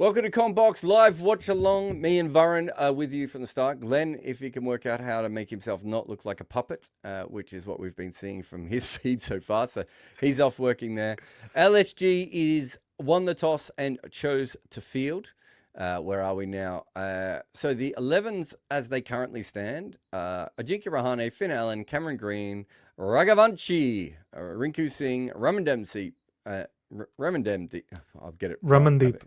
Welcome to Combox Live Watch Along. Me and Varun are with you from the start. Glenn, if he can work out how to make himself not look like a puppet, which is what we've been seeing from his feed so far. So he's off working there. LSG won the toss and chose to field. Where are we now? So the 11s as they currently stand, Ajinkya Rahane, Finn Allen, Cameron Green, Raghavanshi, Rinku Singh, Ramandeep, I'll get it. Ramandeep.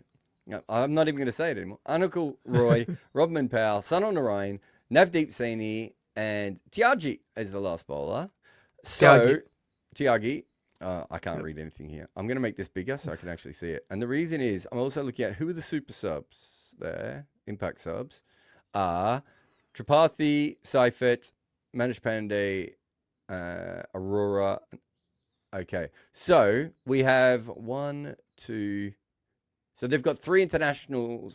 I'm not even going to say it anymore. Anukul Roy, Robman Powell, Sunil Narain, Navdeep Saini, and Tyagi is the last bowler. So, Tyagi, I can't read anything here. I'm going to make this bigger so I can actually see it. And the reason is I'm also looking at who are the super subs there, impact subs, are Tripathi, Saifet, Manish Pandey, Aurora. Okay, so we have 1, 2... So they've got 4 internationals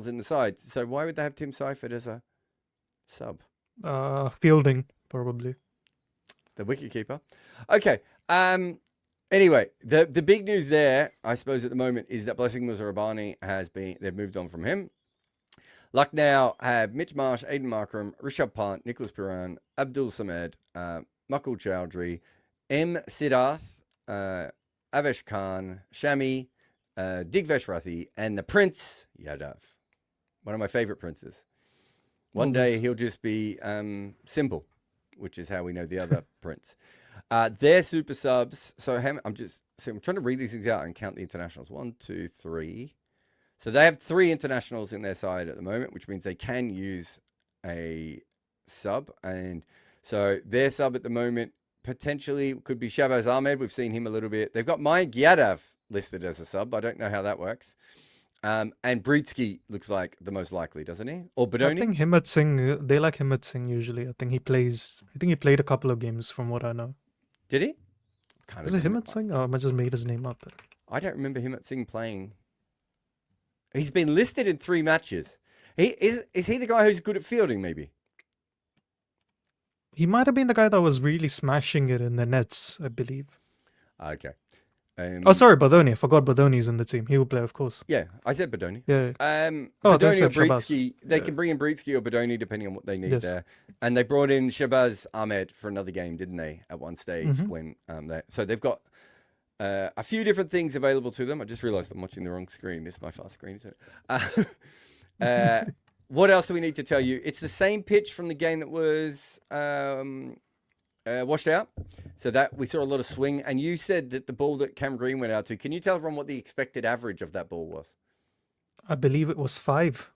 in the side. So why would they have Tim Seifert as a sub? Fielding, probably. The wicketkeeper. Okay. Anyway, the big news there, I suppose, at the moment is that Blessing Muzarabani they've moved on from him. Lucknow have Mitch Marsh, Aiden Markram, Rishabh Pant, Nicholas Piran, Abdul Samed, Makul Chowdhury, M. Siddharth, Avesh Khan, Shami, Digvesh Rathi, and the Prince Yadav, one of my favorite princes. One day he'll just be Simple, which is how we know the other prince. They're super subs. So I'm trying to read these things out and count the internationals. 1, 2, 3. So they have 3 internationals in their side at the moment, which means they can use a sub. And so their sub at the moment potentially could be Shahbaz Ahmed. We've seen him a little bit. They've got Mayank Yadav listed as a sub. I don't know how that works. And Britsky looks like the most likely, doesn't he? Or Badoni? I think Himmat Singh, they like Himmat Singh usually. I think he played a couple of games from what I know. Did he? Is it Himmat Singh? Oh, I just made his name up. I don't remember Himmat Singh playing. He's been listed in 3 matches. Is he the guy who's good at fielding, maybe? He might have been the guy that was really smashing it in the nets, I believe. Okay. Sorry, Badoni. I forgot Badoni's in the team. He will play, of course. Yeah, I said Badoni. Yeah. Badoni or Britsky. They can bring in Britsky or Badoni depending on what they need there. And they brought in Shahbaz Ahmed for another game, didn't they? At one stage when so they've got a few different things available to them. I just realised I'm watching the wrong screen. This is my fast screen, isn't it? What else do we need to tell you? It's the same pitch from the game that was washed out. So that we saw a lot of swing. And you said that the ball that Cam Green went out to, can you tell everyone what the expected average of that ball was? I believe it was 5.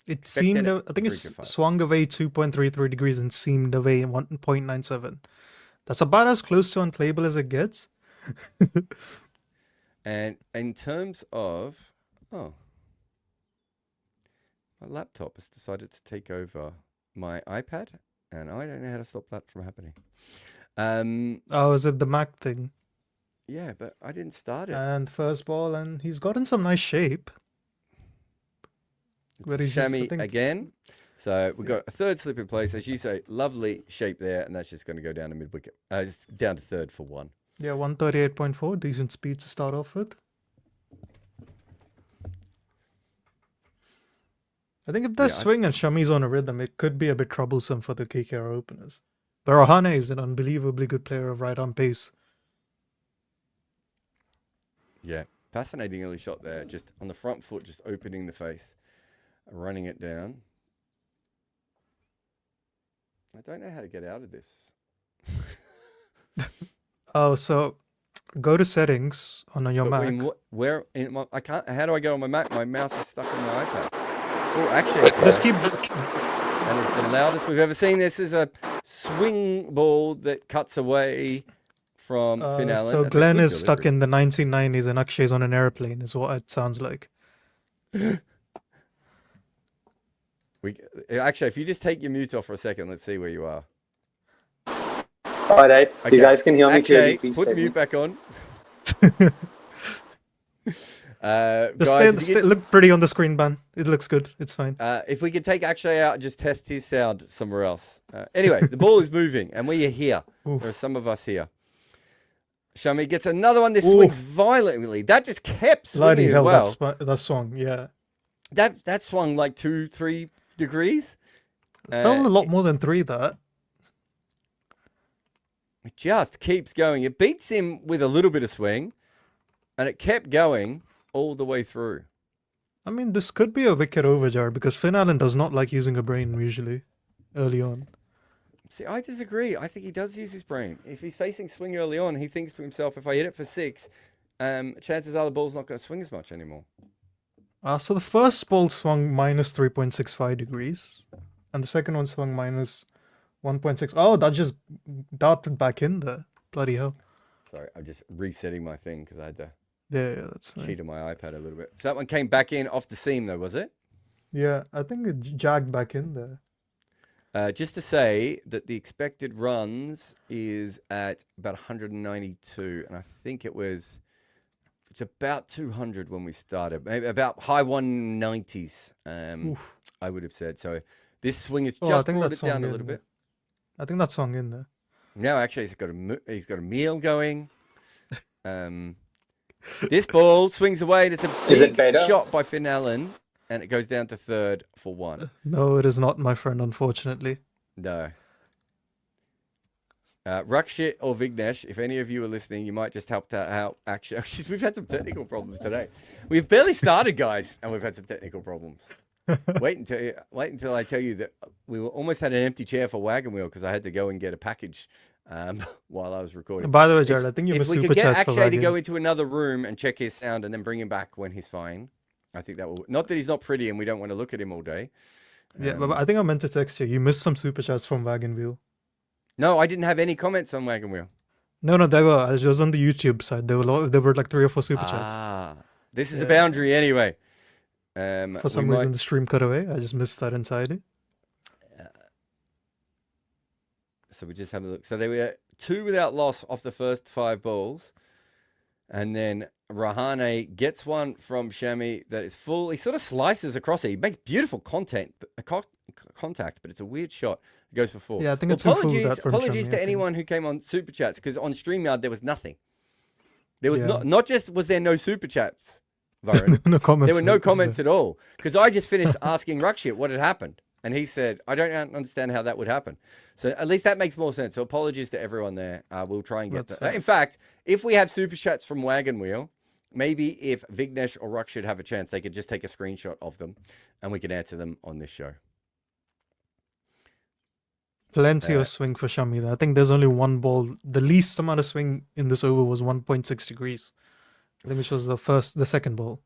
It seemed, I think it's swung away 2.33 degrees and seemed away 1.97. That's about as close to unplayable as it gets. And in terms of, my laptop has decided to take over my iPad, and I don't know how to stop that from happening. Is it the Mac thing? Yeah, but I didn't start it. And first ball, and he's got in some nice shape. Shami again. So we've got a third slip in place, as you say, lovely shape there, and that's just going to go down to mid wicket, down to third for 1. Yeah, 138.4, decent speed to start off with. I think if they swing and Shami's on a rhythm, it could be a bit troublesome for the KKR openers. But Rahane is an unbelievably good player of right-arm pace. Yeah, fascinating early shot there. Just on the front foot, just opening the face, running it down. I don't know how to get out of this. So go to settings on your Mac. I can't. How do I go on my Mac? My mouse is stuck on my iPad. Oh, actually, just keep. And it's the loudest we've ever seen. This is a swing ball that cuts away from Finn Allen. So Glenn is stuck in the 1990s and Akshay's on an airplane, is what it sounds like. Actually, if you just take your mute off for a second, let's see where you are. All right. Okay. You guys can hear me clearly. Please put the mute back on. Look pretty on the screen, Ban. It looks good. It's fine. If we could take Akshay out and just test his sound somewhere else. Anyway, the ball is moving, and we are here. There are some of us here. Shami gets another one. This swings violently. That just kept Bloody swinging as hell, well. that swung, yeah. That swung like 2-3 degrees. It felt a lot more than 3, that. It just keeps going. It beats him with a little bit of swing, and it kept going all the way through. I mean, this could be a wicket overjar because Finn Allen does not like using a brain usually early on. See, I disagree. I think he does use his brain. If he's facing swing early on, he thinks to himself, if I hit it for 6, chances are the ball's not going to swing as much anymore. So the first ball swung minus 3.65 degrees, and the second one swung minus 1.6. Oh, that just darted back in there. Bloody hell. Sorry, I'm just resetting my thing because I had to Yeah, that's fine. cheat on my iPad a little bit. So that one came back in off the seam though, was it? Yeah, I think it jagged back in there. Just to say that the expected runs is at about 192, and I think it's about 200 when we started, maybe about high 190s. I would have said. So this swing has just brought it down a little bit. I think that swung in there. No, actually, he's got a meal going. This ball swings away. And it's a big shot by Finn Allen. And it goes down to third for 1. No, it is not, my friend, unfortunately. No. Rakshit or Vignesh, if any of you are listening, you might just help out. Actually, we've had some technical problems today. We've barely started, guys, and we've had some technical problems. Wait until I tell you that we almost had an empty chair for Wagon Wheel because I had to go and get a package while I was recording. By the way, Jared, I think you missed super chats for Wagon. If we could get Akshay to go into another room and check his sound and then bring him back when he's fine. I think that will. Not that he's not pretty and we don't want to look at him all day. Yeah, but I think I meant to text you. You missed some super chats from Wagon Wheel. No, I didn't have any comments on Wagon Wheel. No, they were. It was on the YouTube side. There were like 3 or 4 super chats. This is a boundary anyway. For some reason, the stream cut away. I just missed that entirely. So we just have a look. So they were 2 without loss off the first 5 balls. And then Rahane gets one from Shami that is full. He sort of slices across it. He makes beautiful contact, but it's a weird shot. It goes for 4. Yeah, I think it's apologies to anyone who came on Super Chats, because on StreamYard there was nothing. There was not just was there no Super Chats, Varun. No comments. There were no comments at all. Because I just finished asking Rakshit what had happened. And he said, I don't understand how that would happen. So at least that makes more sense. So apologies to everyone there. We'll try and get that. In fact, if we have super chats from Wagon Wheel, maybe if Vignesh or Rakshit have a chance, they could just take a screenshot of them and we can answer them on this show. Plenty of swing for Shami. I think there's only 1 ball. The least amount of swing in this over was 1.6 degrees. I think which was the second ball.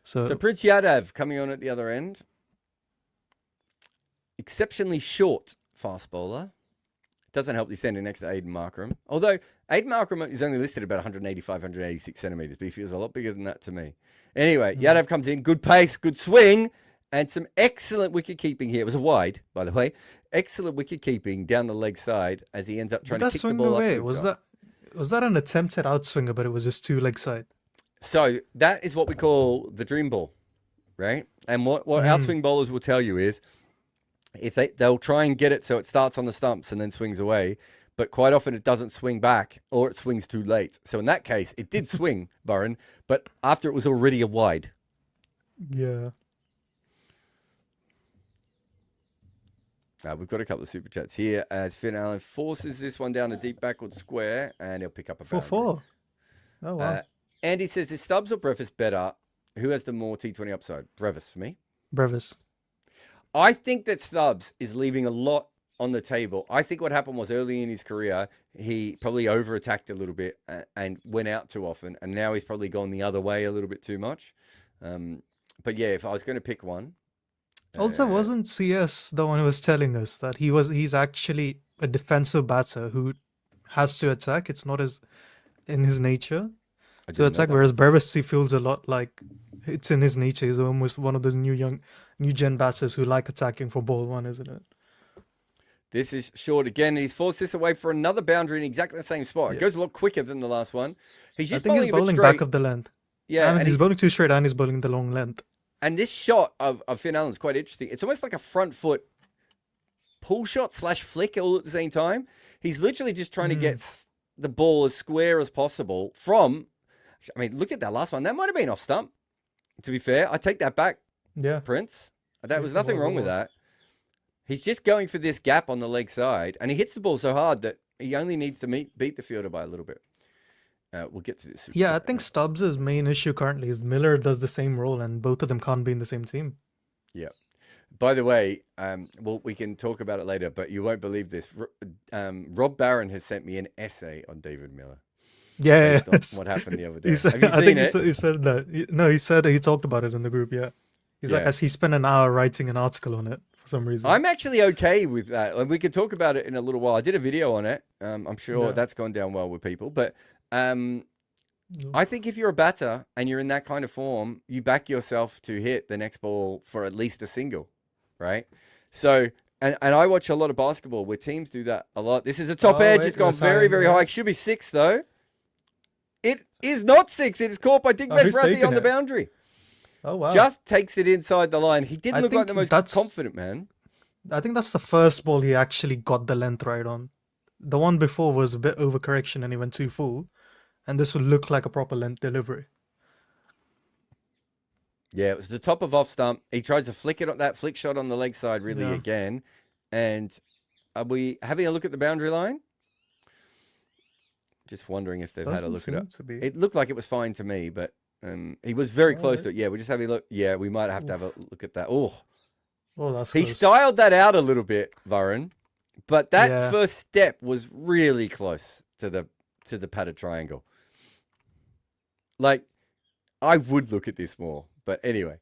So Prince Yadav coming on at the other end. Exceptionally short fast bowler. Doesn't help the standing next to Aiden Markram. Although Aiden Markram is only listed about 185, 186 centimeters, but he feels a lot bigger than that to me. Anyway, Yadav comes in, good pace, good swing, and some excellent wicket keeping here. It was a wide, by the way. Excellent wicket keeping down the leg side as he ends up trying to kick the ball away. Was that an attempt at outswinger, but it was just 2 leg side? So that is what we call the dream ball, right? And what outswing bowlers will tell you is, if they'll try and get it so it starts on the stumps and then swings away, but quite often it doesn't swing back or it swings too late. So in that case, it did swing, Burren, but after it was already a wide. Yeah. We've got a couple of super chats here as Finn Allen forces this one down a deep backward square and he'll pick up a boundary. 4-4. Oh, wow. Andy says, is Stubbs or Brevis better? Who has the more T20 upside? Brevis for me. Brevis. I think that Stubbs is leaving a lot on the table. I think what happened was early in his career, he probably over-attacked a little bit and went out too often. And now he's probably gone the other way a little bit too much. But yeah, if I was going to pick one. Also, wasn't CS the one who was telling us that he's actually a defensive batter who has to attack? It's not in his nature to attack, whereas Brevis, he feels a lot like it's in his nature. He's almost one of those new gen batters who like attacking for ball 1, isn't it? This is short again. He's forced this away for another boundary in exactly the same spot. Yeah. It goes a lot quicker than the last one. He's just he's bowling back of the length. Yeah, and he's bowling too straight and he's bowling the long length. And this shot of Finn Allen's quite interesting. It's almost like a front foot pull shot / flick all at the same time. He's literally just trying to get the ball as square as possible from. I mean, look at that last one. That might have been off stump. To be fair, I take that back, Yeah. Prince. There was It nothing was, wrong it with was. that. He's just going for this gap on the leg side, and he hits the ball so hard that he only needs to beat the fielder by a little bit. We'll get to this. Yeah, I think Stubbs' main issue currently is Miller does the same role, and both of them can't be in the same team. Yeah. By the way, well, we can talk about it later, but you won't believe this. Rob Barron has sent me an essay on David Miller. Yeah, based on what happened the other day. he said, Have you I seen think it? he said that. No, he said he talked about it in the group. Yeah, he's like, Yeah. as he spent an hour writing an article on it for some reason. I'm actually okay with that. And we can talk about it in a little while. I did a video on it. I'm sure Yeah. that's gone down well with people. But I think if you're a batter and you're in that kind of form, you back yourself to hit the next ball for at least a single, right? So, and I watch a lot of basketball where teams do that a lot. This is a top edge. Wait, It's gone that's very, very high. high. It should be 6, though. It is not 6. It is caught by Digvesh who's Rathi taking on the it? boundary. Oh wow! Just takes it inside the line. He didn't I look like think the most that's- confident man. I think that's the first ball he actually got the length right on. The one before was a bit overcorrection and he went too full, and this would look like a proper length delivery. Yeah, it was the top of off stump. He tries to flick it on that flick shot on the leg side really Yeah. again. And are we having a look at the boundary line? Just wondering if they've had a look at it. To be. It looked like it was fine to me, but he was very close Alright. to it. Yeah, we're just having a look. Yeah, we might have to have a look at that. Oh, Oh, that's he close. styled that out a little bit, Varun. But that Yeah. first step was really close to the padded triangle. Like, I would look at this more. But anyway,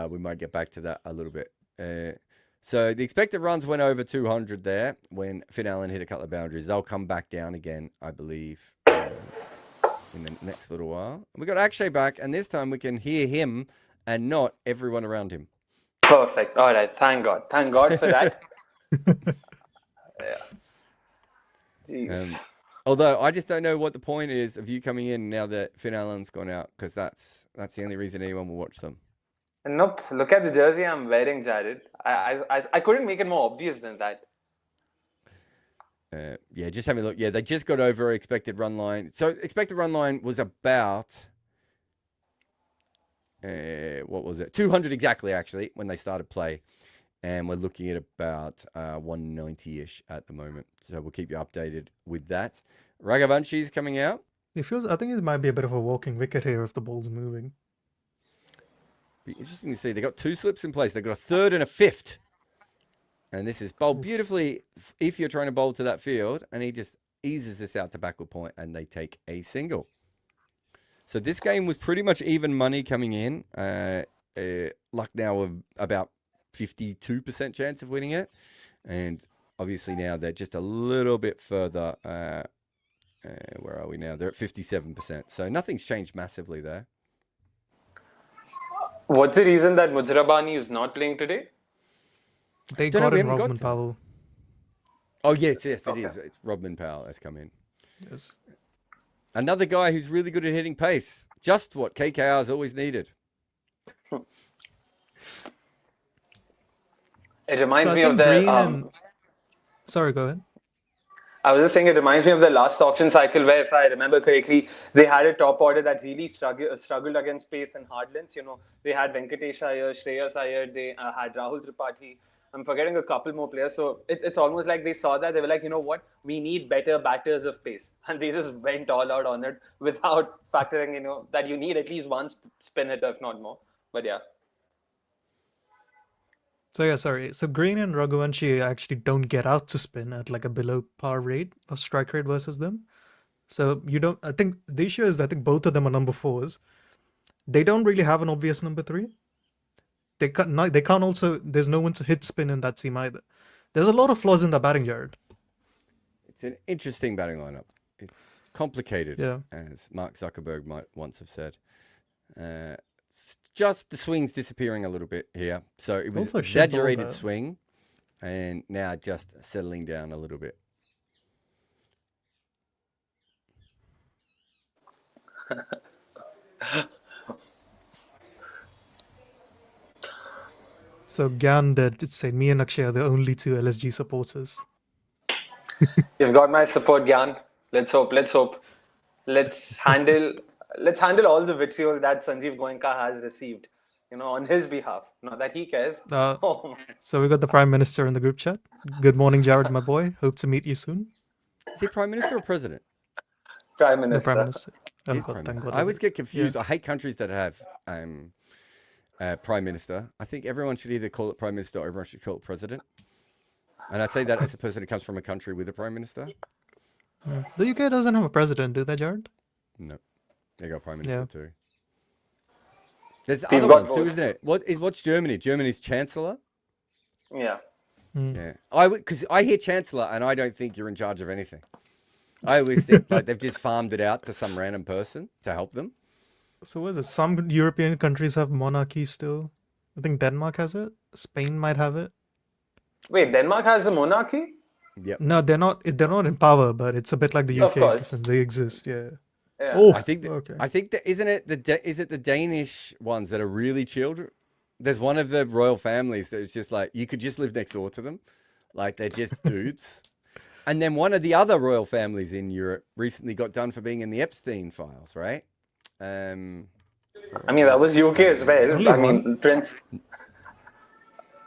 we might get back to that a little bit. So the expected runs went over 200 there when Finn Allen hit a couple of boundaries. They'll come back down again, I believe, in the next little while. We got Akshay back, and this time we can hear him and not everyone around him. Perfect. All right. Thank God. Thank God for that. Yeah. Jeez. Although I just don't know what the point is of you coming in now that Finn Allen's gone out, because that's the only reason anyone will watch them. Nope. Look at the jersey I'm wearing, Jared. I couldn't make it more obvious than that. Yeah, just having a look. Yeah, they just got over expected run line. So expected run line was about what was it? 200 exactly, actually, when they started play. And we're looking at about 190-ish at the moment. So we'll keep you updated with that. Raghuvanshi is coming out. It feels. I think it might be a bit of a walking wicket here if the ball's moving. Be interesting to see. They got 2 slips in place. They've got a third and a fifth. And this is bowled beautifully if you're trying to bowl to that field. And he just eases this out to backward point and they take a single. So this game was pretty much even money coming in. Lucknow of about 52% chance of winning it. And obviously now they're just a little bit further. Where are we now? They're at 57%. So nothing's changed massively there. What's the reason that Mujrabani is not playing today? They Don't know, got we in haven't got Rodman to- Powell. Oh, yes, it Okay. is. It's Rodman Powell has come in. Yes. Another guy who's really good at hitting pace. Just what KKR's always needed. It reminds So I me of think the. Green and... Sorry, go ahead. I was just saying, it reminds me of the last auction cycle where, if I remember correctly, they had a top order that really struggled against pace and hard lengths. You know, they had Venkatesh Iyer, Shreyas Iyer, they had Rahul Tripathi. I'm forgetting a couple more players. So it's almost like they saw that. They were like, you know what? We need better batters of pace. And they just went all out on it without factoring, you know, that you need at least one spin hitter, if not more. But yeah. So yeah, sorry. So Green and Raghuvanshi actually don't get out to spin at like a below par rate of strike rate versus them. So you don't. I think the issue is I think both of them are number 4s. They don't really have an obvious number 3. They can't. They can't also. There's no one to hit spin in that team either. There's a lot of flaws in the batting, Jared. It's an interesting batting lineup. It's complicated, Yeah. as Mark Zuckerberg might once have said. Just the swing's disappearing a little bit here. So it was Also, shit ball exaggerated there. swing, and now just settling down a little bit. So Gyan did say me and Akshay are the only 2 LSG supporters. You've got my support, Gyan. Let's hope. Let's hope. Let's handle. Let's handle all the vitriol that Sanjeev Goenka has received, on his behalf. Not that he cares. Uh, Oh my. so we got the Prime Minister in the group chat. Good morning, Jared, my boy. Hope to meet you soon. Is he prime minister or president? Prime The Minister. Prime Minister. Oh, He's God, prime thank minister. God. I always get Yeah. confused. I hate countries that have prime minister. I think everyone should either call it prime minister or everyone should call it president. And I say that as a person who comes from a country with a prime minister. The UK doesn't have a president, do they, Jared? No, they got prime minister Yeah. too. There's We've other got ones too, both. isn't it? What's Germany? Germany's chancellor. Yeah. Yeah, because I hear chancellor and I don't think you're in charge of anything. I always think like they've just farmed it out to some random person to help them. So what is it? Some European countries have monarchy still. I think Denmark has it. Spain might have it. Wait, Denmark has a monarchy? Yep. No, they're not. They're not in power, but it's a bit like the Of UK course. since they exist. Yeah. Yeah. Oh, I think that, okay. I think that isn't it is it the Danish ones that are really chilled? There's one of the royal families that is just like you could just live next door to them, like they're just dudes. And then one of the other royal families in Europe recently got done for being in the Epstein files, right? I mean, that was UK as well. Only I mean, Prince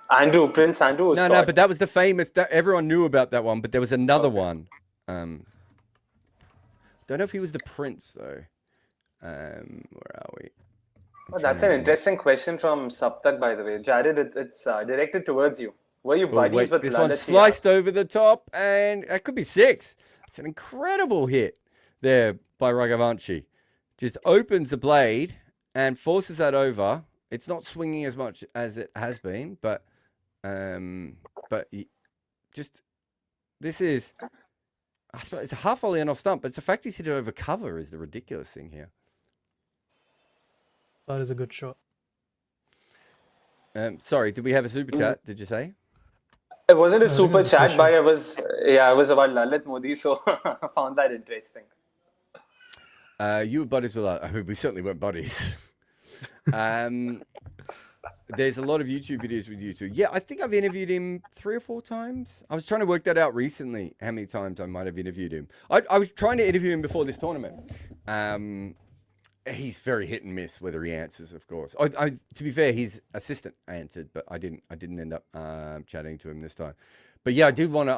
Andrew was No, caught. but that was the famous. That everyone knew about that one, but there was another one. Don't know if he was the prince though. Where are we? Oh, that's an interesting question from Saptak, by the way. Jared, it's directed towards you. Were you Oh, buddies wait, with this Lalit? one he sliced asked? over the top, and it could be 6. It's an incredible hit there by Raghavanshi. Just opens the blade and forces that over. It's not swinging as much as it has been, but just this is. I suppose it's a half volley and off stump, but it's the fact he's hit it over cover is the ridiculous thing here. That is a good shot. Sorry, did we have a super chat? Did you say? It wasn't a No, super it's a chat, question. but it was about Lalit Modi, so I found that interesting. You were buddies with I mean, we certainly weren't buddies. There's a lot of YouTube videos with you two. Yeah, I think I've interviewed him 3 or 4 times. I was trying to work that out recently, how many times I might have interviewed him. I was trying to interview him before this tournament. He's very hit and miss whether he answers, of course. To be fair, his assistant answered, but I didn't end up chatting to him this time. But yeah, I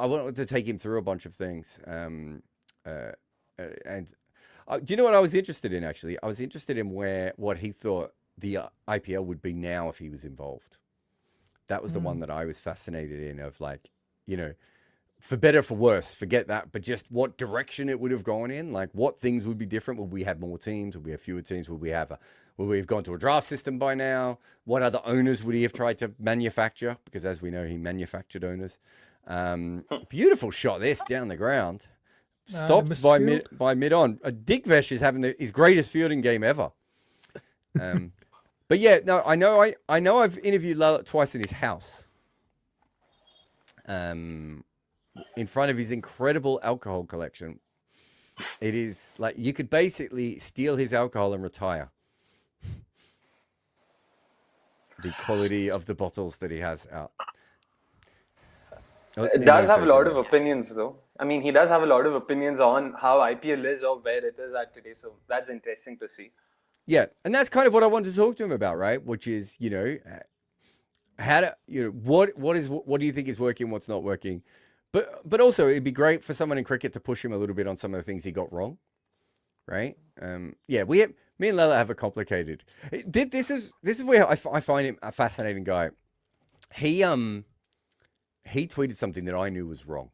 wanted to take him through a bunch of things. And do you know what I was interested in, actually? I was interested in what he thought the IPL would be now if he was involved. That was the one that I was fascinated in, of like, for better, for worse, forget that, but just what direction it would have gone in, like what things would be different. Would we have more teams? Would we have fewer teams? Would we have gone to a draft system by now? What other owners would he have tried to manufacture? Because as we know, he manufactured owners. Beautiful shot, this down the ground. Stopped by mid on. Digvesh is having his greatest fielding game ever. But yeah, no, I know I've interviewed Lalit twice in his house. In front of his incredible alcohol collection. It is like you could basically steal his alcohol and retire. The quality of the bottles that he has out. It does have a lot of opinions, though. I mean, he does have a lot of opinions on how IPL is or where it is at today. So that's interesting to see. Yeah, and that's kind of what I wanted to talk to him about, right? Which is, how to, what do you think is working, what's not working? But also it'd be great for someone in cricket to push him a little bit on some of the things he got wrong, right? Yeah, me and Lalit have a complicated. This is where I find him a fascinating guy. He tweeted something that I knew was wrong,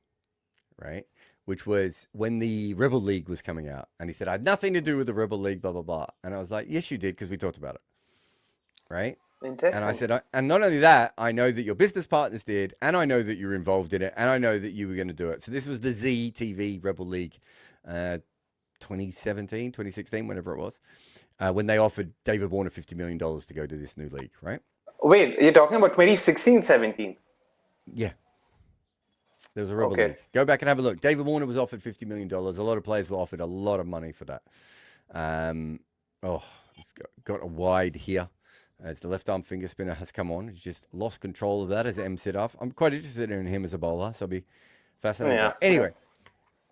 right? Which was when the Rebel League was coming out, and he said, I had nothing to do with the Rebel League, blah, blah, blah. And I was like, yes, you did, because we talked about it, right? Interesting. And I said, and not only that, I know that your business partners did, and I know that you were involved in it, and I know that you were going to do it. So this was the ZTV Rebel League 2017, 2016, whenever it was, when they offered David Warner $50 million to go to this new league, right? Wait, you're talking about 2016, 17? Yeah. There was a Rebel League. Go back and have a look. David Warner was offered $50 million. A lot of players were offered a lot of money for that. It's got a wide here as the left arm finger spinner has come on. He's just lost control of that as M sit off. I'm quite interested in him as a bowler, so I'll be fascinated. Yeah. Anyway,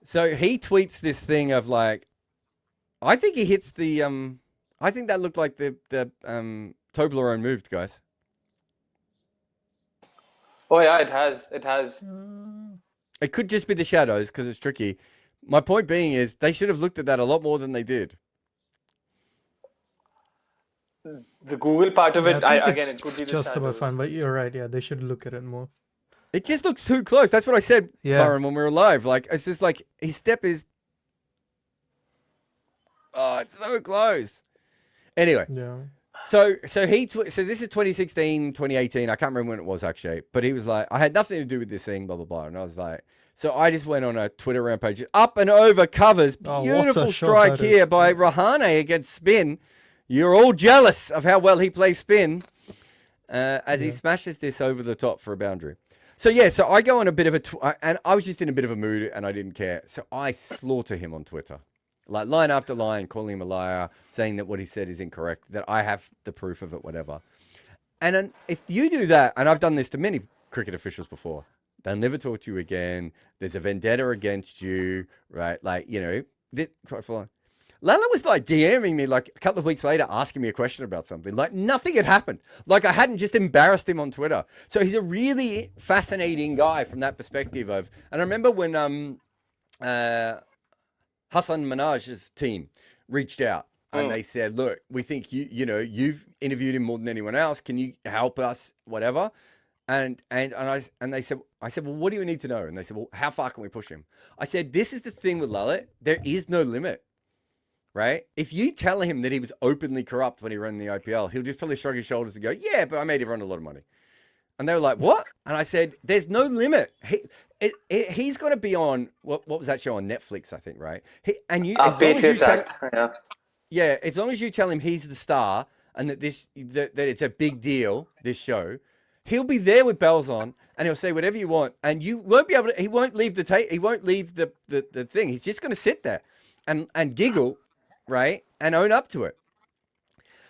So he tweets this thing of like, I think he hits the I think that looked like the Toblerone moved, guys. Oh yeah, it has. It has. It could just be the shadows because it's tricky. My point being is they should have looked at that a lot more than they did. The Google part of Yeah, it, I think again, it's it could be the just about shadows. fine, but you're right. Yeah, they should look at it more. It just looks too close. That's what I said, Yeah. Byron, when we were live. Like, it's just like his step is. Oh, it's so close. Anyway, Yeah. so this is 2016, 2018. I can't remember when it was actually, but he was like, I had nothing to do with this thing, blah blah blah, and I was like, so I just went on a Twitter rampage, up and over covers, Oh, what a beautiful shot strike that here is. by Rahane against spin. You're all jealous of how well he plays spin, as he Yeah. smashes this over the top for a boundary. So yeah, so I go on a bit of and I was just in a bit of a mood and I didn't care, so I slaughter him on Twitter. Like line after line, calling him a liar, saying that what he said is incorrect, that I have the proof of it, whatever. And then if you do that, and I've done this to many cricket officials before, they'll never talk to you again. There's a vendetta against you, right? Like, you know, quite full on. Lala was like DMing me like a couple of weeks later, asking me a question about something. Like nothing had happened. Like I hadn't just embarrassed him on Twitter. So he's a really fascinating guy from that perspective of. And I remember when Hassan Minaj's team reached out and they said, look, we think you've interviewed him more than anyone else. Can you help us? Whatever. And they said, well, what do you need to know? And they said, well, how far can we push him? I said, this is the thing with Lalit. There is no limit, right? If you tell him that he was openly corrupt when he ran the IPL, he'll just probably shrug his shoulders and go, yeah, but I made everyone a lot of money. And they were like, what? And I said, there's no limit. He's going to be on, what was that show on Netflix, I think, right? As long as you tell him he's the star and that that it's a big deal, this show, he'll be there with bells on and he'll say whatever you want. And you won't be able to, he won't leave the tape. He won't leave the thing. He's just going to sit there and giggle, right? And own up to it.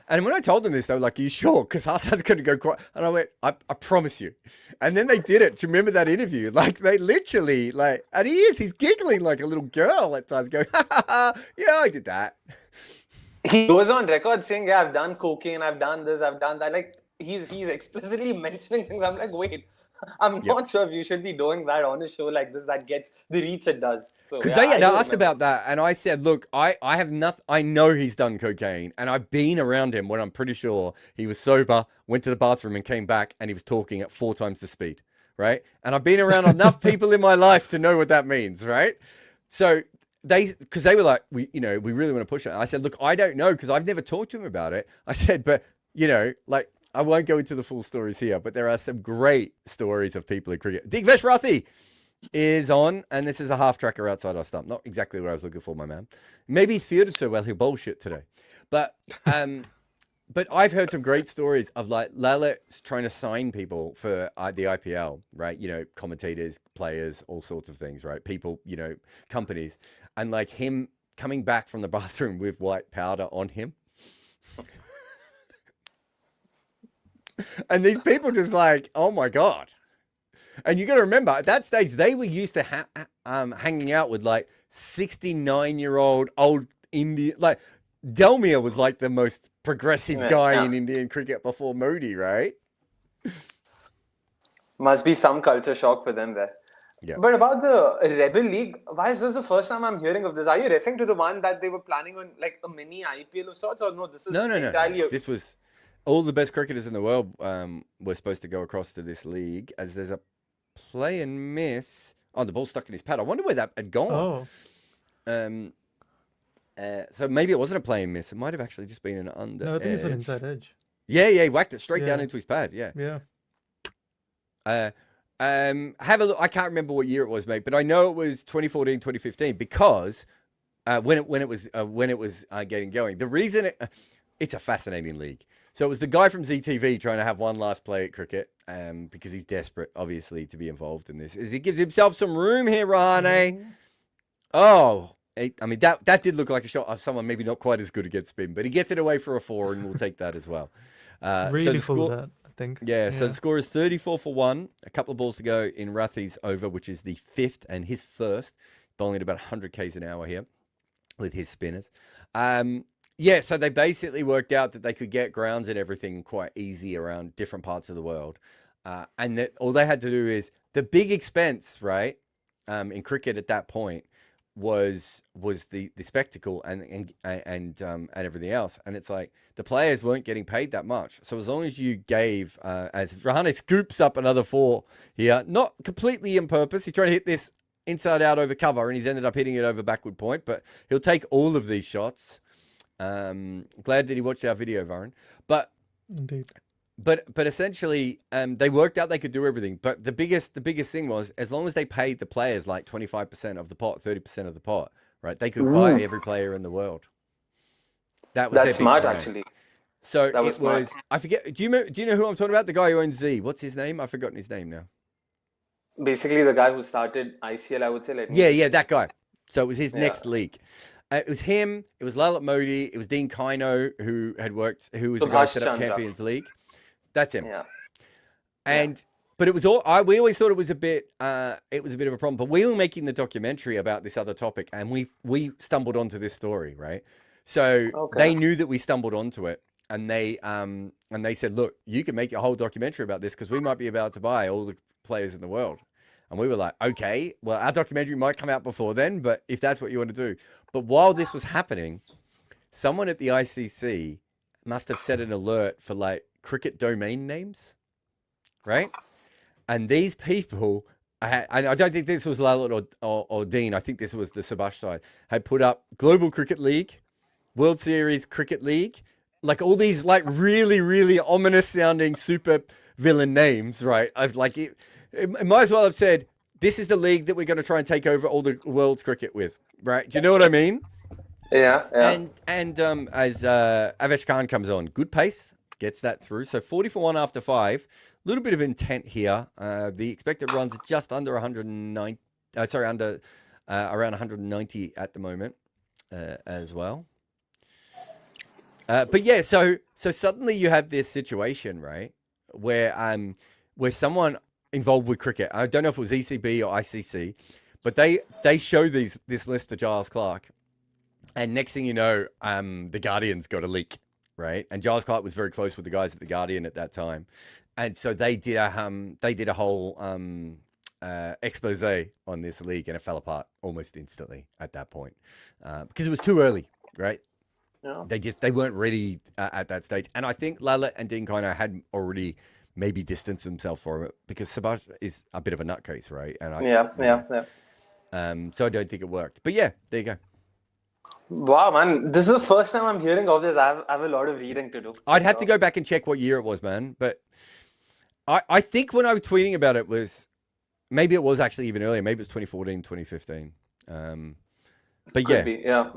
And when I told them this, they were like, are you sure? Because Hassan's going to go quiet. And I went, I promise you. And then they did it. Do you remember that interview? Like, they literally, like, and he's giggling like a little girl at times, going, ha, ha, ha, yeah, I did that. He goes on record saying, yeah, I've done cocaine, I've done this, I've done that. Like, he's explicitly mentioning things. I'm like, wait, I'm not sure if you should be doing that on a show like this that gets the reach it does. So because they had asked about that, and I said, look, I have nothing. I know he's done cocaine, and I've been around him when I'm pretty sure he was sober, went to the bathroom, and came back, and he was talking at 4 times the speed, right? And I've been around enough people in my life to know what that means, right? So because they were like, we really want to push it. I said, look, I don't know because I've never talked to him about it. I said, but like. I won't go into the full stories here, but there are some great stories of people in cricket. Digvesh Rathi is on, and this is a half tracker outside our stump. Not exactly what I was looking for, my man. Maybe he's fielded so well he'll bullshit today. But I've heard some great stories of like Lalit's trying to sign people for the IPL, right? Commentators, players, all sorts of things, right? People, companies, and like him coming back from the bathroom with white powder on him. And these people just like, oh my God. And you got to remember, at that stage, they were used to hanging out with like 69-year-old old Indian. Like Delmere was like the most progressive guy in Indian cricket before Modi, right? Must be some culture shock for them there. Yeah. But about the Rebel League, why is this the first time I'm hearing of this? Are you referring to the one that they were planning on like a mini IPL of sorts? Or no, this is entirely... No. This was... All the best cricketers in the world were supposed to go across to this league as there's a play and miss. Oh, the ball's stuck in his pad. I wonder where that had gone. So maybe it wasn't a play and miss. It might have actually just been an under. No, I think it's an inside edge. Yeah, he whacked it straight down into his pad. Yeah. Have a look. I can't remember what year it was, mate, but I know it was 2014, 2015 because when it was getting going. The reason it's a fascinating league. So it was the guy from ZTV trying to have one last play at cricket because he's desperate, obviously, to be involved in this. He gives himself some room here, Rahane. Oh, I mean, that did look like a shot of someone maybe not quite as good against spin, but he gets it away for a 4, and we'll take that as well. Really full that, I think. Yeah, so the score is 34 for 1. A couple of balls to go in Rathi's over, which is the 5th and his first bowling at about 100 k's an hour here with his spinners. Yeah, so they basically worked out that they could get grounds and everything quite easy around different parts of the world. And that all they had to do is the big expense, right, in cricket at that point was the spectacle and everything else. And it's like the players weren't getting paid that much. So as long as you gave, as Rahane scoops up another 4 here, not completely on purpose, he's trying to hit this inside out over cover, and he's ended up hitting it over backward point, but he'll take all of these shots. Glad that he watched our video, Varun. But Indeed. But essentially, they worked out they could do everything. But the biggest thing was, as long as they paid the players like 25% of the pot, 30% of the pot, right? They could buy every player in the world. That was That's smart, actually. So That was it was. smart. I forget. Do you know who I'm talking about? The guy who owns Z. What's his name? I've forgotten his name now. Basically, the guy who started ICL, I would say. Yeah, that guy. So it was his next league. It was him. It was Lalit Modi. It was Dean Kino, who was the guy who set up Champions League. That's him. Yeah. But it was all. We always thought it was a bit of a problem. But we were making the documentary about this other topic, and we stumbled onto this story, right? So they knew that we stumbled onto it, and they said, look, you can make a whole documentary about this because we might be about to buy all the players in the world. And we were like, okay, well, our documentary might come out before then, but if that's what you want to do. But while this was happening, someone at the ICC must have set an alert for like cricket domain names, right? And these people, I don't think this was Lalit or Dean, I think this was the Subhash side, had put up Global Cricket League, World Series Cricket League, like all these like really, really ominous sounding super villain names, right? I've like it might as well have said, this is the league that we're going to try and take over all the world's cricket with, right? Do you know what I mean? Yeah. And as Avesh Khan comes on, good pace, gets that through. So 40 for 1 after 5. A little bit of intent here. The expected runs are just under 109. Around 190 at the moment as well. But yeah, so suddenly you have this situation, right, where someone involved with cricket, I don't know if it was ECB or ICC, but they show this list to Giles Clarke, and next thing you know, the Guardian's got a leak, right? And Giles Clarke was very close with the guys at the Guardian at that time, and so they did a whole expose on this league, and it fell apart almost instantly at that point because it was too early, right? Yeah. They weren't ready at that stage, and I think Lalit and Dean Kino had already maybe distanced themselves from it because Subhash is a bit of a nutcase, right? And so I don't think it worked. But yeah, there you go. Wow, man, this is the first time I'm hearing of this. I have a lot of reading to do. I'd have to go back and check what year it was, man. But I think when I was tweeting about it maybe it was actually even earlier. Maybe it was 2014, 2015. But Could be. Yeah.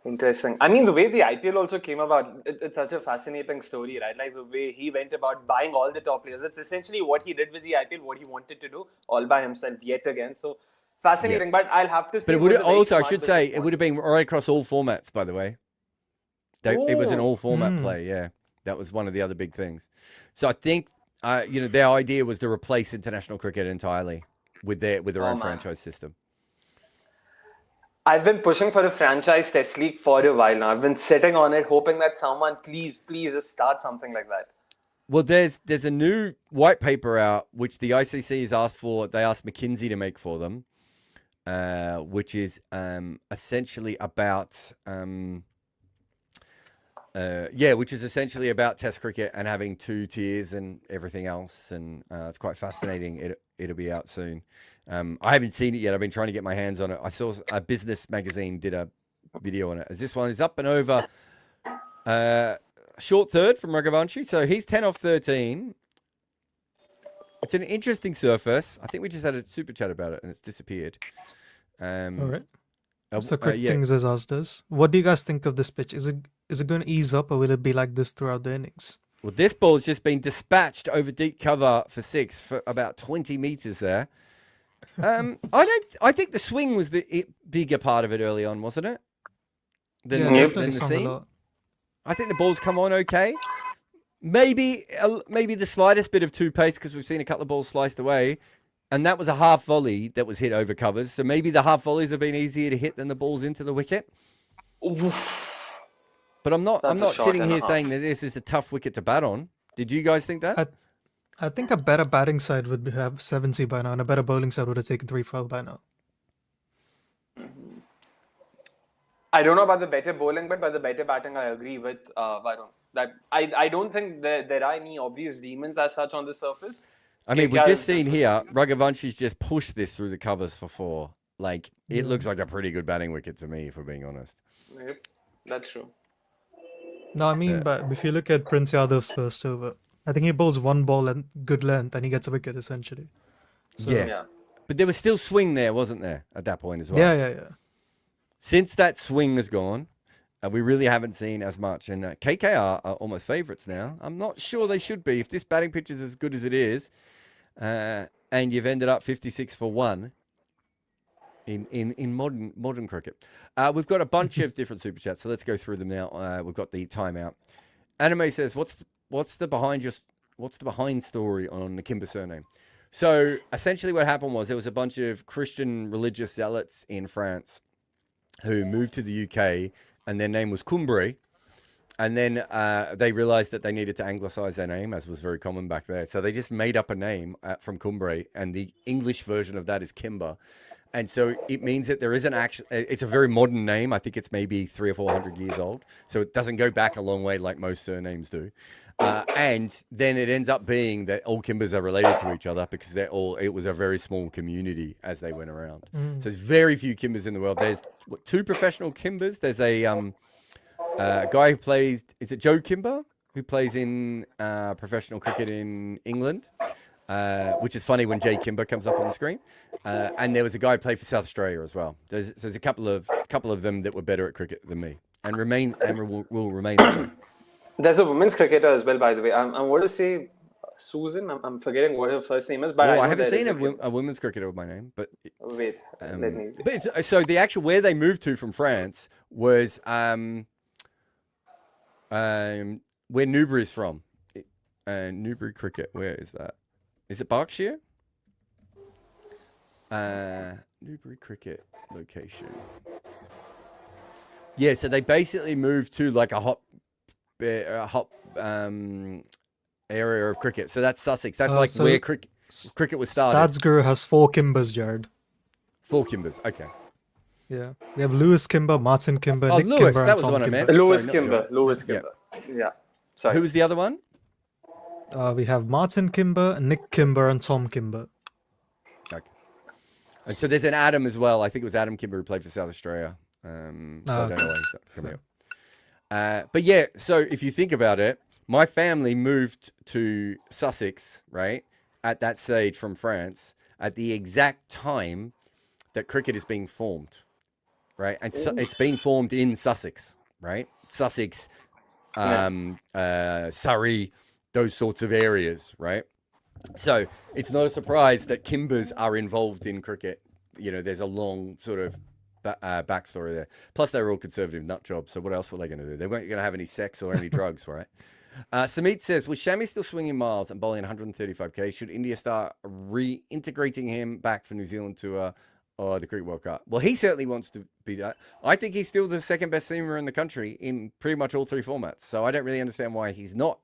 Interesting. I mean, the way the IPL also came about, it's such a fascinating story, right? Like the way he went about buying all the top players. It's essentially what he did with the IPL, what he wanted to do all by himself yet again. So fascinating. Yeah. But I'll have to say, but it would also, I should say, it would have been right across all formats, by the way. It was an all format play. Yeah. That was one of the other big things. So I think, their idea was to replace international cricket entirely with their own franchise system. I've been pushing for a franchise test league for a while now. I've been sitting on it, hoping that someone please just start something like that. Well, there's a new white paper out, which the ICC has asked for. They asked McKinsey to make for them, which is essentially about Test cricket and having 2 tiers and everything else. And it's quite fascinating. It'll be out soon. I haven't seen it yet. I've been trying to get my hands on it. I saw a business magazine did a video on it. As this one is up and over, short third from Raghavanshi. So he's 10 off 13. It's an interesting surface. I think we just had a super chat about it and it's disappeared. All right. So quick things as us does. What do you guys think of this pitch? Is it going to ease up or will it be like this throughout the innings? Well, this ball's just been dispatched over deep cover for 6 for about 20 meters there. I think the swing was the bigger part of it early on, wasn't it? Than the seam. I think the ball's come on okay. Maybe the slightest bit of 2 pace because we've seen a couple of balls sliced away. And that was a half volley that was hit over covers. So maybe the half volleys have been easier to hit than the balls into the wicket. Oof. But I'm not That's a shot sitting and a here half. saying that this is a tough wicket to bat on. Did you guys think that? I think a better batting side would have 70 by now, and a better bowling side would have taken 312 by now. I don't know about the better bowling, but by the better batting, I agree with Varun. That I don't think there are any obvious demons as such on the surface. I mean, we've KKR just is seen for here, Raghuvansh's just pushed this through the covers for 4. Like, it Yeah. looks like a pretty good batting wicket to me, if we're being honest. Yep, that's true. No, I mean, but if you look at Prince Yadav's first over, I think he bowls one ball and good length, and he gets a wicket essentially. So, Yeah. But there was still swing there, wasn't there, at that point as well? yeah. Since that swing has gone, we really haven't seen as much. And KKR are almost favourites now. I'm not sure they should be. If this batting pitch is as good as it is, and you've ended up 56 for 1 in modern cricket. We've got a bunch of different super chats, so let's go through them now. We've got the timeout. Anime says, what's the behind story on the Kimber surname? So essentially what happened was there was a bunch of Christian religious zealots in France who moved to the UK, and their name was Cumbray. And then they realized that they needed to anglicize their name, as was very common back there. So they just made up a name from Cumbray, and the English version of that is Kimber. And so it means that there isn't actually, it's a very modern name. I think it's maybe 300 or 400 years old. So it doesn't go back a long way like most surnames do. And then it ends up being that all Kimbers are related to each other because it was a very small community as they went around. So there's very few Kimbers in the world. There's 2 professional Kimbers. There's a guy who plays, is it Joe Kimber? Who plays in professional cricket in England. Which is funny when Jay Kimber comes up on the screen. And there was a guy who played for South Australia as well. There's a couple of them that were better at cricket than me and will remain that way. There's a women's cricketer as well, by the way. I want to say Susan. I'm forgetting what her first name is, but I know haven't there seen is a women's cricketer with my name, but Wait, let me. but so the actual where they moved to from France was where Newbury's from. Newbury cricket. Where is that? Is it Berkshire? Newbury cricket location. Yeah, so they basically moved to like a hot area of cricket. So that's Sussex. That's like so where cricket was started. Stadsguru has 4 Kimbers, Jared. 4 Kimbers. Okay. Yeah. We have Lewis Kimber, Martin Kimber, Oh, Nick Lewis, Kimber, that and was the Tom one I Kimber. meant. Lewis Sorry, not Kimber. John. Lewis Yeah. Kimber. Yeah. Sorry. Who was the other one? We have Martin Kimber, Nick Kimber, and Tom Kimber. Okay. And so there's an Adam as well. I think it was Adam Kimber who played for South Australia. So I don't know why he's coming up. But yeah, so if you think about it, my family moved to Sussex, right, at that stage from France, at the exact time that cricket is being formed, right? And so it's being formed in Sussex, right? Sussex, Surrey, those sorts of areas, right? So it's not a surprise that Kimbers are involved in cricket. You know, there's a long sort of backstory there. Plus, they were all conservative nut jobs. So what else were they going to do? They weren't going to have any sex or any drugs, right? Samit says, with Shami still swinging miles and bowling 135k, should India start reintegrating him back for New Zealand tour or the Cricket World Cup? Well, he certainly wants to be that. I think he's still the second best seamer in the country in pretty much all 3 formats. So I don't really understand why he's not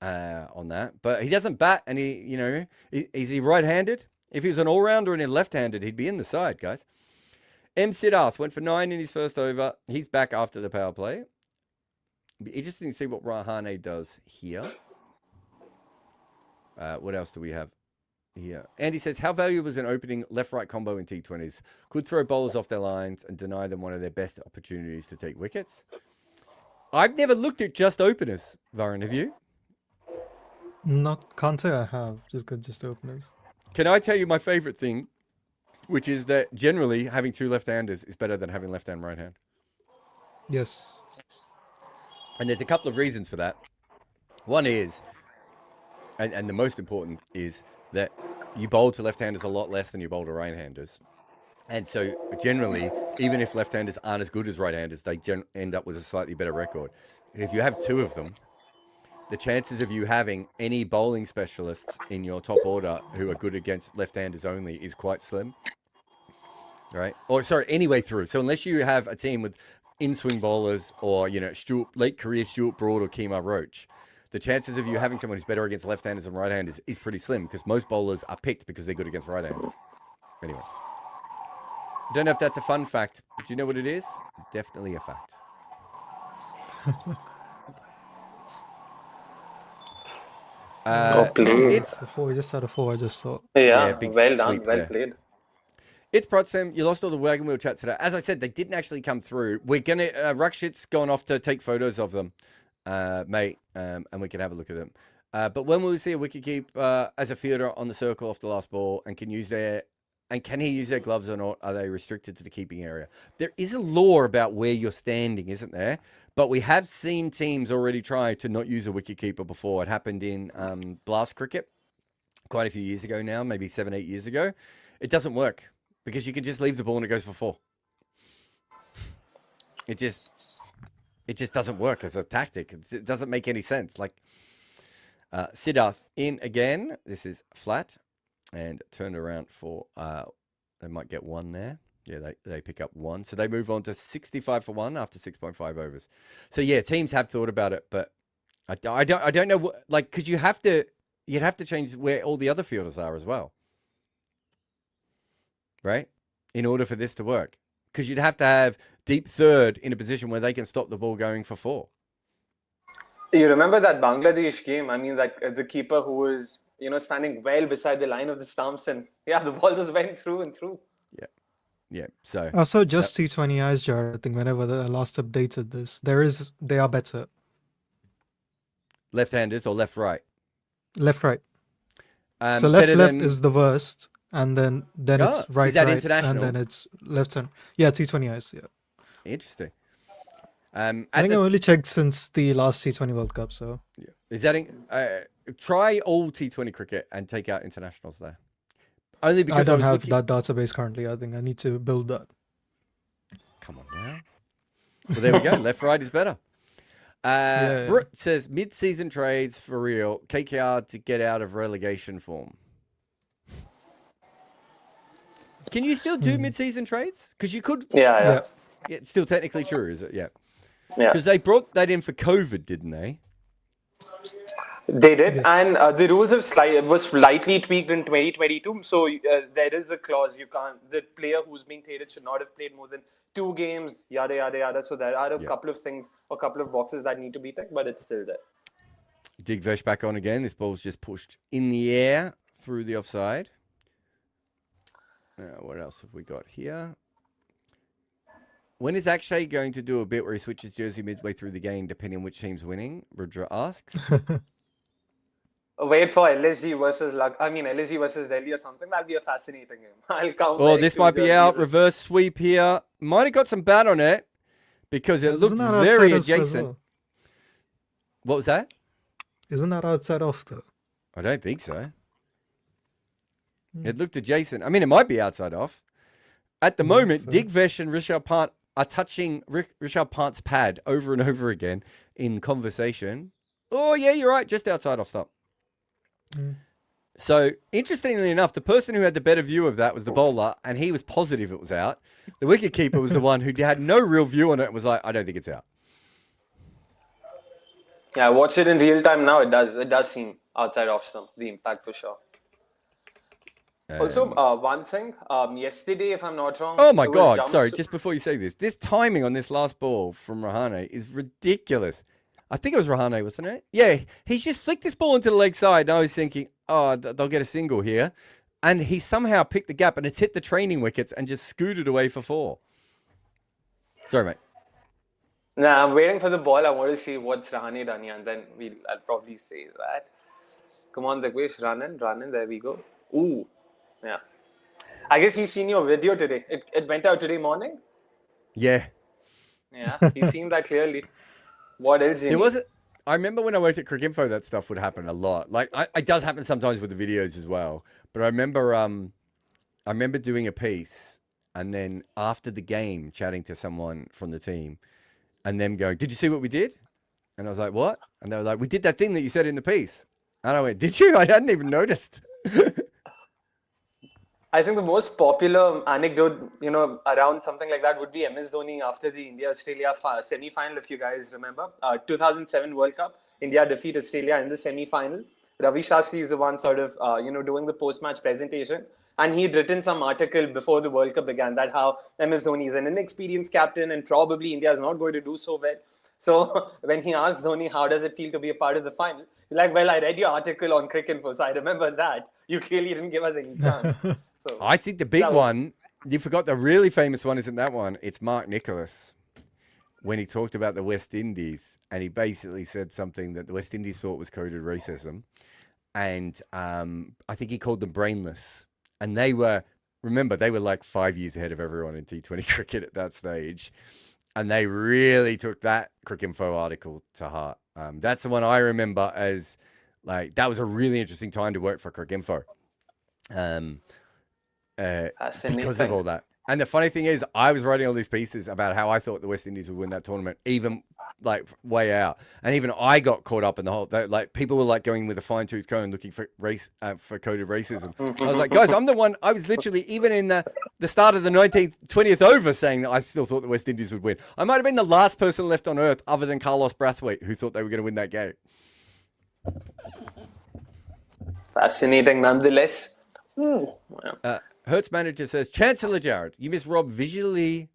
on that. But he doesn't bat, and is he right-handed? If he was an all-rounder and left-handed, he'd be in the side, guys. M. Siddharth went for 9 in his first over. He's back after the power play. Be interesting to see what Rahane does here. What else do we have here? Andy says, how valuable is an opening left-right combo in T20s? Could throw bowlers off their lines and deny them one of their best opportunities to take wickets. I've never looked at just openers, Varun, have you? Can't say I have. Just openers. Can I tell you my favorite thing? Which is that generally having 2 left-handers is better than having left and right hand. Yes. And there's a couple of reasons for that. One is, and the most important is that you bowl to left-handers a lot less than you bowl to right-handers. And so generally, even if left-handers aren't as good as right-handers, they end up with a slightly better record. If you have 2 of them, the chances of you having any bowling specialists in your top order who are good against left-handers only is quite slim. Right? Or sorry, any way through. So unless you have a team with in-swing bowlers or, late career Stuart Broad or Kemar Roach, the chances of you having someone who's better against left-handers than right-handers is pretty slim because most bowlers are picked because they're good against right-handers. Anyway. I don't know if that's a fun fact, but do you know what it is? Definitely a fact. It's Before we just had a 4, I just thought. yeah, big well done, sweep well there. played. It's Protsem. You lost all the wagon wheel chats today. As I said, they didn't actually come through. We're going to... Rakshit's gone off to take photos of them, mate, and we can have a look at them. But when will we see a wicketkeep as a fielder on the circle off the last ball and can he use their gloves or not? Are they restricted to the keeping area? There is a law about where you're standing, isn't there? But we have seen teams already try to not use a wicketkeeper before. It happened in Blast Cricket quite a few years ago now, maybe 7-8 years ago. It doesn't work because you can just leave the ball and it goes for 4. It just doesn't work as a tactic. It doesn't make any sense. Like Siddharth in again. This is flat and turned around for they might get 1 there. Yeah, they pick up 1. So they move on to 65 for 1 after 6.5 overs. So yeah, teams have thought about it, but I don't know what, like, because you'd have to change where all the other fielders are as well. Right? In order for this to work. Because you'd have to have deep third in a position where they can stop the ball going for 4. You remember that Bangladesh game? I mean, like the keeper who was, standing well beside the line of the stumps, and the ball just went through and through. Yeah. So Also, just T20 eyes, Jar. I think whenever the last updated this, they are better. left-handers or left-right? Left, right. So left is the worst, and then it's right, is that right, international? and then it's left hand. Yeah, T20 eyes. Yeah. Interesting. I think I've only checked since the last T20 World Cup. So yeah. Is that try all T20 cricket and take out internationals there? Only because I don't have that database currently. I think I need to build that. Come on now. Well, there we go. Left, right is better. Brett says mid-season trades for real. KKR to get out of relegation form. Can you still do mid-season trades? Because you could. Yeah. It's still technically true, is it? Yeah. Yeah. Because they brought that in for COVID, didn't they? They did, Yes. and the rules was slightly tweaked in 2022. So there is a clause the player who's being traded should not have played more than 2 games, yada yada yada. So there are a couple of things, a couple of boxes that need to be ticked, but it's still there. Digvesh back on again. This ball's just pushed in the air through the offside. What else have we got here? When is Akshay going to do a bit where he switches jersey midway through the game, depending on which team's winning? Rudra asks. Wait for LSG versus LSG versus Delhi or something. That'll be a fascinating game. I'll count. Oh, this might be out. Reverse sweep here. Might have got some bat on it because it looked very adjacent. Well? What was that? Isn't that outside off though? I don't think so. It looked adjacent. I mean, it might be outside off. At the moment, Digvesh and Rishabh Pant are touching Rishabh Pant's pad over and over again in conversation. Oh, yeah, you're right. Just outside off stop. So, interestingly enough, the person who had the better view of that was the bowler, and he was positive it was out. The wicketkeeper was the one who had no real view on it and was like, I don't think it's out. Yeah, I watched it in real time now. It does seem outside off some, the impact for sure. Also, one thing, yesterday, if I'm not wrong... Oh my God, sorry, just before you say this timing on this last ball from Rahane is ridiculous. I think it was Rahane, wasn't it? Yeah, he's just flicked this ball into the leg side, and I was thinking, oh, they'll get a single here. And he somehow picked the gap, and it's hit the training wickets and just scooted away for 4. Sorry, mate. Nah, I'm waiting for the ball. I want to see what's Rahane done here, and then I'll probably say that. Come on, Digvesh, run in, there we go. Ooh. Yeah. I guess he's seen your video today. It went out today morning? Yeah. Yeah, he's seen that clearly. What else? I remember when I worked at Cricinfo, that stuff would happen a lot. Like, it does happen sometimes with the videos as well. But I remember doing a piece and then after the game chatting to someone from the team and them going, did you see what we did? And I was like, what? And they were like, we did that thing that you said in the piece. And I went, did you? I hadn't even noticed. I think the most popular anecdote, around something like that would be MS Dhoni after the India-Australia semi-final, if you guys remember. 2007 World Cup, India defeat Australia in the semi-final. Ravi Shastri is the one sort of, doing the post-match presentation. And he'd written some article before the World Cup began that how MS Dhoni is an inexperienced captain and probably India is not going to do so well. So when he asked Dhoni, how does it feel to be a part of the final? He's like, well, I read your article on Cricinfo, so I remember that. You clearly didn't give us any chance. So I think the big one, you forgot the really famous one isn't that one. It's Mark Nicholas when he talked about the West Indies and he basically said something that the West Indies thought was coded racism. And I think he called them brainless. And they were like 5 years ahead of everyone in T20 cricket at that stage. And they really took that Cricinfo article to heart. That's the one I remember as like, that was a really interesting time to work for Cricinfo. Because of all that. And the funny thing is, I was writing all these pieces about how I thought the West Indies would win that tournament, even like way out. And even I got caught up in the whole, like people were like going with a fine tooth comb looking for for coded racism. I was like, guys, I'm the one, I was literally even in the start of the 20th over saying that I still thought the West Indies would win. I might have been the last person left on earth other than Carlos Brathwaite who thought they were going to win that game. Fascinating nonetheless. Hertz manager says, Chancellor Jared, you missed Rob visually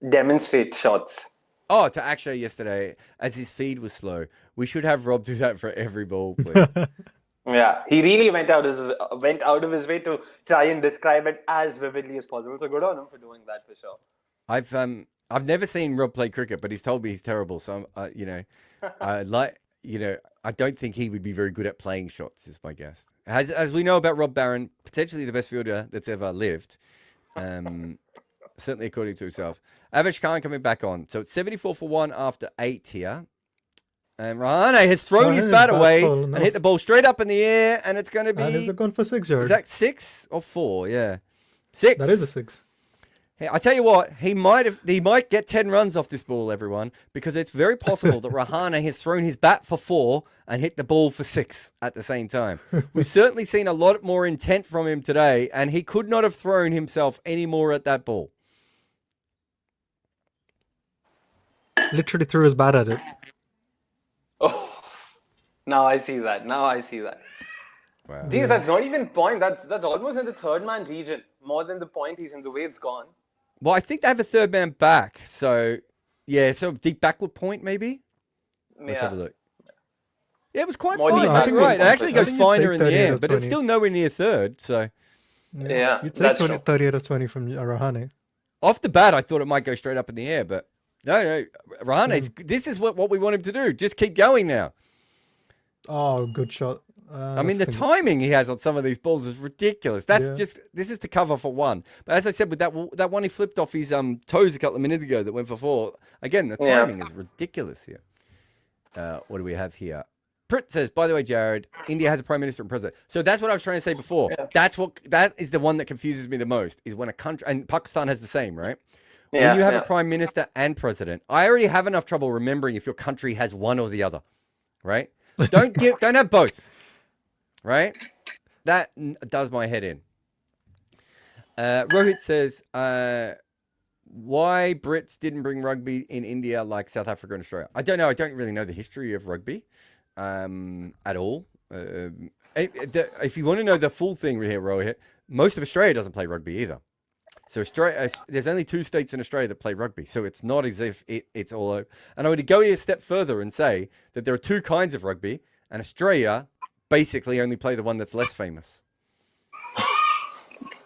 demonstrate shots. Oh, to Akshay yesterday, as his feed was slow. We should have Rob do that for every ball, please. Yeah, he really went out of his way to try and describe it as vividly as possible. So good on him for doing that for sure. I've never seen Rob play cricket, but he's told me he's terrible. So I don't think he would be very good at playing shots. Is my guess. As we know about Rob Barron, potentially the best fielder that's ever lived. Certainly according to himself. Avish Khan coming back on. So it's 74 for 1 after 8 here. And Rahane has thrown his bat away and hit the ball straight up in the air. And it's going to be... And is it gone for 6 yards? Is that 6 or 4? Yeah. 6. That is a 6. Hey, I tell you what, he might get 10 runs off this ball, everyone, because it's very possible that Rahane has thrown his bat for 4 and hit the ball for 6 at the same time. We've certainly seen a lot more intent from him today, and he could not have thrown himself any more at that ball. Literally threw his bat at it. Oh, now I see that. Wow. Geez, that's not even point. That's almost in the third man region. More than the point he's in, the way it's gone. Well, I think they have a third man back. So, yeah, so deep backward point, maybe? Let's have a look. Yeah, it was quite fine. I think right. It actually goes finer in the air, but it's still nowhere near third. So, yeah, you'd take 30 out of 20 from Rahane. Off the bat, I thought it might go straight up in the air, but no. Rahane, this is what we want him to do. Just keep going now. Oh, good shot. I mean, the timing he has on some of these balls is ridiculous. This is to cover for 1. But as I said, with that one he flipped off his toes a couple of minutes ago that went for 4. Again, the timing is ridiculous here. What do we have here? Prit says, by the way, Jared, India has a prime minister and president. So that's what I was trying to say before. Yeah. That is the one that confuses me the most, is when a country, and Pakistan has the same, right? Yeah, when you have a prime minister and president, I already have enough trouble remembering if your country has one or the other, right? Don't have both. Right? That does my head in. Rohit says, why Brits didn't bring rugby in India like South Africa and Australia? I don't know. I don't really know the history of rugby at all. If you want to know the full thing here, Rohit, most of Australia doesn't play rugby either. So Australia, there's only 2 states in Australia that play rugby. So it's not as if it's all over. And I would go a step further and say that there are 2 kinds of rugby, and Australia basically only play the one that's less famous.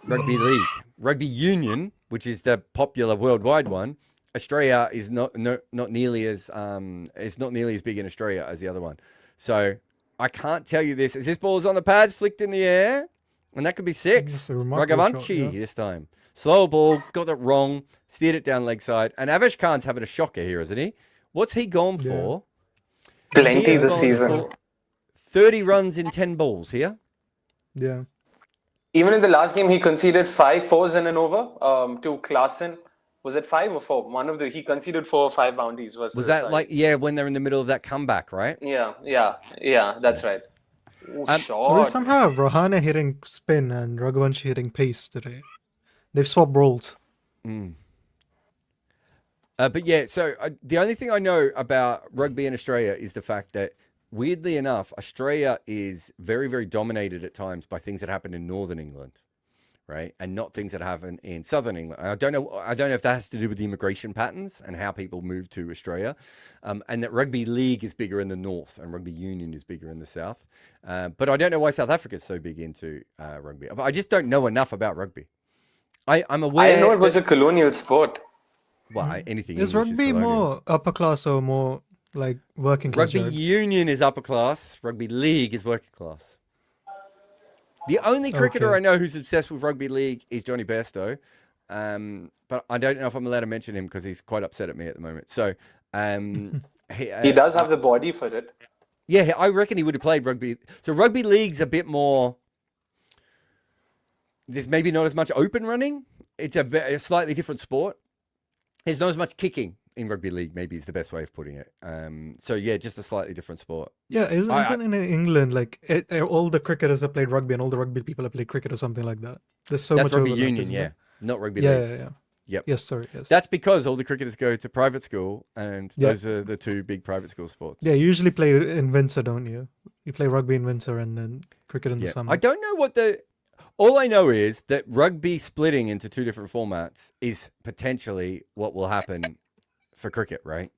Rugby league. Rugby union, which is the popular worldwide one, Australia is not nearly as big in Australia as the other one. So I can't tell you this. As this ball is on the pads, flicked in the air, and that could be 6. Raghavanshi this time. Slow ball, got that wrong, steered it down leg side. And Avish Khan's having a shocker here, isn't he? What's he gone for? Plenty this season. 30 runs in 10 balls here. Yeah. Even in the last game, he conceded 5 fours in an over to Klaasen. Was it 5 or 4? One of the he conceded 4 or 5 boundaries. Was that like when they're in the middle of that comeback, right? Yeah. That's right. Ooh, So we shot. somehow have Rohana hitting spin and Raghuvanshi hitting pace today. They've swapped roles. But yeah, so the only thing I know about rugby in Australia is the fact that, weirdly enough, Australia is very, very dominated at times by things that happen in Northern England, right? And not things that happen in Southern England. And I don't know if that has to do with the immigration patterns and how people move to Australia, and that rugby league is bigger in the north and rugby union is bigger in the south. But I don't know why South Africa is so big into rugby. I just don't know enough about rugby. I'm aware. I know it was a colonial sport. Well, anything Is English rugby colonial. more upper class or more like working class? Rugby union is upper class. Rugby league is working class. The only cricketer I know who's obsessed with rugby league is Johnny Bairstow. But I don't know if I'm allowed to mention him because he's quite upset at me at the moment. So he does have the body for it. Yeah, I reckon he would have played rugby. So rugby league's a bit more. There's maybe not as much open running. It's a slightly different sport. There's not as much kicking in rugby league, maybe is the best way of putting it. So yeah, just a slightly different sport. Yeah, isn't in England like all the cricketers have played rugby and all the rugby people have played cricket or something like that? There's so much rugby overlap, union, isn't not rugby there? league. Yeah. Yep. Yes, sorry. Yes. That's because all the cricketers go to private school, and those are the two big private school sports. Yeah, you usually play in winter, don't you? You play rugby in winter and then cricket in the summer. I don't know all I know is that rugby splitting into two different formats is potentially what will happen for cricket, right?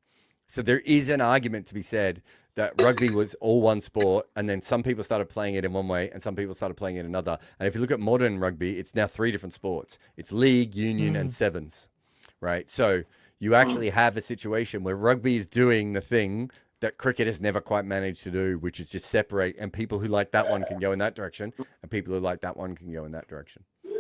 So there is an argument to be said that rugby was all one sport, and then some people started playing it in one way and some people started playing it in another. And if you look at modern rugby, it's now 3 different sports. It's league, union, and sevens, right? So you actually have a situation where rugby is doing the thing that cricket has never quite managed to do, which is just separate, and people who like that one can go in that direction, and people who like that one can go in that direction. There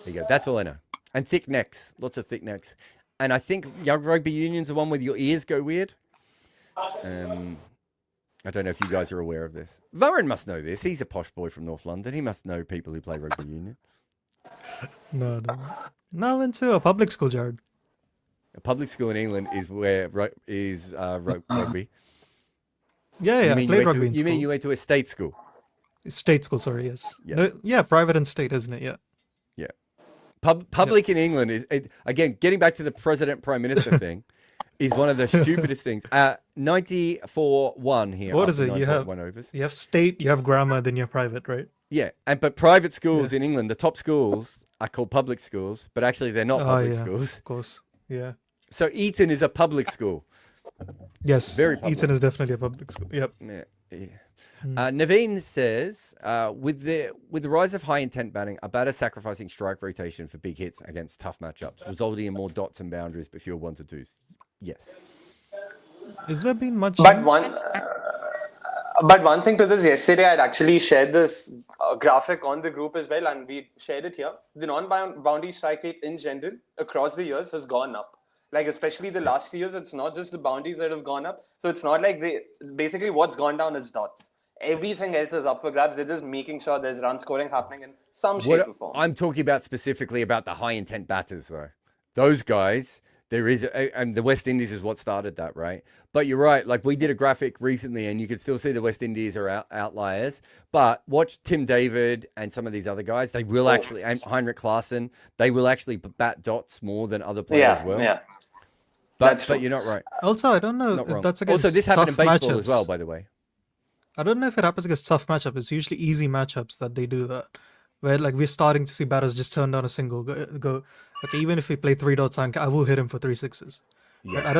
you go. That's all I know. And thick necks, lots of thick necks. And I think young rugby union's the one where your ears go weird. I don't know if you guys are aware of this. Varun must know this. He's a posh boy from North London. He must know people who play rugby union. No. I went to a public school, Jared. A public school in England is where rugby. Yeah, I played rugby in school. You mean you went to a state school? State school, sorry, yes. Yeah. Yeah, private and state, isn't it? Yeah. Yeah. Public in England is, again, getting back to the president prime minister thing, is one of the stupidest things. 94-1 here. What is it? You have state, you have grammar, then you have private, right? Yeah, but private schools in England, the top schools are called public schools, but actually they're not public schools. Of course, yeah. So Eton is a public school. Yes, very public. Eton is definitely a public school. Yep. Yeah. Naveen says, with the rise of high intent batting, a batter sacrificing strike rotation for big hits against tough matchups, resulting in more dots and boundaries, but fewer ones and twos. Yes. Has there been much? But one thing to this, yesterday I'd actually shared this graphic on the group as well, and we shared it here. The non-boundary strike rate in general across the years has gone up. Like especially the last years, it's not just the boundaries that have gone up. So it's not like basically what's gone down is dots. Everything else is up for grabs. They're just making sure there's run scoring happening in some shape or form. I'm talking about specifically about the high intent batters though. Those guys, there is, and the West Indies is what started that, right? But you're right. Like we did a graphic recently, and you can still see the West Indies are outliers. But watch Tim David and some of these other guys. They will actually, and Heinrich Klaassen, they will actually bat dots more than other players will. Yeah. But you're not right. Also, I don't know if that's against Also, this happened in baseball matchups as well, by the way. I don't know if it happens against tough matchups. It's usually easy matchups that they do that. Where like we're starting to see batters just turn down a single, go okay, even if we play 3 dots, I will hit him for 3 sixes. Yeah. But I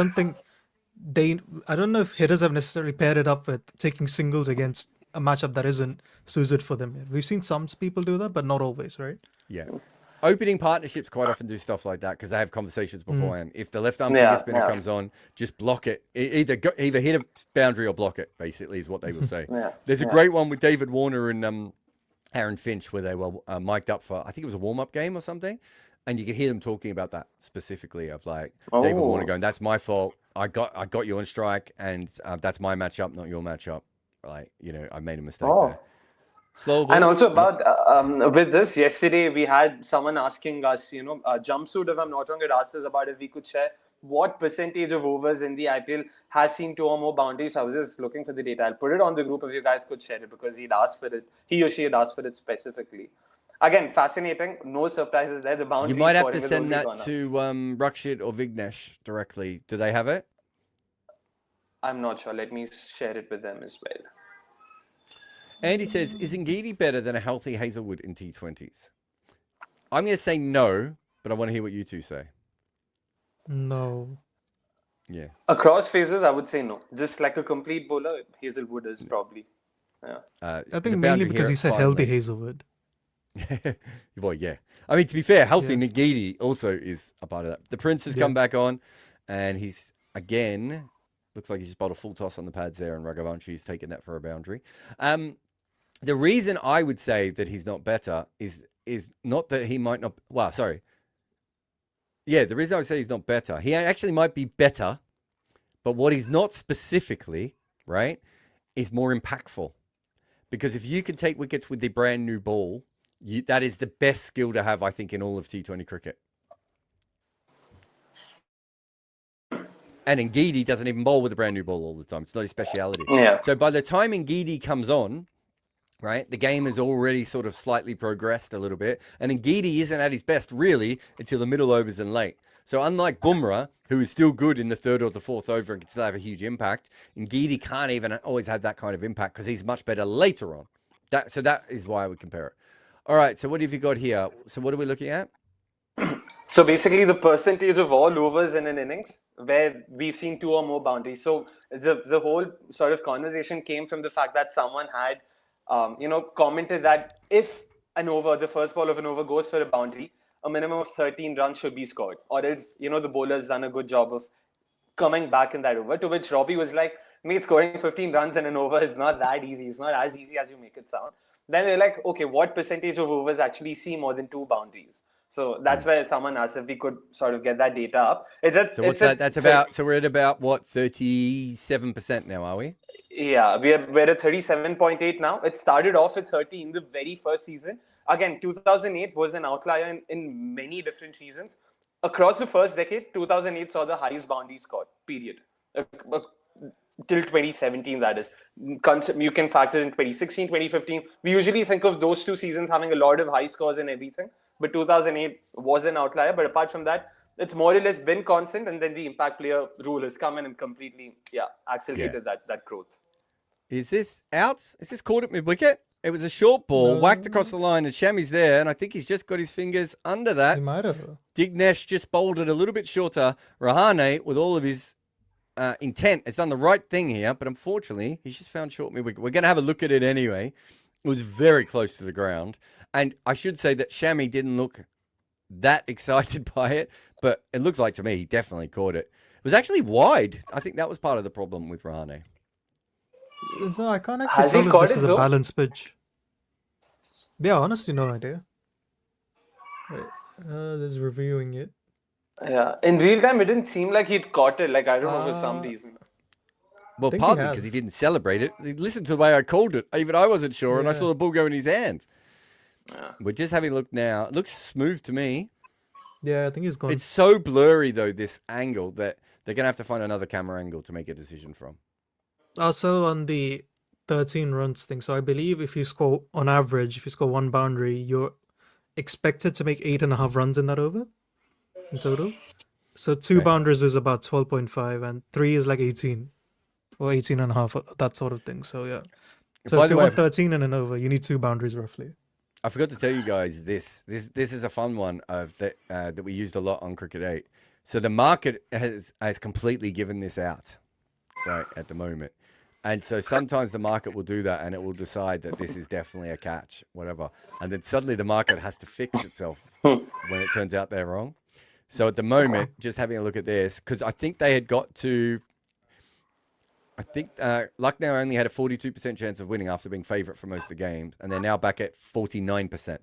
don't know if hitters have necessarily paired it up with taking singles against a matchup that isn't suited for them. We've seen some people do that, but not always, right? Yeah. Opening partnerships quite often do stuff like that because they have conversations beforehand. If the left arm finger spinner comes on, just block it. Either hit a boundary or block it, basically, is what they will say. There's a great one with David Warner and Aaron Finch where they were mic'd up for, I think it was a warm-up game or something. And you can hear them talking about that specifically of like David Warner going, that's my fault. I got you on strike and that's my matchup, not your matchup. Like, I made a mistake there. Slow And ball. also about with this, yesterday we had someone asking us, Jumpsuit, if I'm not wrong, it asked us about if we could share what percentage of overs in the IPL has seen 2 or more boundaries. So I was just looking for the data. I'll put it on the group if you guys could share it, because he or she had asked for it specifically. Again, fascinating. No surprises there. The boundary You might have scoring to has send only that gone up. to Rakshit or Vignesh directly. Do they have it? I'm not sure. Let me share it with them as well. Andy says, is Ngidi better than a healthy Hazelwood in T20s? I'm going to say no, but I want to hear what you two say. No. Yeah. Across phases, I would say no. Just like a complete bowler, Hazelwood is probably. Yeah. I think mainly because he said healthy Hazelwood. Well, yeah. I mean, to be fair, healthy Yeah. Ngidi also is a part of that. The Prince has come back on, and he's, again, looks like he's just bowled a full toss on the pads there, and Raghavanshi taken that for a boundary. The reason I would say that he's not better is not that he might not. Well, sorry. Yeah, the reason I would say he's not better, he actually might be better, but what he's not specifically, right, is more impactful. Because if you can take wickets with the brand new ball, that is the best skill to have, I think, in all of T20 cricket. And Ngidi doesn't even bowl with a brand new ball all the time. It's not his speciality. Yeah. So by the time Ngidi comes on, right, the game has already sort of slightly progressed a little bit. And Ngidi isn't at his best, really, until the middle overs and late. So unlike Bumrah, who is still good in the third or the fourth over and can still have a huge impact, Ngidi can't even always have that kind of impact because he's much better later on. So that is why I would compare it. All right, so what have you got here? So what are we looking at? So basically the percentage of all overs in an innings where we've seen 2 or more boundaries. So the whole sort of conversation came from the fact that someone had, commented that if the first ball of an over goes for a boundary, a minimum of 13 runs should be scored. Or else, the bowler's done a good job of coming back in that over. To which Robbie was like, mate, scoring 15 runs in an over is not that easy. It's not as easy as you make it sound. Then they're like, okay, what percentage of overs actually see more than 2 boundaries? So that's where someone asked if we could sort of get that data up. So what's that? That's about, so we're at about, what, 37% now, are we? Yeah, we're at 37.8 now. It started off at 30 in the very first season. Again, 2008 was an outlier in many different reasons. Across the first decade, 2008 saw the highest boundary scored, period. Till 2017, that is. You can factor in 2016, 2015. We usually think of those 2 seasons having a lot of high scores and everything. But 2008 was an outlier. But apart from that, it's more or less been constant. And then the impact player rule has come in and completely, accelerated that growth. Is this out? Is this caught at mid-wicket? It was a short ball, whacked across the line, and Shami's there, and I think he's just got his fingers under that. He might have. Dignesh just bowled it a little bit shorter. Rahane, with all of his intent, has done the right thing here, but unfortunately, he's just found short mid-wicket. We're going to have a look at it anyway. It was very close to the ground, and I should say that Shami didn't look that excited by it, but it looks like to me he definitely caught it. It was actually wide. I think that was part of the problem with Rahane. So I can't actually tell if this is a balanced pitch. Yeah, honestly, no idea. Wait, just reviewing it. Yeah, in real time, it didn't seem like he'd caught it. Like, I don't know, for some reason. Well, partly because he didn't celebrate it. He listened to the way I called it. Even I wasn't sure, and I saw the ball go in his hand. Yeah. We're just having a look now. It looks smooth to me. Yeah, I think he's gone. It's so blurry, though, this angle, that they're going to have to find another camera angle to make a decision from. Also, on the 13 runs thing, so I believe if you score, on average, if you score 1 boundary, you're expected to make 8.5 runs in that over, in total. So 2 boundaries is about 12.5, and 3 is like 18, or 18.5, that sort of thing. So, yeah. So if you want 13 and an over, you need 2 boundaries, roughly. I forgot to tell you guys this is a fun one that we used a lot on Cricket 8. So the market has completely given this out, right, at the moment. And so sometimes the market will do that and it will decide that this is definitely a catch, whatever. And then suddenly the market has to fix itself when it turns out they're wrong. So at the moment, just having a look at this, because I think they had got to, Lucknow only had a 42% chance of winning after being favourite for most of the games. And they're now back at 49%.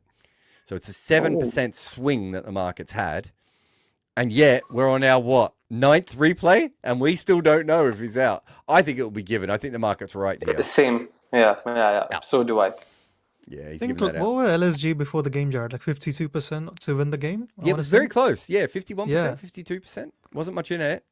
So it's a 7% swing that the market's had. And yet, we're on our, 9th replay? And we still don't know if he's out. I think it will be given. I think the market's right here. Same. Yeah. So do I. Yeah, I he's think giving that what out. were LSG before the game, Jared? Like 52% to win the game? I Yeah, it wanna was say? very close. Yeah, 51%, Yeah. 52%. Wasn't much in it.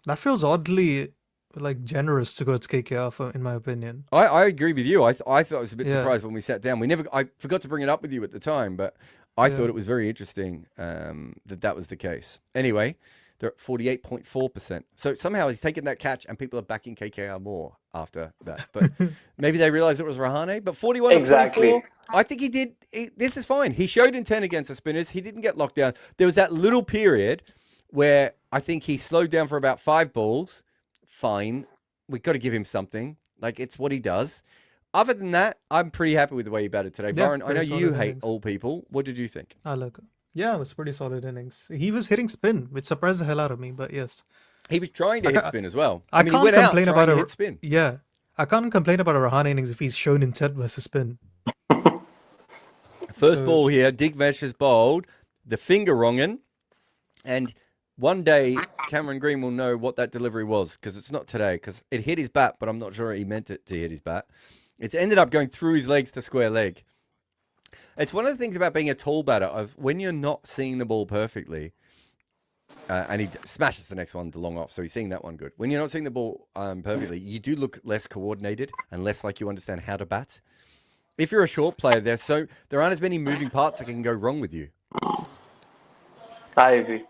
That feels oddly like generous to go to KKR in my opinion. I agree with you. I thought I was a bit Yeah. surprised when we sat down. I forgot to bring it up with you at the time, but I Yeah. thought it was very interesting that was the case. Anyway, they're at 48.4%. So somehow he's taken that catch and people are backing KKR more after that. But maybe they realized it was Rahane. But 41 Exactly. of 24, I think this is fine. He showed intent against the spinners. He didn't get locked down. There was that little period where I think he slowed down for about 5 balls. Fine. We've got to give him something. Like, it's what he does. Other than that, I'm pretty happy with the way he batted today. Yeah, Varun, I know pretty you solid hate innings. all people. What did you think? Yeah, it was pretty solid innings. He was hitting spin, which surprised the hell out of me, but yes. He was trying to hit spin as well. I mean, he can't went out complain trying about to a hit spin. Yeah. I can't complain about a Rahane innings if he's shown intent versus spin. First ball here, Digmesh has bowled the finger wrongin', and one day Cameron Green will know what that delivery was, because it's not today, because it hit his bat, but I'm not sure he meant it to hit his bat. It's ended up going through his legs to square leg. It's one of the things about being a tall batter of when you're not seeing the ball perfectly, and he smashes the next one to long off, so he's seeing that one good. When you're not seeing the ball perfectly, you do look less coordinated and less like you understand how to bat. If you're a short player, there aren't as many moving parts that can go wrong with you. I agree.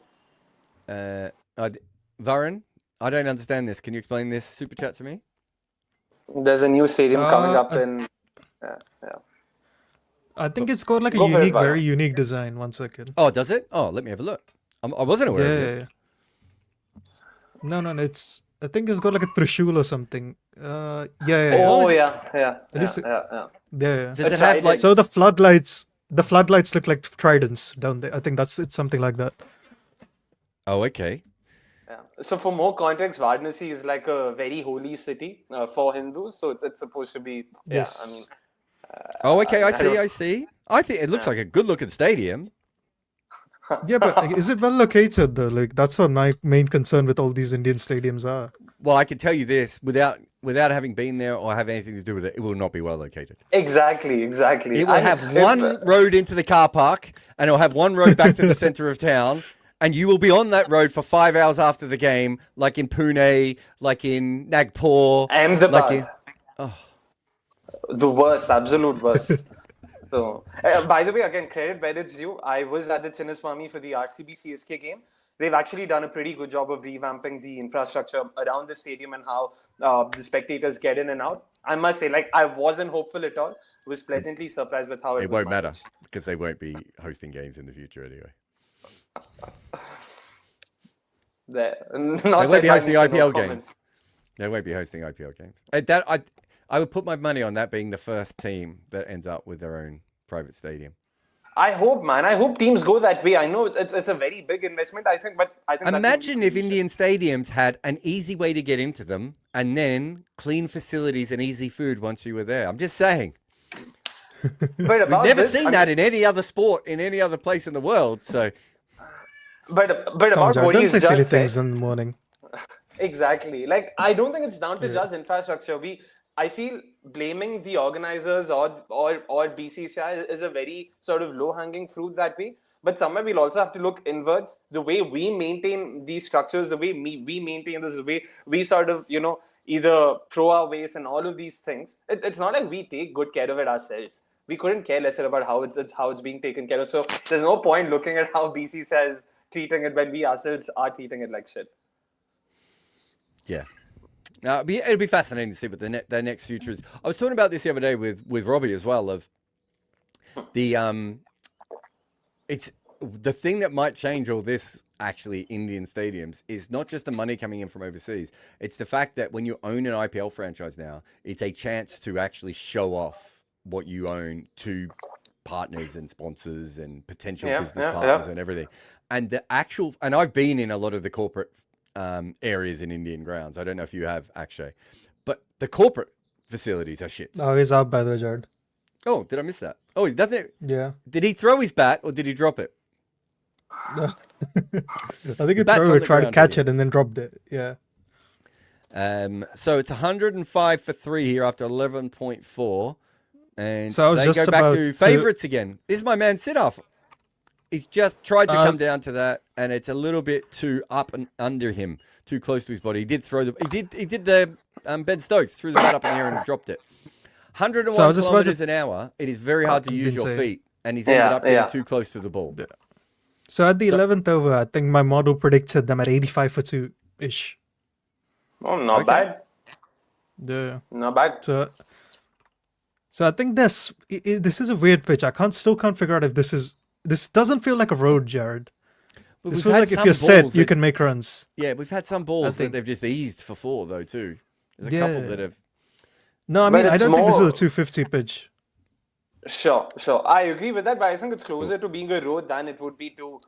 Varun, I don't understand this. Can you explain this super chat to me? There's a new stadium coming up in. I think it's got like Go a for it, Varun. very unique design. 1 second. Oh, does it? Oh, let me have a look. I wasn't aware of Yeah. this. No, it's. I think it's got like a Trishul or something. Yeah. Oh yeah. It is- Yeah. Yeah. Does it It's have right. like? So the floodlights look like tridents down there. I think it's something like that. Oh, okay. Yeah. So for more context, Varanasi is like a very holy city for Hindus. So it's supposed to be. Yes. Yeah. I mean. Oh, okay. I don't- see. I think it looks like a good-looking stadium. Yeah, but like, is it well located though? Like that's what my main concern with all these Indian stadiums are. Well, I can tell you this without having been there or have anything to do with it, it will not be well located. Exactly. It will have one road into the car park, and it'll have one road back to the center of town, and you will be on that road for 5 hours after the game, like in Pune, like in Nagpur, Ahmedabad. like in. The worst, absolute worst. So, by the way, again, credit where it's due. I was at the Chinnaswamy for the RCB CSK game. They've actually done a pretty good job of revamping the infrastructure around the stadium and how the spectators get in and out. I must say, like, I wasn't hopeful at all. Was pleasantly surprised with how It was won't matter managed. because they won't be hosting games in the future anyway. They won't be hosting IPL games. They won't be hosting IPL games. I would put my money on that being the first team that ends up with their own private stadium. I hope, man. I hope teams go that way. I know it's a very big investment. I think that's a Imagine good if solution. Indian stadiums had an easy way to get into them and then clean facilities and easy food once you were there. I'm just saying. But We've about never this, seen that in any other sport in any other place in the world. So But Come on, about Jared, what don't he's say silly just said, things in the morning. exactly. Like, I don't think it's down to just infrastructure. I feel blaming the organizers or BCCI is a very sort of low-hanging fruit that way. But somewhere we'll also have to look inwards. The way we maintain these structures, the way we maintain this, the way we sort of, either throw our waste and all of these things. It's not like we take good care of it ourselves. We couldn't care lesser about how it's being taken care of. So there's no point looking at how BCCI is treating it when we ourselves are treating it like shit. yeah. It'll be fascinating to see what their next future is. I was talking about this the other day with Robbie as well. Of the it's the thing that might change all this. Actually, Indian stadiums is not just the money coming in from overseas. It's the fact that when you own an IPL franchise now, it's a chance to actually show off what you own to partners and sponsors and potential business partners and everything. And and I've been in a lot of the corporate areas in Indian grounds. I don't know if you have, Akshay, but the corporate facilities are shit. Oh, he's out by the way, Jared. Oh, did I miss that? Oh, he doesn't. Yeah. Did he throw his bat or did he drop it? I think he bat's on the tried to ground catch here. it and then dropped it. Yeah. So it's 105 for 3 here after 11.4. And So I was they just go back about to favourites again. This is my man Siddharth. He's just tried to come down to that, and it's a little bit too up and under him, too close to his body. He did throw the he did the Ben Stokes, threw the bat up in the air and dropped it. 101 So I was just about kilometers an hour. It is very hard to use your insane. feet, and he's ended up getting too close to the ball. So at the 11th over, I think my model predicted them at 85 for 2-ish. Oh, not bad. Yeah. Not bad. So I think this is a weird pitch. Still can't figure out if this doesn't feel like a road, Jared. But This we've feels had like if some you're set, balls you that- can make runs. Yeah, we've had some balls that they've just eased for 4 though too. There's a couple that have. No, I But mean I it's don't think this is more- a 250 pitch. Sure. I agree with that, but I think it's closer to being a road than it would be to,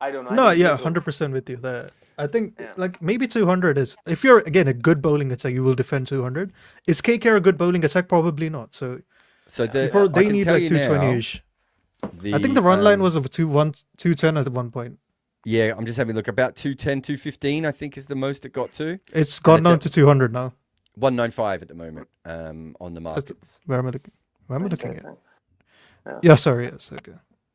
I don't know. I No, think yeah, it's a road. 100% with you there. I think like maybe 200 is if you're again a good bowling attack, you will defend 200. Is KKR a good bowling attack? Probably not. So So they I can need tell like you 220-ish. I think the run line was of 210 at one point. Yeah, I'm just having a look. About 210, 215, I think is the most it got to. It's gone down to 200 now. 195 at the moment on the markets. Where am I looking? Where am I looking at? Interesting. Yeah, sorry. Yes, okay.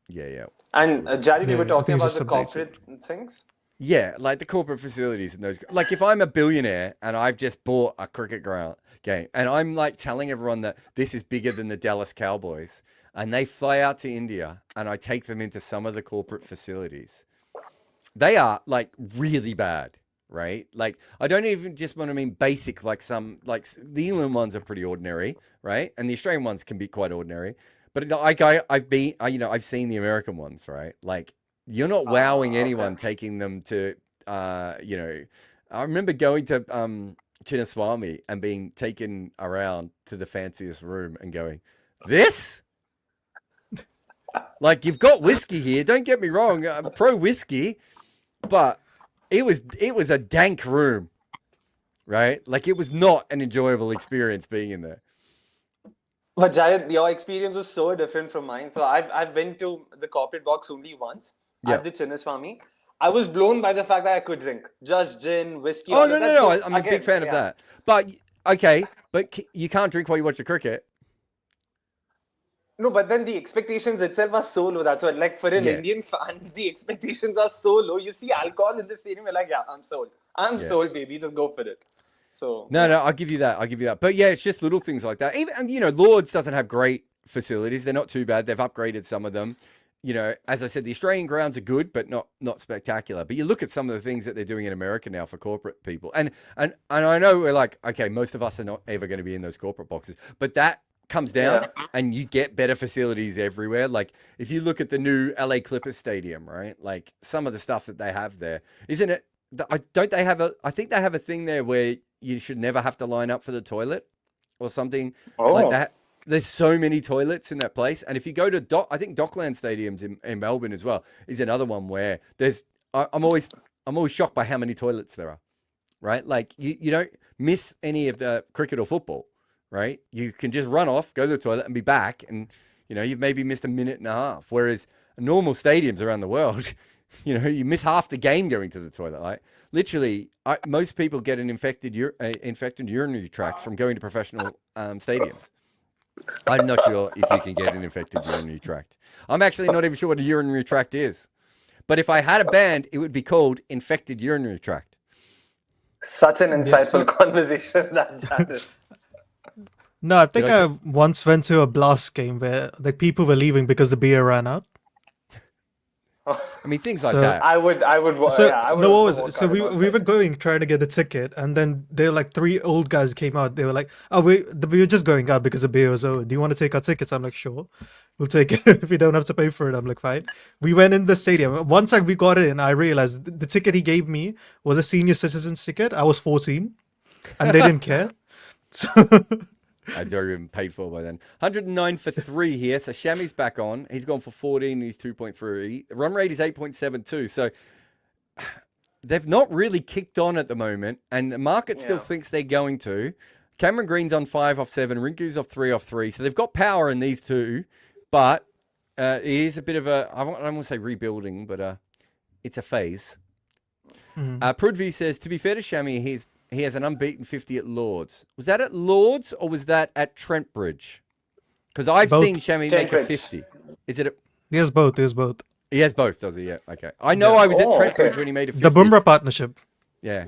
Yeah. And Jared, you Yeah, were I talking think it's about just the updated. corporate things. Yeah, like the corporate facilities and those. Like if I'm a billionaire and I've just bought a cricket ground game and I'm like telling everyone that this is bigger than the Dallas Cowboys and they fly out to India and I take them into some of the corporate facilities, they are like really bad, right? Like I don't even just want to mean basic, like some, like the England ones are pretty ordinary, right? And the Australian ones can be quite ordinary. But like I've seen the American ones, right? Like you're not wowing anyone taking them to, I remember going to Chinnaswamy and being taken around to the fanciest room and going, this? Like you've got whiskey here. Don't get me wrong. I'm pro whiskey, but it was a dank room, right? Like it was not an enjoyable experience being in there. But Jared, your experience was so different from mine. So I've been to the corporate box only once at the Chinnaswamy. I was blown by the fact that I could drink just gin, whiskey. Oh, all no, of no, that. no. So, I'm a big fan of that. But, okay, but you can't drink while you watch the cricket. No, but then the expectations itself are so low. That's what, like, for an Indian fan, the expectations are so low. You see alcohol in the stadium, you're like, yeah, I'm sold. I'm sold, baby. Just go for it. So No, I'll give you that. But yeah, it's just little things like that. Even, Lords doesn't have great facilities. They're not too bad. They've upgraded some of them. As I said, the Australian grounds are good, but not spectacular. But you look at some of the things that they're doing in America now for corporate people. And I know we're like, okay, most of us are not ever going to be in those corporate boxes. But that comes down and you get better facilities everywhere. Like if you look at the new LA Clippers stadium, right? Like some of the stuff that they have there, isn't it? I think they have a thing there where you should never have to line up for the toilet or something like that. There's so many toilets in that place. And if you go to I think Dockland Stadiums in Melbourne as well is another one where I'm always shocked by how many toilets there are, right? Like you don't miss any of the cricket or football, right? You can just run off, go to the toilet and be back. And, you've maybe missed a minute and a half. Whereas normal stadiums around the world, you miss half the game going to the toilet. Like literally, most people get an infected urinary tract from going to professional stadiums. I'm not sure if you can get an infected urinary tract. I'm actually not even sure what a urinary tract is. But if I had a band, it would be called infected urinary tract. such an insightful conversation that Jared. No, I think I once went to a Blast game where like people were leaving because the beer ran out. I mean, things like that. I would. So I would no, what also was it? So walk out we about were that. going trying to get the ticket, and then they were like 3 old guys came out. They were like, "Oh, we were just going out because the beer was over. Do you want to take our tickets?" I'm like, "Sure, we'll take it if we don't have to pay for it." I'm like, "Fine." We went in the stadium. Once we got in, I realized the ticket he gave me was a senior citizen's ticket. I was 14, and they didn't care. So I'd already been paid for by then. 109 for 3 here. So Shami's back on. He's gone for 14 and he's 2.3. The run rate is 8.72. So they've not really kicked on at the moment. And the market still thinks they're going to. Cameron Green's on 5 off 7. Rinku's off 3 off 3. So they've got power in these two. But it is a bit of a, I don't want to say rebuilding, but it's a phase. Prudvi says, to be fair to Shami, he has an unbeaten 50 at Lords. Was that at Lords or was that at Trent Bridge? Because I've Both. seen Shami make a Trent 50. Is it? He has both. He has both. He has both, does he? Yeah. Okay. I know I was at Oh, Trent okay. Bridge when he made a 50. The Bumrah partnership. Yeah.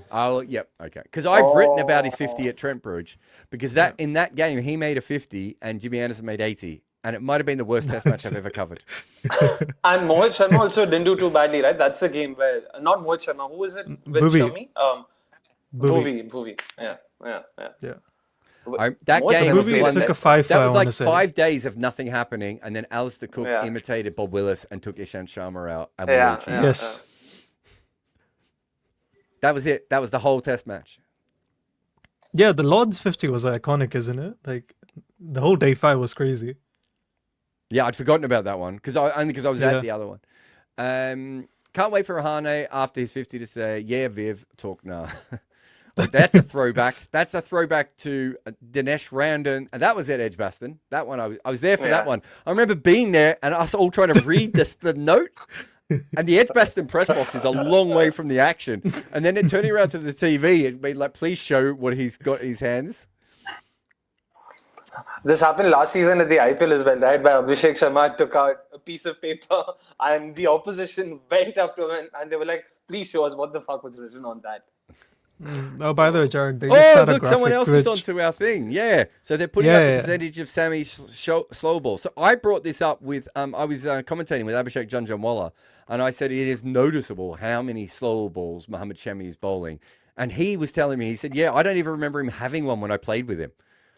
Yep. Okay. Because I've written about his 50 at Trent Bridge because in that game he made a 50 and Jimmy Anderson made 80, and it might have been the worst test match I've ever covered. And Mohit Sharma also didn't do too badly, right? That's the game where not Mohit Sharma. Who was it with Bhuvi. Shami? Bhuvi. Bhuvi. Yeah. Yeah. That Mohit game Sharma was Bhuvi the one took a that 5 that I was want like to say. 5 days of nothing happening, and then Alistair Cook Yeah. imitated Bob Willis and took Ishant Sharma out, and Yeah, we all cheated. yeah. Yes. That was it. That was the whole test match. Yeah, the Lord's 50 was iconic, isn't it? Like, the whole day 5 was crazy. Yeah, I'd forgotten about that one because I was Yeah. at the other one. Can't wait for Rahane after his 50 to say, "Yeah, Viv, talk now." Like, that's a throwback. That's a throwback to Dinesh Randon, and that was at Edgbaston. That one I was there for that Yeah. one. I remember being there and us all trying to read the note. And the Edgbaston press box is a long way from the action. And then turning around to the TV, it'd be like, "Please show what he's got in his hands." This happened last season at the IPL as well, right? Where Abhishek Sharma took out a piece of paper and the opposition went up to him and they were like, please show us what the fuck was written on that. Oh, by the way, Jared, they just Oh, had a look, someone else graphic is which... onto our thing. Yeah. So they're putting Yeah, up the yeah. percentage of Sammy's slow ball. So I brought this up with, I was commentating with Abhishek Janjanwala, and I said it is noticeable how many slow balls Mohammad Shami is bowling. And he was telling me, he said, yeah, I don't even remember him having one when I played with him.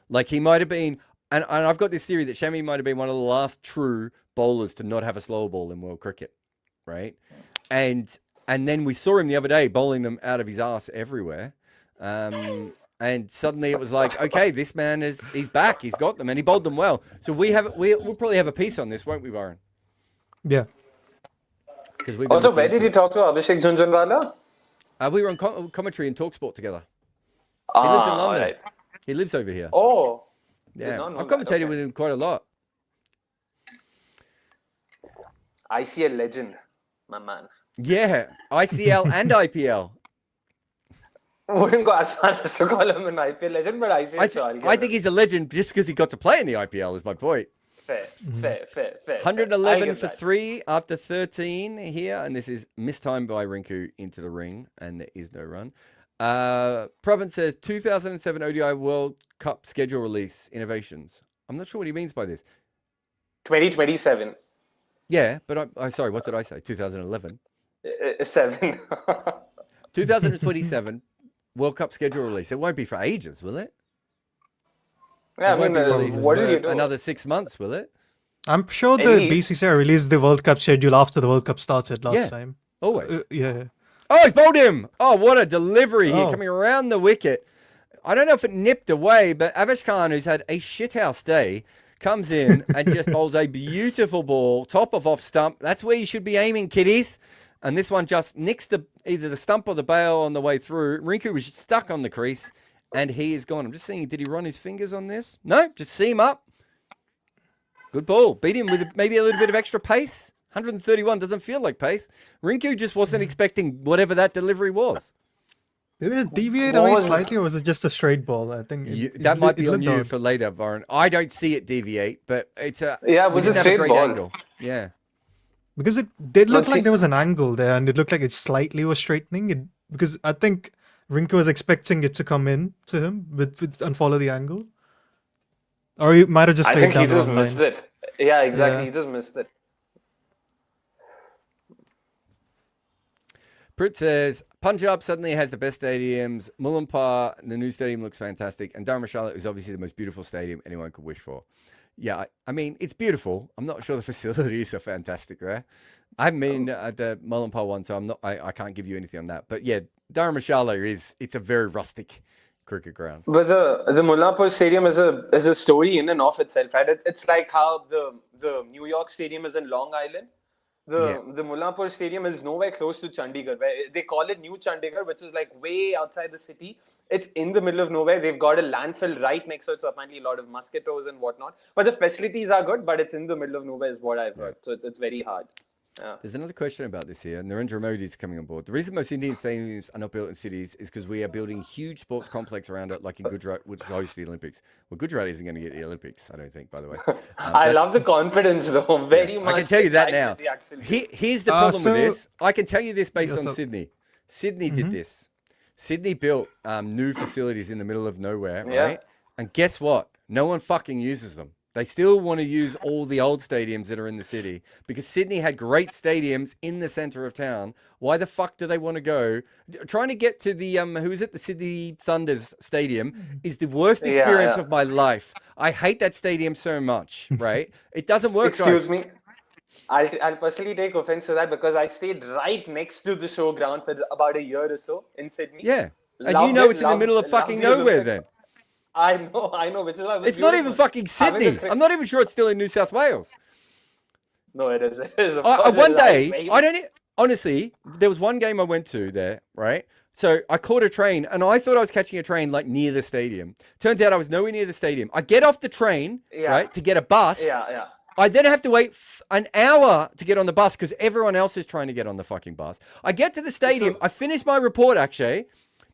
Like, he might have been, and I've got this theory that Shami might have been one of the last true bowlers to not have a slow ball in world cricket, right? And then we saw him the other day bowling them out of his ass everywhere. And suddenly it was like, okay, this man he's back, he's got them, and he bowled them well. So we'll probably have a piece on this, won't we, Warren? Yeah. Because we Also, where did you talk to Abhishek Junjunwala? we were on commentary in TalkSport together. He lives in London. Right. He lives over here. Oh, yeah, did not know I've that, commentated okay. with him quite a lot. ICL legend, my man. Yeah, ICL and IPL. Wouldn't go as far as to call him an IPL legend, but ICL. so I'll give I it. think he's a legend just because he got to play in the IPL. Is my point. Fair. 111 I'll give for that. 3 after 13 here, and this is mistimed by Rinku into the ring, and there is no run. Province says 2007 ODI World Cup schedule release innovations. I'm not sure what he means by this. 2027. Yeah, but I'm sorry. What did I say? 2011. 7. 2027 World Cup schedule release. It won't be for ages, will it? Yeah, It won't be released what for will you do? another 6 months, will it? I'm sure At the least. BCCI released the World Cup schedule after the World Cup started last Yeah. time. Always. Yeah. Oh, he's bowled him. Oh, what a delivery here, Oh. coming around the wicket. I don't know if it nipped away, but Avesh Khan, who's had a shithouse day, comes in and just bowls a beautiful ball, top of off stump. That's where you should be aiming, kiddies. And this one just nicks either the stump or the bail on the way through. Rinku was stuck on the crease, and he is gone. I'm just seeing, did he run his fingers on this? No, just see him up. Good ball. Beat him with maybe a little bit of extra pace. 131 doesn't feel like pace. Rinku just wasn't expecting whatever that delivery was. Did it deviate What away was- slightly, or was it just a straight ball? I think That might be on looked you odd. for later, Varun. I don't see it deviate, but it's a Yeah, it we was a didn't have straight great ball. angle. Yeah. Because it did look But like he- there was an angle there, and it looked like it slightly was straightening. Because I think Rinku was expecting it to come in to him and follow the angle. Or he might have just I played think he down the just wrong missed line. it. Yeah, exactly. Yeah. He just missed it. Prit says, Punjab suddenly has the best stadiums. Mulampur, the new stadium looks fantastic. And Dharamshala is obviously the most beautiful stadium anyone could wish for. Yeah, I mean, it's beautiful. I'm not sure the facilities are fantastic there. I haven't been at the Mulampur one, so I can't give you anything on that. But yeah, Dharamshala it's a very rustic cricket ground. But the Mullapur Stadium is a story in and of itself, right? It's like how the New York Stadium is in Long Island. The Mullapur Stadium is nowhere close to Chandigarh. Where they call it New Chandigarh, which is like way outside the city. It's in the middle of nowhere. They've got a landfill right next to it, so apparently a lot of mosquitoes and whatnot. But the facilities are good, but it's in the middle of nowhere is what I've heard. So it's very hard. Yeah. There's another question about this here. Narendra Modi is coming on board. The reason most Indian stadiums are not built in cities is because we are building huge sports complex around it, like in Gujarat, which hosts the Olympics. Well, Gujarat isn't going to get the Olympics, I don't think, by the way. I love the confidence, though. Very much. I can tell you that now. excited, actually. Here's the problem with so- this. I can tell you this based What's on up? Sydney. Sydney did this. Sydney built new facilities in the middle of nowhere, Yeah. right? And guess what? No one fucking uses them. They still want to use all the old stadiums that are in the city because Sydney had great stadiums in the center of town. Why the fuck do they want to go? Trying to get to the who is it? The Sydney Thunders Stadium is the worst experience of my life. I hate that stadium so much. Right? It doesn't work. Excuse me. I'll personally take offense to that because I stayed right next to the showground for about a year or so in Sydney. Yeah, and Loved you know it, it's in the middle of loved fucking the nowhere. Olympics. Then I know, which is why it was it's not even beautiful. fucking Having a Sydney. I'm not even sure it's still in New South Wales. No, it is. It is. Of course, One it's like day, very- I don't honestly. There was one game I went to there, right? So I caught a train, and I thought I was catching a train like near the stadium. Turns out I was nowhere near the stadium. I get off the train, right, to get a bus. Yeah. I then have to wait an hour to get on the bus because everyone else is trying to get on the fucking bus. I get to the stadium. I finish my report, actually.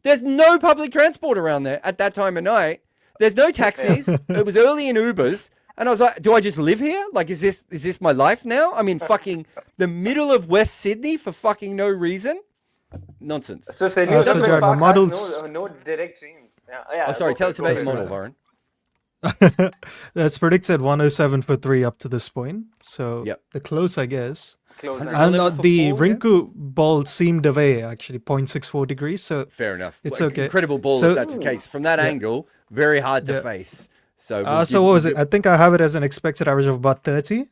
There's no public transport around there at that time of night. There's no taxis. It was early in Ubers. And I was like, do I just live here? Like, is this my life now? I'm in fucking the middle of West Sydney for fucking no reason? Nonsense. So Sydney So Olympic Jared, the Park models- has no direct trains. Yeah. Oh, sorry. Go Tell for us it, about go the for model, it. Warren. That's predicted 107 for 3 up to this point. So Yep. the close, I guess. Close 100. enough. And 11 for the 4, yeah? Rinku ball seemed away, actually, 0.64 degrees. So Fair enough. It's Well, okay. Incredible ball So- if that's the case. From that angle, very hard to Yeah. face. So, so what was it? I think I have it as an expected average of about 30.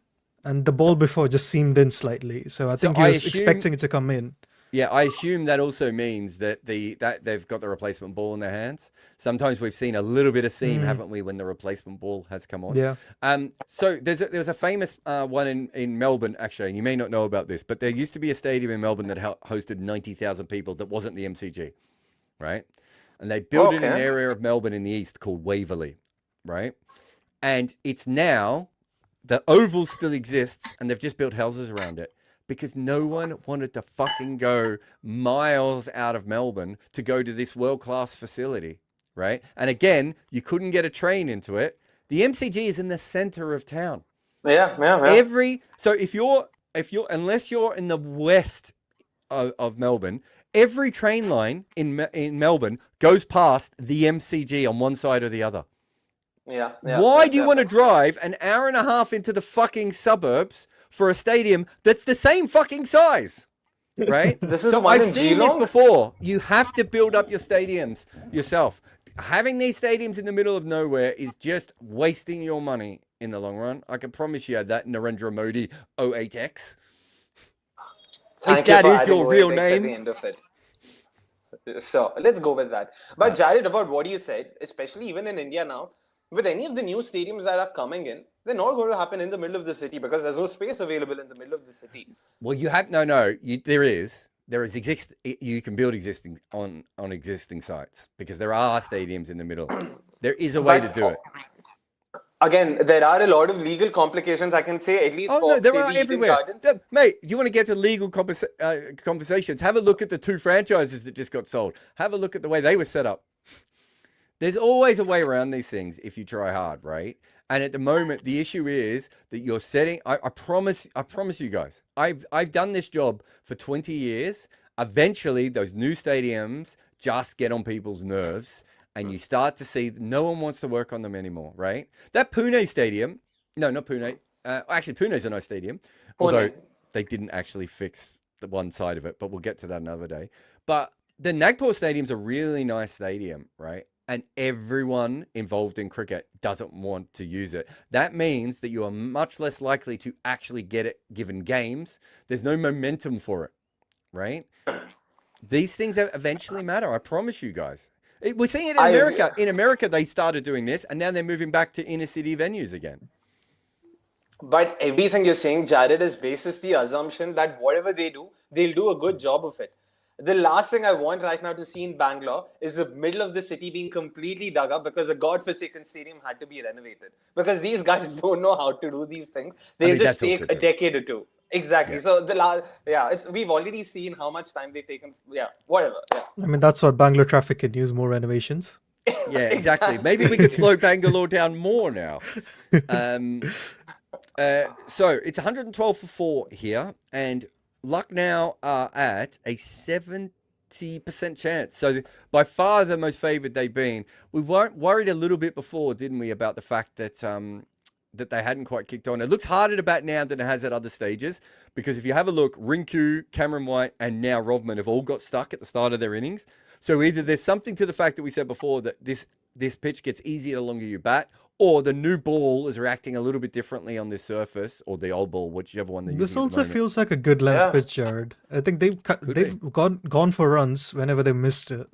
And the ball before just seemed in slightly. So I think he I was assume- expecting it to come in. Yeah, I assume that also means that that they've got the replacement ball in their hands. Sometimes we've seen a little bit of seam, haven't we, when the replacement ball has come on? Yeah. So there's a famous one in Melbourne, actually, and you may not know about this, but there used to be a stadium in Melbourne that hosted 90,000 people that wasn't the MCG, right? And they built it in an Okay. area of Melbourne in the east called Waverley, right? And it's now, the oval still exists, and they've just built houses around it. Because no one wanted to fucking go miles out of Melbourne to go to this world-class facility, right? And again, you couldn't get a train into it. The MCG is in the center of town. Yeah. So if you're unless you're in the west of Melbourne, every train line in Melbourne goes past the MCG on one side or the other. Yeah. Why do you want to drive an hour and a half into the fucking suburbs for a stadium that's the same fucking size? Right? This is So the one I've in seen this Geelong? before. You have to build up your stadiums yourself. Having these stadiums in the middle of nowhere is just wasting your money in the long run. I can promise you that, Narendra Modi 08X. Thank If you that for is adding your real OAX at name. the end of it. So let's go with that. But Jared, about what you said, especially even in India now, with any of the new stadiums that are coming in, they're not going to happen in the middle of the city because there's no space available in the middle of the city. Well, you have there is you can build existing on existing sites because there are stadiums in the middle. There is a way to But, do it. Again, there are a lot of legal complications, I can say, at least Oh for no, there say, are the Eden everywhere. Gardens. Mate, you want to get to legal conversations? Have a look at the 2 franchises that just got sold. Have a look at the way they were set up. There's always a way around these things if you try hard, right? And at the moment, the issue is that you're setting. I promise you guys. I've done this job for 20 years. Eventually, those new stadiums just get on people's nerves, and you start to see no one wants to work on them anymore, right? That Pune stadium, no, not Pune. Actually, Pune's a nice stadium, although they didn't actually fix the one side of it. But we'll get to that another day. But the Nagpur stadium's a really nice stadium, right? And everyone involved in cricket doesn't want to use it. That means that you are much less likely to actually get it given games. There's no momentum for it, right? These things eventually matter. I promise you guys. We're seeing it in America. In America, they started doing this, and now they're moving back to inner city venues again. But everything you're saying, Jared, is basis the assumption that whatever they do, they'll do a good job of it. The last thing I want right now to see in Bangalore is the middle of the city being completely dug up because a godforsaken stadium had to be renovated. Because these guys don't know how to do these things. They'll just that's take also a true. decade or two. Exactly. Yeah. So we've already seen how much time they've taken. Yeah, whatever. Yeah. I mean, that's what Bangalore traffic can use, more renovations. Yeah, exactly. Maybe we could slow Bangalore down more now. So it's 112 for 4 here, and Lucknow are at a 70% chance. So by far the most favoured they've been. We weren't worried a little bit before, didn't we, about the fact that that they hadn't quite kicked on. It looks harder to bat now than it has at other stages, because if you have a look, Rinku, Cameron White, and now Rodman have all got stuck at the start of their innings. So either there's something to the fact that we said before that this pitch gets easier the longer you bat, or the new ball is reacting a little bit differently on this surface, or the old ball, whichever one they're This using. also feels like a good length Yeah. pitch, Jared. I think they've gone for runs whenever they missed it.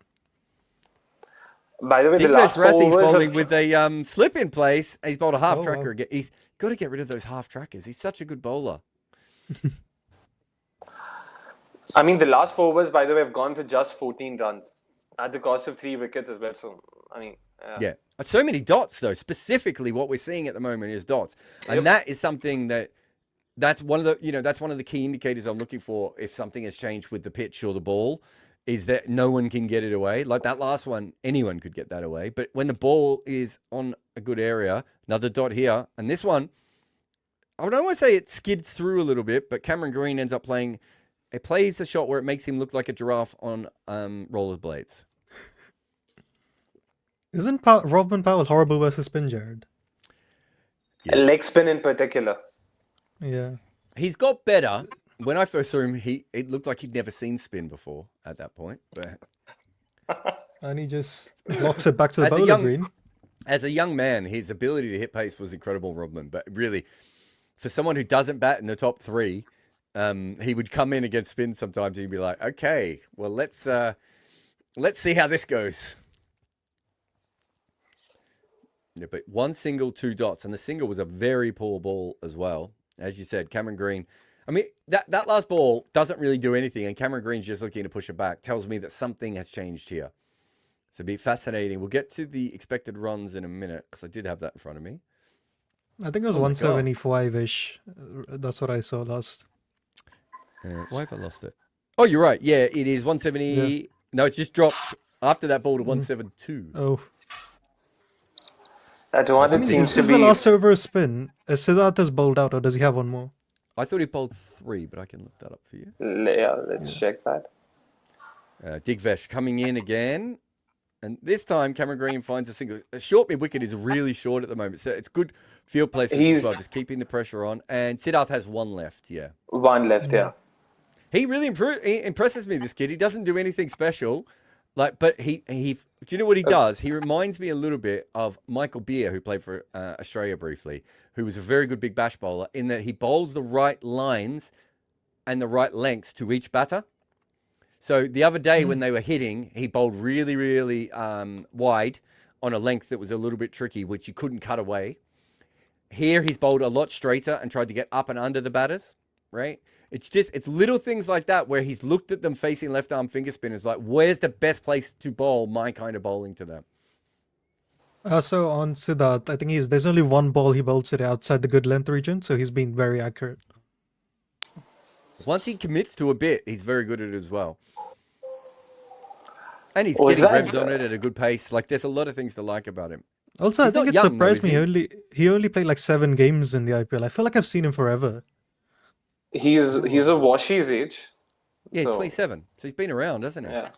By the way, the Digvesh last 4 Rathi's overs bowling of, with a slip in place. He's bowled a half Oh, tracker wow. again. He's got to get rid of those half trackers. He's such a good bowler. I mean, the last 4 overs, by the way, have gone for just 14 runs at the cost of 3 wickets as well. So, I mean, Yeah. So many dots, though. Specifically, what we're seeing at the moment is dots. And that is something that's one of the key indicators I'm looking for if something has changed with the pitch or the ball, is that no one can get it away. Like that last one, anyone could get that away. But when the ball is on a good area, another dot here, and this one, I don't want to say it skids through a little bit, but Cameron Green ends up plays a shot where it makes him look like a giraffe on rollerblades. Isn't Robin Powell horrible versus spin, Jared? leg spin in particular. Yeah. He's got better. When I first saw him, it looked like he'd never seen spin before at that point. But And he just blocks it back to the As a bowler young- green. as a young man, his ability to hit pace was incredible, Rodman. But really, for someone who doesn't bat in the top 3, he would come in against spin sometimes. He'd be like, "Okay, well let's see how this goes." Yeah, but 1 single, 2 dots, and the single was a very poor ball as well. As you said, Cameron Green. I mean, that last ball doesn't really do anything, and Cameron Green's just looking to push it back. Tells me that something has changed here. So it'll be fascinating. We'll get to the expected runs in a minute, because I did have that in front of me. I think it was Oh my God. 175-ish. That's what I saw last. Why have I lost it? Oh, you're right. Yeah, it is 170. Yeah. No, it's just dropped after that ball to 172. Oh. That one, I it mean, seems Is to this be. the last over a spin? Siddharth has bowled out, or does he have one more? I thought he bowled 3, but I can look that up for you. Yeah, let's check that. Digvesh coming in again. And this time, Cameron Green finds a single. A short mid wicket is really short at the moment. So it's good field placement as well, just keeping the pressure on. And Siddharth has 1 left, yeah. 1 left, yeah. He really he impresses me, this kid. He doesn't do anything special. But he do you know what he does? He reminds me a little bit of Michael Beer, who played for Australia briefly, who was a very good big bash bowler, in that he bowls the right lines and the right lengths to each batter. So the other day when they were hitting, he bowled really, really wide on a length that was a little bit tricky, which you couldn't cut away. Here he's bowled a lot straighter and tried to get up and under the batters, right? It's little things like that where he's looked at them facing left arm finger spinners, like, where's the best place to bowl my kind of bowling to them? So on Siddharth, I think there's only 1 ball he bowled today outside the good length region, so he's been very accurate. Once he commits to a bit, he's very good at it as well. And he's Was getting that- revs on it at a good pace. Like, there's a lot of things to like about him. Also, I He's think not it young, though, surprised is me. He only played like 7 games in the IPL. I feel like I've seen him forever. He's a Washi's age. Yeah, he's So, 27. So he's been around, hasn't he? Yeah.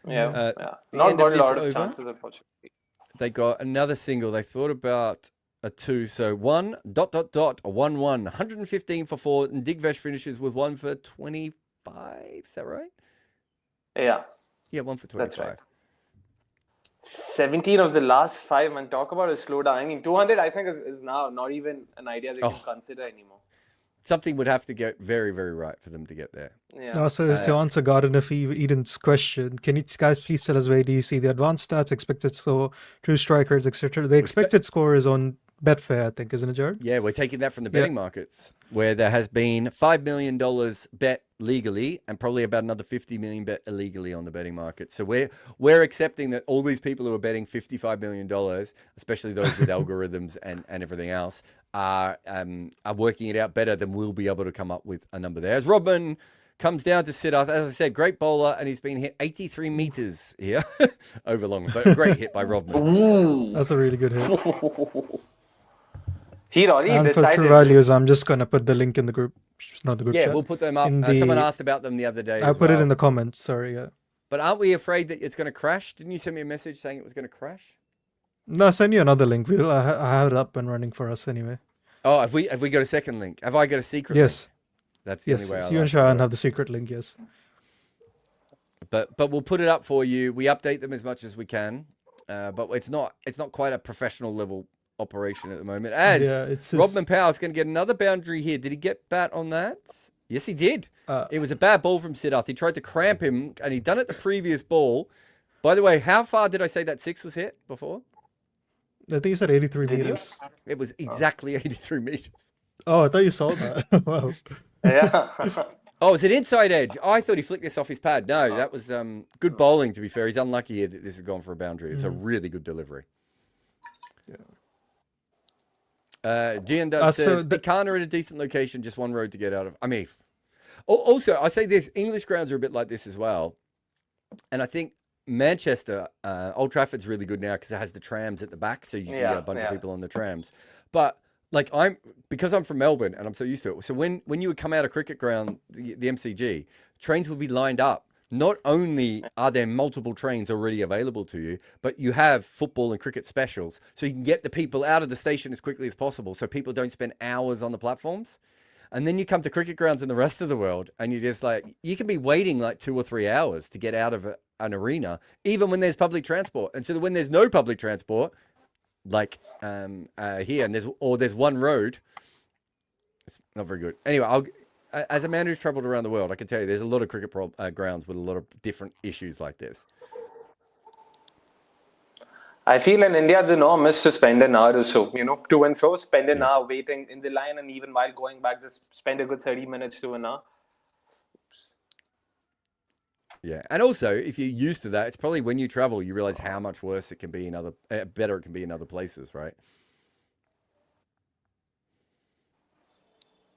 Yeah. The Not end got of a lot this of over. chances, unfortunately. They got another single. They thought about a 2. So 1, ... 1, 1. 115 for 4. And Digvesh finishes with 1 for 25. Is that right? Yeah. Yeah, 1 for 25. That's right. 17 of the last 5, man. Talk about a slowdown. I mean, 200, I think, is now not even an idea they can consider anymore. Something would have to get very, very right for them to get there. Yeah. Also, to answer Gardner Eden's question, can you guys please tell us where do you see the advanced stats, expected score, true strike rates, etc.? The expected score is on Betfair, I think, isn't it, Jared? Yeah, we're taking that from the betting markets, where there has been $5 million bet legally and probably about another 50 million bet illegally on the betting market. So we're accepting that all these people who are betting $55 million, especially those with algorithms and everything else, are working it out better, then we'll be able to come up with a number there. As Rodman comes down to Siddharth, as I said, great bowler, and he's been hit 83 meters here over long, but a great hit by Rodman. That's a really good hit. He already And for decided. true values, I'm just gonna put the link in the group. Not the group Yeah, chat. we'll put them up. In Someone the- asked about them the other day. I put it in the comments. Sorry. Yeah. But aren't we afraid that it's going to crash? Didn't you send me a message saying it was going to crash? No, I'll send you another link. I have it up and running for us anyway. Oh, have we got a second link? Have I got a secret Yes. link? That's the Yes. only way So I you like and to Shahan do it. have the secret link. Yes. But we'll put it up for you. We update them as much as we can. But it's not quite a professional level operation at the moment. As it's Rodman Powell's going to get another boundary here. Did he get bat on that? Yes, he did. It was a bad ball from Siddharth. He tried to cramp him, and he'd done it the previous ball. By the way, how far did I say that 6 was hit before? I think you said 83 Did you? meters. It was exactly 83 meters. Oh, I thought you saw that. Wow. Yeah. Oh, it's an inside edge. Oh, I thought he flicked this off his pad. No, that was good bowling, to be fair. He's unlucky here that this has gone for a boundary. It's a really good delivery. Gian Dub says, Bikana in a decent location, just one road to get out of. I mean, also, I say this, English grounds are a bit like this as well. And I think Manchester, Old Trafford's really good now because it has the trams at the back, so you can get a bunch of people on the trams. But like because I'm from Melbourne and I'm so used to it. So when you would come out of cricket ground, the MCG, trains would be lined up. Not only are there multiple trains already available to you, but you have football and cricket specials. So you can get the people out of the station as quickly as possible so people don't spend hours on the platforms. And then you come to cricket grounds in the rest of the world and you just like, you can be waiting like 2 or 3 hours to get out of an arena, even when there's public transport. And so when there's no public transport, like here, and there's one road, it's not very good. Anyway, as a man who's traveled around the world, I can tell you there's a lot of cricket grounds with a lot of different issues like this. I feel in India, the norm is to spend an hour or so, to and fro, spend an hour waiting in the line, and even while going back, just spend a good 30 minutes to an hour. Yeah, and also if you're used to that, it's probably when you travel you realize how much worse it can be in better it can be in other places, right?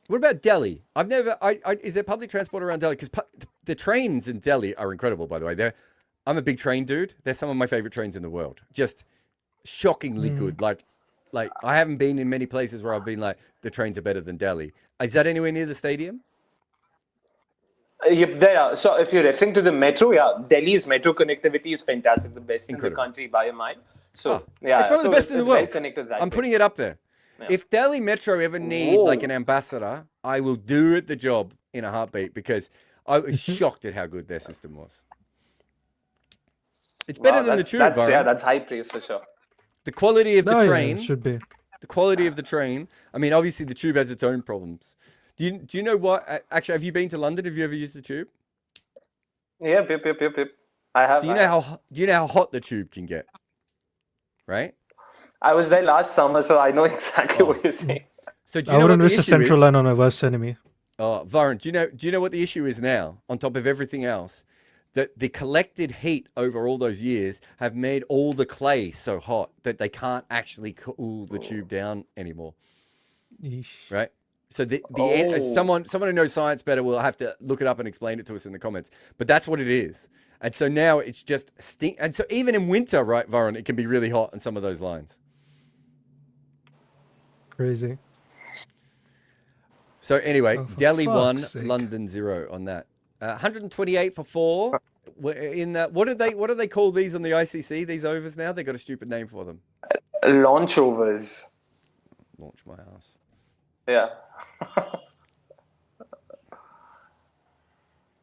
What about Delhi? Is there public transport around Delhi? Because the trains in Delhi are incredible, by the way. I'm a big train dude. They're some of my favorite trains in the world. Just shockingly good. Like I haven't been in many places where I've been like, the trains are better than Delhi. Is that anywhere near the stadium? Yep, there are. So if you're referring to the metro, Delhi's metro connectivity is fantastic, the best in the country by a mile. So it's one of the best in the world. Well connected that I'm way. putting it up there. Yeah. If Delhi Metro ever need like an ambassador, I will do it the job in a heartbeat because I was shocked at how good their system was. It's better than the tube, Yeah, that's high praise for sure. The quality of the train should be. The quality of the train. I mean, obviously the tube has its own problems. Do you know what? Actually, have you been to London? Have you ever used the tube? Yep. I have. So do you know how hot the tube can get? Right? I was there last summer, so I know exactly what you're saying. So I wouldn't wish a central line on a worst enemy. Oh, Varun, do you know what the issue is now? On top of everything else, that the collected heat over all those years have made all the clay so hot that they can't actually cool the tube down anymore. Yeesh. Right? So someone who knows science better will have to look it up and explain it to us in the comments. But that's what it is. And so now it's just and so even in winter, right, Varun, it can be really hot on some of those lines. Crazy. So anyway, Delhi 1, sake. London 0 on that. 128 for 4. In that, what do they call these on the ICC? These overs now? They got a stupid name for them. Launch overs. Launch my ass. Yeah.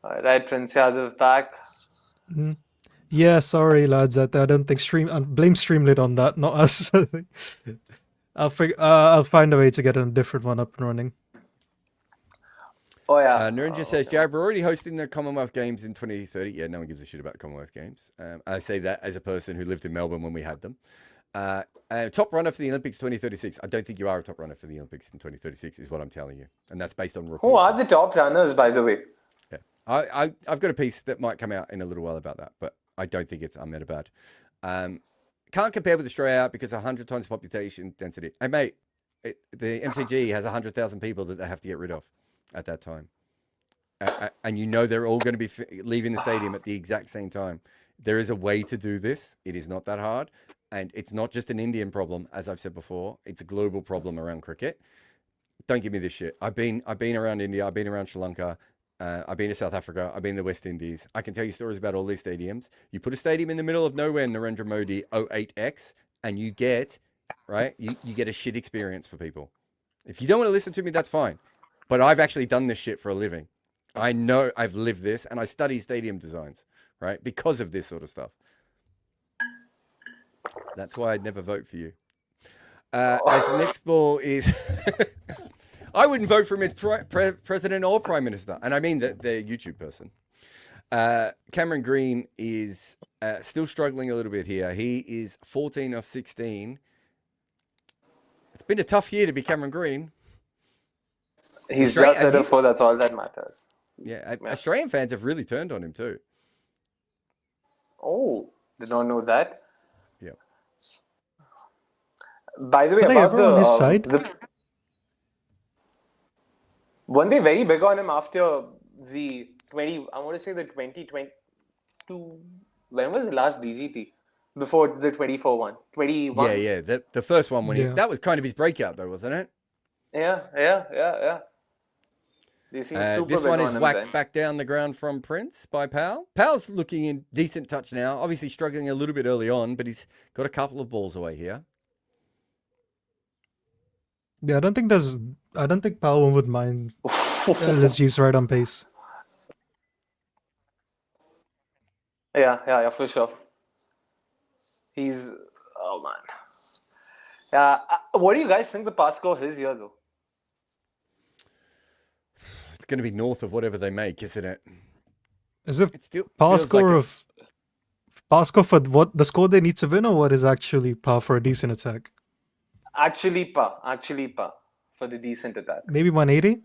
All right, Prince Yadav back. Yeah, sorry lads. I don't think blame Streamlit on that, not us. I'll find a way to get a different one up and running. Oh yeah. Narendra says, Jared, we're already hosting the Commonwealth Games in 2030. Yeah, no one gives a shit about Commonwealth Games. I say that as a person who lived in Melbourne when we had them. Top runner for the Olympics 2036. I don't think you are a top runner for the Olympics in 2036, is what I'm telling you, and that's based on reports. Who are the top runners, by the way? Yeah, I've got a piece that might come out in a little while about that, but I don't think it's Ahmedabad. Can't compare with Australia because 100 times population density. Hey mate, the MCG has 100,000 people that they have to get rid of at that time. And you know they're all going to be leaving the stadium at the exact same time. There is a way to do this. It is not that hard. And it's not just an Indian problem, as I've said before. It's a global problem around cricket. Don't give me this shit. I've been around India. I've been around Sri Lanka. I've been to South Africa. I've been to the West Indies. I can tell you stories about all these stadiums. You put a stadium in the middle of nowhere, Narendra Modi 08X, and you get, right? You get a shit experience for people. If you don't want to listen to me, that's fine. But I've actually done this shit for a living. I know I've lived this, and I study stadium designs, right? Because of this sort of stuff. That's why I'd never vote for you. As the next ball is... I wouldn't vote for him as president or prime minister. And I mean the YouTube person. Cameron Green is still struggling a little bit here. He is 14 of 16. It's been a tough year to be Cameron Green. He's just at a 4, that's all that matters. Yeah, Australian fans have really turned on him too. Oh, did not know that. Yeah. By the way, Are they about ever on his side? Weren't they very big on him after the 2022? When was the last DGT? Before the 24 one? 21? Yeah. The first one when that was kind of his breakout though, wasn't it? Yeah. They seem super this big one is on him whacked then. back down the ground from Prince by Powell. Powell's looking in decent touch now. Obviously struggling a little bit early on, but he's got a couple of balls away here. Yeah, I don't think Powell would mind LSG's right on pace. Yeah, for sure. He's man. Yeah, what do you guys think the pass score is here though? It's going to be north of whatever they make, isn't it? Is it still pass score for what the score they need to win, or what is actually par for a decent attack? Actually par for the decent attack. Maybe 180.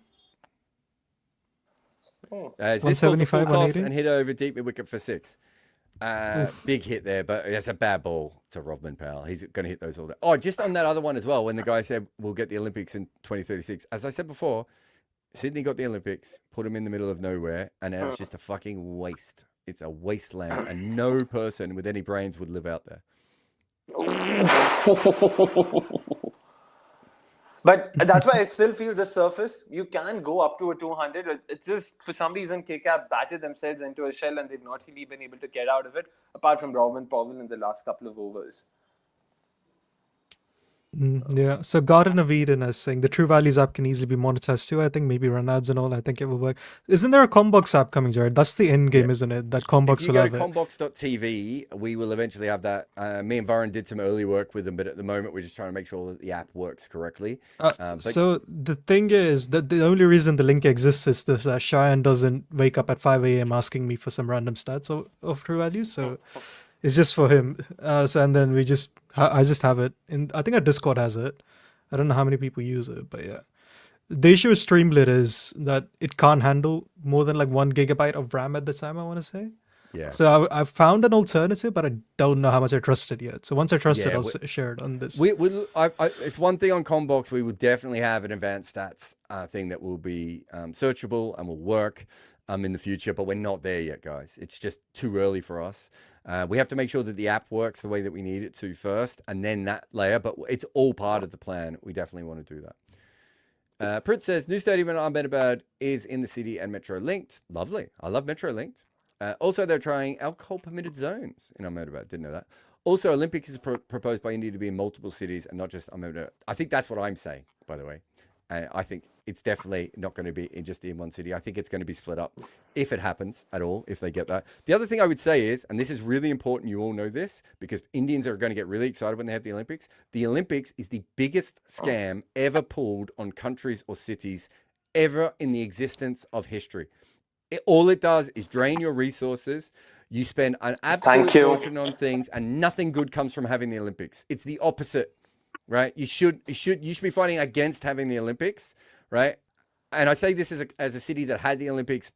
This 175, toss 180? and hit over deep mid wicket for 6. Big hit there, but that's a bad ball to Rodman Powell. He's going to hit those all day. Oh, just on that other one as well, when the guy said we'll get the Olympics in 2036. As I said before, Sydney got the Olympics, put them in the middle of nowhere, and now it's just a fucking waste. It's a wasteland, and no person with any brains would live out there. But that's why I still feel the surface, you can go up to a 200. It's just, for some reason, KCAP batted themselves into a shell and they've not really been able to get out of it, apart from Robin Powell in the last couple of overs. Yeah, so Garden of Eden is saying the True Values app can easily be monetized too. I think maybe run ads and all. I think it will work. Isn't there a Combox app coming, Jared? That's the end game, isn't it? That Combox will have it. If you go to combox.tv, we will eventually have that. Me and Varun did some early work with them, but at the moment we're just trying to make sure that the app works correctly. So the thing is that the only reason the link exists is that Cheyenne doesn't wake up at 5 a.m. asking me for some random stats of True Values. So it's just for him. And then I just have it. I think our Discord has it. I don't know how many people use it, but yeah. The issue with Streamlit is that it can't handle more than like 1 gigabyte of RAM at the time, I want to say. Yeah. So I found an alternative, but I don't know how much I trust it yet. So once I trust it, I'll share it on this. It's one thing on Combox. We will definitely have an advanced stats thing that will be searchable and will work in the future, but we're not there yet, guys. It's just too early for us. We have to make sure that the app works the way that we need it to first, and then that layer, but it's all part of the plan. We definitely want to do that. Prit says, new stadium in Ahmedabad is in the city and Metro linked. Lovely. I love Metro linked. Also, they're trying alcohol permitted zones in Ahmedabad. Didn't know that. Also, Olympics is proposed by India to be in multiple cities and not just Ahmedabad. I think that's what I'm saying, by the way. I think it's definitely not going to be in one city. I think it's going to be split up if it happens at all, if they get that. The other thing I would say is, and this is really important, you all know this, because Indians are going to get really excited when they have the Olympics. The Olympics is the biggest scam ever pulled on countries or cities ever in the existence of history. All it does is drain your resources. You spend an absolute fortune on things, and nothing good comes from having the Olympics. It's the opposite. Right, you should be fighting against having the Olympics, right? And I say this as a city that had the Olympics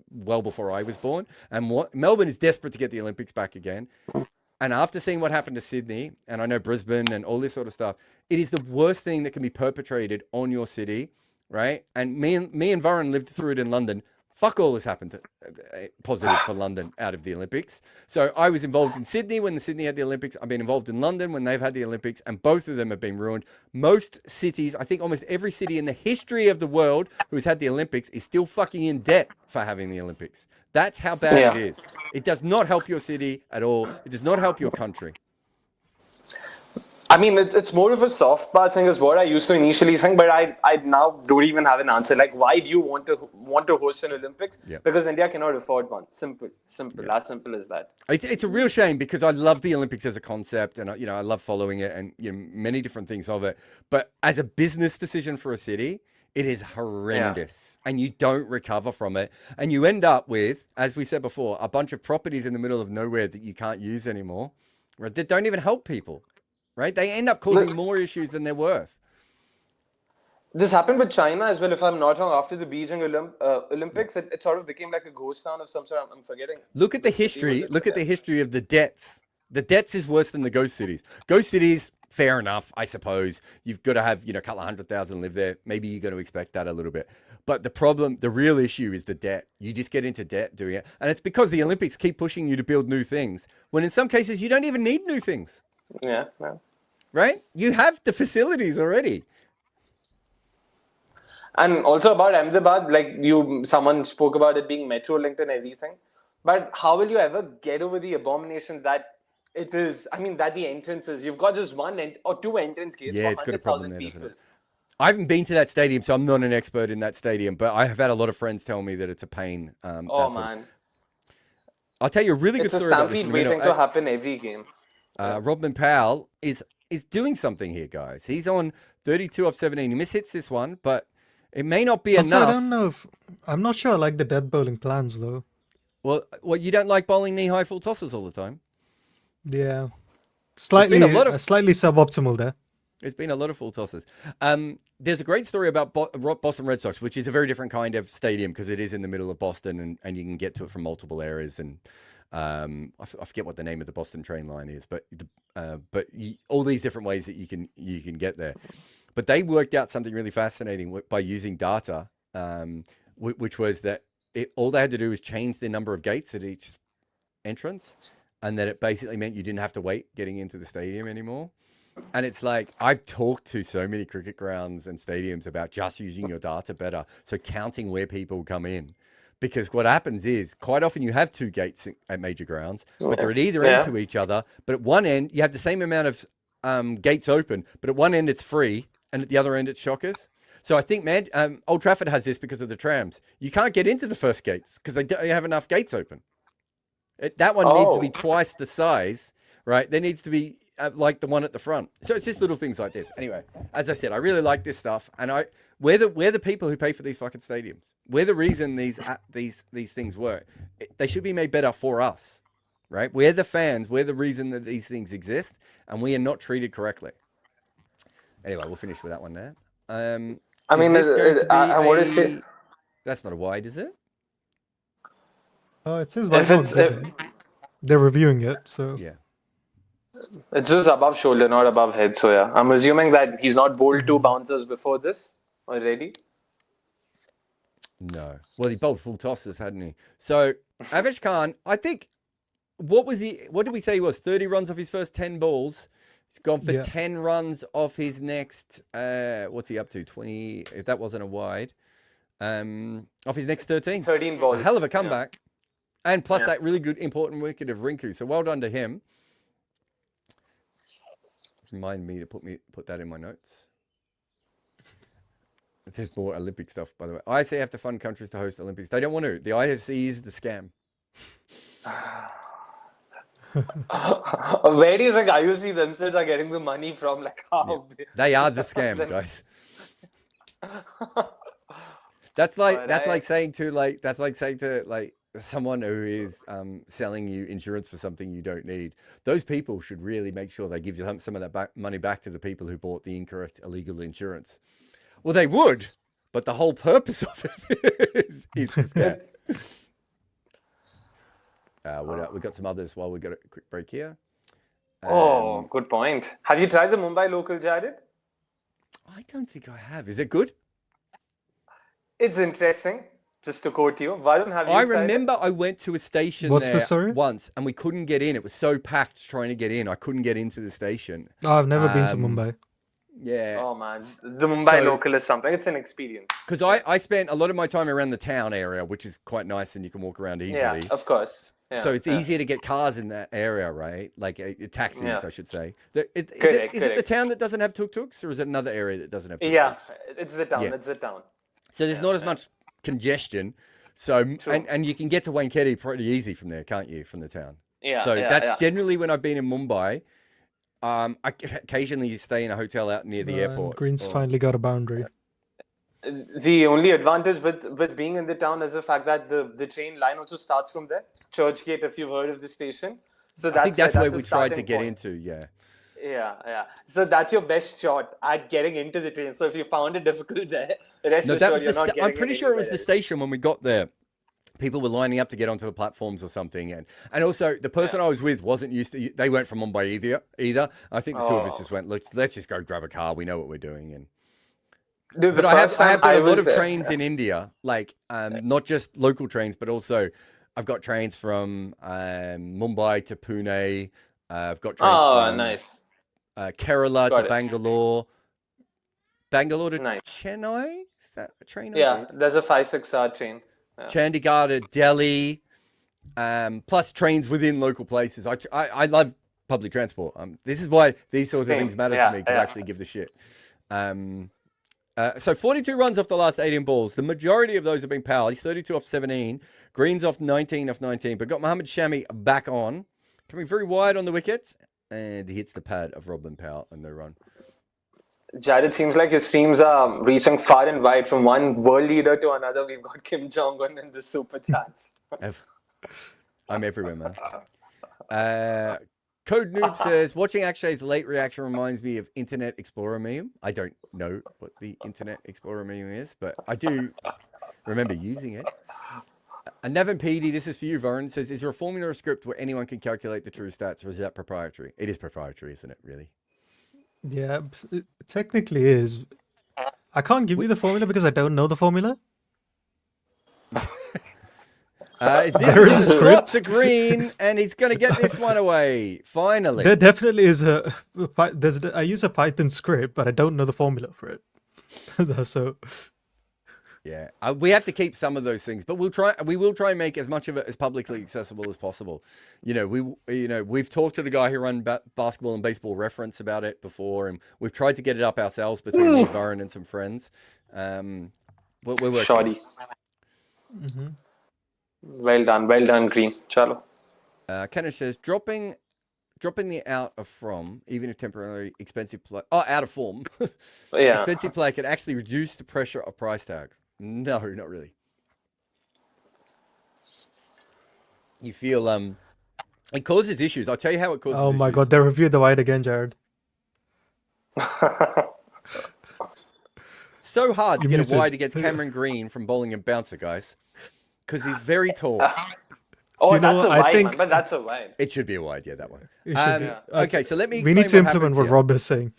well before I was born, and Melbourne is desperate to get the Olympics back again. And after seeing what happened to Sydney, and I know Brisbane and all this sort of stuff, it is the worst thing that can be perpetrated on your city, right? And me and Varun lived through it in London. Fuck all has happened positive for London out of the Olympics. So I was involved in Sydney when the Sydney had the Olympics. I've been involved in London when they've had the Olympics, and both of them have been ruined. Most cities, I think almost every city in the history of the world who's had the Olympics is still fucking in debt for having the Olympics. That's how bad it is. It does not help your city at all. It does not help your country. I mean, it's more of a soft power thing is what I used to initially think, but I now don't even have an answer. Like, why do you want to host an Olympics? Yeah. Because India cannot afford one. Simple, yeah. As simple as that. It's a real shame because I love the Olympics as a concept, and I love following it, and many different things of it. But as a business decision for a city, it is horrendous, and you don't recover from it, and you end up with, as we said before, a bunch of properties in the middle of nowhere that you can't use anymore, right? That don't even help people. Right? They end up causing more issues than they're worth. This happened with China as well, if I'm not wrong. After the Beijing Olympics, it sort of became like a ghost town of some sort. I'm forgetting. Look at the history. Look at the history of the debts. The debts is worse than the ghost cities. Ghost cities, fair enough, I suppose. You've got to have, a couple of 100,000 live there. Maybe you're going to expect that a little bit. But the real issue is the debt. You just get into debt doing it. And it's because the Olympics keep pushing you to build new things, when in some cases you don't even need new things. Yeah. Right? You have the facilities already. And also about Ahmedabad, like someone spoke about it being metro linked and everything. But how will you ever get over the abomination that it is? I mean, that the entrances, you've got just one or two entrance gates for 100,000 people. I haven't been to that stadium, so I'm not an expert in that stadium. But I have had a lot of friends tell me that it's a pain. Man. I'll tell you a really good story about this. It's a stampede waiting to happen every game. Rodman Powell is doing something here, guys. He's on 32 off 17. He mishits this one, but it may not be enough. I don't know I'm not sure I like the dead bowling plans though. Well, you don't like bowling knee-high full tosses all the time. Yeah, slightly suboptimal there. There's been a lot of full tosses. There's a great story about Boston Red Sox, which is a very different kind of stadium because it is in the middle of Boston, and you can get to it from multiple areas. And I forget what the name of the Boston train line is, but all these different ways that you can get there. But they worked out something really fascinating by using data, which was that all they had to do was change the number of gates at each entrance, and that it basically meant you didn't have to wait getting into the stadium anymore. And it's like, I've talked to so many cricket grounds and stadiums about just using your data better. So counting where people come in. Because what happens is, quite often you have two gates at major grounds, but they're at either end to each other. But at one end, you have the same amount of gates open, but at one end it's free, and at the other end it's shockers. So I think, Old Trafford has this because of the trams. You can't get into the first gates because they don't have enough gates open. That one needs to be twice the size, right? There needs to be like the one at the front. So it's just little things like this. Anyway, as I said, I really like this stuff, and we're the people who pay for these fucking stadiums. We're the reason these things work. They should be made better for us, right? We're the fans. We're the reason that these things exist, and we are not treated correctly. Anyway, we'll finish with that one there. I mean, what is it? That's not a wide, is it? Oh, it says they're reviewing it, so yeah. It's just above shoulder, not above head. So yeah, I'm assuming that he's not bowled two bouncers before this already. No. Well, he bowled full tosses, hadn't he? So Avesh Khan, I think, what did we say he was? 30 runs off his first 10 balls. He's gone for 10 runs off his next, what's he up to? 20, if that wasn't a wide. Off his next 13. 13 balls. A hell of a comeback. Yeah. And plus that really good, important wicket of Rinku. So well done to him. Remind me to put that in my notes. There's more Olympic stuff, by the way. IOC have to fund countries to host Olympics. They don't want to. The IOC is the scam. Where do you think IOC themselves are getting the money from? Like how? Yeah. They are the scam, guys. That's like saying to someone who is selling you insurance for something you don't need. Those people should really make sure they give you some of that money back to the people who bought the incorrect illegal insurance. Well, they would, but the whole purpose of it is the scam. We got some others while we got a quick break here. Good point. Have you tried the Mumbai local, Jared? I don't think I have. Is it good? It's interesting. Just to quote you, Varun, have you I tried remember I went to a station What's there the story? once and we couldn't get in. It was so packed trying to get in. I couldn't get into the station. Oh, I've never been to Mumbai. Yeah. Oh man, the Mumbai So- local is something. It's an experience. Because I spent a lot of my time around the town area, which is quite nice and you can walk around easily. Yeah, of course. Yeah, So it's yeah. easier to get cars in that area, right? Like taxis, Yeah. I should say. Is it the Correct. town that doesn't have tuk-tuks or is it another area that doesn't have tuk-tuks? Yeah, it's the town. Yeah. It's the town. So there's not as much congestion. So and you can get to Wankhedi pretty easy from there, can't you, from the town? Yeah. So yeah, that's yeah. generally when I've been in Mumbai. Occasionally you stay in a hotel out near the airport. Green's or- finally got a boundary. The only advantage with being in the town is the fact that the train line also starts from there, Churchgate, if you've heard of the station. So I think that's where we the tried to starting get point. into, yeah. Yeah. So that's your best shot at getting into the train. So if you found it difficult there, rest No, that assured was you're not getting I'm pretty sure it was the anywhere else. station when we got there. People were lining up to get onto the platforms or something, and also the person I was with wasn't used to. They weren't from Mumbai either. I think the two of us just went, let's just go grab a car. We know what we're doing, and Dude, but I have done a lot was of there- trains in India, like not just local trains, but also I've got trains from Mumbai to Pune. I've got trains from nice. Kerala Got to it. Bangalore, Bangalore to Nice. Chennai. Is that a train? I Yeah, did? there's a 5-6 hour train. Yeah. Chandigarh to Delhi, plus trains within local places. I love public transport. This is why these sorts of Same. things matter Yeah, to me, because yeah. I actually give a shit. So 42 runs off the last 18 balls. The majority of those have been Powell. He's 32 off 17. Green's off 19 off 19. But got Mohammad Shami back on. Coming very wide on the wicket. And he hits the pad of Robin Powell and no run. Jared, seems like his streams are reaching far and wide from one world leader to another. We've got Kim Jong-un in the super chats. I'm everywhere, man. Code Noob says, watching Akshay's late reaction reminds me of Internet Explorer meme. I don't know what the Internet Explorer meme is, but I do remember using it. Nevin PD, this is for you, Varun, says, is there a formula or script where anyone can calculate the true stats, or is that proprietary? It is proprietary, isn't it, really? Yeah, it technically is. I can't give you the formula because I don't know the formula. There is a script. to Green, and he's going to get this one away, finally. There definitely is I use a Python script, but I don't know the formula for it. So Yeah, we have to keep some of those things, but we will try and make as much of it as publicly accessible as possible. We've talked to the guy who ran Basketball and Baseball Reference about it before, and we've tried to get it up ourselves between me, Varun, and some friends. We're working. Shoddy. Well done, Green. Chalo. Kenneth says, dropping the out of from, even if temporarily expensive play. Oh, out of form. Yeah. Expensive play can actually reduce the pressure of price tag. No, not really. You feel it causes issues. I'll tell you how it causes. oh my issues. god, they reviewed the wide again, Jared. So hard to You get muted. a wide against Cameron Green from bowling and bouncer, guys, because he's very tall. Oh, you know that's a what? I wide, think- man, but that's a wide. It should be a wide, yeah, that one. It should be. Okay, so let me. We need to explain implement happens what here. Rob is saying.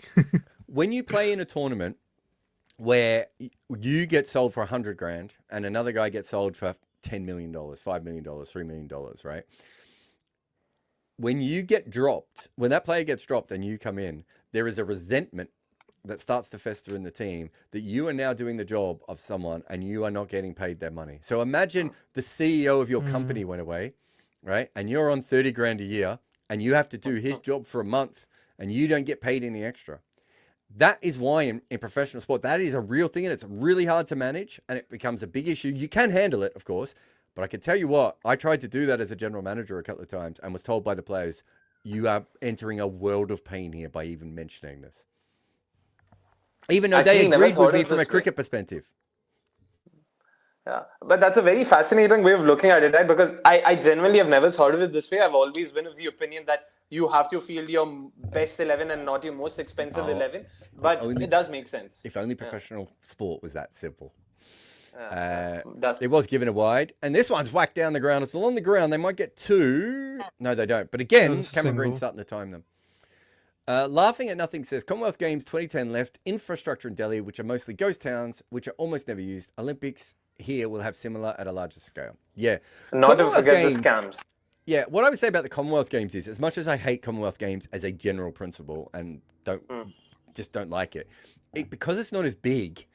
When you play in a tournament where you get sold for 100 grand and another guy gets sold for $10 million, $5 million, $3 million, right? When you get dropped, when that player gets dropped and you come in, there is a resentment that starts to fester in the team that you are now doing the job of someone and you are not getting paid their money. So imagine the CEO of your company went away, right? And you're on 30 grand a year and you have to do his job for a month and you don't get paid any extra. That is why in professional sport, that is a real thing and it's really hard to manage and it becomes a big issue. You can handle it, of course, but I can tell you what, I tried to do that as a general manager a couple of times and was told by the players, you are entering a world of pain here by even mentioning this. Even though Actually, they never agreed with thought me of from a this way. cricket perspective. Yeah, but that's a very fascinating way of looking at it, right? Because I genuinely have never thought of it this way. I've always been of the opinion that you have to field your best 11 and not your most expensive 11. But only- it does make sense. If only professional sport was that simple. That- It was given a wide, and this one's whacked down the ground. It's along the ground. They might get two. No, they don't. But again, That's Cameron Green's single. starting to time them. Laughing at Nothing says Commonwealth Games 2010 left infrastructure in Delhi, which are mostly ghost towns, which are almost never used. Olympics here will have similar at a larger scale. Yeah. Not to forget the scams. Yeah, what I would say about the Commonwealth Games is, as much as I hate Commonwealth Games as a general principle and just don't like it, because it's not as big,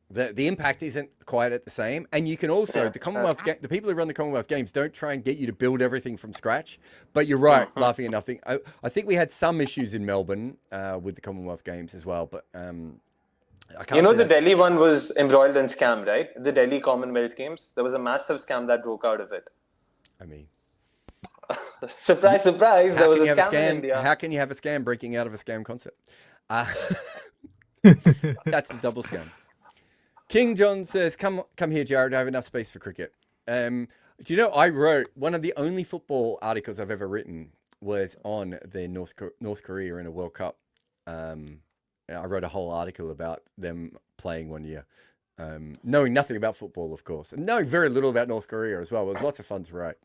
the impact isn't quite at the same. And you can also the people who run the Commonwealth Games don't try and get you to build everything from scratch. But you're right, laughing at nothing. I think we had some issues in Melbourne with the Commonwealth Games as well, but I can't the Delhi one was embroiled in scam, right? The Delhi Commonwealth Games, there was a massive scam that broke out of it. I mean, surprise, surprise, there was a scam in India. How can you have a scam breaking out of a scam concept? That's the double scam. King John says, come here, Jared. I have enough space for cricket. Do you know, I wrote one of the only football articles I've ever written was on the North Korea in a World Cup. I wrote a whole article about them playing one year, knowing nothing about football, of course, and knowing very little about North Korea as well. It was lots of fun to write.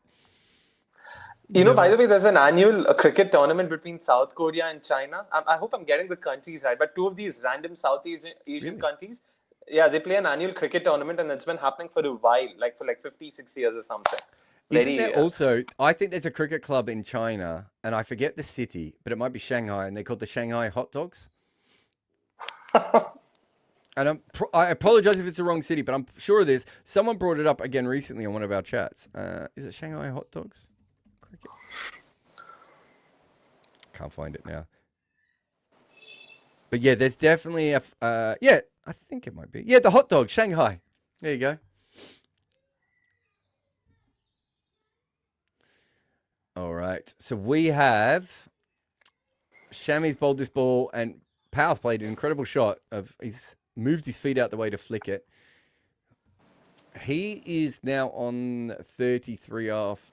By the way, there's an annual cricket tournament between South Korea and China. I hope I'm getting the countries right, but two of these random South Asian countries, they play an annual cricket tournament, and it's been happening for a while, like for 56 years or something. Isn't there also, I think there's a cricket club in China, and I forget the city, but it might be Shanghai, and they're called the Shanghai Hot Dogs. And I apologize if it's the wrong city, but I'm sure it is. Someone brought it up again recently on one of our chats. Is it Shanghai Hot Dogs? Cricket. Can't find it now. But yeah, there's definitely I think it might be. Yeah, the hot dog, Shanghai. There you go. All right. So we have Shami's bowled this ball, and Powell's played an incredible shot. He's moved his feet out the way to flick it. He is now on 34 off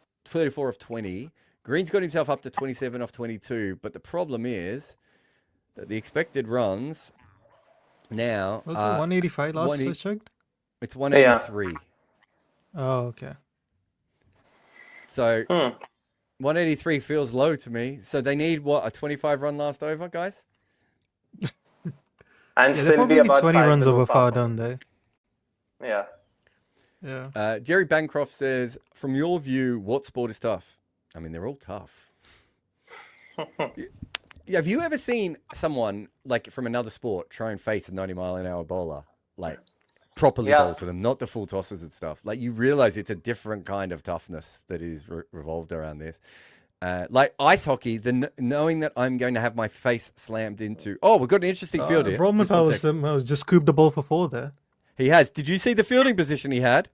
20. Green's got himself up to 27 off 22, but the problem is that the expected runs now was it 185 last I checked? It's 183. Oh, okay. So 183 feels low to me. So they need what, a 25 run last over, guys? And they still probably be need about 20 runs over par, don't they? Yeah. Jerry Bancroft says, from your view, what sport is tough? I mean, they're all tough. Have you ever seen someone like from another sport try and face a 90-mile-an-hour bowler, like properly bowl to them, not the full tosses and stuff? Like, you realize it's a different kind of toughness that is revolved around this. Like ice hockey, knowing that I'm going to have my face slammed into. Oh, we've got an interesting field here. Roman Powell just scooped the ball for 4 there. He has. Did you see the fielding position he had?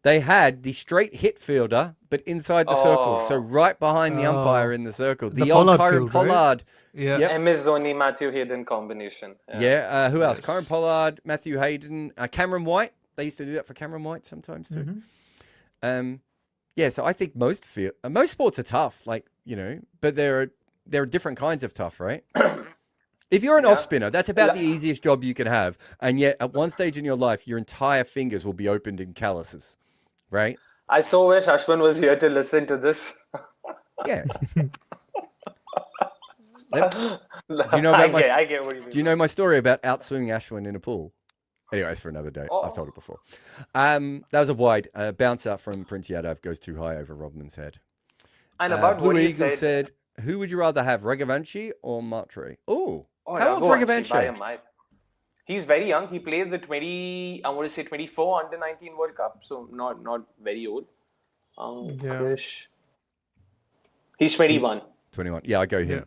They had the straight hit fielder, but inside the circle. So right behind the umpire in the circle. The old Kyron Pollard. Right? Yeah. MS Dhoni, Matthew Hayden combination. Yeah. Who else? Kyron Pollard, Matthew Hayden, Cameron White. They used to do that for Cameron White sometimes too. Yeah, so I think most sports are tough, like, but there are different kinds of tough, right? If you're an off spinner, that's about the easiest job you can have. And yet at one stage in your life, your entire fingers will be opened in calluses, right? I so wish Ashwin was here to listen to this. Yeah. Do you know about I get what you mean. Do you know my story about outswimming Ashwin in a pool? Anyways, for another day. I've told it before. That was a wide bouncer from Prince Yadav goes too high over Rodman's head. And about Blue what Eagle he said, who would you rather have, Raghavanshi or Matre? How old's Raghavanshi by a Raghavanshi? mile. He's very young. He played the 24 under 19 World Cup, so not very old. He's 21. 21. Yeah, I go him.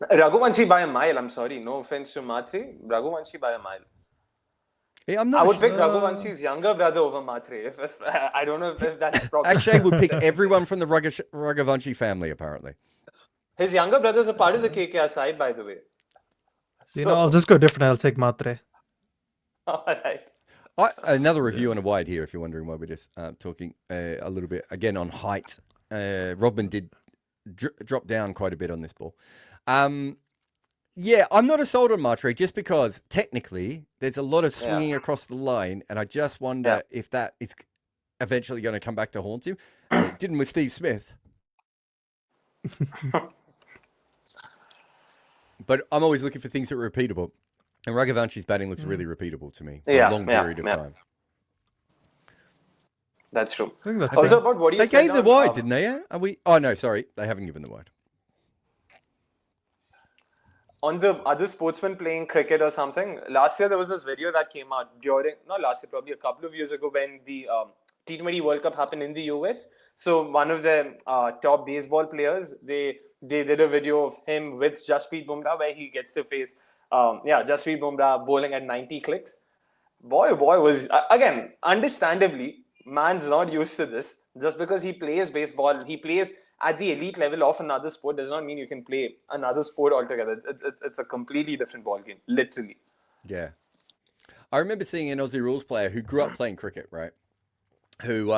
Raghavanshi by a mile. I'm sorry. No offense to Matre. Raghavanshi by a mile. Yeah, I'm not I would pick Raghuvanshi's younger brother over Matre. If I don't know if that's proper. Akshay would pick everyone from the Raghavanshi family, apparently. His younger brothers are part of the KKR side, by the way. I'll just go different. I'll take Matre. All right. Another review on a wide here, if you're wondering why we're just talking a little bit, again, on height. Rodman did drop down quite a bit on this ball. Yeah, I'm not sold on Matre just because technically there's a lot of swinging across the line, and I just wonder if that is eventually going to come back to haunt him. It didn't with Steve Smith. But I'm always looking for things that are repeatable. And Raghuvansh's batting looks really repeatable to me for Yeah, a long yeah, period of yeah. time. That's true. I think that's Also, fair. about what you They said gave the on, wide, didn't they? Yeah? Are we? Oh no, sorry, they haven't given the wide. on the other sportsmen playing cricket or something. Last year there was this video that came out not last year, probably a couple of years ago when the T20 World Cup happened in the US. So one of the top baseball players, they did a video of him with Jasprit Bumrah where he gets to face Jasprit Bumrah bowling at 90 clicks. Boy was again, understandably, man's not used to this. Just because he plays baseball, he plays at the elite level of another sport does not mean you can play another sport altogether. It's a completely different ball game, literally. Yeah. I remember seeing an Aussie rules player who grew up playing cricket, right? Who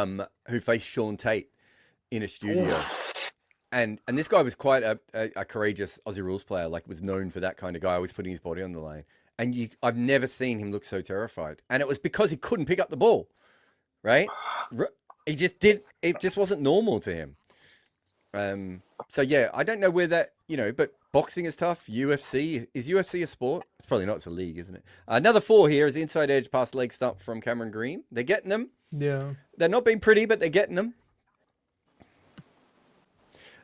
faced Sean Tate in a studio. And this guy was quite a courageous Aussie rules player, like was known for that kind of guy, always putting his body on the line. And I've never seen him look so terrified. And it was because he couldn't pick up the ball, right? It just wasn't normal to him. So yeah, I don't know where that, but boxing is tough. UFC, is UFC a sport? It's probably not, it's a league, isn't it? Another 4 here is the inside edge past leg stump from Cameron Green. They're getting them. Yeah. They're not being pretty, but they're getting them.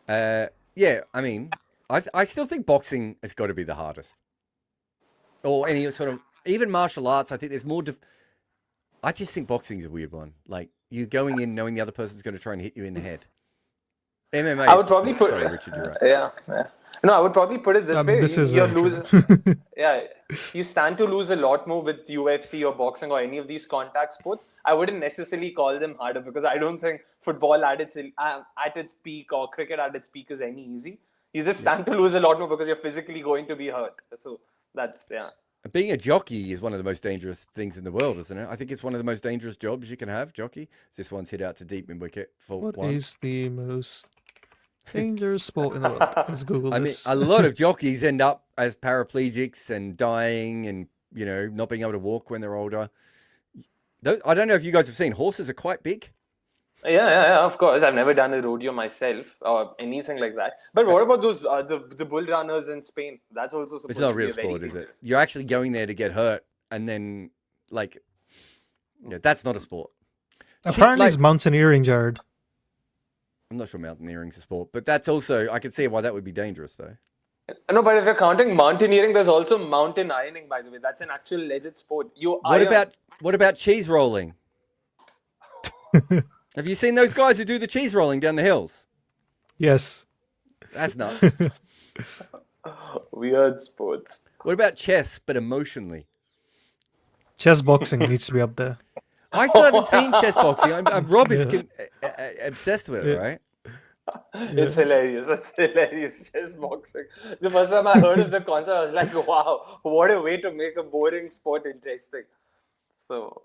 Yeah, I mean, I still think boxing has got to be the hardest. Or any sort of, even martial arts, I think there's more. I just think boxing is a weird one. Like, you're going in knowing the other person's going to try and hit you in the head. MMA. I would probably put. Sorry, Richard, you're right. Yeah. No, I would probably put it this way. This is You're very losing. true. Yeah, you stand to lose a lot more with UFC or boxing or any of these contact sports. I wouldn't necessarily call them harder because I don't think football at its peak or cricket at its peak is any easy. You just stand to lose a lot more because you're physically going to be hurt. So that's Being a jockey is one of the most dangerous things in the world, isn't it? I think it's one of the most dangerous jobs you can have, jockey. This one's hit out to deep in wicket for What one. is the most dangerous sport in the world? Let's Google this. I mean, a lot of jockeys end up as paraplegics and dying and, not being able to walk when they're older. I don't know if you guys have seen, horses are quite big. Yeah, of course. I've never done a rodeo myself or anything like that. But what about those the bull runners in Spain? That's also supposed It's not to a be real a very sport, is big it? You're actually going there to get hurt, and then, that's not a sport. Apparently it's mountaineering, Jared. I'm not sure mountaineering's a sport, but that's also, I can see why that would be dangerous, though. No, but if you're counting mountaineering, there's also mountain ironing, by the way. That's an actual legit sport. What about cheese rolling? Have you seen those guys who do the cheese rolling down the hills? Yes. That's nuts. Weird sports. What about chess, but emotionally? Chess boxing needs to be up there. I still haven't seen chess boxing. Rob is obsessed with it, right? It's hilarious. It's hilarious. Chess boxing. The first time I heard of the concept, I was like, wow, what a way to make a boring sport interesting. So...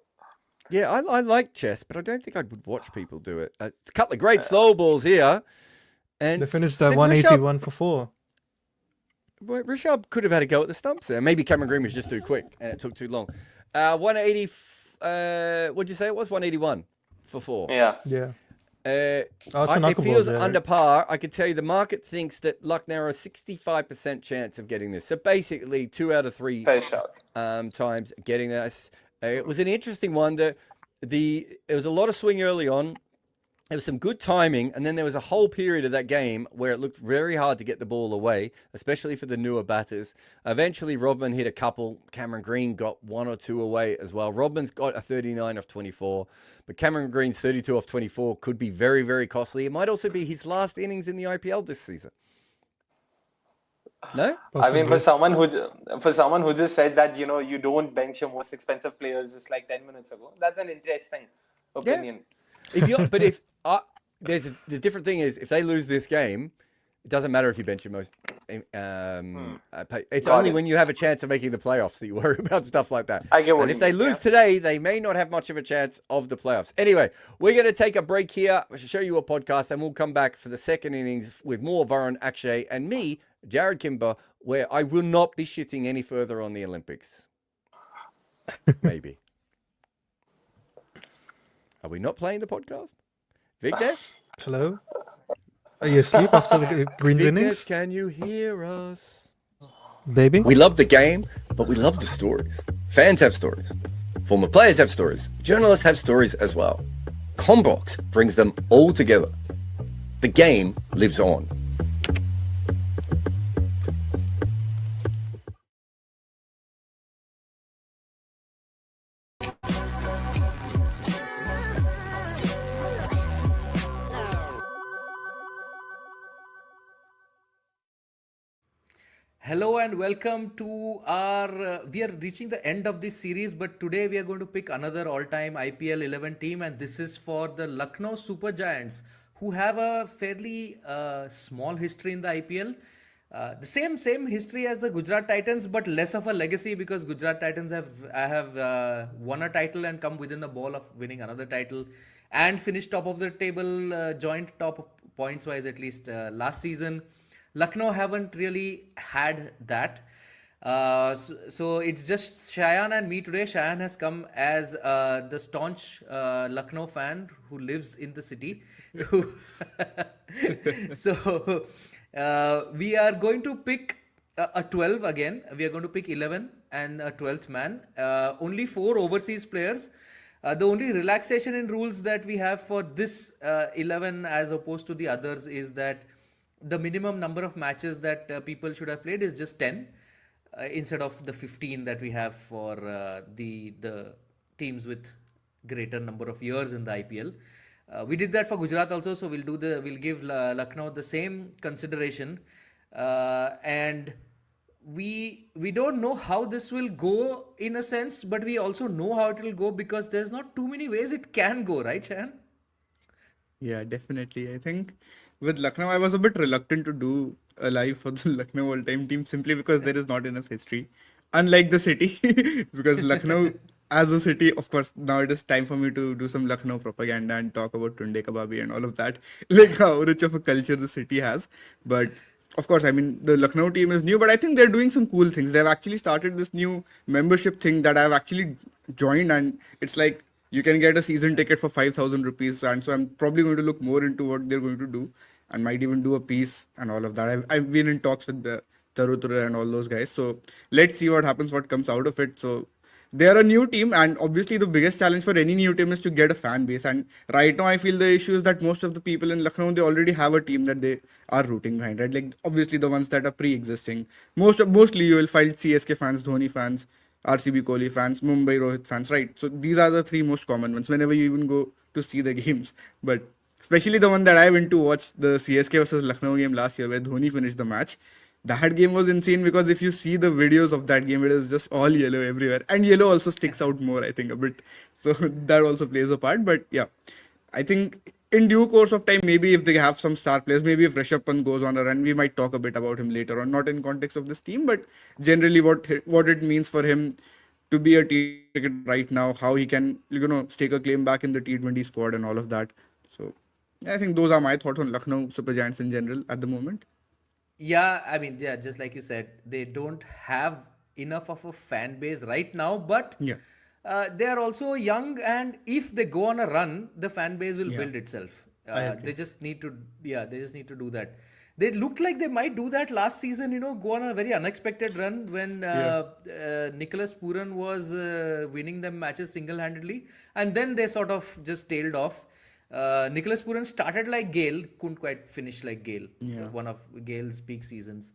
Yeah, I like chess, but I don't think I would watch people do it. It's a couple of great slow balls here. And they finished at 181 for 4. Rishabh could have had a go at the stumps there. Maybe Cameron Green was just too quick and it took too long. 180, what'd you say it was? 181 for 4. Yeah. It feels under par. I could tell you the market thinks that Lucknow are a 65% chance of getting this. So basically 2 out of 3 times getting this. It was an interesting one. There was a lot of swing early on. There was some good timing, and then there was a whole period of that game where it looked very hard to get the ball away, especially for the newer batters. Eventually, Rodman hit a couple. Cameron Green got 1 or 2 away as well. Rodman's got a 39 off 24, but Cameron Green's 32 off 24 could be very, very costly. It might also be his last innings in the IPL this season. No? I mean, for someone who just said that, you don't bench your most expensive players just like 10 minutes ago, that's an interesting opinion. Yeah. The different thing is, if they lose this game, it doesn't matter if you bench your most. It's only when you have a chance of making the playoffs that you worry about stuff like that. I get what and if they lose today, they may not have much of a chance of the playoffs. Anyway, we're going to take a break here. I should show you a podcast, and we'll come back for the second innings with more Varun Akshay and me, Jared Kimber, where I will not be shitting any further on the Olympics. Maybe. Are we not playing the podcast? Victor? Hello? Are you asleep after the Greens innings? Can you hear us? Baby? We love the game, but we love the stories. Fans have stories. Former players have stories. Journalists have stories as well. Combox brings them all together. The game lives on. Hello and welcome to our. We are reaching the end of this series, but today we are going to pick another all-time IPL 11 team, and this is for the Lucknow Super Giants, who have a fairly small history in the IPL. The same history as the Gujarat Titans, but less of a legacy because Gujarat Titans have won a title and come within the ball of winning another title, and finished top of the table, joint top points wise at least last season. Lucknow haven't really had that. So it's just Shayan and me today. Shayan has come as the staunch Lucknow fan who lives in the city. So we are going to pick a 12 again. We are going to pick 11 and a 12th man. Only 4 overseas players. The only relaxation in rules that we have for this 11 as opposed to the others is that the minimum number of matches that people should have played is just 10 instead of the 15 that we have for the teams with greater number of years in the IPL. We did that for Gujarat also, so we'll give Lucknow the same consideration, and we don't know how this will go in a sense, but we also know how it will go because there's not too many ways it can go, right, Shahan? Yeah, definitely. I think with Lucknow, I was a bit reluctant to do a live for the Lucknow all-time team simply because there is not enough history. Unlike the city, because Lucknow as a city, of course, now it is time for me to do some Lucknow propaganda and talk about Tunde Kababi and all of that, like how rich of a culture the city has. But of course, I mean, the Lucknow team is new, but I think they're doing some cool things. They've actually started this new membership thing that I've actually joined, and it's like you can get a season ticket for 5,000 rupees. And so I'm probably going to look more into what they're going to do and might even do a piece and all of that. I've been in talks with the Taru and all those guys. So let's see what happens, what comes out of it. So they're a new team, and obviously the biggest challenge for any new team is to get a fan base. And right now, I feel the issue is that most of the people in Lucknow, they already have a team that they are rooting behind, right? Like obviously the ones that are pre-existing. Mostly you will find CSK fans, Dhoni fans, RCB Kohli fans, Mumbai Rohit fans, right? So these are the 3 most common ones whenever you even go to see the games. But especially the one that I went to watch, the CSK versus Lucknow game last year where Dhoni finished the match. That game was insane because if you see the videos of that game, it is just all yellow everywhere. And yellow also sticks out more, I think, a bit. So that also plays a part. But yeah, I think in due course of time, maybe if they have some star players, maybe if Rishabh Pant goes on a run, we might talk a bit about him later on, not in context of this team, but generally what it means for him to be a T20 cricketer right now, how he can, stake a claim back in the T20 squad and all of that. So I think those are my thoughts on Lucknow Super Giants in general at the moment. Yeah, I mean, yeah, just like you said, they don't have enough of a fan base right now, but Yeah. they are also young, and if they go on a run, the fan base will Yeah. build itself. I agree. They just need to, yeah, they just need to do that. They looked like they might do that last season, go on a very unexpected run when Nicholas Puran was winning them matches single-handedly, and then they sort of just tailed off. Nicholas Puran started like Gale, couldn't quite finish like Gale, Yeah. one of Gale's peak seasons.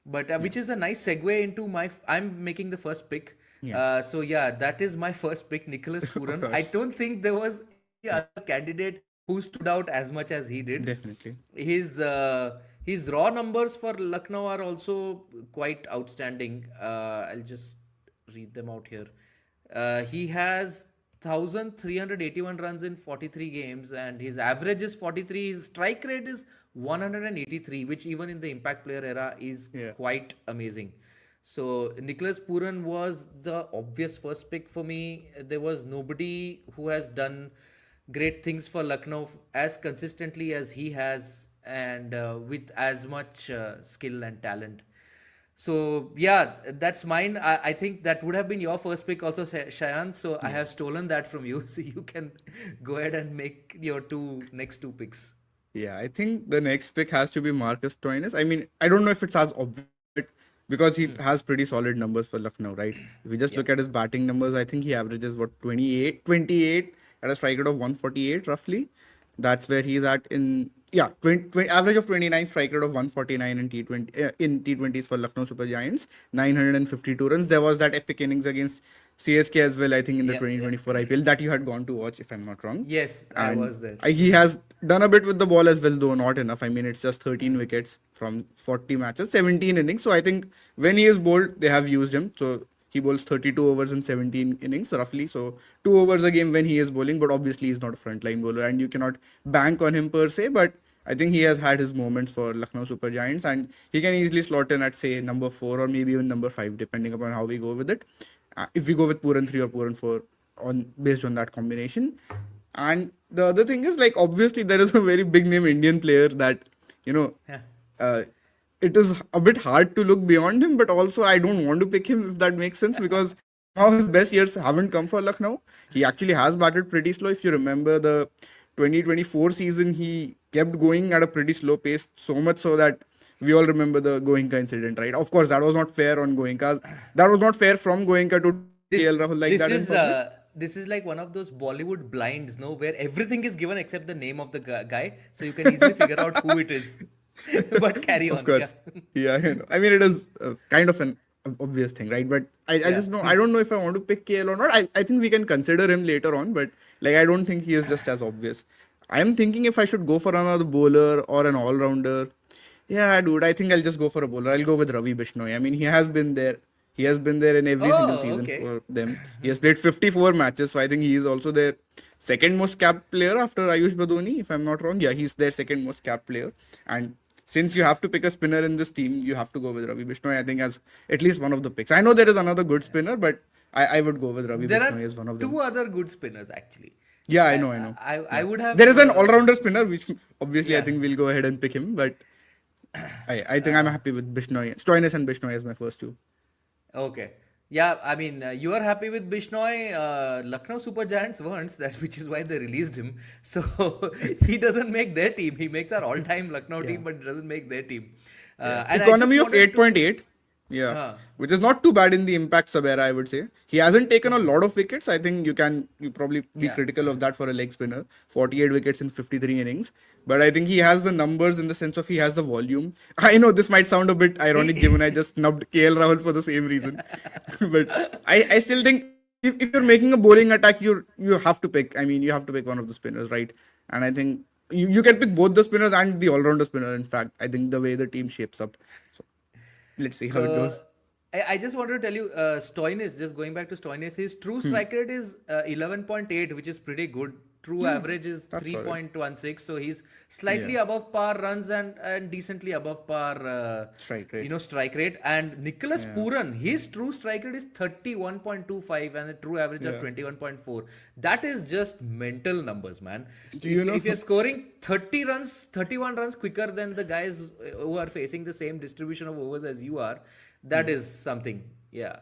But which is a nice segue into I'm making the first pick. Yeah. So yeah, that is my first pick, Nicholas Puran. I course. don't think there was any other candidate who stood out as much as he did. Definitely. His raw numbers for Lucknow are also quite outstanding. I'll just read them out here. He has 1,381 runs in 43 games, and his average is 43. His strike rate is 183, which even in the impact player era is Yeah. quite amazing. So Nicholas Puran was the obvious first pick for me. There was nobody who has done great things for Lucknow as consistently as he has, and with as much skill and talent. So yeah, that's mine. I think that would have been your first pick also, Shayan. So I have stolen that from you. So you can go ahead and make your next two picks. Yeah, I think the next pick has to be Marcus Stoinis. I mean, I don't know if it's as obvious, but because he has pretty solid numbers for Lucknow, right? If we just look at his batting numbers, I think he averages 28 at a strike rate of 148 roughly. That's where he's at in average of 29, strike rate of 149 in T20s for Lucknow Super Giants, 952 runs. There was that epic innings against CSK as well, I think, in the Yeah. 2024 IPL that you had gone to watch, if I'm not wrong. Yes, I And was there. he has done a bit with the ball as well, though not enough. I mean, it's just 13 wickets from 40 matches, 17 innings. So I think when he is bowled, they have used him. So he bowls 32 overs in 17 innings roughly. So 2 overs a game when he is bowling, but obviously he's not a frontline bowler and you cannot bank on him per se. But I think he has had his moments for Lucknow Super Giants and he can easily slot in at, say, number 4 or maybe even number 5, depending upon how we go with it. If we go with Puran 3 or Puran 4 based on that combination. And the other thing is, like, obviously there is a very big name Indian player that, it is a bit hard to look beyond him, but also I don't want to pick him, if that makes sense, because now his best years haven't come for Lucknow. He actually has batted pretty slow. If you remember the 2024 season, he kept going at a pretty slow pace, so much so that we all remember the Goenka incident, right? Of course, that was not fair on Goenka. That was not fair from Goenka to KL Rahul like this that in is public. this is like one of those Bollywood blinds, no, where everything is given except the name of the guy, so you can easily figure out who it is. But carry on. Of course. Yeah, I know. I mean, it is kind of an obvious thing, right? But I just know, I don't know if I want to pick KL or not. I think we can consider him later on, but like, I don't think he is just as obvious. I am thinking if I should go for another bowler or an all-rounder. Yeah, dude, I think I'll just go for a bowler. I'll go with Ravi Bishnoi. I mean, he has been there. He has been there in every single season okay. for them. He has played 54 matches, so I think he is also their second most capped player after Ayush Badoni, if I'm not wrong. Yeah, he's their second most capped player. And since you have to pick a spinner in this team, you have to go with Ravi Bishnoi, I think, as at least one of the picks. I know there is another good spinner, but I would go with Ravi There Bishnoi are as one of them. two other good spinners actually. Yeah, I know. I would have. There is an all-rounder spinner, which obviously I Yeah. think we'll go ahead and pick him, but I think I'm happy with Bishnoi. Stoinis and Bishnoi as my first two. Okay. Yeah, I mean, you are happy with Bishnoi. Lucknow Super Giants weren't, which is why they released him. So he doesn't make their team. He makes our all-time Lucknow team, but doesn't make their team. And I just Economy of wanted to- 8.8. Yeah, which is not too bad in the impact sub era, I would say. He hasn't taken a lot of wickets. I think you probably be critical of that for a leg spinner. 48 wickets in 53 innings. But I think he has the numbers in the sense of he has the volume. I know this might sound a bit ironic given I just snubbed KL Rahul for the same reason. But I still think if you're making a bowling attack, you have to pick. I mean, you have to pick one of the spinners, right? And I think you can pick both the spinners and the all-rounder spinner, in fact. I think the way the team shapes up. So let's see how it goes. I just wanted to tell you, Stoinis, just going back to Stoinis, his true strike rate is 11.8, which is pretty good. True average is 3.16, so he's slightly above par runs and decently above par Strike rate. strike rate. And Nicholas Puran, his true strike rate is 31.25 and a true average of 21.4. That is just mental numbers, man. If you're scoring 31 runs quicker than the guys who are facing the same distribution of overs as you are, that is something. Yeah.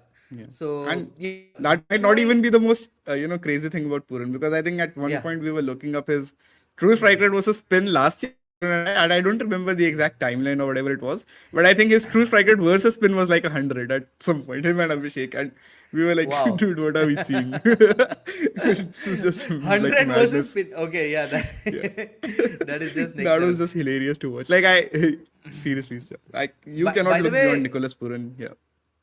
So And that might not even be the most crazy thing about Puran, because I think at one point we were looking up his true strike rate versus spin last year, and I don't remember the exact timeline or whatever it was, but I think his true strike rate versus spin was like 100 at some point, him and Abhishek, and we were like, Wow. dude, what are we seeing? This is just 100 like versus madness. spin. Okay, that is just next That level. was just hilarious to watch. Like, seriously, like, you By cannot the look way- beyond Nicholas Puran.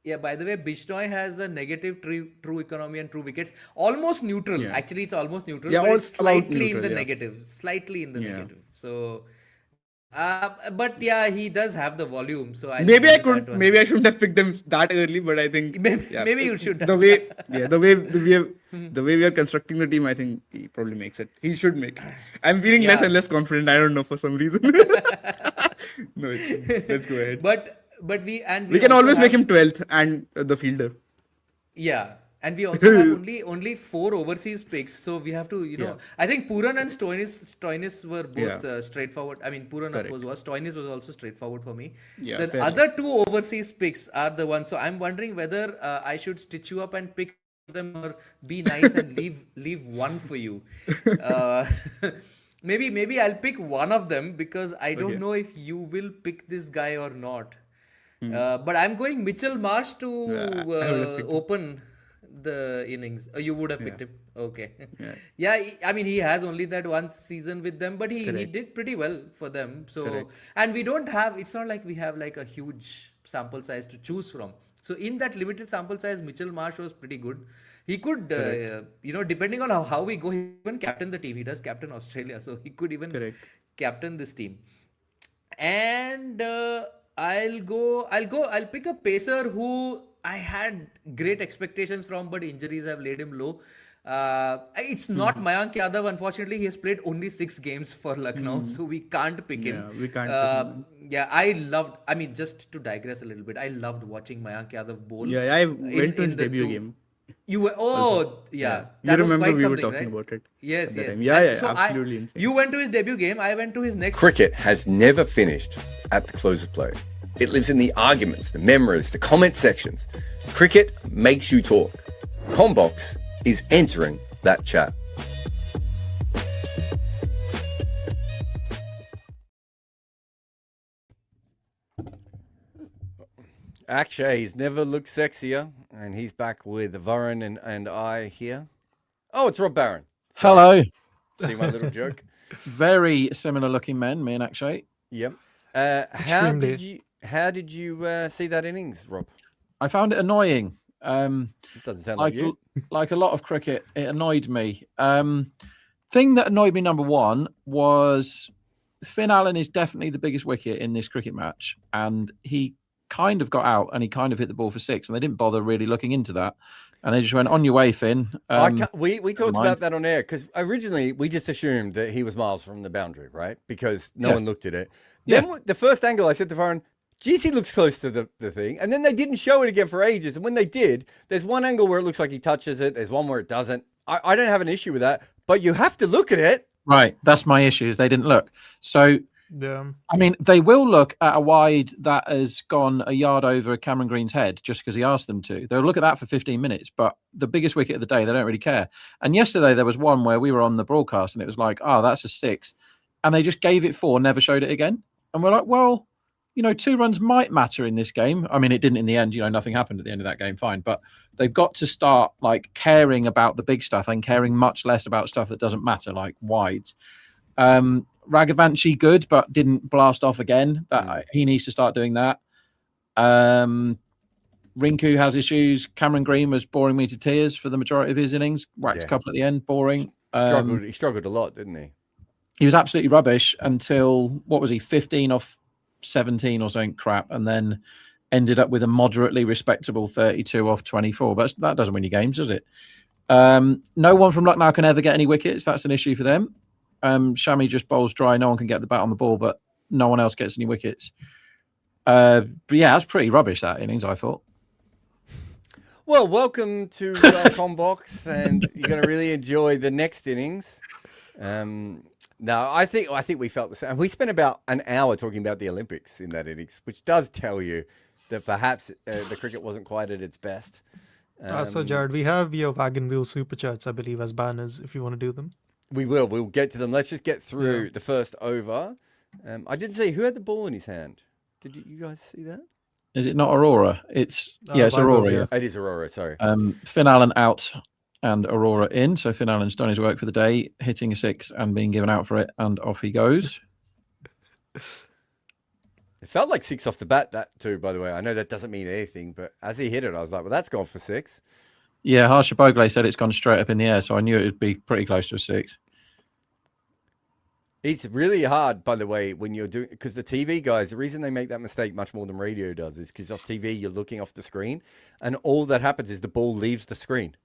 Yeah, by the way, Bishnoi has a negative true economy and true wickets. Almost neutral. Yeah. Actually, it's almost neutral. Yeah, but all it's slightly in neutral, the yeah. negative. Slightly in the Yeah. negative. So, but yeah, he does have the volume. So I Maybe I shouldn't have picked them that early, but I think Maybe you should the way we are constructing the team, I think he probably makes it. He should make it. I'm feeling less Yeah. and less confident. I don't know, for some reason. No, let's go ahead. But we We can also always make have- him 12th and the fielder. Yeah. And we also have only 4 overseas picks, so we have to, I think Puran and Stoinis were both straightforward. I mean, Puran of course was, Stoinis was also straightforward for me. Yeah, The fair other 2 overseas picks are the ones. So I'm wondering whether I should stitch you up and pick them, or be nice and leave one for you. Maybe I'll pick one of them, because I don't Okay. know if you will pick this guy or not. But I'm going Mitchell Marsh to I would have picked him. open the innings. You would have picked him. Okay. Yeah. Yeah, I mean, he has only that one season with them, but he Correct. did pretty well for them. So, Correct. and we don't have, it's not like we have like a huge sample size to choose from. So, in that limited sample size, Mitchell Marsh was pretty good. He could, depending on how we go, he even captain the team. He does captain Australia. So, he could even Correct. captain this team. And I'll pick a pacer who I had great expectations from, but injuries have laid him low. It's not Mayank Yadav. Unfortunately, he has played only 6 games for Lucknow, so we can't pick him. Yeah, we can't pick him. Yeah, I mean, just to digress a little bit, I loved watching Mayank Yadav bowl. Yeah, I went to his the debut two- game. You were, Yeah. that You was remember quite we were something, talking right? about it. Yes, at that yes. time. Yeah, And yeah, so absolutely insane. you went to his debut game. I went to his next. Cricket has never finished at the close of play. It lives in the arguments, the memories, the comment sections. Cricket makes you talk. Combox is entering that chat. Akshay, he's never looked sexier, and he's back with Varun and I here. Oh, it's Rob Barron. Hello. See my little joke? Very similar looking men, me and Akshay. Yep. Extremely. How did you see that innings, Rob? I found it annoying. It doesn't sound like you. Like a lot of cricket, it annoyed me. Thing that annoyed me, number one, was Finn Allen is definitely the biggest wicket in this cricket match. And he kind of got out and he kind of hit the ball for 6. And they didn't bother really looking into that. And they just went, on your way, Finn. We talked mind. about that on air because originally we just assumed that he was miles from the boundary, right? Because no one looked at it. Then the first angle I said to Varun, geez, he looks close to the thing. And then they didn't show it again for ages. And when they did, there's one angle where it looks like he touches it. There's one where it doesn't. I don't have an issue with that, but you have to look at it. Right. That's my issue is they didn't look. So, Yeah. I mean, they will look at a wide that has gone a yard over Cameron Green's head just because he asked them to. They'll look at that for 15 minutes, but the biggest wicket of the day, they don't really care. And yesterday there was one where we were on the broadcast and it was like, oh, that's a 6. And they just gave it 4, never showed it again. And we're like, well, 2 runs might matter in this game. I mean, it didn't in the end, nothing happened at the end of that game, fine. But they've got to start like caring about the big stuff and caring much less about stuff that doesn't matter, like wides. Raghavanshi good, but didn't blast off again. He needs to start doing that. Rinku has issues. Cameron Green was boring me to tears for the majority of his innings. Whacked a couple at the end, boring. He struggled a lot, didn't he? He was absolutely rubbish until, what was he, 15 off 17 or something crap, and then ended up with a moderately respectable 32 off 24. But that doesn't win you games, does it? No one from Lucknow can ever get any wickets. That's an issue for them. Shami just bowls dry. No one can get the bat on the ball, but no one else gets any wickets. But yeah, that's pretty rubbish, that innings, I thought. Well, welcome to Combox, and you're going to really enjoy the next innings. No, I think we felt the same. We spent about an hour talking about the Olympics in that innings, which does tell you that perhaps the cricket wasn't quite at its best. So, Jared, we have your Wagon Wheel Super Chats, I believe, as banners, if you want to do them. We will. We'll get to them. Let's just get through the first over. I didn't see who had the ball in his hand. Did you guys see that? Is it not Aurora? It's Aurora. Yeah. It is Aurora. Sorry. Finn Allen out and Aurora in. So Finn Allen's done his work for the day, hitting a 6 and being given out for it, and off he goes. It felt like 6 off the bat, that too, by the way. I know that doesn't mean anything, but as he hit it, I was like, well, that's gone for 6. Yeah, Harsha Bogle said it's gone straight up in the air, so I knew it would be pretty close to a 6. It's really hard, by the way, when you're doing, because the TV guys, the reason they make that mistake much more than radio does is because off TV, you're looking off the screen, and all that happens is the ball leaves the screen.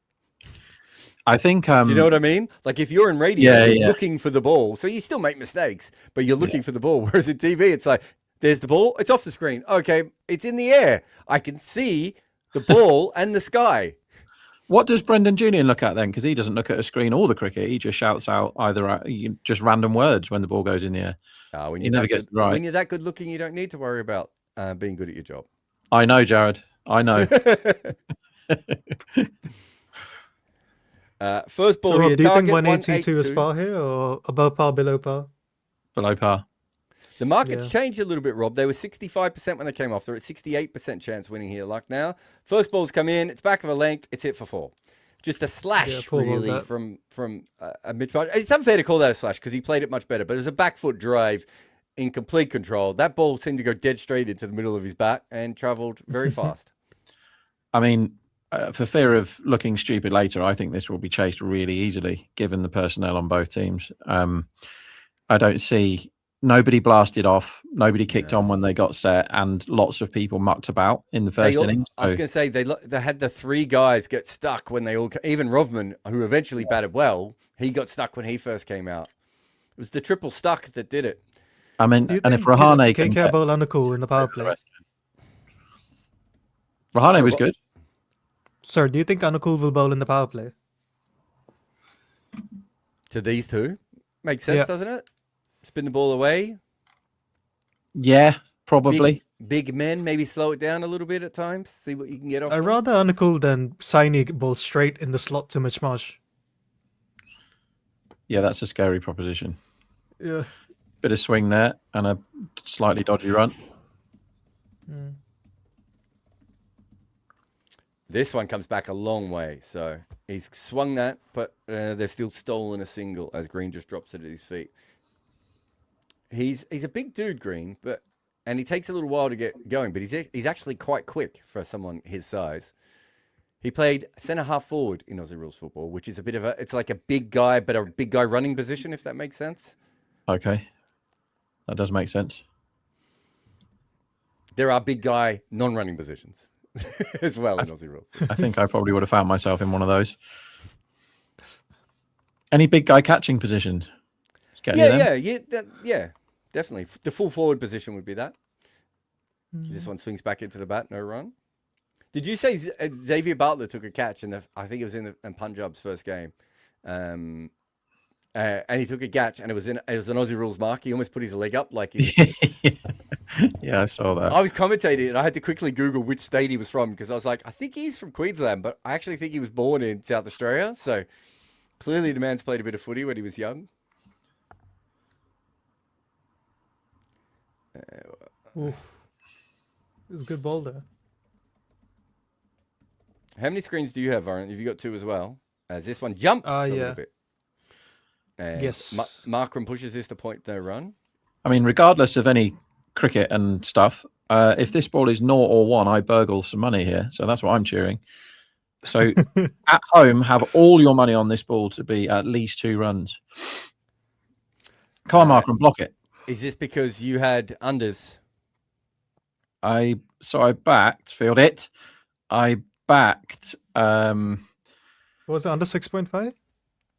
I think. Do you know what I mean? Like if you're in radio, you're looking for the ball, so you still make mistakes, but you're looking for the ball. Whereas in TV, it's like, there's the ball, it's off the screen. Okay, it's in the air. I can see the ball and the sky. What does Brendan Julian look at then? Because he doesn't look at a screen or the cricket. He just shouts out either just random words when the ball goes in the air. He never gets it right. When you're that good looking, you don't need to worry about being good at your job. I know, Jared. I know. First ball So, here. do you think Target 182 is 182. par here, or above par, below par? Below par. The market's changed a little bit, Rob. They were 65% when they came off. They're at 68% chance winning here. Lucknow. First ball's come in. It's back of a length. It's hit for 4. Just a slash, really, from a mid-charge. It's unfair to call that a slash because he played it much better, but it was a back foot drive in complete control. That ball seemed to go dead straight into the middle of his bat and travelled very fast. I mean, for fear of looking stupid later, I think this will be chased really easily, given the personnel on both teams. I don't see... Nobody blasted off. Nobody kicked on when they got set, and lots of people mucked about in the first innings. I was going to say they had the 3 guys get stuck when they all. Even Rovman, who eventually batted well, he got stuck when he first came out. It was the triple stuck that did it. I mean, and if Rahane can KKR bowl Anukul in the power play, Rahane was good. Sir, do you think Anukul will bowl in the power play? To these two, makes sense, doesn't it? Spin the ball away. Yeah, probably. Big men, maybe slow it down a little bit at times. See what you can get off. I'd rather Anukul than Saini bowl straight in the slot to Michmash. Yeah, that's a scary proposition. Yeah. Bit of swing there and a slightly dodgy run. This one comes back a long way. So he's swung that, but they've still stolen a single as Green just drops it at his feet. He's a big dude, Green, and he takes a little while to get going, but he's actually quite quick for someone his size. He played centre half forward in Aussie rules football, which is it's like a big guy, but a big guy running position, if that makes sense. Okay. That does make sense. There are big guy non-running positions as well in Aussie rules. I think I probably would have found myself in one of those. Any big guy catching positions? Yeah, definitely. The full forward position would be that. This one swings back into the bat, no run. Did you say Xavier Butler took a catch I think it was in Punjab's first game, and he took a catch, and it was an Aussie rules mark. He almost put his leg up like he. Yeah, I saw that. I was commentating, and I had to quickly Google which state he was from because I was like, I think he's from Queensland, but I actually think he was born in South Australia. So clearly, the man's played a bit of footy when he was young. It was a good ball there. How many screens do you have, Varun? Have you got 2 as well? As this one jumps a little bit. And yes. Markram pushes this to point no run. I mean, regardless of any cricket and stuff, if this ball is 0 or 1, I burgle some money here. So that's what I'm cheering. So at home, have all your money on this ball to be at least 2 runs. Come on, Markram, block it. Is this because you had unders? I backed, field it. I backed. What was it, under 6.5?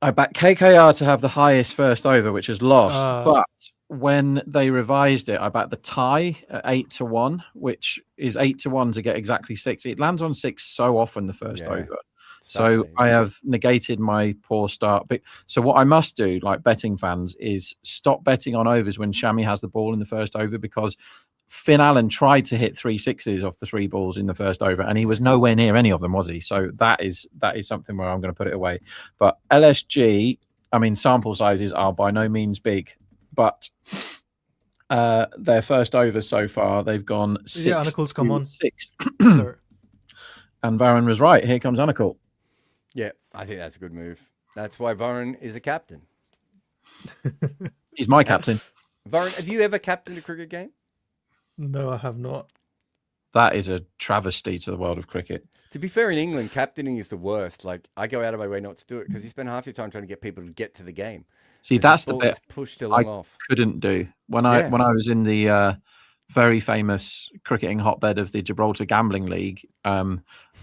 I backed KKR to have the highest first over, which is lost. But when they revised it, I backed the tie at 8-1, which is 8-1 to get exactly 6. It lands on 6 so often the first over. So I have negated my poor start. So what I must do, like betting fans, is stop betting on overs when Shami has the ball in the first over, because Finn Allen tried to hit 3 sixes off the 3 balls in the first over, and he was nowhere near any of them, was he? So that is something where I'm going to put it away. But LSG, I mean, sample sizes are by no means big, but their first over so far, they've gone 6. Yeah, Anukul's come on. 6. Sorry. And Varun was right. Here comes Anukul. Yeah, I think that's a good move. That's why Varun is a captain. He's my captain. Varun, have you ever captained a cricket game? No, I have not. That is a travesty to the world of cricket. To be fair, in England, captaining is the worst. Like, I go out of my way not to do it because you spend half your time trying to get people to get to the game. See, that's the bit pushed along off. Couldn't do. When I was in the very famous cricketing hotbed of the Gibraltar Gambling League,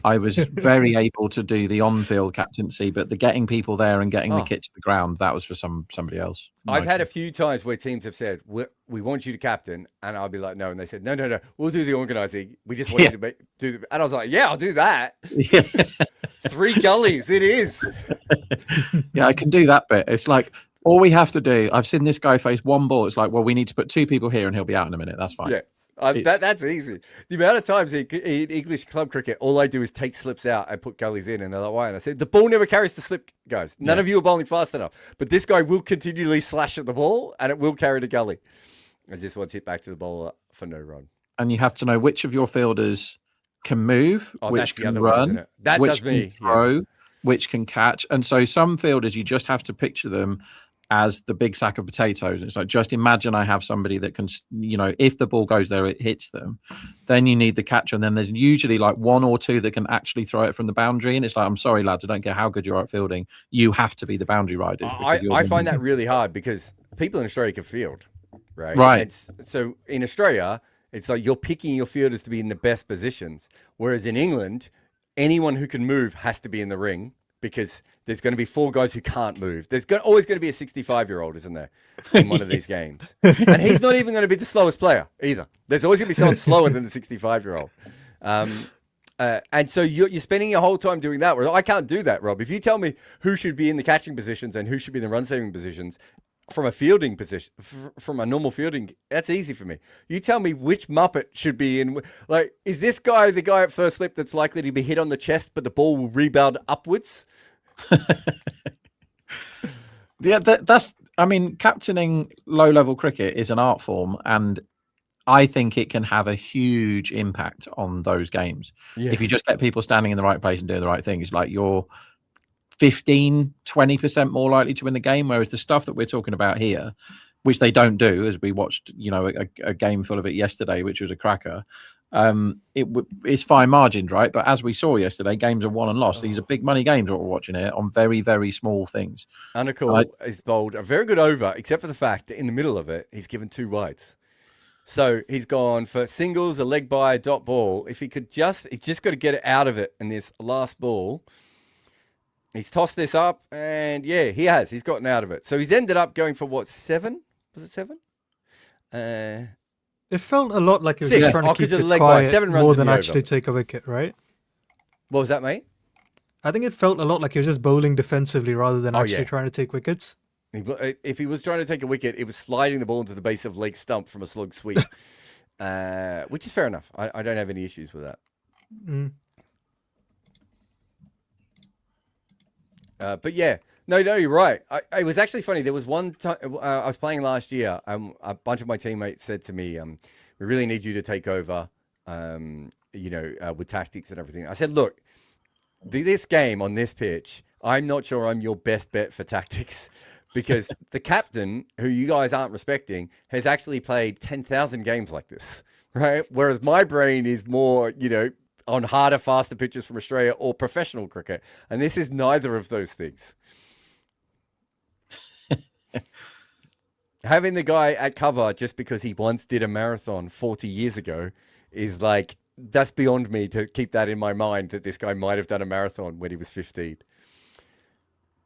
I was very able to do the on-field captaincy, but the getting people there and getting the kit to the ground, that was for somebody else. I've had a few times where teams have said, we want you to captain, and I'll be like, no. And they said, no, we'll do the organising. We just want you to do the... And I was like, yeah, I'll do that. Yeah. 3 gullies, it is. Yeah, I can do that bit. It's like, all we have to do, I've seen this guy face 1 ball. It's like, well, we need to put 2 people here and he'll be out in a minute. That's fine. Yeah. That's easy. The amount of times in English club cricket, all I do is take slips out and put gullies in, and they're like, why? And I said, the ball never carries the slip, guys. None of you are bowling fast enough. But this guy will continually slash at the ball, and it will carry the gully. as this one's hit back to the bowler for no run. And you have to know which of your fielders can move, Oh, which that's the can other one, isn't run, it? That which does can me. throw, which can catch. And so some fielders, you just have to picture them as the big sack of potatoes. It's like, just imagine I have somebody that can, if the ball goes there, it hits them. Then you need the catcher. And then there's usually like one or two that can actually throw it from the boundary. And it's like, I'm sorry, lads, I don't care how good you are at fielding. You have to be the boundary riders. I find that really hard because people in Australia can field, right? Right. So in Australia, it's like you're picking your fielders to be in the best positions. Whereas in England, anyone who can move has to be in the ring because there's going to be 4 guys who can't move. There's always going to be a 65-year-old, isn't there, in one of these games? And he's not even going to be the slowest player either. There's always going to be someone slower than the 65-year-old. And so you're spending your whole time doing that. Whereas I can't do that, Rob. If you tell me who should be in the catching positions and who should be in the run-saving positions, from a fielding position, from a normal fielding, that's easy for me. You tell me which Muppet should be in. Like, is this guy the guy at first slip that's likely to be hit on the chest, but the ball will rebound upwards? Yeah, I mean, captaining low-level cricket is an art form, and I think it can have a huge impact on those games. Yeah. If you just get people standing in the right place and doing the right thing, it's like you're 15-20% more likely to win the game, whereas the stuff that we're talking about here, which they don't do, as we watched a game full of it yesterday, which was a cracker, it's fine margins, right? But as we saw yesterday, games are won and lost. These are big money games that we're watching here on very, very small things. Undercool is bowled a very good over, except for the fact that in the middle of it, he's given 2 wides. So he's gone for singles, a leg by, a dot ball. If he's just got to get it out of it in this last ball. He's tossed this up, and yeah, he has. He's gotten out of it. So he's ended up going for what, 7? Was it 7? It felt a lot like he was 6. just trying to keep the it leg by, quiet 7 runs more in than the actually over. take a wicket, right? What was that, mate? I think it felt a lot like he was just bowling defensively rather than actually trying to take wickets. If he was trying to take a wicket, it was sliding the ball into the base of leg stump from a slug sweep, which is fair enough. I don't have any issues with that. Mm. But yeah, no, you're right. It was actually funny. There was one time I was playing last year. A bunch of my teammates said to me, "We really need you to take over, with tactics and everything." I said, "Look, this game on this pitch, I'm not sure I'm your best bet for tactics." Because the captain, who you guys aren't respecting, has actually played 10,000 games like this, right? Whereas my brain is more, on harder, faster pitches from Australia or professional cricket. And this is neither of those things. Having the guy at cover just because he once did a marathon 40 years ago is like, that's beyond me to keep that in my mind that this guy might have done a marathon when he was 15.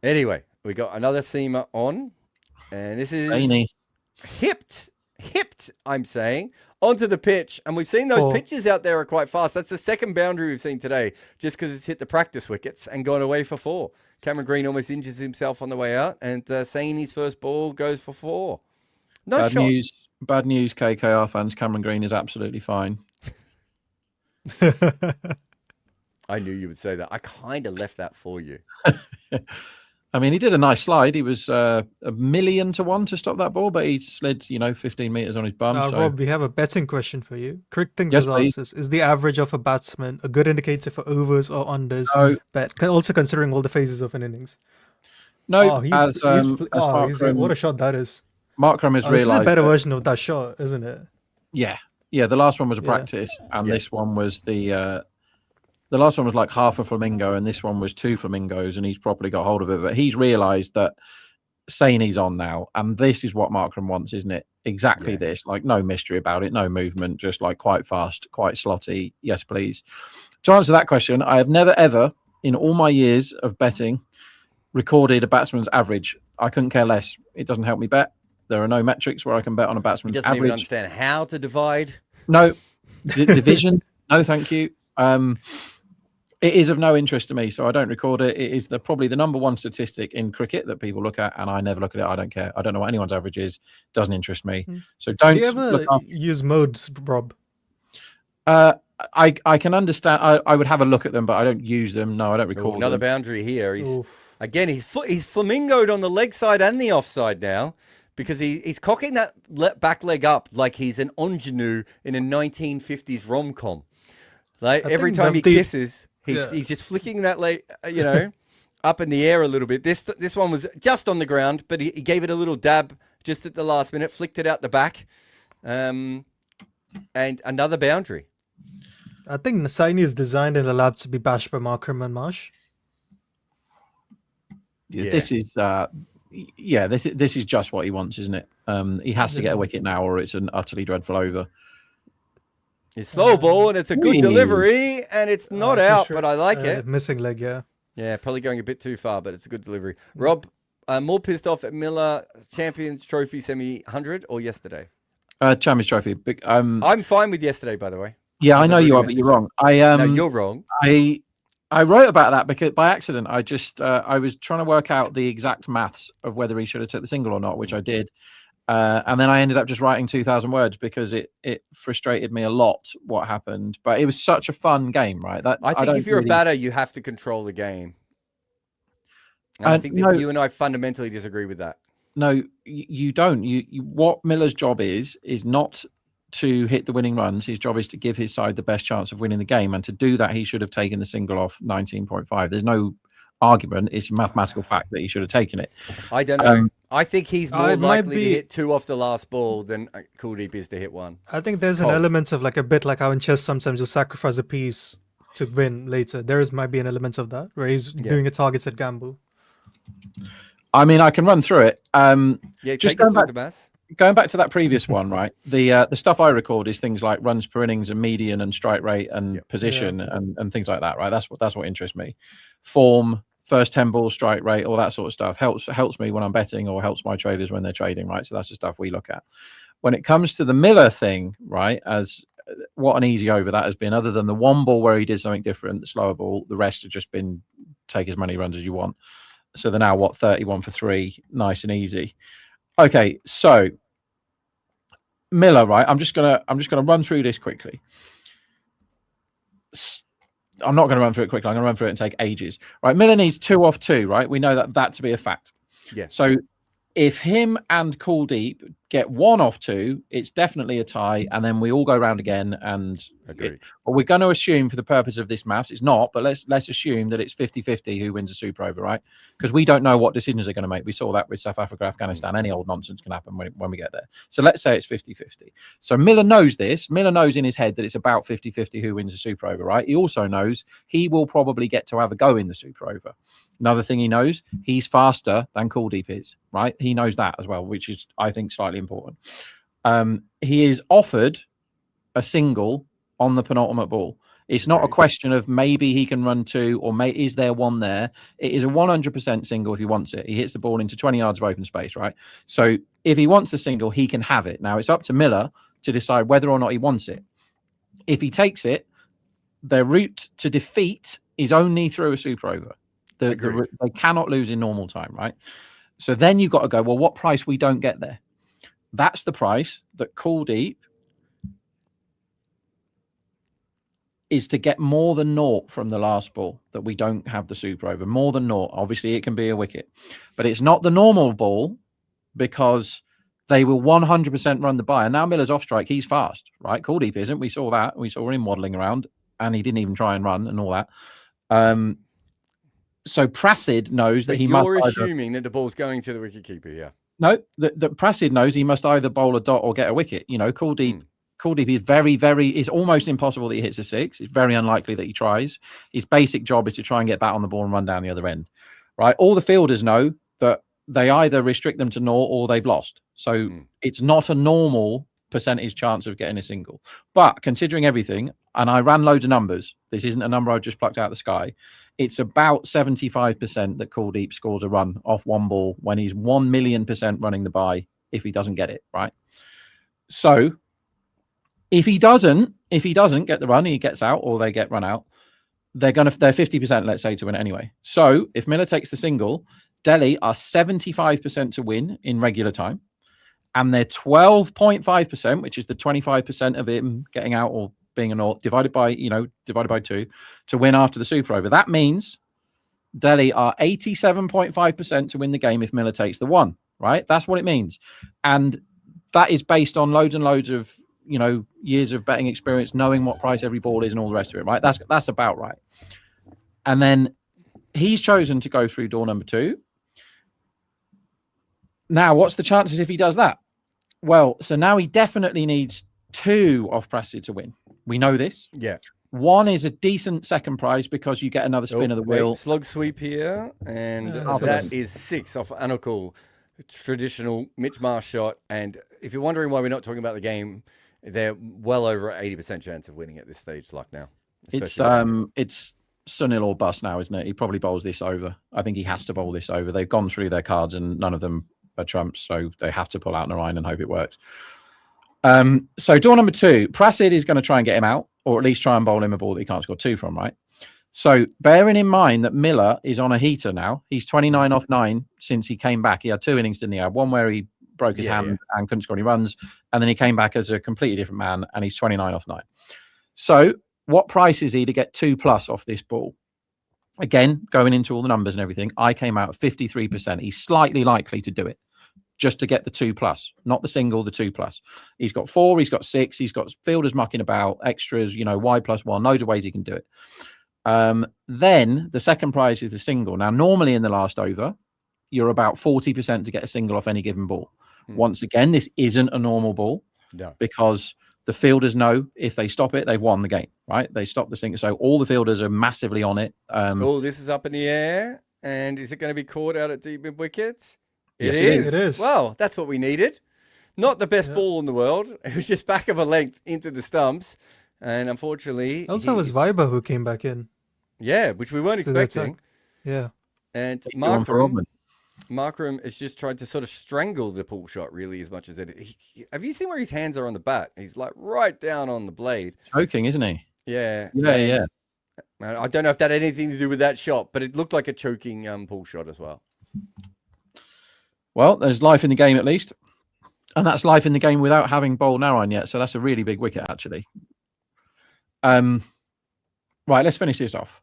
Anyway, we got another seamer on, and this is hipped, I'm saying, onto the pitch. And we've seen those pitches out there are quite fast. That's the second boundary we've seen today, just because it's hit the practice wickets and gone away for 4. Cameron Green almost injures himself on the way out, and Saini's first ball goes for 4. Bad news, KKR fans. Cameron Green is absolutely fine. I knew you would say that. I kind of left that for you. I mean, he did a nice slide. He was 1,000,000 to 1 to stop that ball, but he slid, 15 meters on his bum. Rob, we have a betting question for you. Crick Things has asked us, is the average of a batsman a good indicator for overs or unders? Bet, also considering all the phases of an innings. No, what a shot that is. Markram has realised. This is a better version of that shot, isn't it? Yeah. The last one was a practice, and this one was the last one was like half a flamingo, and this one was 2 flamingos, and he's properly got hold of it. But he's realised that Saini's on now, and this is what Markram wants, isn't it? Exactly this. Like, no mystery about it, no movement, just like quite fast, quite slotty. Yes, please. To answer that question, I have never, ever, in all my years of betting, recorded a batsman's average. I couldn't care less. It doesn't help me bet. There are no metrics where I can bet on a batsman's average. He doesn't even understand how to divide. No. Division. No, thank you. It is of no interest to me, so I don't record it. It is probably the number 1 statistic in cricket that people look at, and I never look at it. I don't care. I don't know what anyone's average is. Doesn't interest me. So don't. Do you ever use modes, Rob? I can understand. I would have a look at them, but I don't use them. No, I don't record another them. Boundary here. He's flamingoed on the leg side and the offside now, because he's cocking that back leg up like he's an ingenue in a 1950s rom-com. Like every time he kisses, he's just flicking that leg, up in the air a little bit. This one was just on the ground, but he gave it a little dab just at the last minute, flicked it out the back, and another boundary. I think Nasaini is designed in the lab to be bashed by Markram and Marsh. Yeah. This is this is just what he wants, isn't it? He has to get a wicket now, or it's an utterly dreadful over. It's slow ball and it's a good delivery, and it's not out, but I like it. Missing leg, yeah. Yeah, probably going a bit too far, but it's a good delivery. Rob, more pissed off at Miller Champions Trophy semi 100 or yesterday? Champions Trophy. I'm fine with yesterday, by the way. Yeah, I know you are, but you're wrong. No, you're wrong. I wrote about that because by accident, I was trying to work out the exact maths of whether he should have took the single or not, which I did. And then I ended up just writing 2,000 words because it frustrated me a lot what happened. But it was such a fun game, right? I think if you're a batter, you have to control the game. And I think that you and I fundamentally disagree with that. No, you don't. What Miller's job is not to hit the winning runs. His job is to give his side the best chance of winning the game. And to do that, he should have taken the single off 19.5. There's no argument. It's a mathematical fact that he should have taken it. I don't know. I think he's more likely to hit 2 off the last ball than Kuldeep is to hit 1. I think there's an element of like a bit like how in chess sometimes you sacrifice a piece to win later. Might be an element of that where he's doing a targeted gamble. I mean, I can run through it. Just going back to that previous one, right? The stuff I record is things like runs per innings and median and strike rate and position and things like that, right? That's what interests me. Form, first 10 balls, strike rate, all that sort of stuff helps me when I'm betting or helps my traders when they're trading, right? So that's the stuff we look at. When it comes to the Miller thing, right? As what an easy over that has been, other than the one ball where he did something different, the slower ball, the rest have just been take as many runs as you want. So they're now 31 for 3, nice and easy. Okay, so Miller, right? I'm just gonna run through this quickly. I'm not going to run through it quickly. I'm going to run through it and take ages. Right, Miller needs 2 off 2. Right, we know that to be a fact. Yeah. So if him and Kuldeep get 1 off 2, it's definitely a tie, and then we all go round again. And but we're going to assume, for the purpose of this maths, it's not. But let's assume that it's 50-50 who wins a super over, right? Because we don't know what decisions they're going to make. We saw that with South Africa, Afghanistan. Any old nonsense can happen when we get there. So let's say it's 50-50. So Miller knows this. Miller knows in his head that it's about 50-50 who wins a super over, right? He also knows he will probably get to have a go in the super over. Another thing he knows, he's faster than Kuldeep is, right? He knows that as well, which is, I think, slightly important. He is offered a single on the penultimate ball. It's not a question of maybe he can run 2 or is there 1 there. It is a 100% single if he wants it. He hits the ball into 20 yards of open space, right? So if he wants the single, he can have it. Now, it's up to Miller to decide whether or not he wants it. If he takes it, their route to defeat is only through a super over. They cannot lose in normal time, right? So then you've got to go, well, what price we don't get there? That's the price that Kuldeep is to get more than 0 from the last ball, that we don't have the super over. More than 0. Obviously, it can be a wicket. But it's not the normal ball because they will 100% run the bye. And now Miller's off strike. He's fast, right? Kuldeep isn't. We saw that. We saw him waddling around and he didn't even try and run and all that. So Prasid knows that You're assuming that the ball's going to the wicketkeeper, yeah. No, the Prasid knows he must either bowl a dot or get a wicket. You know, Kuldeep is very, very, it's almost impossible that he hits a 6. It's very unlikely that he tries. His basic job is to try and get bat on the ball and run down the other end, right? All the fielders know that they either restrict them to 0 or they've lost. So it's not a normal percentage chance of getting a single. But considering everything, and I ran loads of numbers, this isn't a number I just plucked out of the sky, it's about 75% that Kuldeep scores a run off 1 ball when he's 1,000,000% running the bye if he doesn't get it, right? So if he doesn't get the run, he gets out or they get run out, they're 50%, let's say, to win anyway. So if Miller takes the single, Delhi are 75% to win in regular time, and they're 12.5%, which is the 25% of him getting out or being a naught, divided by 2 to win after the super over. That means Delhi are 87.5% to win the game if Miller takes the 1. right? That's what it means. And that is based on loads and loads of, years of betting experience, knowing what price every ball is and all the rest of it, right? That's about right. And then he's chosen to go through door number 2. Now, what's the chances if he does that? Well, so now he definitely needs 2 off Prasad to win. We know this. Yeah. 1 is a decent second prize because you get another spin of the wheel. Slug sweep here, and that is 6 off Anukul. Traditional Mitch Marsh shot. And if you're wondering why we're not talking about the game, they're well over 80% chance of winning at this stage, Lucknow. It's Sunil or bust now, isn't it? He probably bowls this over. I think he has to bowl this over. They've gone through their cards and none of them are trumps, so they have to pull out Narayan and hope it works. So door number 2, Prasad is going to try and get him out, or at least try and bowl him a ball that he can't score 2 from, right? So bearing in mind that Miller is on a heater now, he's 29 off 9 since he came back. He had 2 innings, didn't he? One where he broke his hand and couldn't score any runs, and then he came back as a completely different man, and he's 29 off 9. So what price is he to get 2+ off this ball? Again, going into all the numbers and everything, I came out at 53%. He's slightly likely to do it, just to get the 2+, not the single, the 2+. He's got 4, he's got 6, he's got fielders mucking about, extras, Y+1, loads of ways he can do it. Then the second prize is the single. Now, normally in the last over, you're about 40% to get a single off any given ball. Once again, this isn't a normal ball because the fielders know if they stop it, they've won the game, right? They stop the single. So all the fielders are massively on it. This is up in the air. And is it going to be caught out at deep mid wickets? Yes, it is. Well, that's what we needed. Not the best ball in the world. It was just back of a length into the stumps. And unfortunately... Also, it was Viber who came back in. Yeah, which we weren't expecting. Yeah. And Markram has just tried to sort of strangle the pull shot really as much as it. Have you seen where his hands are on the bat? He's like right down on the blade. Choking, isn't he? Yeah. Yeah. I don't know if that had anything to do with that shot, but it looked like a choking pull shot as well. Well, there's life in the game at least. And that's life in the game without having bowled Narayan yet. So that's a really big wicket, actually. Right, let's finish this off.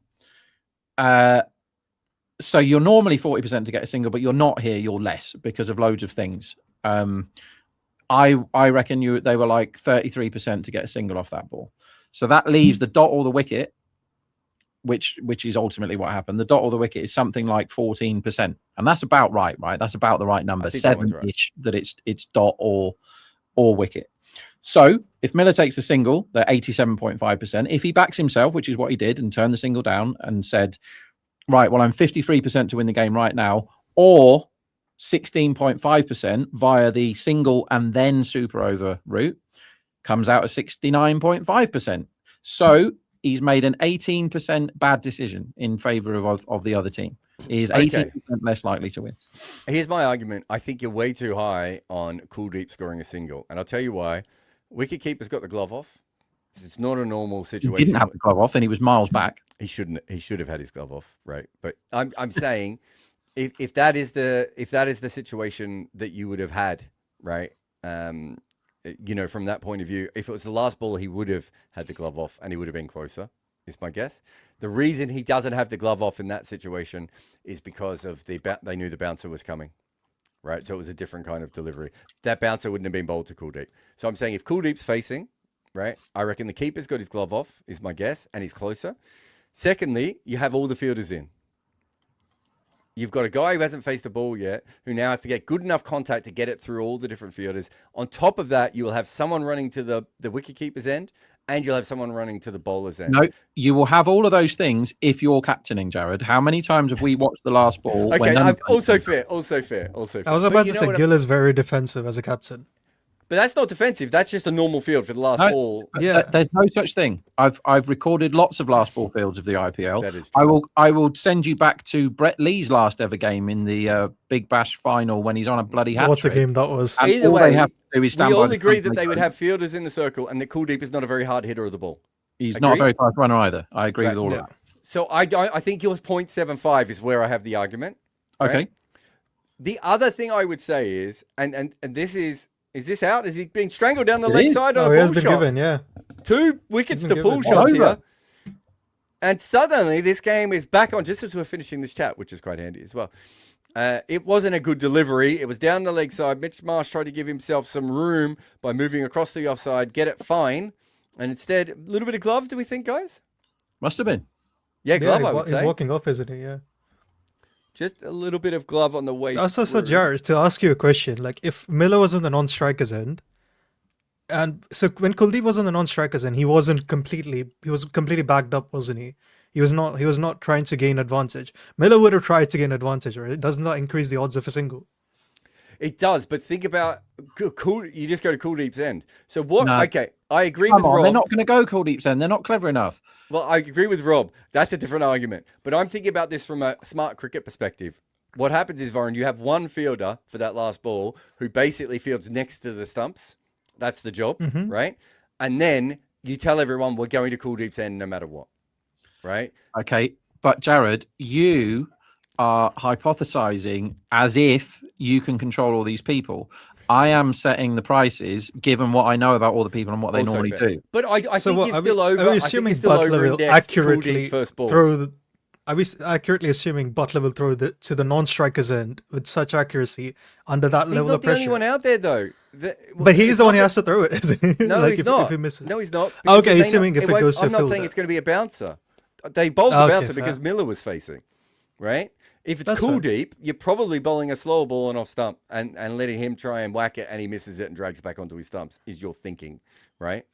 So you're normally 40% to get a single, but you're not here. You're less because of loads of things. I reckon they were like 33% to get a single off that ball. So that leaves the dot or the wicket, which is ultimately what happened. The dot or the wicket is something like 14%, and that's about right? That's about the right number. 7-ish that it's dot or wicket. So if Miller takes a single, they're 87.5%. If he backs himself, which is what he did, and turned the single down and said, right, well, I'm 53% to win the game right now, or 16.5% via the single and then super over route, comes out at 69.5%. So he's made an 18% bad decision in favour of the other team. He is 18% less likely to win. Here's my argument. I think you're way too high on Kuldeep scoring a single. And I'll tell you why. Wicketkeeper's got the glove off. It's not a normal situation. He didn't have the glove off and he was miles back. He should have had his glove off, right? But I'm saying if that is the situation that you would have had, right? From that point of view, if it was the last ball, he would have had the glove off and he would have been closer, is my guess. The reason he doesn't have the glove off in that situation is because of they knew the bouncer was coming, right? So it was a different kind of delivery. That bouncer wouldn't have been bowled to Kuldeep. So I'm saying if Kuldeep's facing, right, I reckon the keeper's got his glove off, is my guess, and he's closer. Secondly, you have all the fielders in. You've got a guy who hasn't faced the ball yet, who now has to get good enough contact to get it through all the different fielders. On top of that, you will have someone running to the wicketkeeper's end, and you'll have someone running to the bowler's end. No, you will have all of those things if you're captaining, Jared. How many times have we watched the last ball? Okay, also fair. I was about to say Gill is very defensive as a captain. But that's not defensive. That's just a normal field for the last ball. Yeah, there's no such thing. I've recorded lots of last ball fields of the IPL. That is true. I will send you back to Brett Lee's last ever game in the Big Bash final when he's on a bloody hat. What a game that was! And Either all way, they have to do is stand we by all the agree front that and they would go. have fielders in the circle, and that Kuldeep is not a very hard hitter of the ball. He's not a very fast runner either. I agree with all of that. So I think your 0.75 is where I have the argument. Right? Okay. The other thing I would say is, and this is this out? Is he being strangled down the leg side on a he pull has been shot? given, yeah. 2 wickets He's to been pull given. shots All over. here. And suddenly this game is back on, just as we're finishing this chat, which is quite handy as well. It wasn't a good delivery. It was down the leg side. Mitch Marsh tried to give himself some room by moving across the offside, get it fine. And instead, a little bit of glove, do we think, guys? Must have been. Yeah, glove, I would he's say. walking off, isn't he? Yeah. Just a little bit of glove on the way Also, so through. Jared, to ask you a question, like if Miller was on the non-strikers end, and so when Kuldeep was on the non-strikers end, he was completely backed up, wasn't he? He was not trying to gain advantage. Miller would have tried to gain advantage, right? It does not increase the odds of a single. It does, but think about you just go to Kuldeep's end. So what? No. Okay, I agree Come with on, Rob. they're not going to go Kuldeep's end. They're not clever enough. Well, I agree with Rob. That's a different argument. But I'm thinking about this from a smart cricket perspective. What happens is, Varun, you have one fielder for that last ball who basically fields next to the stumps. That's the job, right? And then you tell everyone we're going to Kuldeep's end no matter what, right? Okay, but Jared, you are hypothesizing as if you can control all these people. I am setting the prices given what I know about all the people and what they Also normally fair. do. But I So think what, you're still over. Are we I think assuming you're still Butler will over-indexed accurately Kuldeep first ball. throw the? Are we accurately assuming Butler will throw to the non-strikers end with such accuracy under that He's level not of the only pressure? one out there, though. But he's It's the one not who has to throw it, isn't he? No, Like he's if, not. If he misses. No, he's not. Okay, Because it may assuming not- if it won't- goes to I'm not saying fielder. it's going to be a bouncer. They bowled the Okay, bouncer fair. because Miller was facing, right? If it's That's fair. Kuldeep, you're probably bowling a slower ball and off stump and letting him try and whack it and he misses it and drags back onto his stumps is your thinking, right?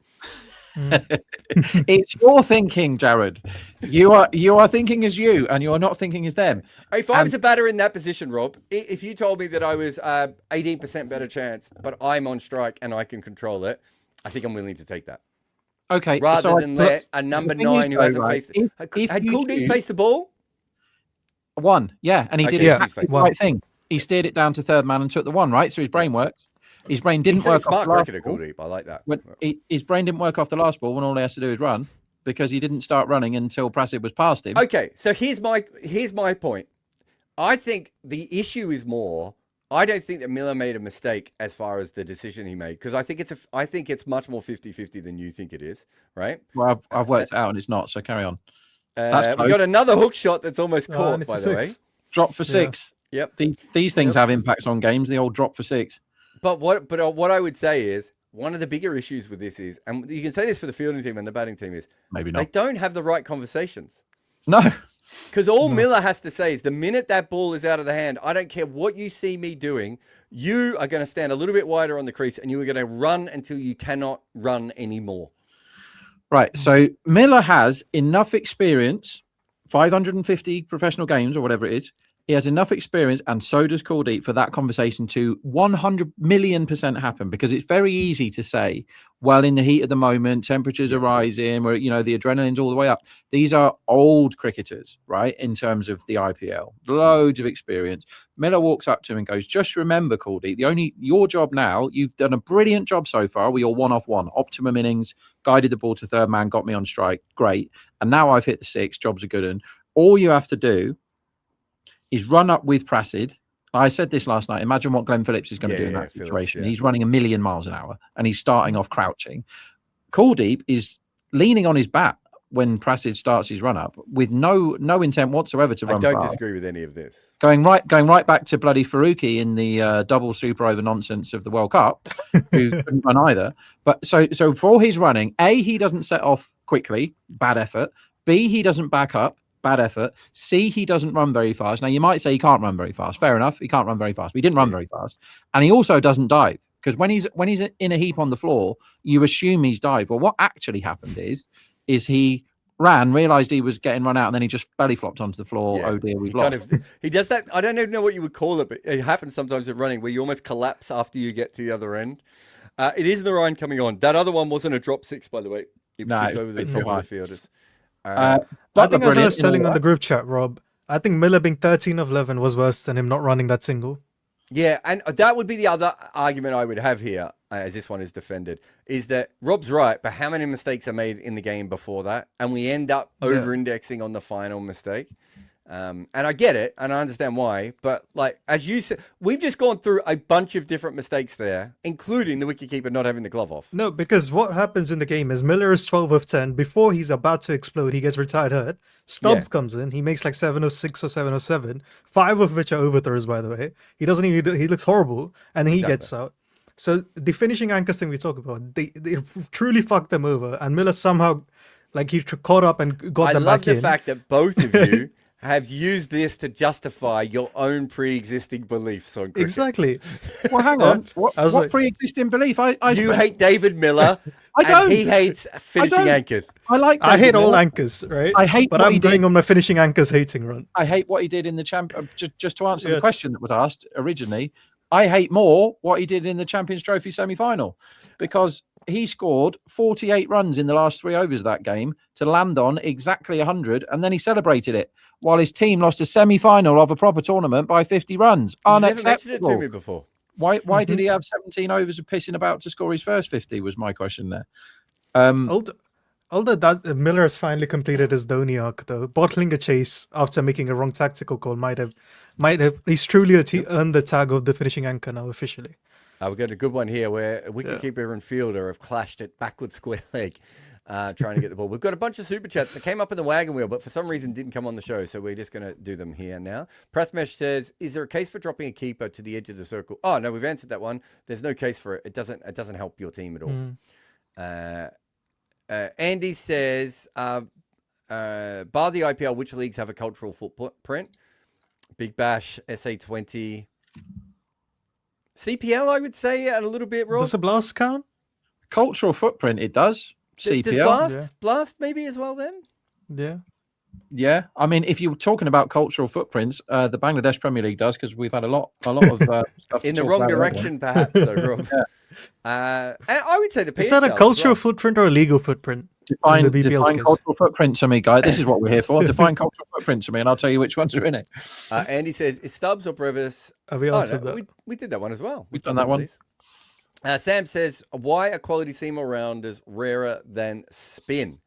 It's your thinking, Jared. You are thinking as you, and you are not thinking as them. If I was a batter in that position, Rob, if you told me that I was 18% better chance, but I'm on strike and I can control it, I think I'm willing to take that. Okay, Rather so than let a number the thing is, 9 who though, hasn't right, faced if had you Kuldeep choose- faced the ball? one, yeah, and he did Okay, so exactly he's the right thing. He steered it down to third man and took the one, right? So his brain worked. His brain didn't He's a work smart off the last cricketer, ball. Kuldeep. I like that. His brain didn't work off the last ball when all he has to do is run because he didn't start running until Prasid was past him. Okay, so here's my point. I think the issue is more. I don't think that Miller made a mistake as far as the decision he made because I think it's much more 50-50 than you think it is, right? Well, I've worked it out and it's not. So carry on. We close. got another hook shot that's almost caught, and it's by a the way. six. Drop for six. Yep. These things have impacts on games. The old drop for six. But what I would say is one of the bigger issues with this is, and you can say this for the fielding team and the batting team is, Maybe they not. don't have the right conversations. No. Because all Miller has to say is the minute that ball is out of the hand, I don't care what you see me doing, you are going to stand a little bit wider on the crease and you are going to run until you cannot run anymore. Right. So Miller has enough experience, 550 professional games or whatever it is. He has enough experience, and so does Kuldeep, for that conversation to 100 million% happen. Because it's very easy to say, well, in the heat of the moment, temperatures are rising, where the adrenaline's all the way up. These are old cricketers, right? In terms of the IPL, loads of experience. Miller walks up to him and goes, "Just remember, Kuldeep, your job now. You've done a brilliant job so far. With your 1-off-1, optimum innings, guided the ball to third man, got me on strike, great. And now I've hit the 6. Job's a good one. All you have to do is run up with Prasid." I said this last night. Imagine what Glenn Phillips is going to do in that situation. Phillips, yeah. He's running 1,000,000 miles an hour and he's starting off crouching. Kuldeep is leaning on his bat when Prasid starts his run up with no intent whatsoever to I run don't fast. disagree with any of this. Going right back to bloody Faruqi in the double super over nonsense of the World Cup, who couldn't run either. But so for his running, A, he doesn't set off quickly, bad effort. B, he doesn't back up, bad effort. C, he doesn't run very fast. Now, you might say he can't run very fast. Fair enough. He can't run very fast. But he didn't run very fast. And he also doesn't dive. Because when he's in a heap on the floor, you assume he's dived. Well, what actually happened is he ran, realised he was getting run out, and then he just belly flopped onto the floor. Yeah. Oh, dear, we've He lost. he does that. I don't even know what you would call it, but it happens sometimes in running where you almost collapse after you get to the other end. It is the Ryan coming on. That other one wasn't a drop 6, by the way. It was No, just over the it's top too of high. the fielders. I But think, as I was brilliant in telling all on the that. group chat, Rob, I think Miller being 13 of 11 was worse than him not running that single. Yeah, and that would be the other argument I would have here, as this one is defended, is that Rob's right, but how many mistakes are made in the game before that? And we end up over-indexing on the final mistake. And I get it, and I understand why. But like as you said, we've just gone through a bunch of different mistakes there, including the wicketkeeper not having the glove off. No, because what happens in the game is Miller is 12 of 10. Before he's about to explode, he gets retired hurt. Stubbs comes in. He makes like 706 or 707, 5 of which are overthrows, by the way. He doesn't even he looks horrible, and he gets out. So the finishing anchors thing we talk about, they truly fucked them over, and Miller somehow, like he caught up and got them back in. I love the fact that both of you have used this to justify your own pre-existing beliefs on cricket. Exactly. Well, hang on. What pre-existing belief? You hate David Miller. I don't. And he hates finishing anchors. I hate all anchors, right? I hate. But I'm going on my finishing anchors hating run. I hate what he did in the Just to answer the question that was asked originally, I hate more what he did in the Champions Trophy semi-final, because he scored 48 runs in the last 3 overs of that game to land on exactly 100, and then he celebrated it while his team lost a semi-final of a proper tournament by 50 runs. Unacceptable. You've never mentioned it to me before. Why did he have 17 overs of pissing about to score his first 50 was my question there. Although that Miller has finally completed his Dhoni arc, though, bottling a chase after making a wrong tactical call might have he's truly earned the tag of the finishing anchor now officially. We've got a good one here where a wicketkeeper and fielder have clashed at backward square leg, trying to get the ball. We've got a bunch of super chats that came up in the wagon wheel, but for some reason didn't come on the show, so we're just going to do them here now. Prathmesh says, "Is there a case for dropping a keeper to the edge of the circle?" Oh no, we've answered that one. There's no case for it. It doesn't help your team at all. Andy says, "Bar the IPL, which leagues have a cultural footprint?" Big Bash, SA20. CPL, I would say, a little bit, Rob. Does a Blast count? Cultural footprint, it does. CPL. Does Blast maybe as well then? Yeah. Yeah. I mean, if you're talking about cultural footprints, the Bangladesh Premier League does, because we've had a lot of stuff in the wrong direction, perhaps, though, Rob. And I would say the PSL. Is that a cultural footprint or a legal footprint? Define cultural footprint to me, guys. This is what we're here for. Define cultural footprint to me, and I'll tell you which ones are in it. Andy says, "Is Stubbs or Brevis?" We answered that. We did that one as well. We've done that one. Sam says, "Why are quality seam all-rounders rarer than spin?"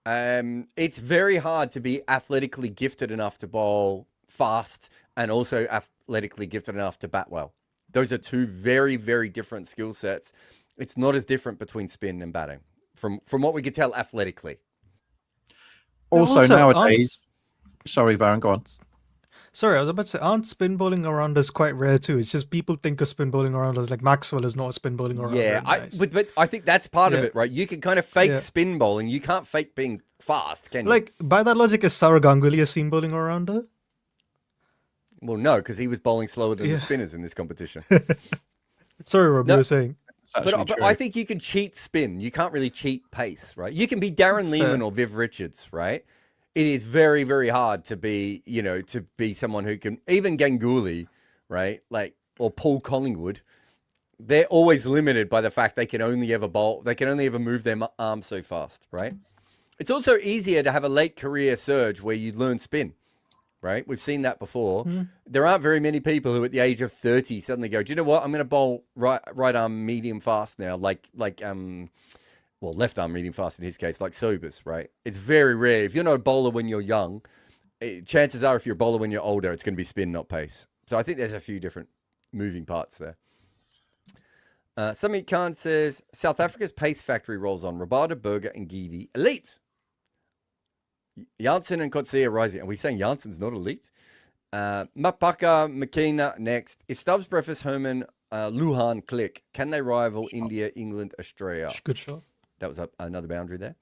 It's very hard to be athletically gifted enough to bowl fast and also athletically gifted enough to bat well. Those are two very, very different skill sets. It's not as different between spin and batting, from what we could tell athletically. Also nowadays, sorry, Varun, go on. Sorry, I was about to say, aren't spin bowling arounders quite rare too? It's just people think of spin bowling arounders like Maxwell is not a spin bowling arounder. Yeah, but I think that's part of it, right? You can kind of fake spin bowling. You can't fake being fast, can you? Like, by that logic, is Saurav Ganguly a seam bowling arounder? Well, no, because he was bowling slower than the spinners in this competition. Sorry, Rob, you were saying. But I think you can cheat spin. You can't really cheat pace, right? You can be Darren Lehman or Viv Richards, right? It is very, very hard to be, to be someone who can, even Ganguly, right? Like, or Paul Collingwood, they're always limited by the fact they can only ever bowl, they can only ever move their arms so fast, right? It's also easier to have a late career surge where you learn spin, right? We've seen that before. There aren't very many people who at the age of 30 suddenly go, do you know what? I'm going to bowl right arm medium fast now, well, left arm medium fast in his case, like Sobers, right? It's very rare. If you're not a bowler when you're young, chances are if you're a bowler when you're older, it's going to be spin, not pace. So I think there's a few different moving parts there. Samit Khan says, South Africa's pace factory rolls on. Rabada, Berger, and Geedy, elite. Janssen and Kotze are rising. Are we saying Janssen's not elite? Mapaka, McKenna next. If Stubbs, Breakfast, Herman, Luhan click, can they rival India, England, Australia? Good shot. That was another boundary there.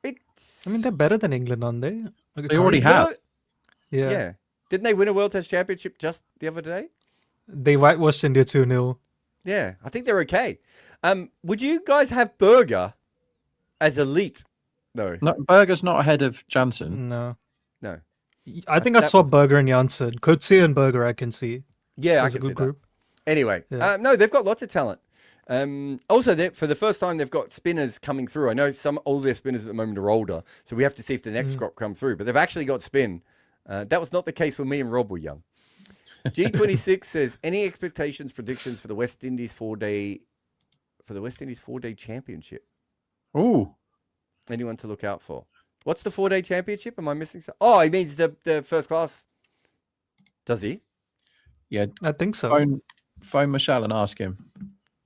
It's. I mean, they're better than England, aren't they? They already have. Yeah. Didn't they win a World Test Championship just the other day? They whitewashed India 2-0. Yeah, I think they're okay. Would you guys have Berger as elite? No. Berger's not ahead of Janssen. No. I think I'd swap Berger and Janssen. Kotze and Berger I can see. Yeah, as a good group. Anyway, no, they've got lots of talent. Also, for the first time, they've got spinners coming through. I know all their spinners at the moment are older, so we have to see if the next crop come through. But they've actually got spin. That was not the case when me and Rob were young. G26 says, any expectations, predictions for the West Indies 4-day Championship? Ooh. Anyone to look out for? What's the 4-day championship? Am I missing something? Oh, he means the first class. Does he? Yeah, I think so. phone Michelle and ask him.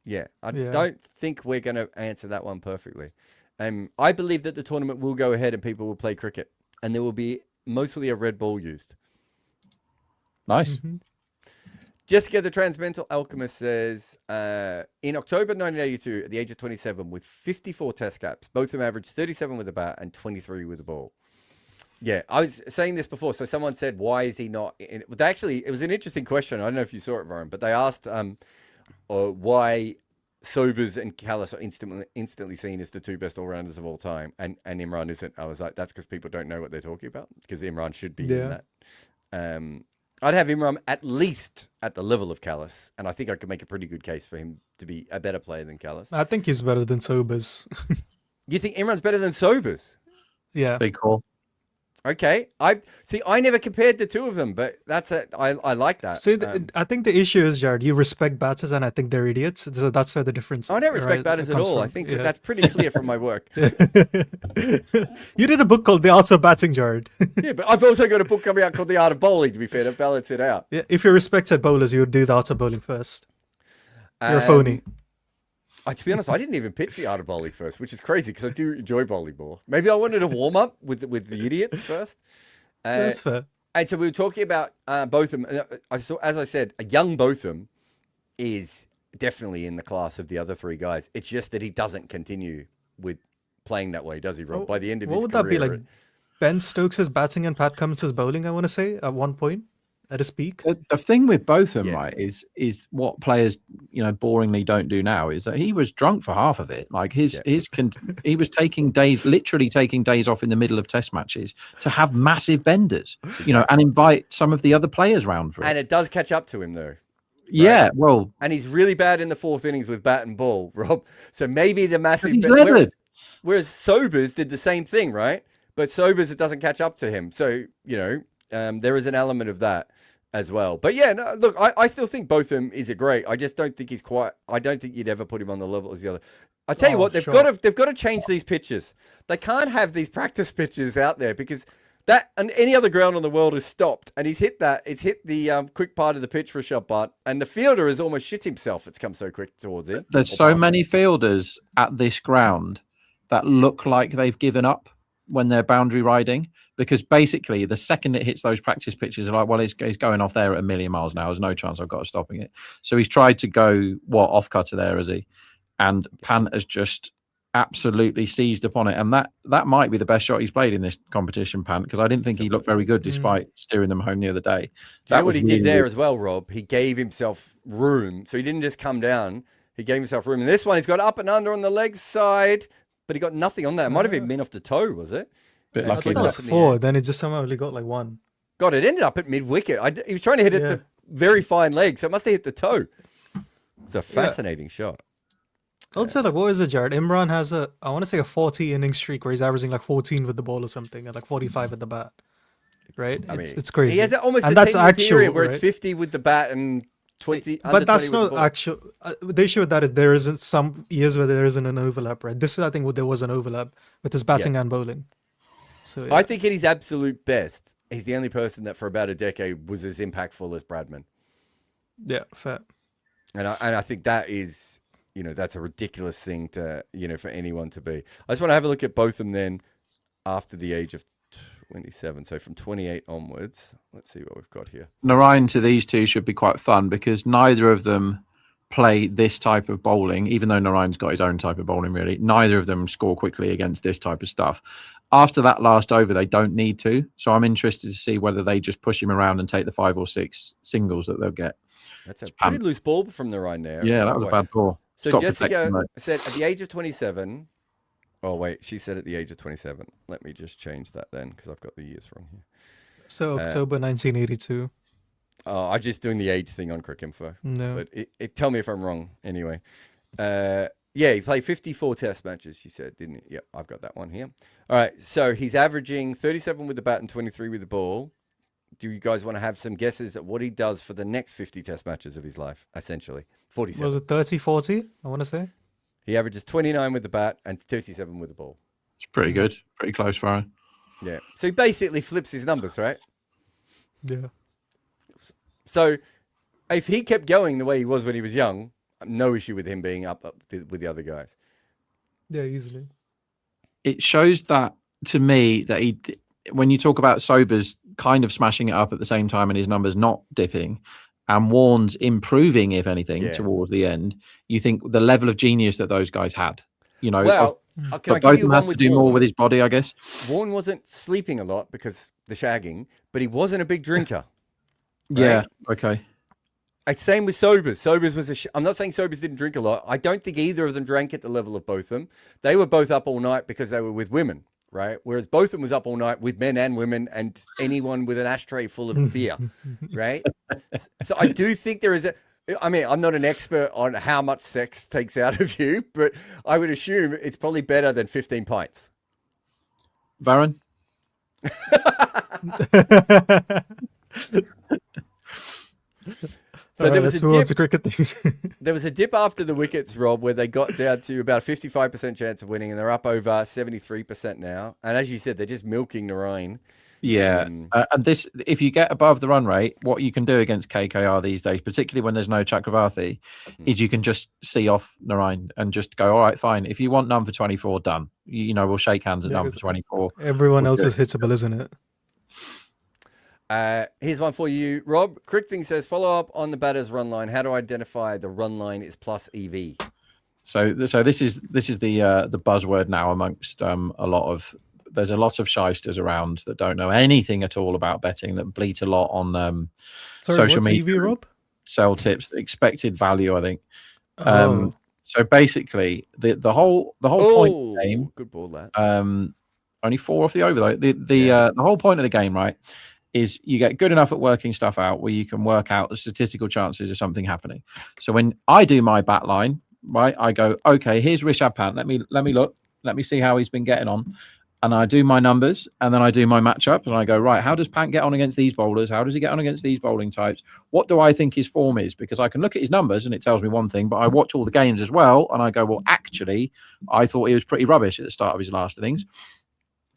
Yeah, I Yeah. don't think we're going to answer that one perfectly. I believe that the tournament will go ahead and people will play cricket, and there will be mostly a red ball used. Nice. Mhm. Jessica, the Transmental Alchemist, says, in October 1982, at the age of 27, with 54 test caps, both of them averaged 37 with a bat and 23 with a ball. Yeah, I was saying this before. So someone said, why is he not in it? Actually, it was an interesting question. I don't know if you saw it, Varun, but they asked why Sobers and Callis are instantly seen as the two best all-rounders of all time, and Imran isn't. I was like, that's because people don't know what they're talking about, because Imran should be in that. I'd have Imran at least at the level of Callis, and I think I could make a pretty good case for him to be a better player than Callis. I think he's better than Sobers. You think Imran's better than Sobers? Yeah. Big call. Okay, I never compared the two of them, but I like that. See, I think the issue is, Jared, you respect batters, and I think they're idiots. So that's where the difference. I don't respect right, batters at comes all. I from. think Yeah. that's pretty clear from my work. You did a book called The Art of Batting, Jared. Yeah, but I've also got a book coming out called The Art of Bowling, to be fair, to balance it out. Yeah, if you respected bowlers, you would do the art of bowling first. You're a phony. To be honest, I didn't even pitch The Art of Bowling first, which is crazy because I do enjoy bowling more. Maybe I wanted to warm up with the idiots first. That's fair. And so we were talking about Botham. As I said, a young Botham is definitely in the class of the other three guys. It's just that he doesn't continue with playing that way, does he, Rob? By the end of his What would career, that be like? Ben Stokes' batting and Pat Cummins' bowling, I want to say, at one point, at his peak. The thing with both of them, Yeah. right, is what players, boringly don't do now is that he was drunk for half of it. Like he was literally taking days off in the middle of test matches to have massive benders, and invite some of the other players round for it. And it does catch up to him, though. Yeah, well, And he's really bad in the fourth innings with bat and ball, Rob. So maybe the massive... he's levered. Whereas Sobers did the same thing, right? But Sobers, it doesn't catch up to him. So, there is an element of that as well. But yeah, no, look, I still think both of them is a great. I just don't think I don't think you'd ever put him on the level as the other. I tell you what, they've got to change these pitches. They can't have these practice pitches out there because that and any other ground on the world is stopped. And he's hit that. It's hit the quick part of the pitch for a shot putt, and the fielder has almost shit himself. It's come so quick towards it. There's so many fielders at this ground that look like they've given up when they're boundary riding, because basically the second it hits those practice pitches, are like, well, it's going off there at 1,000,000 miles an hour. There's no chance I've got stopping it. So he's tried to go off cutter there, has he? And Pant has just absolutely seized upon it, and that might be the best shot he's played in this competition, Pant, because I didn't think he looked very good despite steering them home the other day. That what he did there as well, Rob? He gave himself room, so he didn't just come down. He gave himself room. And this one, he's got up and under on the leg side, but he got nothing on that. It might have even been off the toe, was it? Bit I lucky. thought that was 4, then it just somehow only got like 1. God, it ended up at mid-wicket. He was trying to hit it to very fine leg, so it must have hit the toe. It's a fascinating shot. Also, like, what is it, Jared? Imran has I want to say a 40-inning streak where he's averaging like 14 with the ball or something, and like 45 with the bat. Right? I mean, it's crazy. He has almost and a that's 10-year actual, period where right? it's 50 with the bat and 20. But that's 20 with not the ball. actual. The issue with that is there isn't some years where there isn't an overlap, right? This is, I think, where there was an overlap with his batting and bowling. So I think at his absolute best, he's the only person that for about a decade was as impactful as Bradman. yeah, fair. And I think that is, that's a ridiculous thing to, for anyone to be. I just want to have a look at both of them then after the age of 27. So from 28 onwards, let's see what we've got here. Narayan to these two should be quite fun because neither of them play this type of bowling, even though Narayan's got his own type of bowling, really. Neither of them score quickly against this type of stuff. After that last over, they don't need to. So I'm interested to see whether they just push him around and take the 5 or 6 singles that they'll get. That's a pretty loose ball from the Ryan there. Yeah, that was a bad ball. So Jessica said at the age of 27. Oh, wait, she said at the age of 27. Let me just change that then because I've got the years wrong here. So October 1982. Oh, I'm just doing the age thing on Crick Info. No. But tell me if I'm wrong anyway. Yeah, he played 54 test matches, she said, didn't he? Yep, I've got that one here. All right, so he's averaging 37 with the bat and 23 with the ball. Do you guys want to have some guesses at what he does for the next 50 test matches of his life, essentially? 47. Was it 30, 40, I want to say? He averages 29 with the bat and 37 with the ball. It's pretty good. Pretty close for him. Yeah. So he basically flips his numbers, right? Yeah. So if he kept going the way he was when he was young, no issue with him being up with the other guys. Yeah, easily. It shows that to me that when you talk about Sobers kind of smashing it up at the same time and his numbers not dipping, and Warren's improving, if anything, towards the end, you think the level of genius that those guys had. Well, can I but give both of you them one have to with do more Warren? with his body, I guess. Warren wasn't sleeping a lot because the shagging, but he wasn't a big drinker. Right? Yeah. Okay. Same with Sobers. Sobers was I'm not saying Sobers didn't drink a lot. I don't think either of them drank at the level of both of them. They were both up all night because they were with women, right? Whereas both of them was up all night with men and women and anyone with an ashtray full of beer, right? So I do think there is I mean, I'm not an expert on how much sex takes out of you, but I would assume it's probably better than 15 pints. Varun? So there was let's move on to cricket things. There was a dip after the wickets, Rob, where they got down to about a 55% chance of winning, and they're up over 73% now. And as you said, they're just milking the rain. Yeah, and this, if you get above the run rate, what you can do against KKR these days, particularly when there's no Chakravarti, is you can just see off Narayan and just go, all right, fine. If you want none for 24, done. We'll shake hands at none for 24. Everyone else is hittable, isn't it? Here's one for you, Rob. Crick Thing says, follow up on the batter's run line. How do I identify the run line is plus EV? So this is the buzzword now amongst there's a lot of shysters around that don't know anything at all about betting, that bleat a lot on social media. EV, Rob? Sell tips, expected value, I think. So basically, the whole point of the game. Good ball, that. Only 4 off the over though. The whole point of the game, right, is you get good enough at working stuff out where you can work out the statistical chances of something happening. So when I do my bat line, right, I go, okay, here's Rishabh Pant. Let me look. Let me see how he's been getting on. And I do my numbers, and then I do my matchup, and I go, right, how does Pant get on against these bowlers? How does he get on against these bowling types? What do I think his form is? Because I can look at his numbers and it tells me one thing, but I watch all the games as well, and I go, well, actually, I thought he was pretty rubbish at the start of his last innings.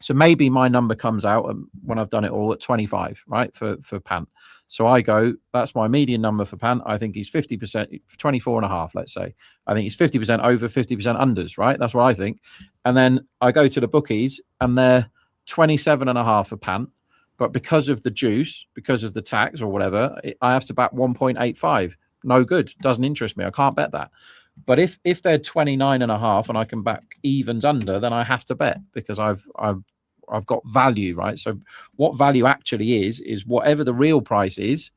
So maybe my number comes out when I've done it all at 25, right, for Pant. So I go, that's my median number for Pant. I think he's 50%, 24.5, let's say. I think he's 50% over, 50% unders, right? That's what I think. And then I go to the bookies and they're 27.5 for Pant. But because of the juice, because of the tax or whatever, I have to bet 1.85. No good. Doesn't interest me. I can't bet that. But if they're 29.5 and I can back evens under, then I have to bet because I've got value, right? So what value actually is whatever the real price is.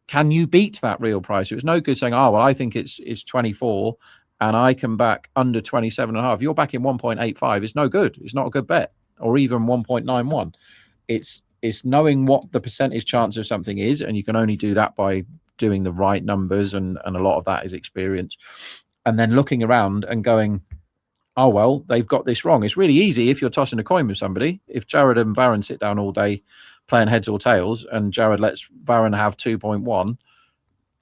Can you beat that real price? It was no good saying, oh, well, I think it's 24 and I can back under 27.5. If you're backing 1.85, it's no good. It's not a good bet, or even 1.91. It's knowing what the percentage chance of something is, and you can only do that by doing the right numbers, and a lot of that is experience. And then looking around and going, oh, well, they've got this wrong. It's really easy if you're tossing a coin with somebody. If Jared and Varun sit down all day playing heads or tails and Jared lets Varun have 2.1,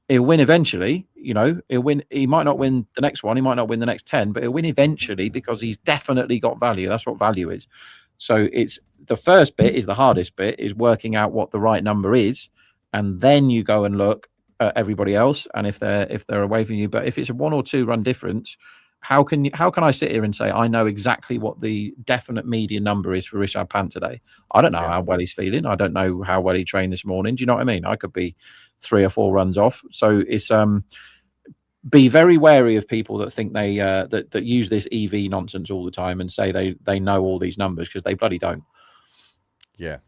he'll win eventually. He'll win. He might not win the next one. He might not win the next 10, but he'll win eventually because he's definitely got value. That's what value is. So it's the first bit is the hardest bit, is working out what the right number is. And then you go and look at everybody else, and if they're away from you. But if it's a 1 or 2 run difference, how can I sit here and say I know exactly what the definite median number is for Rishabh Pant today? I don't know how well he's feeling. I don't know how well he trained this morning. Do you know what I mean? I could be 3 or 4 runs off. So it's be very wary of people that think they that use this EV nonsense all the time and say they know all these numbers, because they bloody don't. Yeah.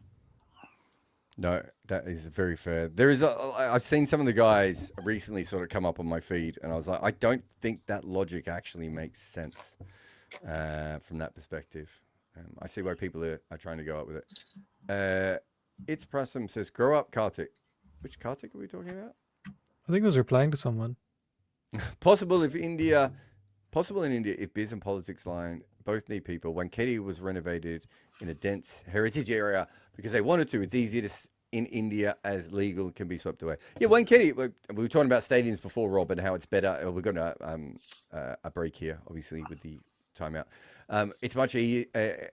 No, that is very fair. There is I've seen some of the guys recently sort of come up on my feed, and I was like, I don't think that logic actually makes sense from that perspective. I see why people are trying to go up with it. It's Prasum says, grow up, Kartik. Which Kartik are we talking about? I think I was replying to someone. Possible in India, if biz and politics line both need people. Wanketi was renovated in a dense heritage area because they wanted to. It's easier to in India as legal can be swept away. Yeah, Wanketi. We were talking about stadiums before, Rob, and how it's better. We're going to a break here, obviously, with the timeout. It's much easier.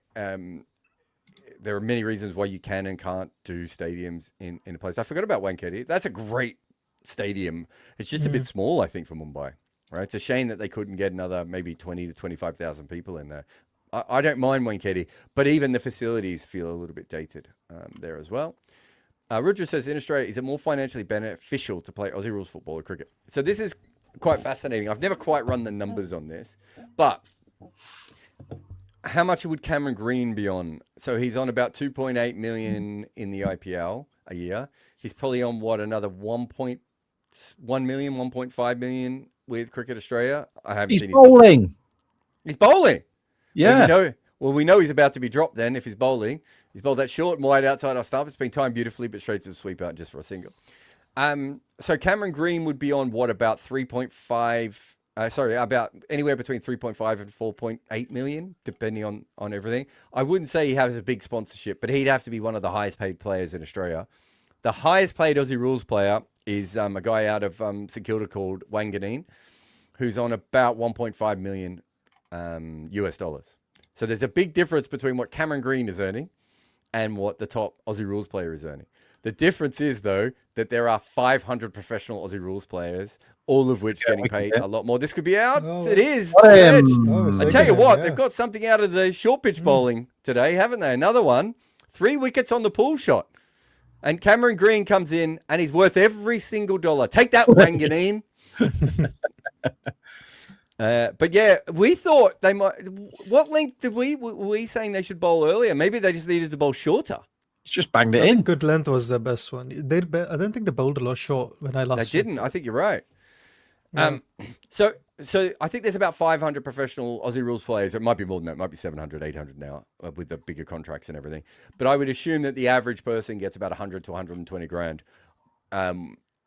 there are many reasons why you can and can't do stadiums in a place. I forgot about Wankhede. That's a great stadium. It's just a bit small, I think, for Mumbai. Right? It's a shame that they couldn't get another maybe 20 to 25,000 people in there. I don't mind Wankhede, but even the facilities feel a little bit dated there as well. Rudra says, in Australia, is it more financially beneficial to play Aussie rules football or cricket? So this is quite fascinating. I've never quite run the numbers on this, but how much would Cameron Green be on? So he's on about 2.8 million in the IPL a year. He's probably on what, another 1.1 million, 1.5 million with Cricket Australia. I haven't He's seen bowling. He's bowling. Yeah. Well, we know he's about to be dropped then if he's bowling. He's bowled that short and wide outside off stump. It's been timed beautifully, but straight to the sweep out just for a single. So Cameron Green would be on what, about 3.5, about anywhere between 3.5 and 4.8 million, depending on everything. I wouldn't say he has a big sponsorship, but he'd have to be one of the highest paid players in Australia. The highest paid Aussie rules player is a guy out of St Kilda called Wanganeen, who's on about 1.5 million US dollars. So there's a big difference between what Cameron Green is earning and what the top Aussie rules player is earning. The difference is, though, that there are 500 professional Aussie rules players, all of which getting paid a lot more. This could be out. It is. I tell you what, they've got something out of the short pitch bowling today, haven't they? Another one. 3 wickets on the pull shot. And Cameron Green comes in and he's worth every single dollar. Take that, Wanganeen. But yeah, we thought they might. What length were we saying they should bowl earlier? Maybe they just needed to bowl shorter. It's just banged it I in. think good length was the best one. I don't think they bowled a lot short when I last. They didn't. I think you're right. So I think there's about 500 professional Aussie rules players. It might be more than that. It might be 700, 800 now with the bigger contracts and everything. But I would assume that the average person gets about 100 to 120 grand.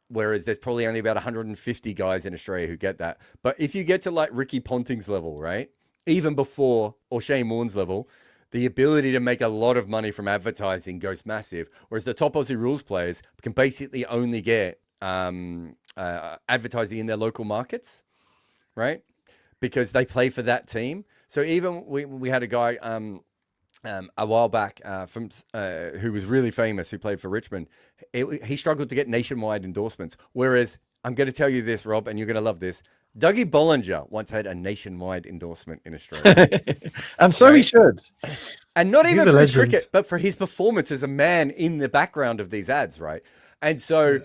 Whereas there's probably only about 150 guys in Australia who get that. But if you get to like Ricky Ponting's level, right? Even before, or Shane Warne's level, the ability to make a lot of money from advertising goes massive. Whereas the top Aussie rules players can basically only get advertising in their local markets, right? Because they play for that team. So even we had a guy a while back who was really famous, who played for Richmond. He struggled to get nationwide endorsements. Whereas, I'm going to tell you this, Rob, and you're going to love this. Dougie Bollinger once had a nationwide endorsement in Australia. And so he should. And not even He's a for his legend. cricket, but for his performance as a man in the background of these ads, right? And so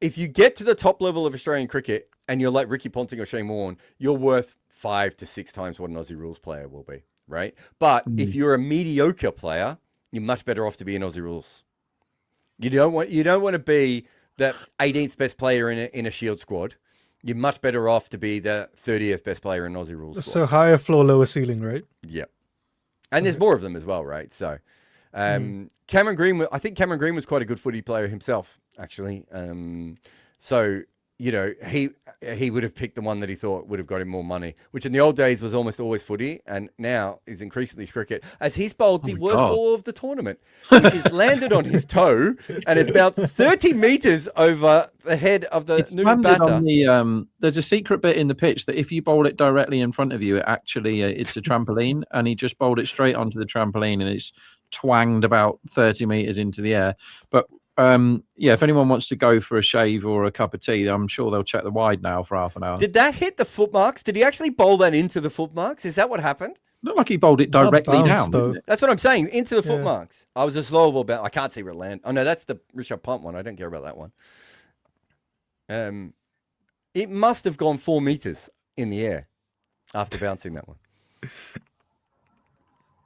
if you get to the top level of Australian cricket and you're like Ricky Ponting or Shane Warne, you're worth 5 to 6 times what an Aussie rules player will be, right? But if you're a mediocre player, you're much better off to be in Aussie rules. You don't want to be the 18th best player in a Shield squad. You're much better off to be the 30th best player in Aussie rules squad. So higher floor, lower ceiling, right? Yeah. And there's more of them as well, right? So Cameron Green, I think Cameron Green was quite a good footy player himself, actually. So, you know, he would have picked the one that he thought would have got him more money, which in the old days was almost always footy, and now is increasingly cricket, as he's bowled the worst ball of the tournament, which has landed on his toe and is about 30 metres over the head of the It's new landed batter. on the, there's a secret bit in the pitch that if you bowl it directly in front of you, it actually it's a trampoline, and he just bowled it straight onto the trampoline, and it's twanged about 30 metres into the air. But yeah, if anyone wants to go for a shave or a cup of tea, I'm sure they'll check the wide now for half an hour. Did that hit the foot marks? Did he actually bowl that into the foot marks? Is that what happened? Looked like he bowled it directly bounce, down. though. Didn't it? That's what I'm saying. Into the foot Yeah. marks. I was a slow ball bounce. I can't see where it landed. Oh no, that's the Rishabh Pant one. I don't care about that one. It must have gone 4 meters in the air after bouncing that one.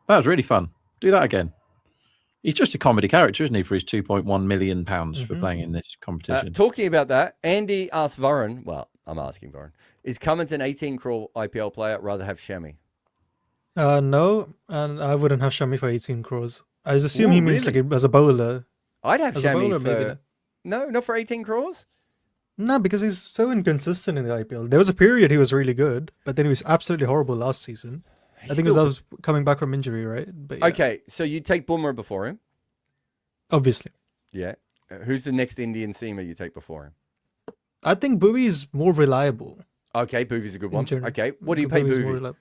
That was really fun. Do that again. He's just a comedy character, isn't he, for his £2.1 million for playing in this competition? Talking about that, Andy asked Varun. Well, I'm asking Varun. Is Cummins an 18 crore IPL player? Rather have Shami? No, and I wouldn't have Shami for 18 crores. I assume Ooh, he means really? like as a bowler. I'd have As a Shami bowler, maybe for. not. No, not for 18 crores. No, because he's so inconsistent in the IPL. There was a period he was really good, but then he was absolutely horrible last season. I think that was coming back from injury, right? But yeah, Okay, so you take Bumrah before him. obviously. Yeah. Who's the next Indian seamer you take before him? I think Bowie is more reliable. Okay, Boovy's a good one. general. Okay, what do you pay Bowie's more Boovy? reliable.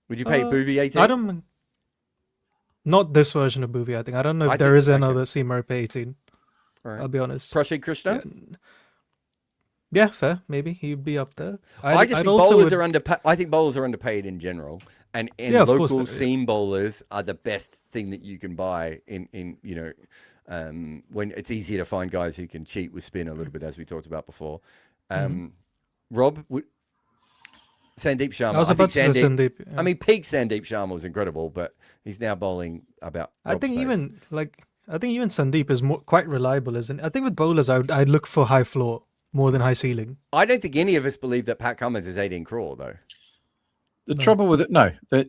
Would you pay Boovy 18? I don't. Not this version of Bhuvi, I think. I don't know if I there think- is okay. another seamer up 18. All right. I'll be honest. Prashi Krishna. Yeah, fair. Maybe he'd be up there. I just think bowlers are underpaid. I think bowlers are underpaid in general, and Yeah, of course local they are. seam bowlers are the best thing that you can buy in when it's easier to find guys who can cheat with spin a little bit, as we talked about before. Rob, Sandeep Sharma. I was about to say Sandeep. I mean, peak Sandeep Sharma was incredible, but he's now bowling about. I think Rob's pace. even Sandeep is quite reliable, isn't it? I think with bowlers, I'd look for high floor more than high ceiling. I don't think any of us believe that Pat Cummins is 18 crore though. The trouble with it, no, that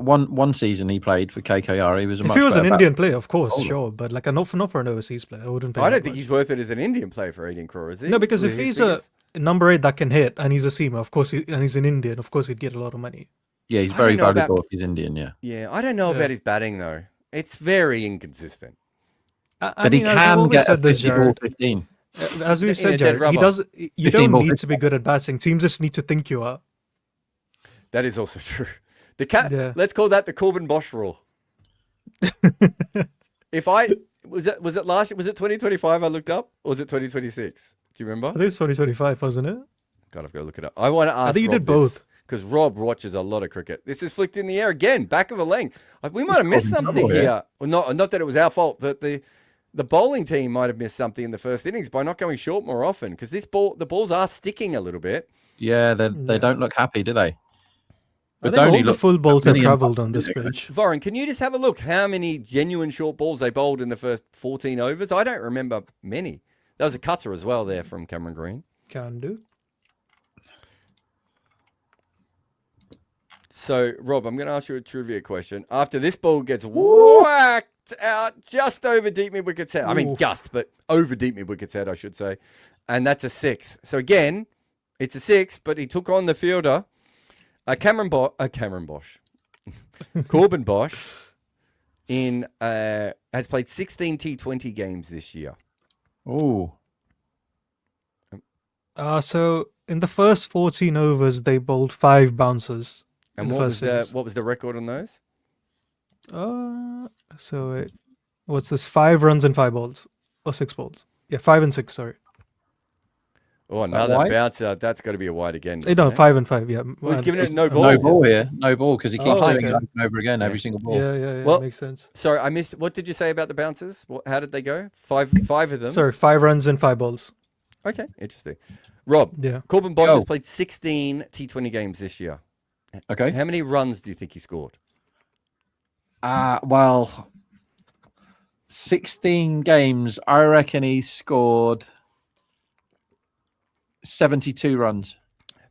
one season he played for KKR, he was a If much he was an better Indian player, of course, bowler. sure, but like not for an overseas player, I wouldn't pay. I that don't think much. he's worth it as an Indian player for 18 crore, is he? No, because With if his he's figures? a number 8 that can hit and he's a seamer, of course, and he's an Indian, of course, he'd get a lot of money. Yeah, he's I very don't know about- valuable if he's Indian. Yeah, Yeah, I don't know Yeah. about his batting though. It's very inconsistent. but he as we've can always get a said this, 50 ball Jared. 15. As we've In a said, dead Jared, he rubber. does. You 15 don't ball need 50. to be good at batting. Teams just need to think you are. That is also true. Yeah. Let's call that the Corbin Bosch rule. If I was it last year? Was it 2025? I looked up, or was it 2026? Do you remember? I think it's 2025, wasn't it? God, I've got to look it up. I want to ask. I think you Rob did both. because Rob watches a lot of cricket. This is flicked in the air again, back of a length. We might have missed Corbin something double, yeah. here. Well, not that it was our fault. That the bowling team might have missed something in the first innings by not going short more often because the balls are sticking a little bit. Yeah, they don't look happy, do they? I But think all Dhoni the looked full balls have many travelled in- on this pitch. Varun, can you just have a look how many genuine short balls they bowled in the first 14 overs? I don't remember many. That was a cutter as well there from Cameron Green. Can do. So, Rob, I'm going to ask you a trivia question. After this ball gets whacked out just over deep mid wicket's head. I mean, Oof. just, but over deep mid wicket's head, I should say. And that's a 6. So, again, it's a 6, but he took on the fielder. Cameron Bosch. Corbin Bosch has played 16 T20 games this year. Oh, So in the first 14 overs, they bowled 5 bouncers. And in the what was first innings. what was the record on those? What's this? 5 runs and 5 balls or 6 balls? Yeah, 5 and 6. Sorry. Oh, that another wide? bouncer. That's got to be a wide again. No, isn't it? 5 and 5. Yeah. Well, he's giving it no no ball. no ball here, no ball because he keeps Oh, doing okay. it over and over again, every single ball. Yeah. Well- Makes sense. Sorry, I missed. What did you say about the bouncers? How did they go? Five of them. Sorry, 5 runs and 5 balls. Okay, interesting. Rob, Yeah. Corbin Bosch Go. has played 16 T20 games this year. Okay. How many runs do you think he scored? Well, 16 games. I reckon he scored 72 runs.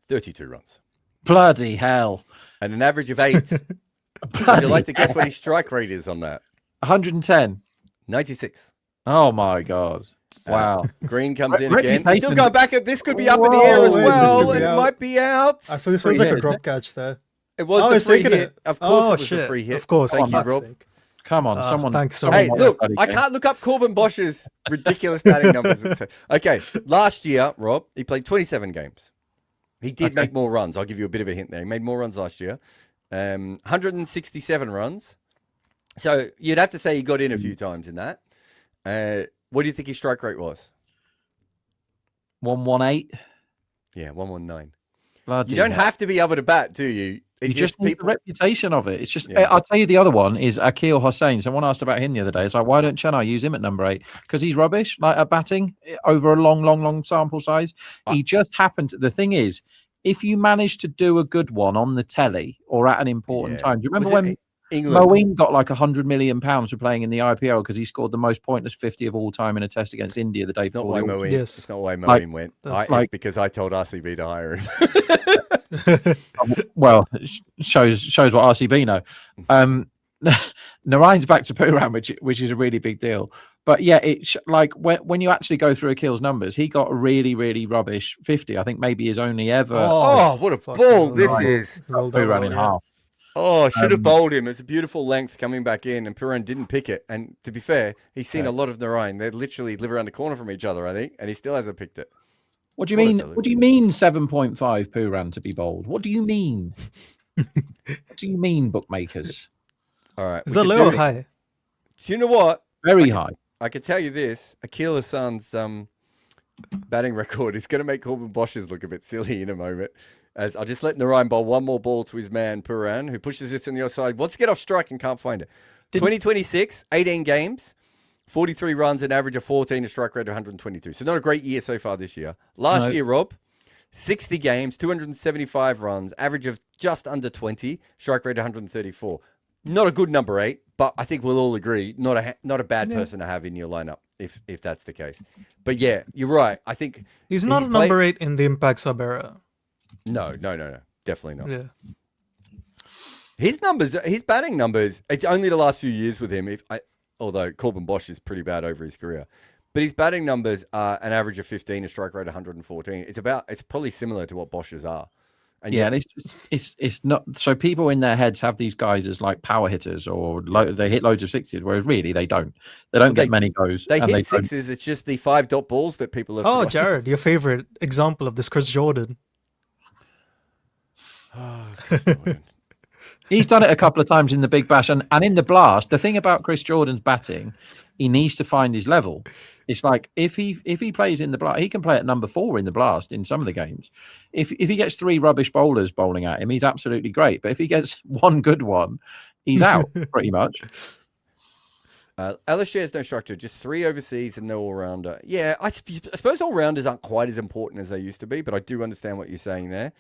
32 runs. Bloody hell. And an average of 8. Would Bloody you like to guess what his strike rate is on that? 110. 96. Oh my God. Wow. Green comes in again. Reputation- Still going back. This could be up in the air as Whoa, wait, this well. could be And it out. might be out. I feel this Free was like hit, a drop isn't catch there. It was Oh, the it's free taken hit. it. Of course Oh, it was shit. the free hit. Of course. Thank you, fuck's Rob. sake. Come on. Someone. thanks, someone Hey, watch look, that bloody I game. can't look up Corbin Bosch's ridiculous batting numbers. Okay, last year, Rob, he played 27 games. He did make more runs. I'll give you a bit of a hint there. He made more runs last year. 167 runs. So you'd have to say he got in a few times in that. What do you think his strike rate was? 118. Yeah, 119. Bloody You don't hell. have to be able to bat, do you? You It's just need the reputation of it. It's just, Yeah. I'll tell you the other one is Akil Hossain. Someone asked about him the other day. It's like, why don't Chennai use him at number 8? Because he's rubbish, like at batting over a long sample size. He just happened. The thing is, if you manage to do a good one on the telly or at an important Yeah. time, do you remember Was it when England? Moeen got like £100 million for playing in the IPL because he scored the most pointless 50 of all time in a test against India the day It's not before? why the auction? Moeen. Yes. It's not why Moeen Like, went. that's It's like- because I told RCB to hire him. Well, it shows what RCB know. Narayan's back to Puran, which is a really big deal. But yeah, it's like when you actually go through Akil's numbers, he got a really rubbish 50. I think maybe his only ever Oh, what a fucking ball hell, this right. is. Rolled that Puran ball, in yeah. half. Oh, should have bowled him. It's a beautiful length coming back in, and Puran didn't pick it. And to be fair, he's seen a lot of Narayan. They literally live around the corner from each other, I think, and he still hasn't picked it. What do you What a mean? delivery. What do you mean 7.5 Puran to be bowled? What do you mean? What do you mean, bookmakers? All right. Is we that could low or do- high? Do you know what? Very high. I can tell you this: Akil Hassan's batting record is going to make Corbin Bosch's look a bit silly in a moment. As I'll just let Narayan bowl one more ball to his man Puran, who pushes this on the other side, wants to get off strike and can't find it. 2026, 18 games, 43 runs, an average of 14, a strike rate of 122. So not a great year so far this year. Last year, Rob, 60 games, 275 runs, average of just under 20, strike rate 134. Not a good number 8, but I think we'll all agree not a bad person to have in your lineup if that's the case. But yeah, you're right. I think He's not a number 8 in the impact sub era. No, definitely not. Yeah. His numbers, his batting numbers, it's only the last few years with him. Although Corbin Bosch is pretty bad over his career, but his batting numbers are an average of 15, a strike rate of 114. It's probably similar to what Bosch's are. And yeah, and it's not. So people in their heads have these guys as like power hitters, or they hit loads of sixes, whereas really they don't. They don't get many goes. They and hit sixes. It's just the 5-dot balls that people have. Oh, Jared, your favorite example of this, Chris Jordan. Chris Jordan. He's done it a couple of times in the Big Bash and in the Blast. The thing about Chris Jordan's batting, he needs to find his level. It's like if he plays in the Blast, he can play at number 4 in the Blast in some of the games. If he gets 3 rubbish bowlers bowling at him, he's absolutely great. But if he gets one good one, he's out pretty much. LSG has no structure, just 3 overseas and no all-rounder. Yeah, I suppose all-rounders aren't quite as important as they used to be, but I do understand what you're saying there.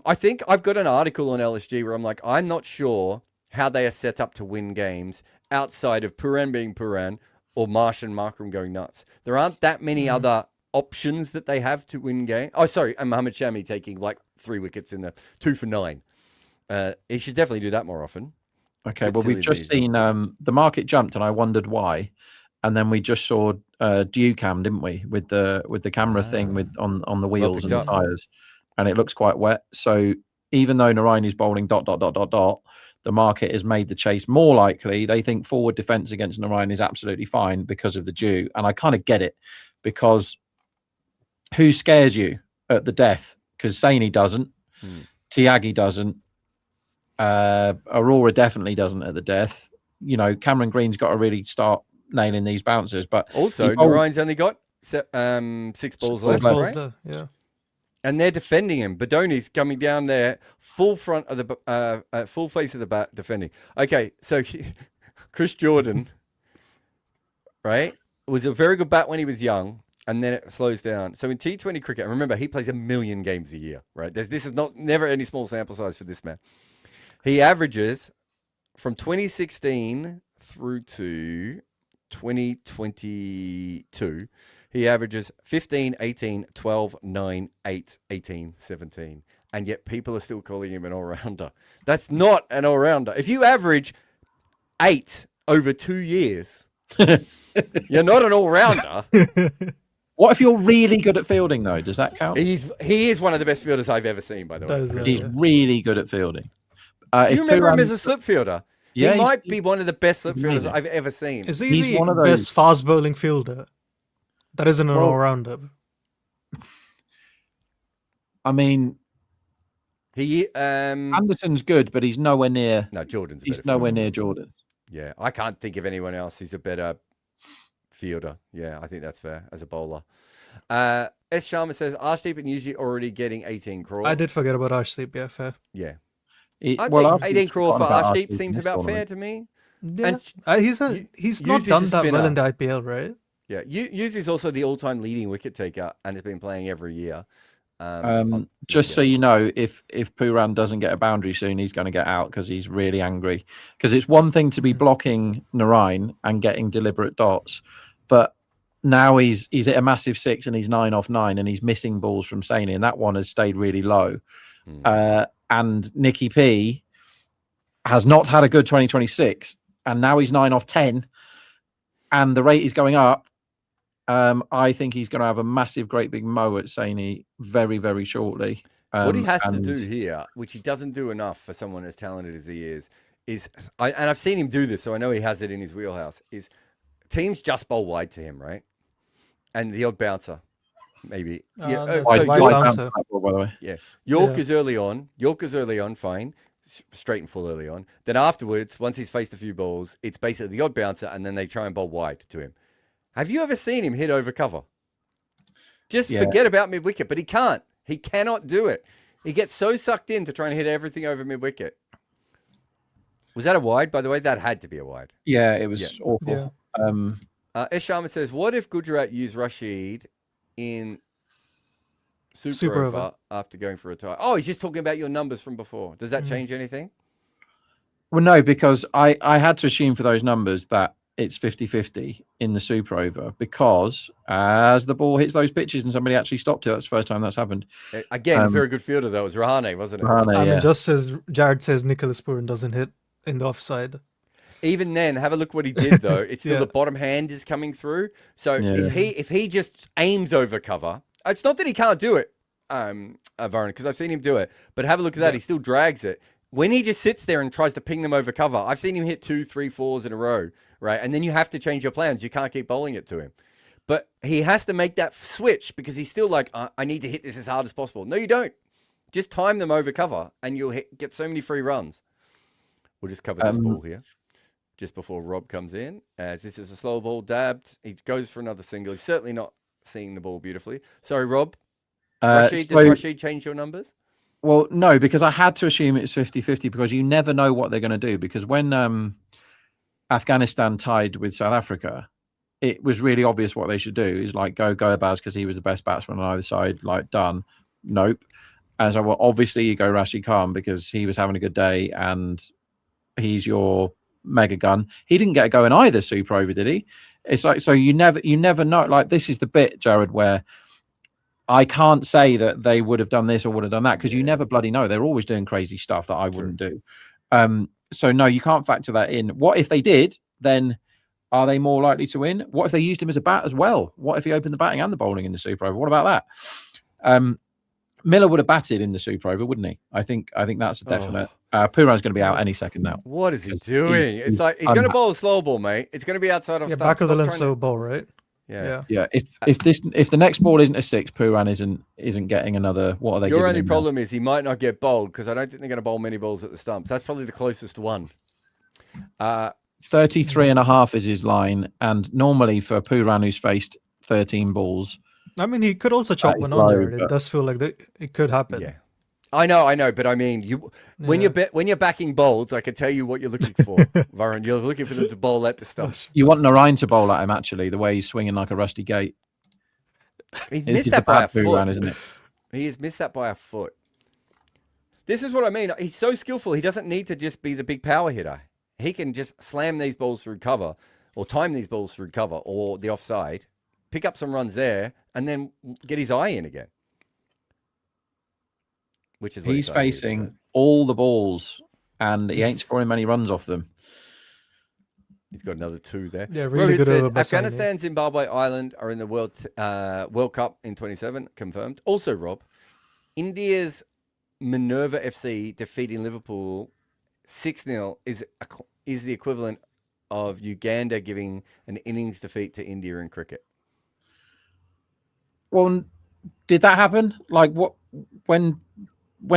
I think I've got an article on LSG where I'm like, I'm not sure how they are set up to win games outside of Puran being Puran or Marsh and Markram going nuts. There aren't that many other options that they have to win games. Oh, sorry, and Mohammad Shami taking like 3 wickets in the 2 for 9. He should definitely do that more often. Okay, well, we've just seen the market jumped, and I wondered why. And then we just saw dew cam, didn't we, with the camera thing on the wheels and the tires, and it looks quite wet. So even though Narayan is bowling ... the market has made the chase more likely. They think forward defence against Narayan is absolutely fine because of the dew, and I kind of get it, because who scares you at the death? Because Saini doesn't, Tyagi doesn't. Aurora definitely doesn't at the death. You know, Cameron Green's got to really start nailing these bouncers. But also, Narayan's only got 6 balls left, right? Yeah. And they're defending him. Badoni's coming down there, full front of the full face of the bat, defending. Okay, so Chris Jordan, right, was a very good bat when he was young, and then it slows down. So in T20 cricket, remember he plays 1 million games a year, right? This is never any small sample size for this man. He averages from 2016 through to 2022. He averages 15, 18, 12, 9, 8, 18, 17. And yet people are still calling him an all-rounder. That's not an all-rounder. If you average 8 over 2 years, you're not an all-rounder. What if you're really good at fielding, though? Does that count? He is one of the best fielders I've ever seen, by the way. He's really good at fielding. Do you remember him as a slip fielder? Yeah, he might be one of the best slip fielders I've ever seen. Is he the best fast bowling fielder? That isn't an all-rounder. I mean, Anderson's Anderson's good, but he's nowhere near. No, Jordan's. He's nowhere near Jordan. Yeah, I can't think of anyone else who's a better fielder. Yeah, I think that's fair as a bowler. S. Sharma says Arshdeep and usually already getting 18 crore. I did forget about Arshdeep. Yeah, fair. Yeah. I think 18 crore for Arshdeep seems about fair to me. Yeah. He's not done that well in the IPL, right? Yeah, Yuzi's also the all-time leading wicket taker and has been playing every year. Just so you know, if Puran doesn't get a boundary soon, he's going to get out because he's really angry. Because it's one thing to be blocking Narayan and getting deliberate dots, but now he's at a massive 6 and he's 9 off 9 and he's missing balls from Saini, and that one has stayed really low. And Nicky P has not had a good 2026, and now he's 9 off 10, and the rate is going up. I think he's going to have a massive, great big mow at Saini very, very shortly. What he has to do here, which he doesn't do enough for someone as talented as he is and I've seen him do this, so I know he has it in his wheelhouse, is teams just bowl wide to him, right? And the odd bouncer, maybe. Wide bouncer. By the way. Yeah. York is early on. Fine. straight and full early on. Then afterwards, once he's faced a few balls, it's basically the odd bouncer, and then they try and bowl wide to him. Have you ever seen him hit over cover? Just forget about mid-wicket, but he can't. He cannot do it. He gets so sucked in to try and hit everything over mid-wicket. Was that a wide, by the way? That had to be a wide. Yeah, it was awful. Yeah. S. Sharma says, what if Gujarat used Rashid in Super Over after going for a tie? Oh, he's just talking about your numbers from before. Does that change anything? Well, no, because I had to assume for those numbers that it's 50-50 in the Super Over, because as the ball hits those pitches and somebody actually stopped it, that's the first time that's happened. Again, a very good fielder, though. It was Rahane, wasn't it? Rahane, I mean, just as Jared says, Nicholas Pooran doesn't hit in the offside. Even then, have a look what he did, though. It's still the bottom hand is coming through. So if he just aims over cover, it's not that he can't do it, Varun, because I've seen him do it. But have a look at that. He still drags it. When he just sits there and tries to ping them over cover, I've seen him hit 2, 3, 4s in a row, right? And then you have to change your plans. You can't keep bowling it to him. But he has to make that switch because he's still like, I need to hit this as hard as possible. No, you don't. Just time them over cover and you'll get so many free runs. We'll just cover this ball here just before Rob comes in. As this is a slow ball, dabbed. He goes for another single. He's certainly not seeing the ball beautifully. Sorry, Rob. Does Rashid change your numbers? Well, no, because I had to assume it's 50-50 because you never know what they're going to do. Because when Afghanistan tied with South Africa, it was really obvious what they should do is like go Abaz because he was the best batsman on either side, like done. Nope. And so, well, obviously you go Rashid Khan because he was having a good day and he's your mega gun. He didn't get a go in either Super Over, did he? It's like, so you never know. Like, this is the bit, Jared, where I can't say that they would have done this or would have done that because you never bloody know. They're always doing crazy stuff that I wouldn't do. So no, you can't factor that in. What if they did? Then are they more likely to win? What if they used him as a bat as well? What if he opened the batting and the bowling in the Super Over? What about that? Miller would have batted in the Super Over, wouldn't he? I think that's a definite. Pooran's going to be out any second now. What is he doing? It's like he's going to bowl a slow ball, mate. It's going to be outside of stump. Back of the line slow ball, right? Yeah. If the next ball isn't a 6, Pooran isn't getting another. What are they? Your only problem is he might not get bowled because I don't think they're going to bowl many balls at the stumps. That's probably the closest one. 33.5 is his line, and normally for Pooran, who's faced 13 balls, I mean, he could also chop one under. It does feel like it could happen. Yeah, I know, but I mean, when you're backing bowls, I can tell you what you're looking for, Varun. You're looking for them to bowl at the stumps. You want Narayan to bowl at him, actually, the way he's swinging like a rusty gate. He missed that by a foot, Pooran, isn't it? He has missed that by a foot. This is what I mean. He's so skillful. He doesn't need to just be the big power hitter. He can just slam these balls through cover, or time these balls through cover, or the offside, pick up some runs there, and then get his eye in again. Which is what he's facing all the balls, and he ain't scoring many runs off them. He's got another 2 there. Yeah, really good over Afghanistan, Zimbabwe, Ireland are in the World Cup in 27, confirmed. Also, Rob, India's Minerva FC defeating Liverpool 6-0 is the equivalent of Uganda giving an innings defeat to India in cricket. Well, did that happen? Like, what? When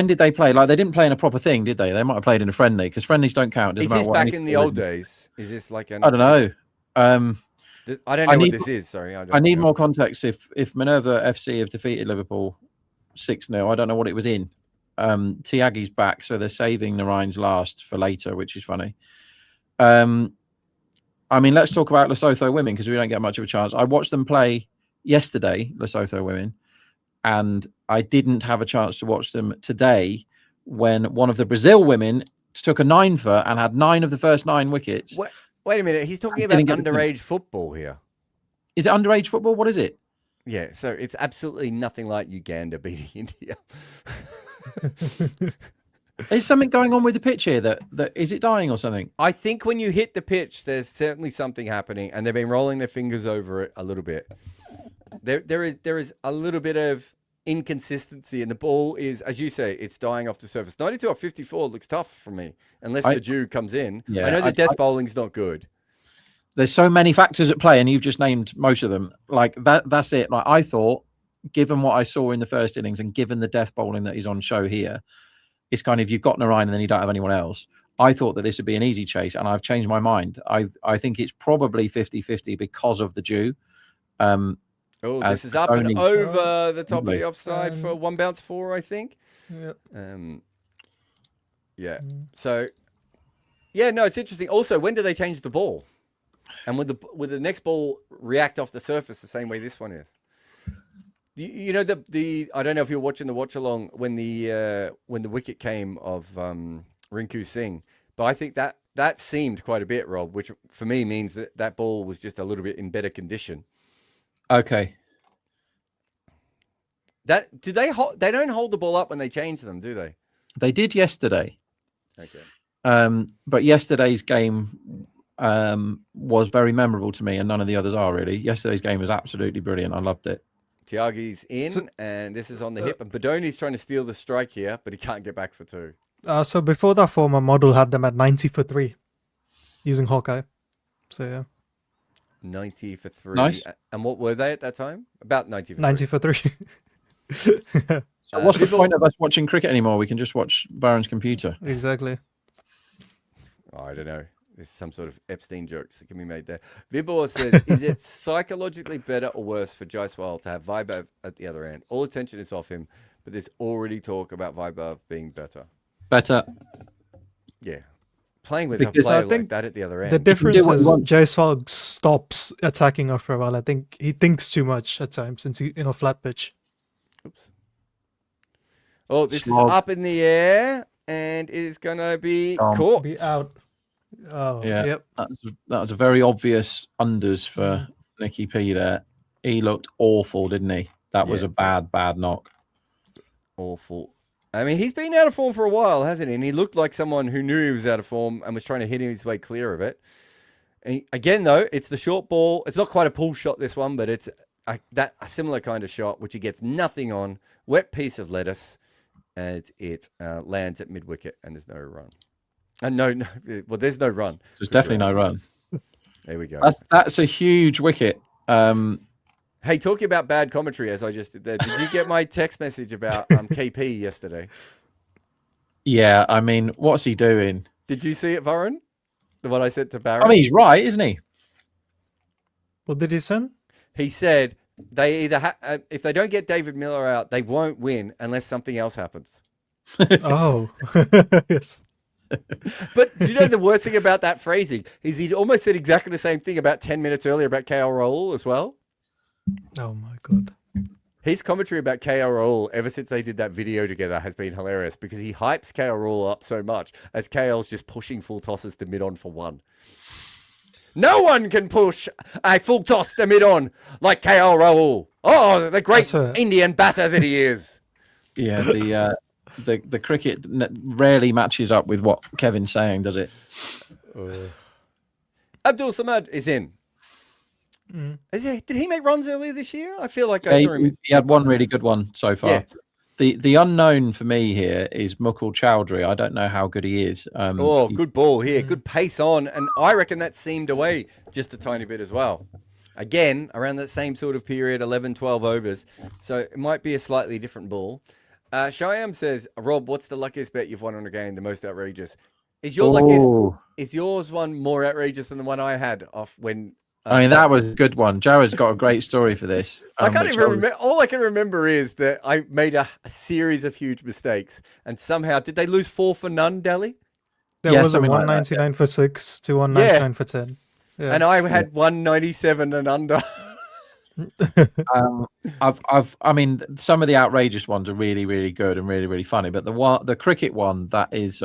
did they play? Like, they didn't play in a proper thing, did they? They might have played in a friendly because friendlies don't count. Is this back in the old days? Is this like I don't know. I don't know what this is. Sorry, I need more context. If Minerva FC have defeated Liverpool 6-0, I don't know what it was in. Tiagi's back, so they're saving Narayan's last for later, which is funny. I mean, let's talk about Lesotho women because we don't get much of a chance. I watched them play yesterday, Lesotho women, and I didn't have a chance to watch them today when one of the Brazil women took a 9-for and had 9 of the first 9 wickets. Wait a minute. He's talking about underage football here. Is it underage football? What is it? Yeah, so it's absolutely nothing like Uganda beating India. Is something going on with the pitch here that is it dying or something? I think when you hit the pitch, there's certainly something happening, and they've been rolling their fingers over it a little bit. There is a little bit of inconsistency, and the ball is, as you say, it's dying off the surface. 92 off 54 looks tough for me, unless the Jew comes in. Yeah, I know the death bowling's not good. There's so many factors at play, and you've just named most of them. Like that's it. Like, I thought, given what I saw in the first innings and given the death bowling that is on show here, it's kind of you've got Narayan and then you don't have anyone else. I thought that this would be an easy chase, and I've changed my mind. I think it's probably 50-50 because of the Jew. Oh, this is up and Tony- over the top of Lovely. the offside for 1 bounce 4, I think. Yep. Yeah. So, yeah, no, it's interesting. Also, when do they change the ball? And would the next ball react off the surface the same way this one is? You know the I don't know if you're watching the watch along when the wicket came of Rinku Singh, but I think that seemed quite a bit, Rob, which for me means that ball was just a little bit in better condition. Okay. They don't hold the ball up when they change them, do they? They did yesterday. Okay. But yesterday's game was very memorable to me, and none of the others are really. Yesterday's game was absolutely brilliant. I loved it. Tiagi's in, and this is on the hip, and Badoni's trying to steal the strike here, but he can't get back for 2. So before that form, my model had them at 90 for 3 using Hawkeye. So yeah, 90 for 3. Nice. And what were they at that time? About 90 for 3. 90 for 3. So what's the point of us watching cricket anymore? We can just watch Baron's computer. Exactly. Oh, I don't know. There's some sort of Epstein jokes that can be made there. Vibor says, is it psychologically better or worse for Jaiswal to have Vaibhav at the other end? All attention is off him, but there's already talk about Vaibhav being better. Better. Yeah. Playing with Because a player I think like that at the other The end. difference do what you is want. Jaiswal stops attacking after a while. I think he thinks too much at times since he in a flat pitch. Oops. Oh, this Slog. is up in the air, and it is going to be Gone. caught. Be out. Oh, Yeah. yep. That was a very obvious unders for Nicky P there. He looked awful, didn't he? That was Yeah. a bad knock. Awful. I mean, he's been out of form for a while, hasn't he? And he looked like someone who knew he was out of form and was trying to hit his way clear of it. And again, though, it's the short ball. It's not quite a pull shot, this one, but it's a similar kind of shot, which he gets nothing on. Wet piece of lettuce, and it lands at mid-wicket, and there's no run. And well, there's no run. There's definitely no run. There we go. That's a huge wicket. Hey, talking about bad commentary, as I just did there, did you get my text message about KP yesterday? Yeah, I mean, what's he doing? Did you see it, Varun? The one I sent to Barry? I mean, he's right, isn't he? What did he send? He said they either if they don't get David Miller out, they won't win unless something else happens. Oh, yes. But do you know the worst thing about that phrasing is he'd almost said exactly the same thing about 10 minutes earlier about KL Rahul as well. Oh my god. His commentary about KL Rahul ever since they did that video together has been hilarious because he hypes KL Rahul up so much as KL's just pushing full tosses to mid-on for 1. No one can push a full toss to mid-on like KL Rahul. Oh, the great Indian batter that he is. Yeah, the cricket rarely matches up with what Kevin's saying, does it? Abdul Samad is in. Did he make runs earlier this year? I feel like Yeah, I saw him. he had one really good one so far. Yeah. The unknown for me here is Mukul Chowdhury. I don't know how good he is. Good ball here. Good pace on. And I reckon that seamed away just a tiny bit as well. Again, around that same sort of period, 11, 12 overs. So it might be a slightly different ball. Shyam says, Rob, what's the luckiest bet you've won on a game, the most outrageous? Is yours one more outrageous than the one I had off when... I mean, that was a good one. Jared's got a great story for this. I can't even remember. All I can remember is that I made a series of huge mistakes. And somehow, did they lose 4 for none, Delhi? There Yeah, was a something like that, 199 for 6 to 199 for 10. Yeah. And I had 197 and under. I mean, some of the outrageous ones are really, really good and really, really funny. But the cricket one, that is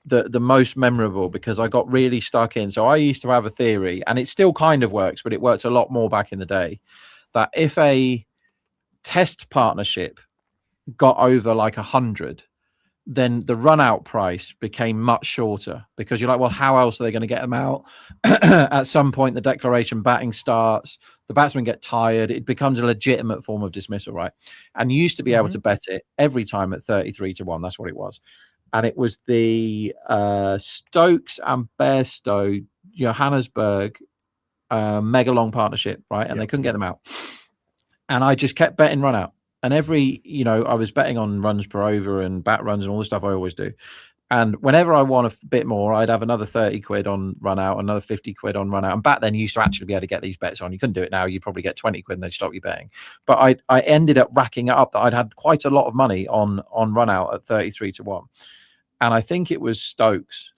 the most memorable because I got really stuck in. So I used to have a theory, and it still kind of works, but it worked a lot more back in the day, that if a test partnership got over like 100, then the run out price became much shorter because you're like, well, how else are they going to get them out? At some point, the declaration batting starts, the batsmen get tired, it becomes a legitimate form of dismissal, right? And you used to be able to bet it every time at 33 to 1. That's what it was. And it was the Stokes and Bairstow Johannesburg mega long partnership, right? And they couldn't get them out. And I just kept betting run out. And every, I was betting on runs per over and bat runs and all the stuff I always do. And whenever I won a bit more, I'd have another 30 quid on run out, another 50 quid on run out. And back then, you used to actually be able to get these bets on. You couldn't do it now. You'd probably get 20 quid and they'd stop you betting. But I ended up racking it up that I'd had quite a lot of money on run out at 33 to 1. And I think it was Stokes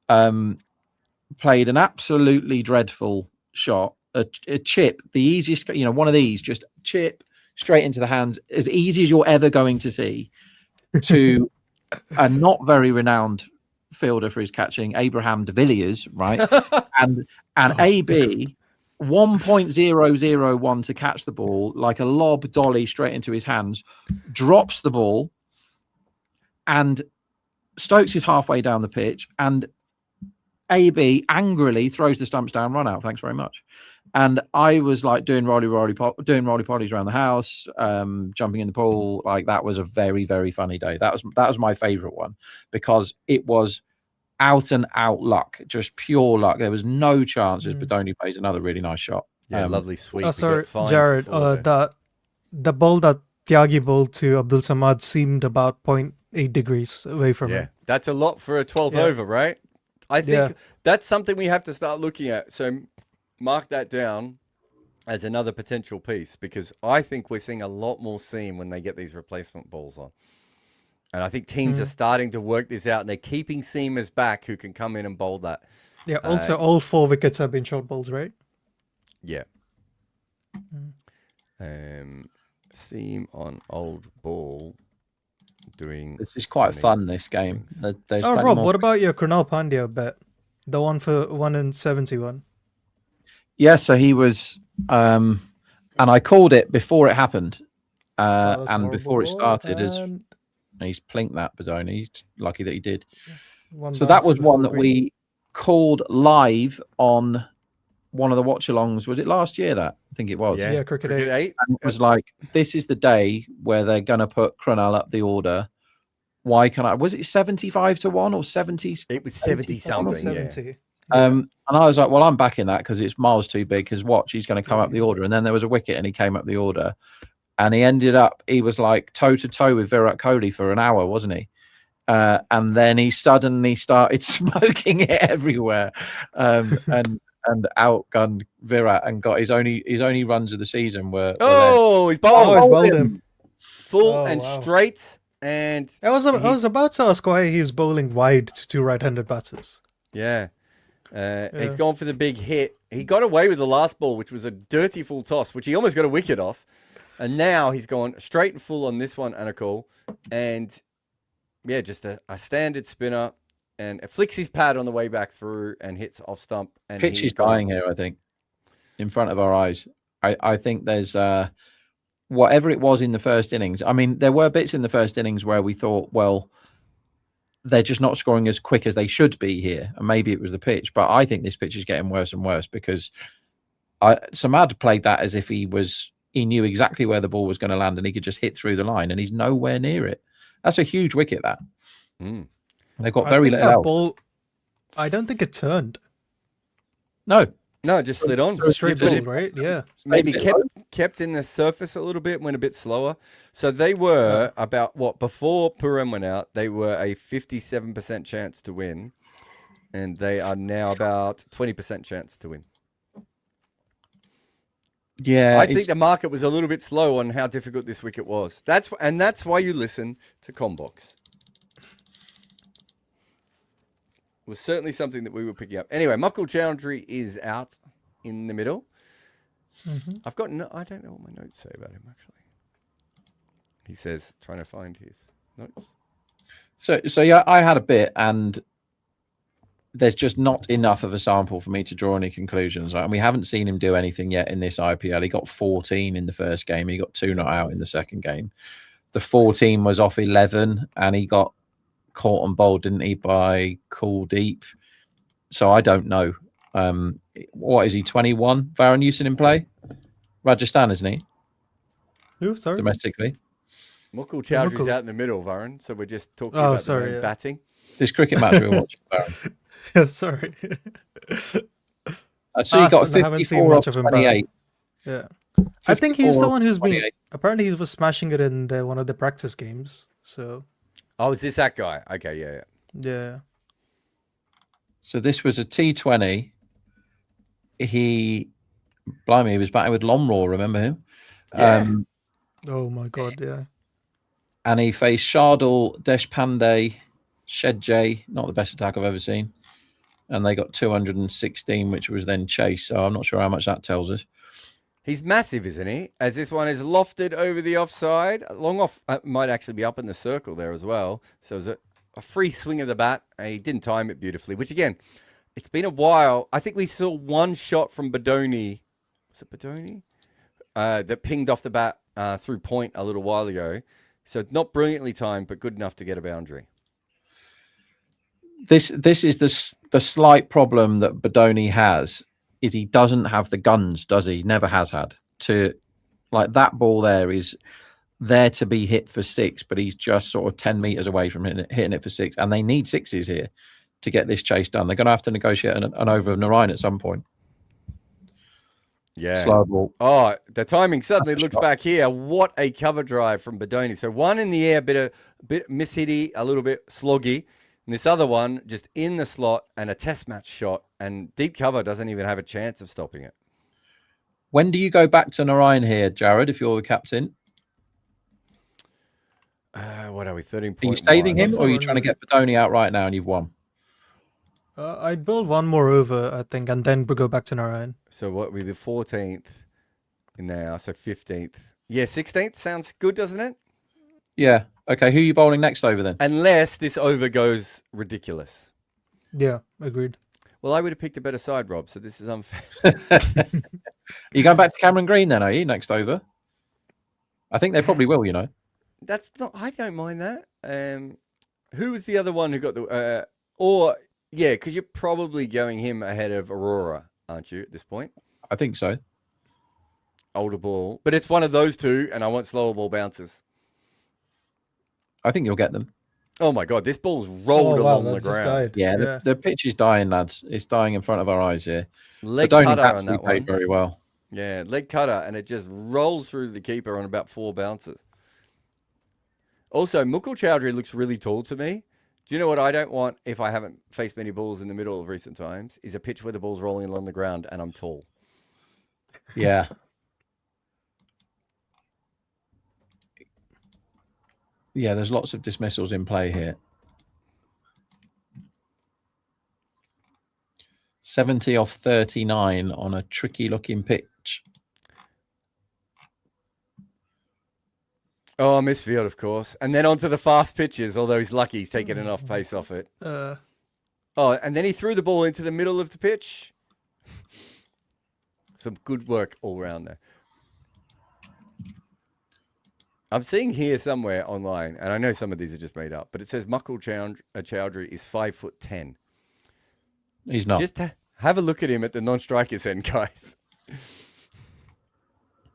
played an absolutely dreadful shot, a chip, the easiest, one of these, just chip straight into the hands, as easy as you're ever going to see, to a not very renowned fielder for his catching, Abraham de Villiers, right? and AB 1.001 to catch the ball, like a lob dolly straight into his hands, drops the ball, and Stokes is halfway down the pitch, and AB angrily throws the stumps down, run out. Thanks very much. And I was like doing roly polies around the house, jumping in the pool. Like, that was a very, very funny day. That was my favorite one, because it was out and out luck, just pure luck. There was no chances. Badoni plays another really nice shot. Yeah, lovely sweep. Oh, sorry, Jared. The ball that Tyagi bowled to Abdul Samad seemed about 0.8 degrees away from him. That's a lot for a 12th over, right? I think that's something we have to start looking at. So mark that down as another potential piece, because I think we're seeing a lot more seam when they get these replacement balls on. And I think teams are starting to work this out, and they're keeping seamers back who can come in and bowl that. Yeah, also all 4 wickets have been short balls, right? Yeah. Seam on old ball doing... This is quite fun, this game. There's Rob, what about your Krunal Pandya bet? The one for 1 in 71? Yeah, so he was... and I called it before it happened. And before it started, he's plinked that, Badoni. He's lucky that he did. So that was one that we called live on one of the watch-alongs. Was it last year that? I think it was. Yeah, Cricket 8. And it was like, this is the day where they're going to put Krunal up the order. Why can I? Was it 75 to 1 or 70? It was 70 something, 70. yeah. And I was like, well, I'm backing that because it's miles too big, because watch, he's going to come up the order. And then there was a wicket and he came up the order. And he was like toe-to-toe with Virat Kohli for an hour, wasn't he? And then he suddenly started smoking it everywhere, and outgunned Virat and got his only runs of the season were he's bowled him full and straight. And I was about to ask why he's bowling wide to 2 right-handed batters. Yeah. He's gone for the big hit. He got away with the last ball, which was a dirty full toss, which he almost got a wicket off. And now he's gone straight and full on this one, Anakul. And yeah, just a standard spinner. And it flicks his pad on the way back through and hits off stump. And pitch is dying here, I think, in front of our eyes. I think there's whatever it was in the first innings. I mean, there were bits in the first innings where we thought, well, they're just not scoring as quick as they should be here. And maybe it was the pitch. But I think this pitch is getting worse and worse, because Samad played that as if he knew exactly where the ball was going to land and he could just hit through the line, and he's nowhere near it. That's a huge wicket, that. They've got very little help. Ball, I don't think it turned. No, it just slid on. Straight ball, right? Yeah. Maybe kept in the surface a little bit, went a bit slower. So they were before Purim went out, they were a 57% chance to win. And they are now about 20% chance to win. Yeah, I think the market was a little bit slow on how difficult this wicket was. That's why you listen to Combox. It was certainly something that we were picking up. Anyway, Mukul Chowdhury is out in the middle. I don't know what my notes say about him, actually. He says, trying to find his notes. So yeah, I had a bit, and there's just not enough of a sample for me to draw any conclusions. And we haven't seen him do anything yet in this IPL. He got 14 in the first game. He got 2 not out in the second game. The 14 was off 11, and he got caught and bowled, didn't he, by Kuldeep? So I don't know. What is he, 21? Varun, you seen him play? Rajasthan, isn't he? Who? Sorry? Domestically. Mukul Chowdhury's out in the middle, Varun. So we're just talking about the batting. This cricket match we were watching, Varun. Yeah, sorry. So he got a 54 off 28. Yeah. I think he's the 54 one who's been. 28. Apparently, he was smashing it in one of the practice games. So Oh, is this that guy? Okay, yeah. yeah. So this was a T20. He was batting with Lomraw, remember him? Yeah. Oh my god, yeah. And he faced Shardul, Deshpande, Shedjay, not the best attack I've ever seen. And they got 216, which was then Chase. So I'm not sure how much that tells us. He's massive, isn't he? As this one is lofted over the offside. Long off might actually be up in the circle there as well. So it was a free swing of the bat. And he didn't time it beautifully, which again, it's been a while. I think we saw one shot from Badoni. Was it Badoni? That pinged off the bat through point a little while ago. So not brilliantly timed, but good enough to get a boundary. This is the slight problem that Badoni has is he doesn't have the guns, does he? Never has had. To like that ball there is there to be hit for six, but he's just sort of 10 meters away from hitting it for six. And they need sixes here to get this chase done. They're going to have to negotiate an over of Narayan at some point. Yeah. Slow ball. Oh, the timing suddenly looks back here. What a cover drive from Badoni. So one in the air, bit mishitty, a little bit sloggy. And this other one just in the slot and a test match shot. And deep cover doesn't even have a chance of stopping it. When do you go back to Narayan here, Jared, if you're the captain? What are we, 13 Are you saving him or are you trying to get Badoni out right now and you've won? I'd build one more over, I think, and then go back to Narayan. So what, we'd be 14th now, so 15th. Yeah, 16th sounds good, doesn't it? Yeah. Okay, who are you bowling next over then? Unless this over goes ridiculous. Yeah, agreed. Well, I would have picked a better side, Rob, so this is unfair. You going back to Cameron Green then, are you, next over? I think they probably will, you know. That's not, I don't mind that. Who was the other one who got the, yeah, because you're probably going him ahead of Aurora, aren't you, at this point? I think so. Older ball. But it's one of those two, and I want slower ball bounces. I think you'll get them. Oh, my God. This ball's rolled along the ground. Yeah, the pitch is dying, lads. It's dying in front of our eyes here. Leg cutter on that played one. very well. Yeah, leg cutter, and it just rolls through the keeper on about 4 bounces. Also, Mukul Chowdhury looks really tall to me. Do you know what I don't want if I haven't faced many balls in the middle of recent times? Is a pitch where the ball's rolling along the ground and I'm tall. Yeah. Yeah, there's lots of dismissals in play here. 70 off 39 on a tricky looking pitch. Oh, misfield, of course. And then onto the fast pitches, although he's lucky he's taken enough pace off it. Oh, and then he threw the ball into the middle of the pitch. Some good work all around there. I'm seeing here somewhere online, and I know some of these are just made up, but it says Mukul Chowdhury is 5'10". He's not. Just have a look at him at the non-strikers end, guys.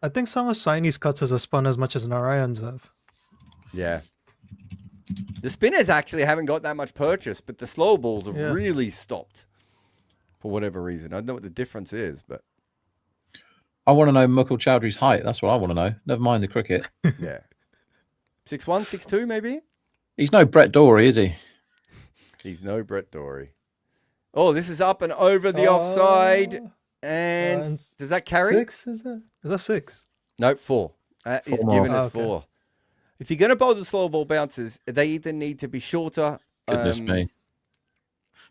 I think some of Saini's cuts have spun as much as Narayan's have. Yeah. The spinners actually haven't got that much purchase, but the slow balls have really stopped for whatever reason. I don't know what the difference is, but... I want to know Mukul Chowdhury's height. That's what I want to know. Never mind the cricket. Yeah. 6'1", 6'2", maybe? He's no Brett Dorey, is he? He's no Brett Dorey. Oh, this is up and over the offside. And does that carry? 6, is that? Is that 6? Nope, 4. He's given us 4. Okay. If you're going to bowl the slow ball bounces, they either need to be shorter. Goodness me.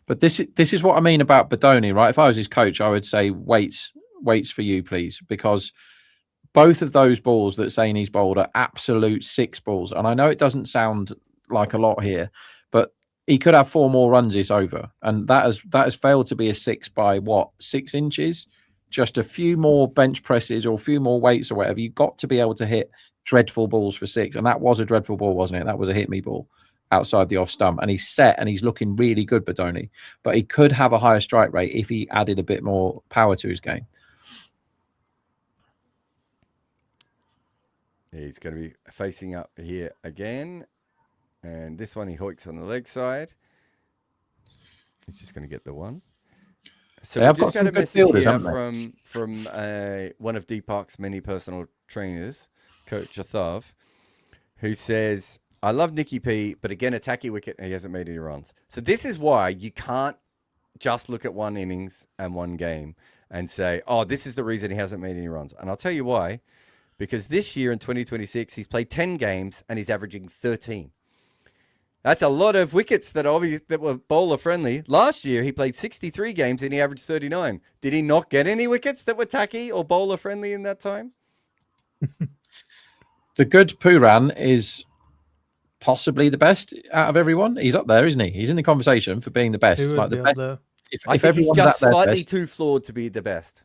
But this is what I mean about Badoni, right? If I was his coach, I would say weights for you, please, because both of those balls that Saini's bowled are absolute 6 balls. And I know it doesn't sound like a lot here, but he could have 4 more runs this over. And that has failed to be a 6 by what, 6 inches? Just a few more bench presses or a few more weights or whatever. You've got to be able to hit dreadful balls for 6. And that was a dreadful ball, wasn't it? That was a hit me ball outside the off stump. And he's set and he's looking really good, Badoni. But he could have a higher strike rate if he added a bit more power to his game. He's going to be facing up here again. And this one he hoiks on the leg side. He's just going to get the one. So They we have just got got some a good message fielders, here haven't they? from one of Deepak's many personal trainers, Coach Athav, who says, I love Nicky P, but again, a tacky wicket and he hasn't made any runs. So this is why you can't just look at one innings and one game and say, oh, this is the reason he hasn't made any runs. And I'll tell you why. Because this year in 2026, he's played 10 games and he's averaging 13. That's a lot of wickets that were bowler friendly. Last year, he played 63 games and he averaged 39. Did he not get any wickets that were tacky or bowler friendly in that time? The good Puran is possibly the best out of everyone. He's up there, isn't he? He's in the conversation for being the best. He would Like be the up best. there. If I think he's everyone's just at their slightly best, too flawed to be the best.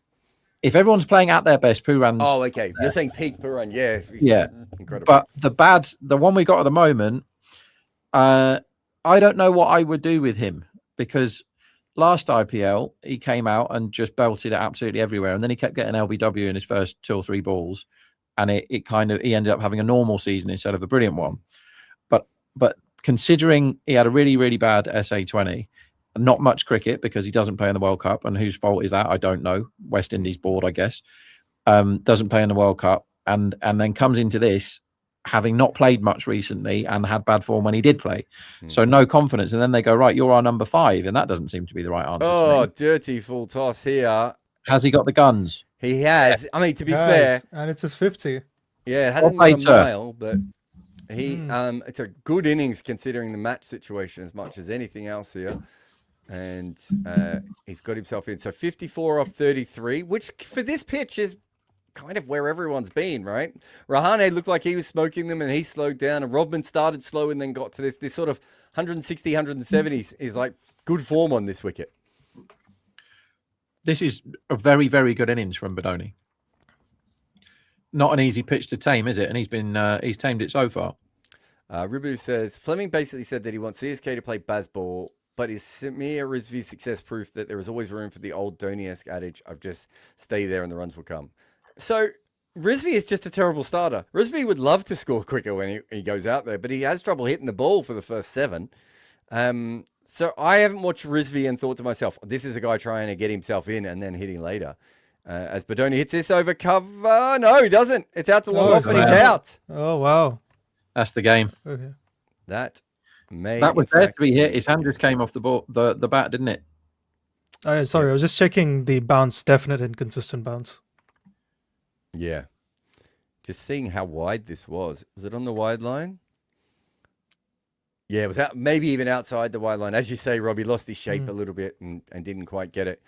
if everyone's playing at their best, Puran's. Oh, okay. You're saying peak Puran. Yeah. Yeah. Incredible. But the one we got at the moment, I don't know what I would do with him, because last IPL he came out and just belted it absolutely everywhere, and then he kept getting LBW in his first 2 or 3 balls, and he ended up having a normal season instead of a brilliant one. But considering he had a really, really bad SA20, not much cricket because he doesn't play in the World Cup, and whose fault is that? I don't know. West Indies board, I guess. Doesn't play in the World Cup, and then comes into this having not played much recently and had bad form when he did play. So no confidence. And then they go, right, you're our number 5. And that doesn't seem to be the right answer to me. Dirty full toss here. Has he got the guns? He has. Yeah. I mean, to be Guys, fair. and it's his 50. Yeah, it hasn't Well been played, a mile, but he it's a good innings considering the match situation as much as anything else here. And he's got himself in. So 54 off 33, which for this pitch is kind of where everyone's been, right? Rahane looked like he was smoking them and he slowed down, and Rodman started slow and then got to this sort of 160, 170 is like good form on this wicket. This is a very, very good innings from Badoni. Not an easy pitch to tame, is it? And he's tamed it so far. Ribu says, Fleming basically said that he wants CSK to play Bazball, but is Samir Rizvi's success proof that there is always room for the old Dhoni-esque adage of just stay there and the runs will come? So Rizvi is just a terrible starter. Rizvi would love to score quicker when he goes out there, but he has trouble hitting the ball for the first 7. So I haven't watched Rizvi and thought to myself, this is a guy trying to get himself in and then hitting later. As Badoni hits this over cover. No, he doesn't. It's out to long off and he's out. Oh, wow. That's the game. Okay. That was there to be hit. His hand just came off the ball, the bat, didn't it? Sorry, I was just checking the bounce. Definite inconsistent bounce. Yeah. Just seeing how wide this was. Was it on the wide line? Yeah, it was out, maybe even outside the wide line. As you say, Robbie lost his shape a little bit and didn't quite get it.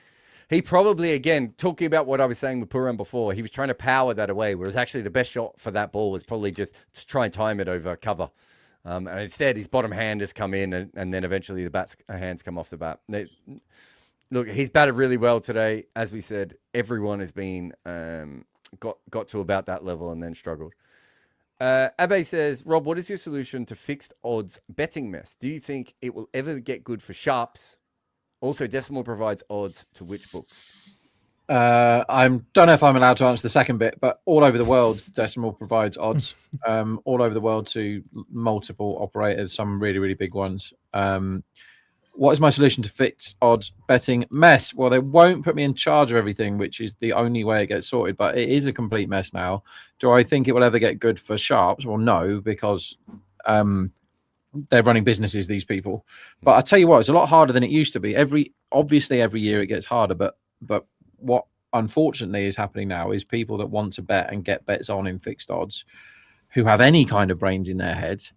He probably, again, talking about what I was saying with Puran before, he was trying to power that away, whereas actually the best shot for that ball was probably just to try and time it over cover. And instead, his bottom hand has come in, and then eventually the hands come off the bat. Look, he's batted really well today. As we said, everyone has been got to about that level and then struggled. Abe says, Rob, what is your solution to fixed odds betting mess? Do you think it will ever get good for sharps? Also, Decimal provides odds to which books? I don't know if I'm allowed to answer the second bit, but all over the world, Decimal provides odds. All over the world to multiple operators, some really, really big ones. What is my solution to fixed odds betting mess? Well, they won't put me in charge of everything, which is the only way it gets sorted, but it is a complete mess now. Do I think it will ever get good for sharps? Well, no, because they're running businesses, these people. But I tell you what, it's a lot harder than it used to be. Obviously, every year it gets harder, but what unfortunately is happening now is people that want to bet and get bets on in fixed odds, who have any kind of brains in their heads,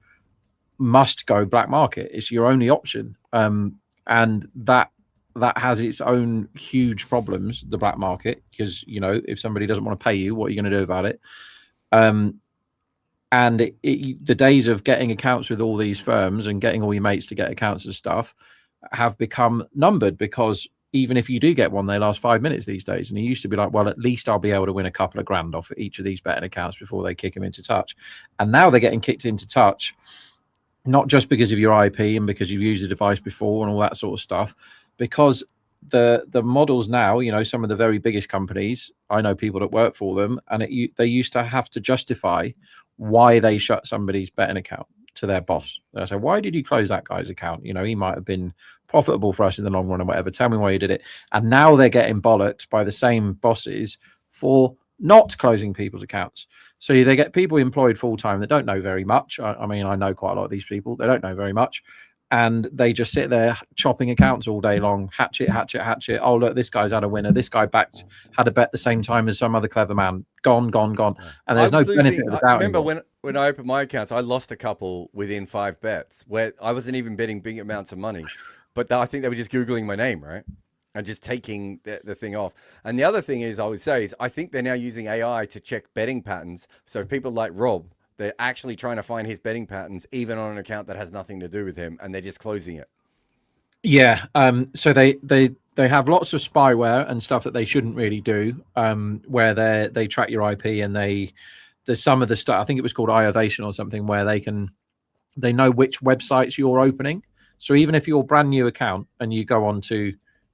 must go black market. It's your only option. And that has its own huge problems, the black market, because, you know, if somebody doesn't want to pay you, what are you going to do about it? And the days of getting accounts with all these firms and getting all your mates to get accounts and stuff have become numbered, because even if you do get one, they last 5 minutes these days. And it used to be like, well, at least I'll be able to win a couple of grand off each of these betting accounts before they kick them into touch. And now they're getting kicked into touch, not just because of your IP and because you've used the device before and all that sort of stuff, because the models now, you know, some of the very biggest companies, I know people that work for them, and they used to have to justify why they shut somebody's betting account to their boss. They'll say, why did you close that guy's account? You know, he might have been profitable for us in the long run or whatever. Tell me why you did it. And now they're getting bollocked by the same bosses for not closing people's accounts. So they get people employed full time that don't know very much. I mean, I know quite a lot of these people. They don't know very much. And they just sit there chopping accounts all day long. Hatchet. Oh, look, this guy's had a winner. This guy had a bet the same time as some other clever man. Gone. And there's no benefit of the doubt. I remember when I opened my accounts, I lost a couple within 5 bets where I wasn't even betting big amounts of money. But I think they were just Googling my name, right? And just taking the thing off. And the other thing is, I would say, is I think they're now using AI to check betting patterns. So people like Rob, they're actually trying to find his betting patterns, even on an account that has nothing to do with him, and they're just closing it. Yeah. So they have lots of spyware and stuff that they shouldn't really do, where they track your IP, and there's some of the stuff, I think it was called iOvation or something, where they know which websites you're opening. So even if you're a brand new account and you go onto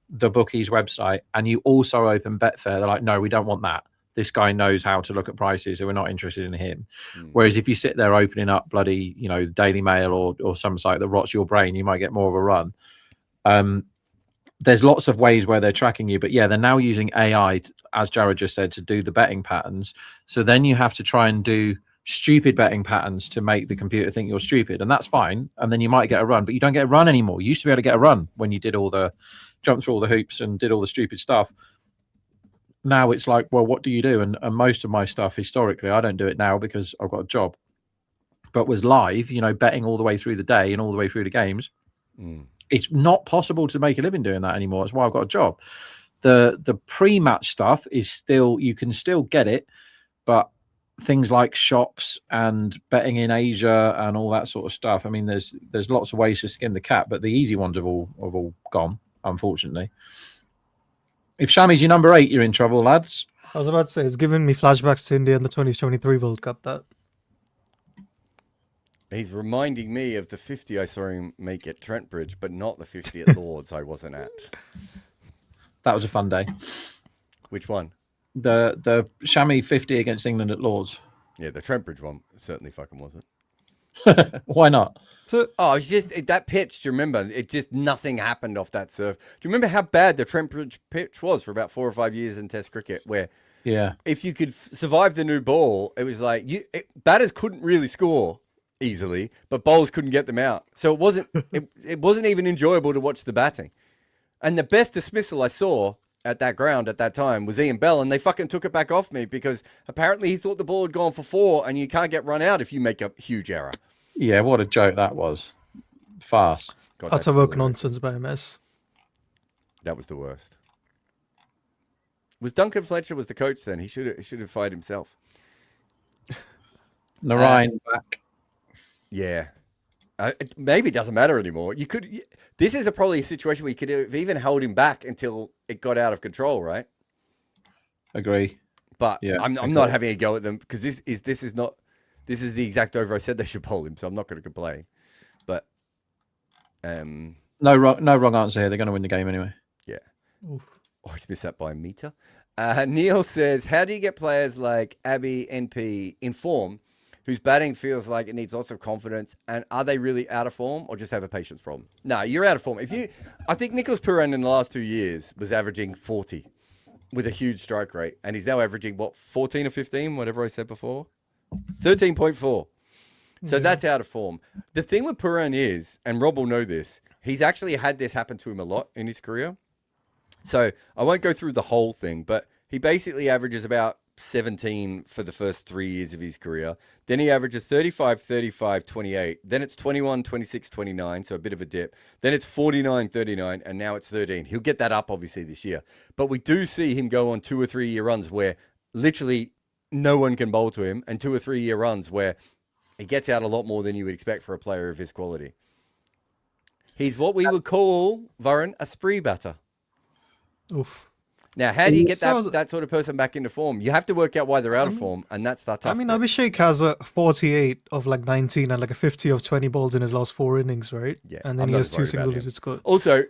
the bookie's website and you also open Betfair, they're like, no, we don't want that. This guy knows how to look at prices, so we're not interested in him. Whereas if you sit there opening up bloody, Daily Mail or some site that rots your brain, you might get more of a run. There's lots of ways where they're tracking you, but yeah, they're now using AI, as Jared just said, to do the betting patterns. So then you have to try and do stupid betting patterns to make the computer think you're stupid, and that's fine. And then you might get a run, but you don't get a run anymore. You used to be able to get a run when you did jumped through all the hoops and did all the stupid stuff. Now it's like, well, what do you do? And most of my stuff historically, I don't do it now because I've got a job, but was live, betting all the way through the day and all the way through the games. It's not possible to make a living doing that anymore. That's why I've got a job. The pre-match stuff is still, you can still get it, but things like shops and betting in Asia and all that sort of stuff. I mean, there's lots of ways to skin the cat, but the easy ones have all gone, unfortunately. If Shami's your number 8, you're in trouble, lads. I was about to say, it's giving me flashbacks to India in the 2023 World Cup. That He's reminding me of the 50 I saw him make at Trent Bridge, but not the 50 at Lords I wasn't at. That was a fun day. Which one? The Shami 50 against England at Lords. Yeah, the Trent Bridge one certainly fucking wasn't. Why not? It's just that pitch. Do you remember? It just nothing happened off that serve. Do you remember how bad the Trent Bridge pitch was for about 4 or 5 years in Test cricket? Where if you could survive the new ball, it was like batters couldn't really score easily, but bowlers couldn't get them out. So it wasn't it wasn't even enjoyable to watch the batting. And the best dismissal I saw at that ground at that time was Ian Bell, and they fucking took it back off me because apparently he thought the ball had gone for 4, and you can't get run out if you make a huge error. Yeah, what a joke that was. Fast. God, that's a woke nonsense by MS. That was the worst. Was Duncan Fletcher was the coach then? He should have fired himself. Narayan back. Yeah. Maybe it doesn't matter anymore. This is probably a situation where you could have even held him back until it got out of control, right? Agree. But yeah, I'm not having a go at them because this is the exact over I said they should bowl him, so I'm not going to complain. But no wrong answer here. They're going to win the game anyway. Yeah. Oof. Oh, he's missed that by a meter. Neil says, how do you get players like Abby NP in form whose batting feels like it needs lots of confidence, and are they really out of form or just have a patience problem? No, you're out of form. I think Nicholas Pooran in the last 2 years was averaging 40 with a huge strike rate, and he's now averaging 14 or 15, whatever I said before, 13.4. So that's out of form. The thing with Pooran is, and Rob will know this, he's actually had this happen to him a lot in his career. So I won't go through the whole thing, but he basically averages about 17 for the first 3 years of his career. Then he averages 35, 35, 28. Then it's 21, 26, 29, so a bit of a dip. Then it's 49, 39, and now it's 13. He'll get that up, obviously, this year. But we do see him go on 2 or 3 year runs where literally no one can bowl to him, and 2 or 3 year runs where he gets out a lot more than you would expect for a player of his quality. He's what we would call, Varun, a spree batter. Oof. Now, how do you get that sort of person back into form? You have to work out why they're out of form, and that's the tough bit. Abhishek has a 48 of 19 and a 50 of 20 balls in his last 4 innings, right? Yeah, and then he has 2 single digit scores. Also,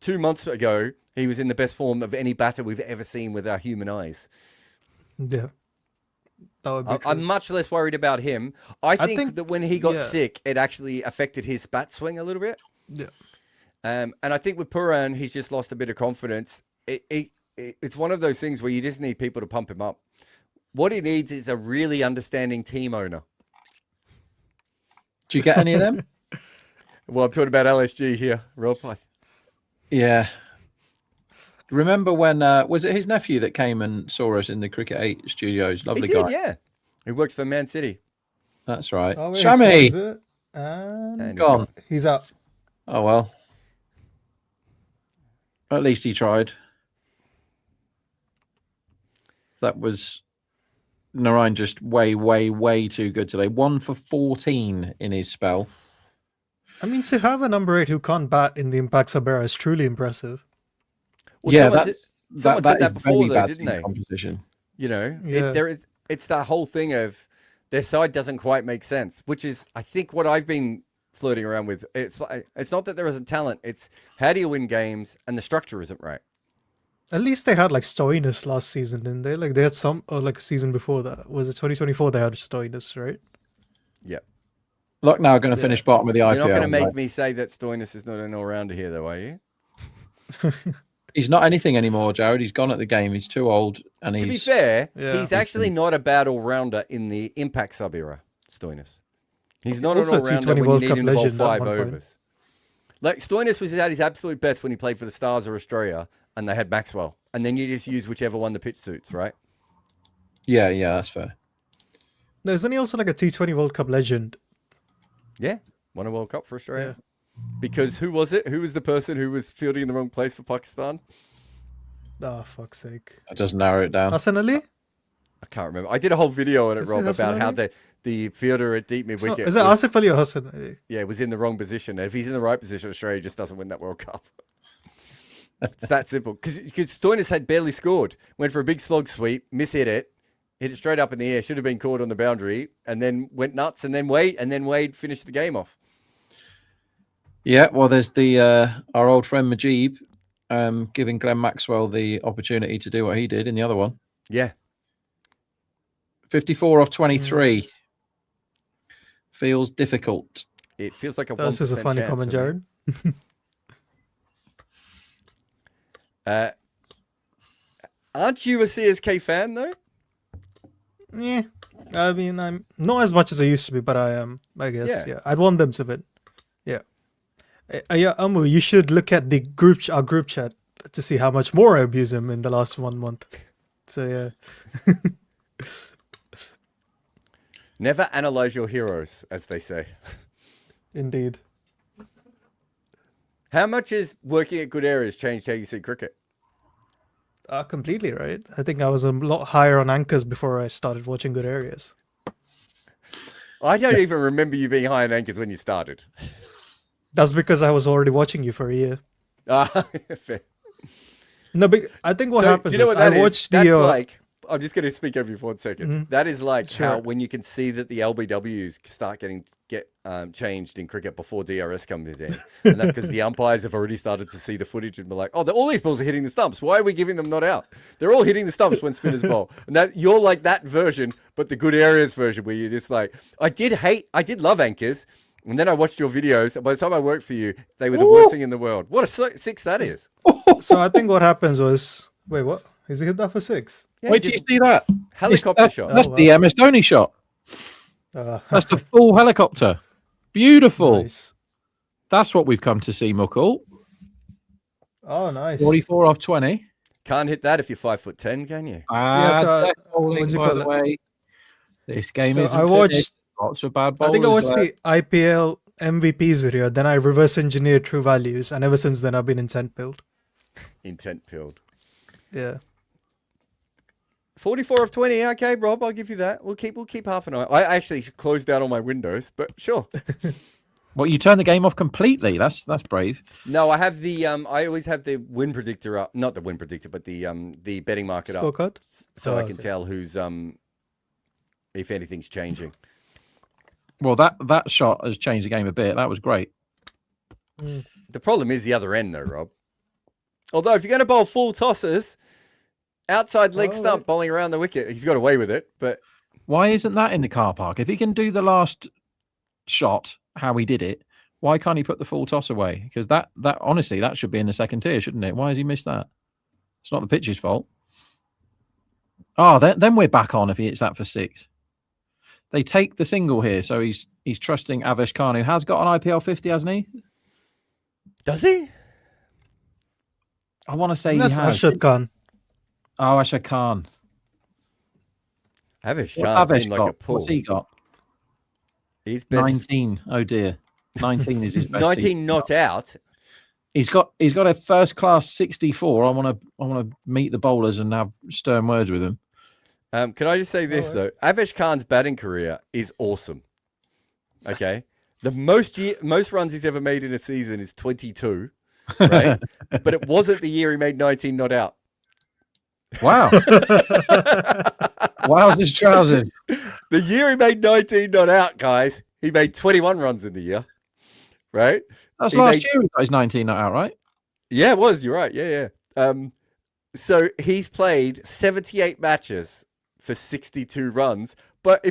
2 months ago, he was in the best form of any batter we've ever seen with our human eyes. Yeah. That would be I'm true. much less worried about him. I think that when he got yeah. sick, it actually affected his bat swing a little bit. Yeah. And I think with Puran, he's just lost a bit of confidence. It's one of those things where you just need people to pump him up. What he needs is a really understanding team owner. Do you get any of them? Well, I'm talking about LSG here, Rob. Yeah. Remember when was it his nephew that came and saw us in the Cricket 8 studios? Lovely He did, guy. yeah. He works for Man City. That's right. Oh, wait, Shami, so is it? And gone. he's out. Oh well. At least he tried. That was Narayan just way too good today. 1 for 14 in his spell. I mean, to have a number 8 who can't bat in the Impact Sub era is truly impressive. Well, Yeah, someone said that is before, very though, bad didn't team they? composition. You know, Yeah. it's that whole thing of their side doesn't quite make sense, which is, I think, what I've been flirting around with. It's not that there isn't talent. It's how do you win games, and the structure isn't right. At least they had like Stoinis last season, didn't they? Like they had some, or like a season before that. Was it 2024 they had Stoinis, right? Yep. Lucknow are going to finish bottom of the IPL. You're not going to make right? me say that Stoinis is not an all-rounder here, though, are you? He's not anything anymore, Jared. He's gone at the game. He's too old, and To be he's fair, Yeah. he's actually not a bad all-rounder in the Impact sub era, Stoinis. He's not Also a an all-rounder T20 when World you Cup need him to bowl legend at 5 one point. overs. Like, Stoinis was at his absolute best when he played for the Stars or Australia, and they had Maxwell. And then you just use whichever one the pitch suits, right? yeah, that's fair. No, isn't he also like a T20 World Cup legend? Yeah, won a World Cup for Australia. Because who was it? Who was the person who was fielding in the wrong place for Pakistan? Oh, fuck's sake. That does narrow it down. Hassan Ali? I can't remember. I did a whole video on it, Is it Rob, Hassan about how Ali? the fielder at deep mid So, wicket is it Asif Ali or Hassan Ali? was in the wrong position. And if he's in the right position, Australia just doesn't win that World Cup. It's that simple. Because Stoinis had barely scored. Went for a big slog sweep, mishit it, hit it straight up in the air, should have been caught on the boundary, and then went nuts, and then Wade finished the game off. Yeah, well, there's the our old friend Majib giving Glenn Maxwell the opportunity to do what he did in the other one. Yeah. 54 off 23. Feels difficult. It feels like a 1% This is a funny chance comment, for me. Jared. Aren't you a CSK fan, though? Yeah. I mean, I'm not as much as I used to be, but I am, I guess. Yeah. Yeah. I'd want them to win. Yeah. Yeah, Amu, you should look at the our group chat to see how much more I abuse him in the last 1 month. So, yeah. Never analyze your heroes, as they say. Indeed. How much has working at good areas changed how you see cricket? Completely, right? I think I was a lot higher on anchors before I started watching good areas. I don't even remember you being high on anchors when you started. That's because I was already watching you for a year. Fair. No, but I think what So, happens do you know is what that I is? watched That's the... like, I'm just going to speak over you for 1 second. That is like how Sure. when you can see that the LBWs start get changed in cricket before DRS comes in. And that's because the umpires have already started to see the footage and be like, oh, all these balls are hitting the stumps. Why are we giving them not out? They're all hitting the stumps when spinners bowl. And that you're like that version, but the good areas version where you're just like, I did love anchors. And then I watched your videos. And by the time I worked for you, they were the worst thing in the world. What a six that is. So I think what happens was... Wait, what? Is he hit that for 6? Yeah, Wait till you just see that. helicopter shot. That's Oh, the wow. MS Dhoni shot. That's the full helicopter. Beautiful. Nice. That's what we've come to see, Mukul. Oh, nice. 44 off 20. Can't hit that if you're 5'10", can you? so, Death bowling, what do you by call the it? way. This game So is I watched... lots of bad I bowlers. think I watched there. the IPL MVPs video, then I reverse engineered true values, and ever since then I've been intent build. Intent pilled. Yeah. 44 of 20. Okay, Rob, I'll give you that. We'll keep half an eye. I actually closed down all my windows, but sure. Well, you turn the game off completely. That's brave. No, I have the I always have the win predictor up, not the win predictor, but the betting market up, Scorecard? so Oh, I can okay. tell who's if anything's changing. Well, that shot has changed the game a bit. That was great. The problem is the other end, though, Rob. Although if you're going to bowl full tosses, outside leg Oh, stump bowling around the wicket, he's got away with it. But Why isn't that in the car park? If he can do the last shot, how he did it, why can't he put the full toss away? Because that honestly, that should be in the second tier, shouldn't it? Why has he missed that? It's not the pitch's fault. Oh, then we're back on if he hits that for 6. They take the single here, so he's trusting Avesh Khan, who has got an IPL 50, hasn't he? Does he? I want to say That's he has. Arshad Khan. Oh, Ashad Khan. Avesh What's Khan Avesh seemed like got? a pull. What's he got? He's best 19. Oh dear. 19 is his best. 19 not out. He's got a first class 64. I want to meet the bowlers and have stern words with him. Can I just say this though? Avesh Khan's batting career is awesome. Okay, the most runs he's ever made in a season is 22, right? But it wasn't the year he made 19 not out. Wow. Wow, his trousers. The year he made 19 not out, guys, he made 21 runs in the year, right? That's last year he got his 19 not out, right? Yeah, it was. You're right. Yeah. So he's played 78 matches for 62 runs. But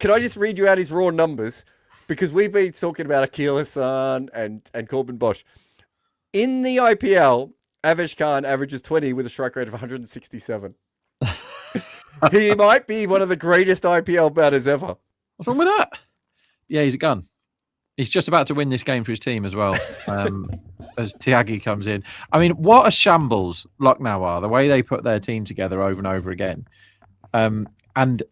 can I just read you out his raw numbers? Because we've been talking about Akil Hassan and Corbin Bosch. In the IPL, Avesh Khan averages 20 with a strike rate of 167. He might be one of the greatest IPL batters ever. What's wrong with that? Yeah, he's a gun. He's just about to win this game for his team as well. As Tyagi comes in. I mean, what a shambles Lucknow are, the way they put their team together over and over again. And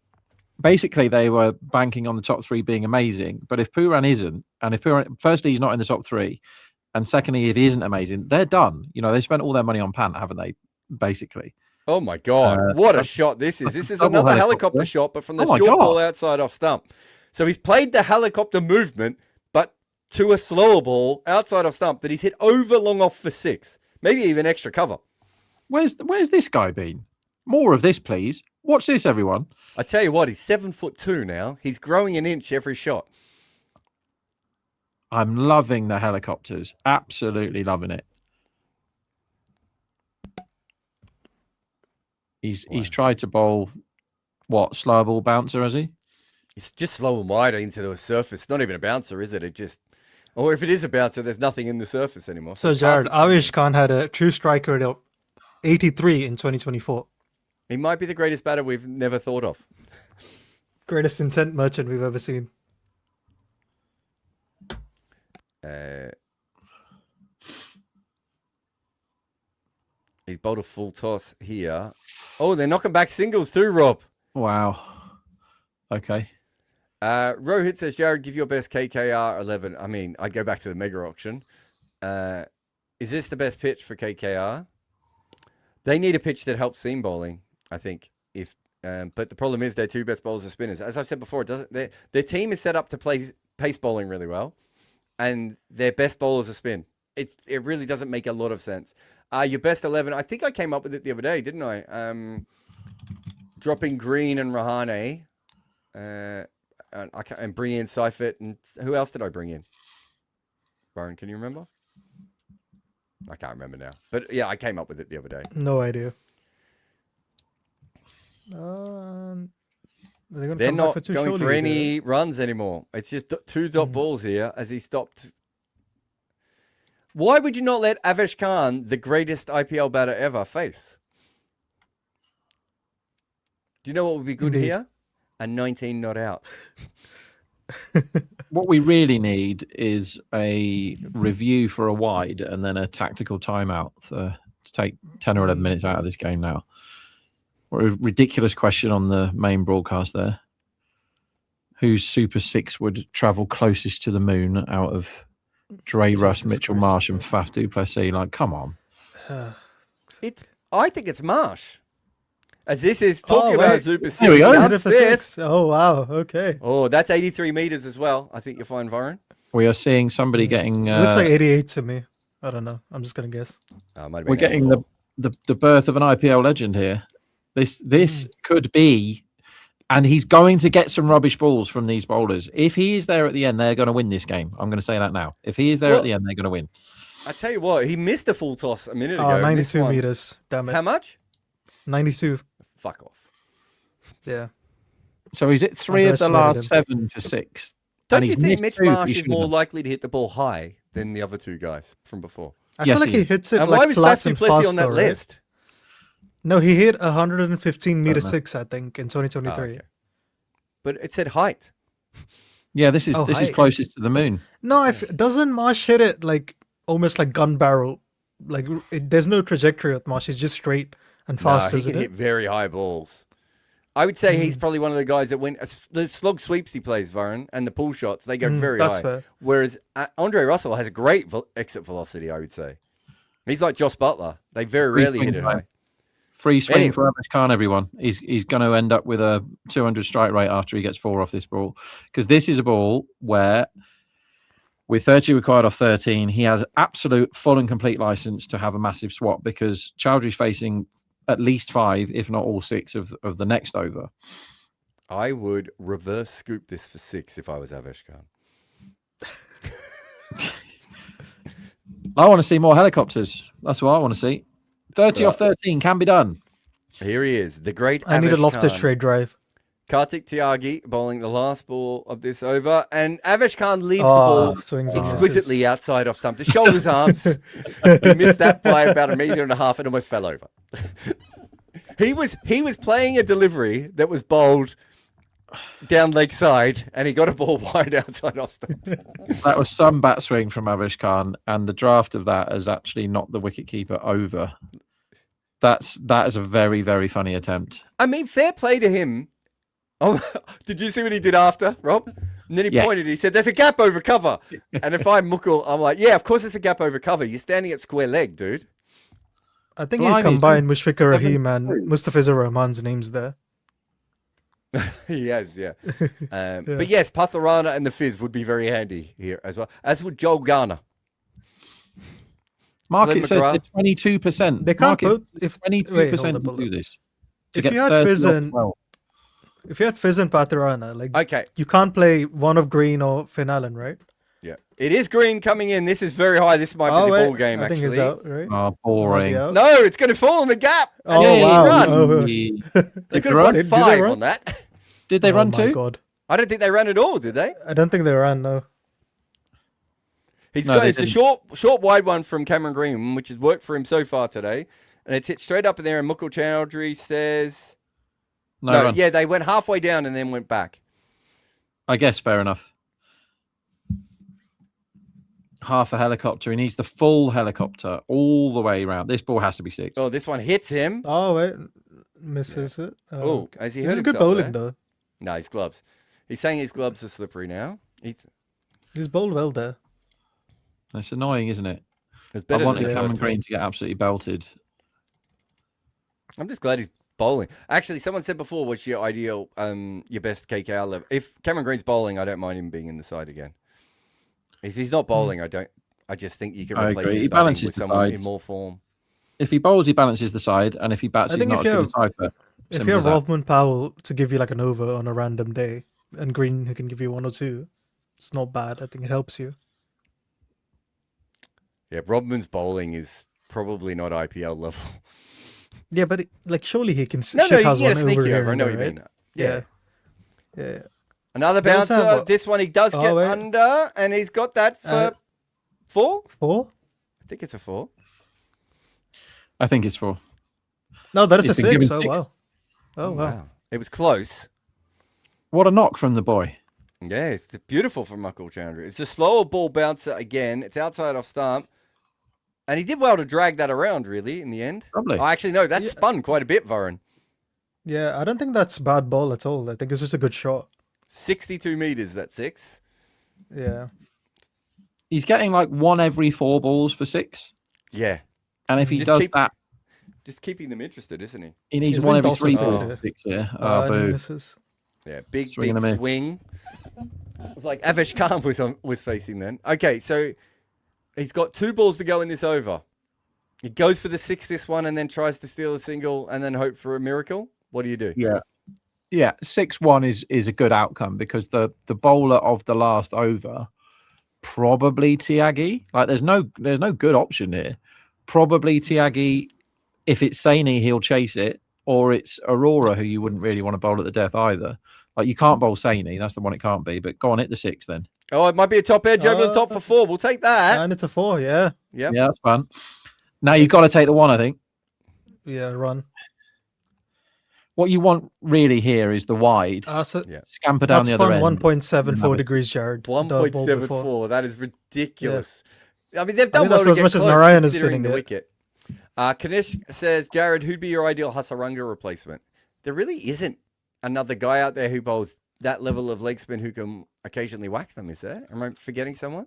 basically they were banking on the top 3 being amazing. But if Pooran isn't, and if Pooran, firstly, he's not in the top 3, and secondly, if he isn't amazing, they're done. You know, they spent all their money on Pant, haven't they? Basically. Oh my God. What a shot this is. This is double another helicopter. helicopter shot, but from the Oh my short God. ball outside off stump. So he's played the helicopter movement, but to a slower ball outside off stump that he's hit over long off for 6. Maybe even extra cover. Where's this guy been? More of this, please. Watch this, everyone. I tell you what, he's 7'2" now. He's growing an inch every shot. I'm loving the helicopters. Absolutely loving it. He's tried to bowl, what, slower ball bouncer, has he? It's just slow and wide into the surface. Not even a bouncer, is it? Or if it is a bouncer, there's nothing in the surface anymore. So Jared, Avesh Khan had a true strike rate of 83 in 2024. He might be the greatest batter we've never thought of. Greatest intent merchant we've ever seen. He's bowled a full toss here. Oh, they're knocking back singles too, Rob. Wow. Okay. Rohit says, Jared, give your best KKR 11. I mean, I'd go back to the mega auction. Is this the best pitch for KKR? They need a pitch that helps seam bowling, I think. But the problem is their 2 best bowlers are spinners. As I said before, their team is set up to play pace bowling really well, and their best bowlers are spin. It really doesn't make a lot of sense. Your best 11, I think I came up with it the other day, didn't I? Dropping Green and Rahane. And bring in Seifert, and who else did I bring in? Byron, can you remember? I can't remember now. But yeah, I came up with it the other day. No idea. They're not going for any runs anymore. It's just 2 dot balls here as he stopped. Why would you not let Avesh Khan, the greatest IPL batter ever, face? Do you know what would be good here? A 19 not out. What we really need is a review for a wide and then a tactical timeout to take 10 or 11 minutes out of this game now. What a ridiculous question on the main broadcast there. Whose Super 6 would travel closest to the moon out of Dre Russ, Mitchell Marsh and Faf du Plessis? Like, come on. I think it's Marsh. As this is talking about Super 6. Here we go. Oh, wow. Okay. Oh, that's 83 meters as well. I think you'll find, Varun. We are seeing somebody getting... It looks like 88 to me. I don't know. I'm just going to guess. We're getting the birth of an IPL legend here. This could be... And he's going to get some rubbish balls from these bowlers. If he is there at the end, they're going to win this game. I'm going to say that now. If he is there at the end, they're going to win. I tell you what, he missed a full toss a minute ago. Oh, 92 meters. Damn it. How much? 92. Fuck off. Yeah. So he's at 3 of the Underestimated last him. 7 for 6. Don't and you he's think missed Mitch 2 that Marsh he is more shouldn't. likely to hit the ball high than the other two guys from before? I Yes, feel like he he is. hits it And why like was flat Faf and Duplessis fast on that though, right? list? No, he hit 115 meter Don't know. 6, I think, in 2023. Oh, okay. But it said height. Yeah, this is Oh, this is height. closest to the moon. No, doesn't Marsh hit it like almost like gun barrel? Like there's no trajectory with Marsh. It's just straight and fast, No, he isn't can it? hit very high balls. I would say he's probably one of the guys that went the slog sweeps he plays, Varun, and the pull shots. They go very that's high. fair. Whereas Andre Russell has a great exit velocity. I would say he's like Josh Butler. They very Free rarely swing hit it time. high. Free swing Anyway. for Avish Khan, everyone. He's going to end up with a 200 strike rate after he gets 4 off this ball. Because this is a ball where, with 30 required off 13, he has absolute full and complete license to have a massive swap because Chowdhury's facing at least 5, if not all 6 of the next over. I would reverse scoop this for 6 if I was Avesh Khan. I want to see more helicopters. That's what I want to see. 30 off 13 can be done. Here he is, the great I need a Avesh Loftus Khan. trade drive. Kartik Tyagi bowling the last ball of this over, and Avesh Khan leaves the Oh, ball swings and exquisitely outside off stump. The shoulders, arms. He missed that by about 1.5 meters and almost fell over. He was playing a delivery that was bowled down leg side, and he got a ball wide outside off stump. That was some bat swing from Avish Khan, and the draft of that has actually knocked the wicketkeeper over. That is a very, very funny attempt. I mean, fair play to him. Oh, did you see what he did after, Rob? And then he pointed. He said, "There's a gap over cover." And if I'm Mukul, I'm like, "Yeah, of course it's a gap over cover. You're standing at square leg, dude." I think Blimey, you combine it's Mushfiqur Rahim and Mustafizur Rahman's names there. He has, yeah. But yes, Patharana and the Fizz would be very handy here as well, as would Joel Garner. Market says McGrath. they're 22%. They can't Market both. If 22% hold to up. do this. To If get you had 30 Fizz off and 12. if you had Fizz and Patharana, like Okay, you can't play one of Green or Finn Allen, right? yeah. It is green coming in. This is very high. This might be the ball game, I think actually. it's out, right? Oh, Might be boring. out. No, it's going to fall in the gap. Oh, And wow. run. Oh, They could have run? run Did they 5 run? on that. Did they Oh run my 2? God. I don't think they ran at all, did they? I don't think they ran, no. He's No, got they it's a didn't. short wide one from Cameron Green, which has worked for him so far today. And it's hit straight up in there, and Mukul Chowdhury says No run. yeah, they went halfway down and then went back. I guess fair enough. Half a helicopter. He needs the full helicopter all the way around. This ball has to be 6. Oh, this one hits him. Oh, wait. Misses it. Oh, as he This hurt is good himself bowling, there. though. No, his gloves. He's saying his gloves are slippery now. He's bowled well there. It's annoying, isn't it? It's I better wanted than the Cameron first one. Green to get absolutely belted. I'm just glad he's bowling. Actually, someone said before, what's your ideal, your best KKR level? If Cameron Green's bowling, I don't mind him being in the side again. If he's not bowling, I just think you can I replace agree. his He batting balances with the someone in sides. more form. If he bowls, he balances the side, and if he bats, I he's think not if as good as Hyper. If Simple you as have that. Rodman Powell to give you like an over on a random day, and Green who can give you 1 or 2, it's not bad. I think it helps you. Yeah, Rodman's bowling is probably not IPL level. Yeah, but surely he can No, shit you has can get one a sneaky over here over. I and know what there, you mean. right? Yeah. Yeah. Another They also bouncer. have This one he does get wait. under, and he's got that for 4. 4? I think it's a 4. I think it's 4. No, that is He's a been 6. given Oh, 6. wow. Oh, wow. It was close. What a knock from the boy. Yeah, it's beautiful from Mukul Chowdhury. It's a slower ball bouncer again. It's outside off stump. And he did well to drag that around, really, in the end. Lovely. Oh, actually, no, that spun quite a bit, Varun. Yeah, I don't think that's bad ball at all. I think it's just a good shot. 62 meters, that's 6. Yeah. He's getting like 1 every 4 balls for 6. Yeah. And if he Just does keep- that, Just keeping them interested, isn't he? he needs He's 1 every winning 3 balls balls for for 6 6. Yeah. And he Boo. misses. Yeah, big Swing and a miss. swing. It was like Avesh Khan was facing then. Okay, so he's got 2 balls to go in this over. He goes for the 6 this one and then tries to steal a single and then hope for a miracle. What do you do? Yeah. Yeah. 6-1 is a good outcome because the bowler of the last over, probably Tyagi. Like there's no good option here. Probably Tyagi. If it's Saini, he'll chase it, or it's Aurora, who you wouldn't really want to bowl at the death either. Like you can't bowl Saini. That's the one it can't be. But go on, hit the 6 then. Oh, it might be a top edge over the top for 4. We'll take that. And it's a 4, yeah. Yep. Yeah, that's fun. Now you've got to take the 1, I think. Yeah, run. What you want really here is the wide. So Yeah. Scamper down the other end. 1.74 degrees, Jared. the ball before. 1.74. That is ridiculous. I mean, they've done think that's well to as get much as close Narayan is considering spinning the it. wicket. Kanish says, Jared, who'd be your ideal Hasaranga replacement? There really isn't another guy out there who bowls that level of leg spin who can occasionally whack them, is there? Am I forgetting someone?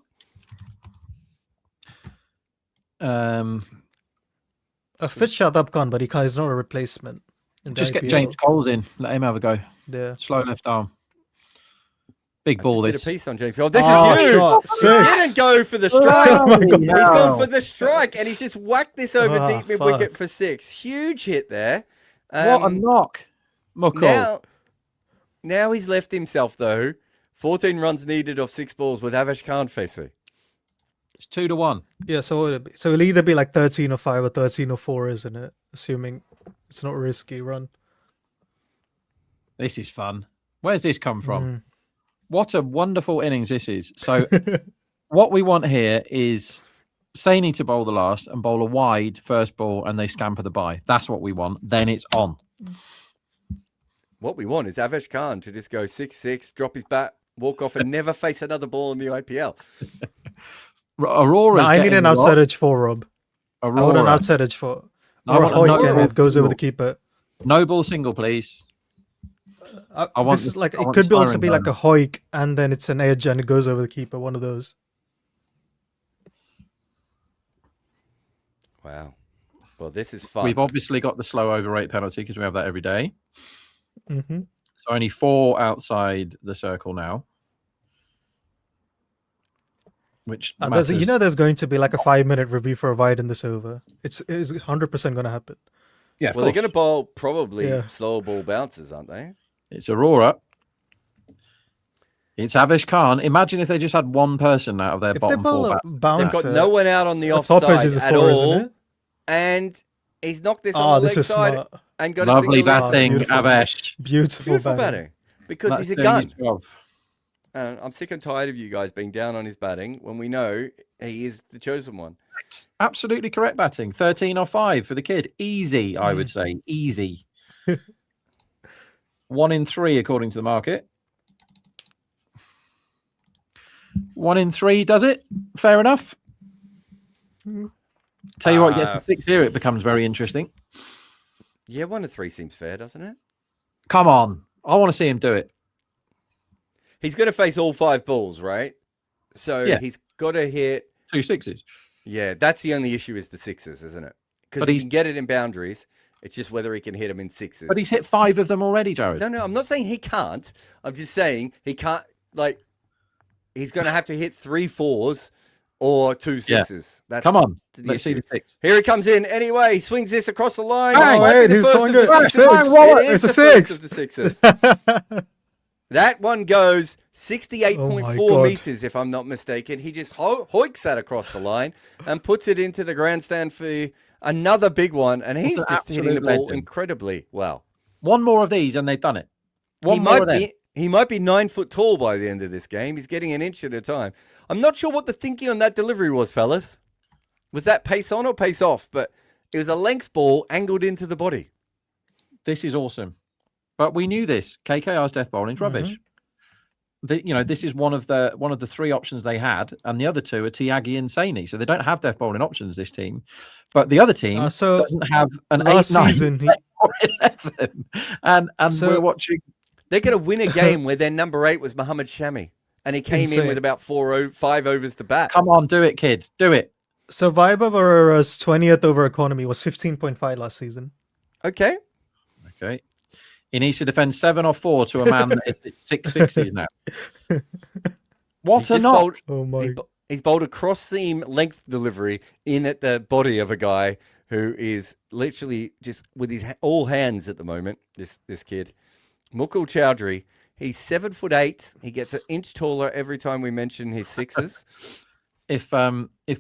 A fit Shadab Khan, but he's not a replacement. in the Just get IPL. James Coles in. Let him have a go. Yeah. Slow left arm. Big I ball just did this. a piece on James Cole. This Oh, is huge. shot. He 6. didn't go for the strike. Oh my God. He's gone for the strike, and he's just whacked this over Oh, deep mid fuck. wicket for 6. Huge hit there. What a knock. Muckle. Now he's left himself, though. 14 runs needed off 6 balls with Avesh Khan facing. It's 2-1. Yeah, so it'll either be like 13-5 or 13-4, isn't it? Assuming it's not a risky run. This is fun. Where's this come from? What a wonderful innings this is. So what we want here is Saini to bowl the last and bowl a wide first ball and they scamper the bye. That's what we want. Then it's on. What we want is Avesh Khan to just go 6-6, drop his bat, walk off, and never face another ball in the IPL. Aurora's I need getting an a outside lot. edge for Rob. I want an Aurora. outside edge for. I Or a want a hoik no and ball it goes over the single. keeper. No ball single, please. I want This is the- like I it want could the be also siren be like gun. a hoik and then it's an edge and it goes over the keeper. One of those. Wow. Well, this is fun. We've obviously got the slow over rate penalty because we have that every day. Mm-hmm. So only 4 outside the circle now. Which matters. There's going to be like a 5-minute review for a wide in this over. It's 100% going to happen. Yeah, of Well, they're course. going to bowl probably Yeah. slower ball bounces, aren't they? It's Aurora. It's Avesh Khan. Imagine if they just had one person out of their If they bottom bowl 4 a bats. bouncer, They've got no one out on the a top edge offside is a at 4, all. isn't it? And he's knocked this Oh, on the this leg is side smart. and got Lovely a single. batting, Beautiful. Avesh. Beautiful, Beautiful batting. batting. Because That's he's a doing his gun. job. And I'm sick and tired of you guys being down on his batting when we know he is the chosen one. Absolutely correct batting. 13 or 5 for the kid. Easy, I would say. Easy. 1 in 3, according to the market. 1 in 3 does it. Fair enough. Tell you what, gets to 6 here, it becomes very interesting. Yeah, 1 to 3 seems fair, doesn't it? Come on. I want to see him do it. He's going to face all 5 balls, right? So Yeah. he's got to hit. 2 6s. Yeah, that's the only issue is the 6s, isn't it? Because But he he's- can get it in boundaries. It's just whether he can hit them in 6s. But he's hit 5 of them already, Jared. No, I'm not saying he can't. I'm just saying he can't, like, he's going to have to hit 3 4s or 2 Yeah. 6s. That's Come on. the Let's see issue. the 6. Here he comes in. Anyway, he swings this across the line. Bang! Might be Wait, the he's first throwing of the it. sixes. 6. It is It's a the 6. first of the 6s. That one goes 68.4 God. meters, if I'm not mistaken. He just hoiks that across the line and puts it into the grandstand for another big one. And he's an just hitting the absolute ball legend. incredibly well. One more of these and they've done it. He One more might of them. be. He might be 9 foot tall by the end of this game. He's getting an inch at a time. I'm not sure what the thinking on that delivery was, fellas. Was that pace on or pace off? But it was a length ball angled into the body. This is awesome. But we knew this. KKR's death bowling is rubbish. This is one of the 3 options they had, and the other 2 are Tyagi and Saini. So they don't have death bowling options, this team. But the other team So doesn't have an 8 last 9 season, or 11. And So- we're watching. They're going to win a game where their number 8 was Muhammad Shami. And he came in Insane. with about 5 overs to bat. Come on, do it, kid. Do it. So Vaibhav Arora's 20th over economy was 15.5 last season. Okay. Okay. He needs to defend 7 or 4 to a man that is 6 6s now. What He's a just knock. bowled- Oh my! He's bowled a cross seam length delivery in at the body of a guy who is literally just with his all hands at the moment. This kid, Mukul Chowdhury. He's 7'8". He gets an inch taller every time we mention his 6s. If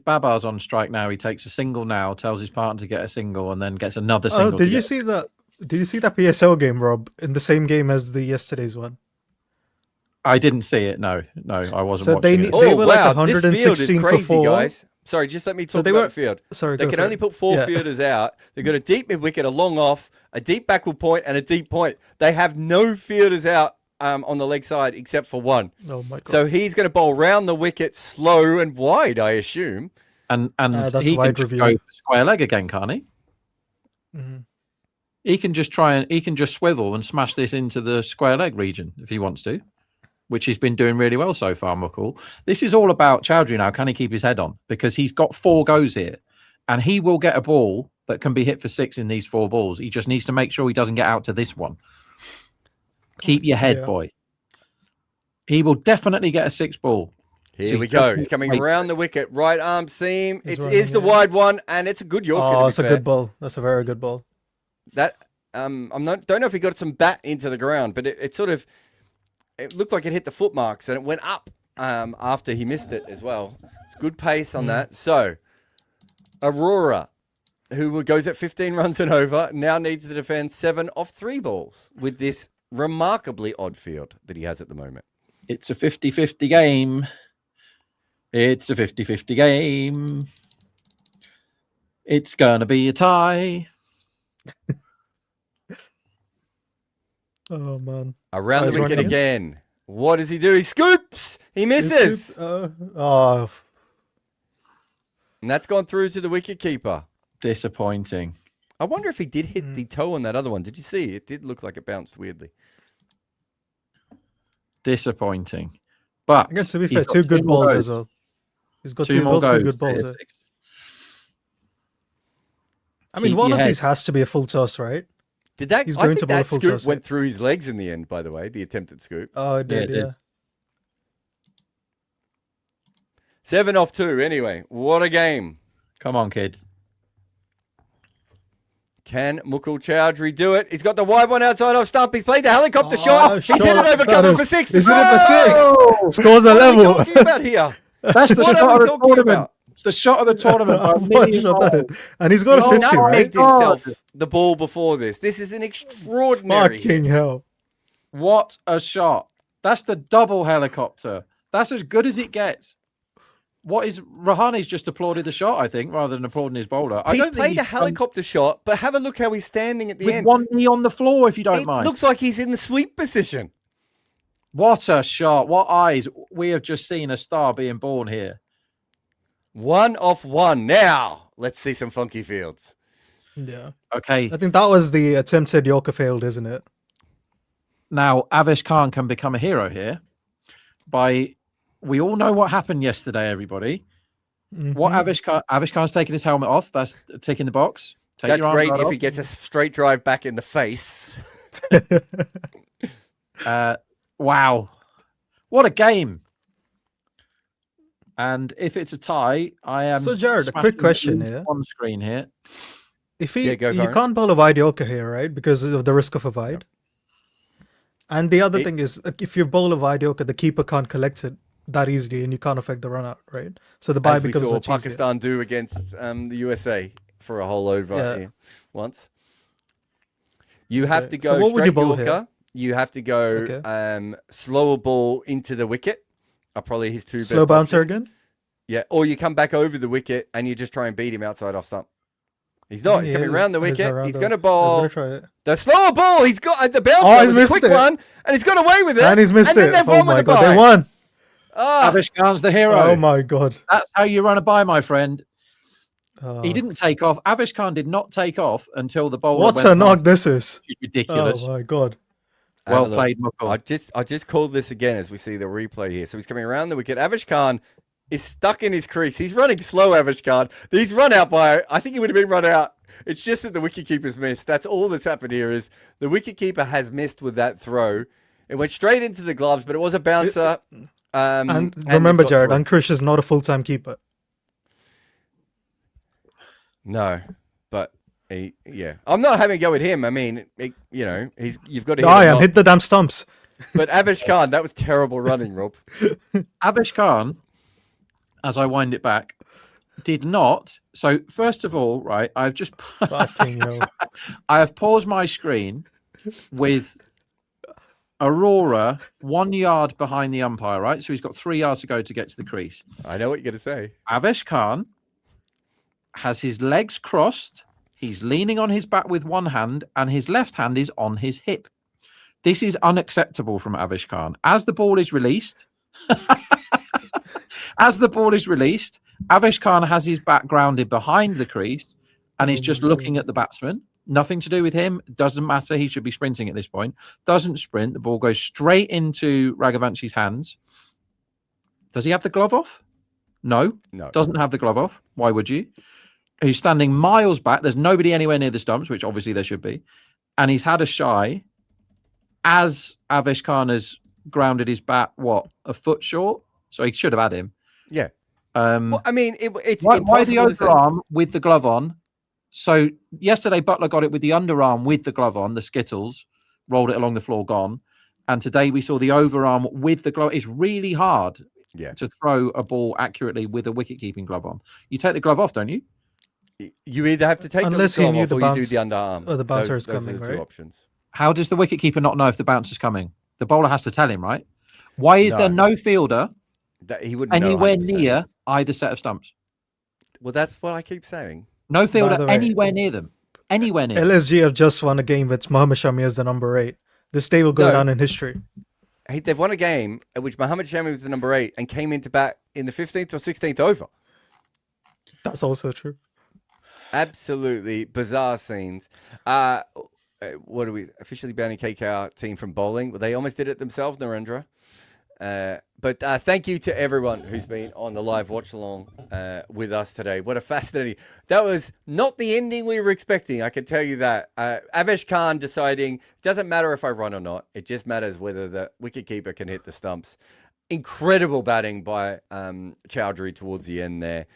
Babar's on strike now, he takes a single now, tells his partner to get a single, and then gets another single. Oh, did you see that? Did you see that PSL game, Rob? In the same game as the yesterday's one. I didn't see it. No, I wasn't So watching they it. were like this field is 116 for crazy, 4. guys. Sorry, just let me talk So they about were- the field. Sorry, They go can for only it. put 4 Yeah. fielders out. They've got a deep mid wicket, a long off, a deep backward point, and a deep point. They have no fielders out on the leg side except for one. Oh my god. So he's going to bowl round the wicket, slow and wide, I assume. And that's he can wide just review. go for square leg again, can't he? Mhm. He can just he can just swivel and smash this into the square leg region if he wants to, which he's been doing really well so far, Mukul. This is all about Chowdhury now. Can he keep his head on? Because he's got 4 goes here, and he will get a ball that can be hit for 6 in these 4 balls. He just needs to make sure he doesn't get out to this one. Keep your head, Yeah. boy. He will definitely get a 6 ball. Here So we he go. doesn't He's coming wait. around the wicket, right arm seam. He's It running, is the yeah. wide one, and it's a good Yorker. Oh, to be it's a fair. good ball. That's a very good ball. That don't know if he got some bat into the ground, but it sort of it looked like it hit the foot marks and it went up after he missed it as well. It's good pace on that. So Aurora, who goes at 15 runs and over, now needs to defend 7 off 3 balls with this remarkably odd field that he has at the moment. It's a 50-50 game. It's a 50-50 game. It's going to be a tie. Oh man. Around he's the wicket running again. What does he do? He scoops. He misses. Oh, And that's gone through to the wicket keeper. Disappointing. I wonder if he did hit the toe on that other one. Did you see? It did look like it bounced weirdly. Disappointing. But again, to be he's fair, got 2 good more balls goes. as well. He's got 2 2 more balls, 2 goes. good balls. There's eh? 6. I mean, Keep one your of head. these has to be a full toss, right? Did that? He's I going think to bowl a that full scoop toss, went through his legs in the end. By the way, the attempted scoop. Oh, it did, it yeah. did. 7 off 2. Anyway, what a game! Come on, kid. Can Mukul Chowdhury do it? He's got the wide one outside off stump. He's played the helicopter Oh, shot. He's hit it shot. over That cover is- for 6. Is it for 6? Oh! Scores a What are we level. talking about here? That's the What shot are of we the talking tournament. about? It's the shot of the tournament by a What million shot that miles. is. And he's got a Oh, 50, no, right? Nutmegged himself the ball before this. This is an extraordinary. Fucking hell. What a shot. That's the double helicopter. That's as good as it gets. What is Rahani's just applauded the shot, I think, rather than applauding his bowler. I He's don't played think a helicopter shot, but have a look how he's standing at the with end. one knee on the floor, if you don't It mind. looks like he's in the sweep position. What a shot. What eyes. We have just seen a star being born here. 1 off 1. Now, let's see some funky fields. Yeah. Okay. I think that was the attempted Yorker failed, isn't it? Now, Avish Khan can become a hero here by... We all know what happened yesterday, everybody. What Avish Khan's taking his helmet off. That's a tick in the box. Take That's your arms great right if off. he gets a straight drive back in the face. Wow. What a game. And if it's a tie, I am... So, Jared, a quick smashing question the here. on screen here. If Yeah, go you for it. can't bowl a wide Yorker here, right? Because of the risk of a wide. And the other thing is, if you bowl a wide Yorker, the keeper can't collect it that easily and you can't affect the run out, right? So the bye As we becomes saw much easier. Pakistan do against the USA for a whole over Yeah. once. You have Okay, to so go what would you straight bowl here? Yorker. You have to go Okay. slower ball into the wicket. Are probably his 2 best Slow bouncer options. again? Yeah, or you come back over the wicket and you just try and beat him outside off stump. He's not. He's Yeah, coming around the he's wicket. around He's the- going to He's bowl gonna try it. the slower ball. He's got the bouncer. Oh, he's was a missed quick it. one, and he's got away with it. And he's missed then it. they've Oh won with my the god, bye. they won. Ah, Avish Khan's the hero. Oh my god. That's how you run a bye, my friend. Oh. He didn't take off. Avish Khan did not take off until the bowler What went a knock past. this is. It's ridiculous. Oh my god. Well have a look. played, Mukul. I just called this again as we see the replay here. So he's coming around the wicket. Avish Khan is stuck in his crease. He's running slow, Avish Khan. He's run out by, I think he would have been run out. It's just that the wicketkeeper's missed. That's all that's happened here is the wicketkeeper has missed with that throw. It went straight into the gloves, but it was a bouncer. And they've remember, got Jared, through. Ankrish is not a full-time keeper. No, but yeah. I'm not having a go at him. I mean, you've got to hit I him am. up. Hit the damn stumps. But Avish Khan, that was terrible running, Rob. Avish Khan, as I wind it back, did not. So first of all, right, I've just Fucking hell. I have paused my screen with Aurora 1 yard behind the umpire, right? So he's got 3 yards to go to get to the crease. I know what you're going to say. Avesh Khan has his legs crossed. He's leaning on his back with one hand, and his left hand is on his hip. This is unacceptable from Avesh Khan. As the ball is released, Avesh Khan has his back grounded behind the crease, and he's just looking at the batsman. Nothing to do with him. Doesn't matter. He should be sprinting at this point. Doesn't sprint. The ball goes straight into Raghavanchi's hands. Does he have the glove off? No. Doesn't have the glove off. Why would you? He's standing miles back. There's nobody anywhere near the stumps, which obviously there should be. And he's had a shy as Avesh Khan has grounded his bat, a foot short? So he should have had him. Yeah. Well, I mean, it's why the impossible to say. overarm with the glove on? So yesterday, Butler got it with the underarm with the glove on, the Skittles, rolled it along the floor, gone. And today we saw the overarm with the glove. It's really hard to throw a ball accurately with a wicket-keeping glove on. You take the glove off, don't you? You either have to take Unless the he glove knew off the or bounce, you do the underarm. or the bouncer is Those coming, are the two right? options. How does the wicket-keeper not know if the bouncer's coming? The bowler has to tell him, right? Why is there no fielder That he wouldn't know anywhere 100%. near either set of stumps? Well, that's what I keep saying. No fielder the way- anywhere near them. Anywhere near them. LSG have just won a game with Mohammad Shami as the number 8. This day will go No. down in history. Hey, they've won a game at which Mohammad Shami was the number 8 and came into bat in the 15th or 16th over. That's also true. Absolutely bizarre scenes. What are we officially banning KKR team from bowling? Well, they almost did it themselves, Narendra. But thank you to everyone who's been on the live watch along with us today. What a fascinating. That was not the ending we were expecting. I can tell you that. Avesh Khan deciding doesn't matter if I run or not. It just matters whether the wicketkeeper can hit the stumps. Incredible batting by Chowdhury towards the end there.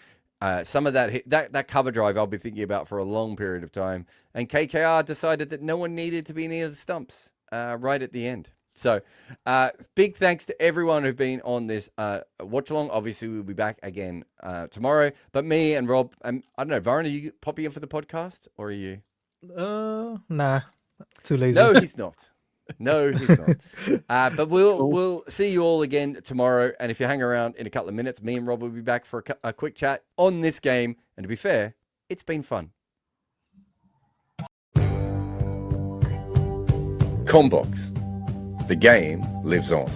Some of that cover drive I'll be thinking about for a long period of time. And KKR decided that no one needed to be near the stumps right at the end. So big thanks to everyone who've been on this watch along. Obviously, we'll be back again tomorrow. But me and Rob, I don't know, Varun, are you popping in for the podcast or are you? Nah. Too lazy. No, he's not. No, he's not. But we'll see you all again tomorrow. And if you hang around in a couple of minutes, me and Rob will be back for a quick chat on this game. And to be fair, it's been fun. Combox. The game lives on.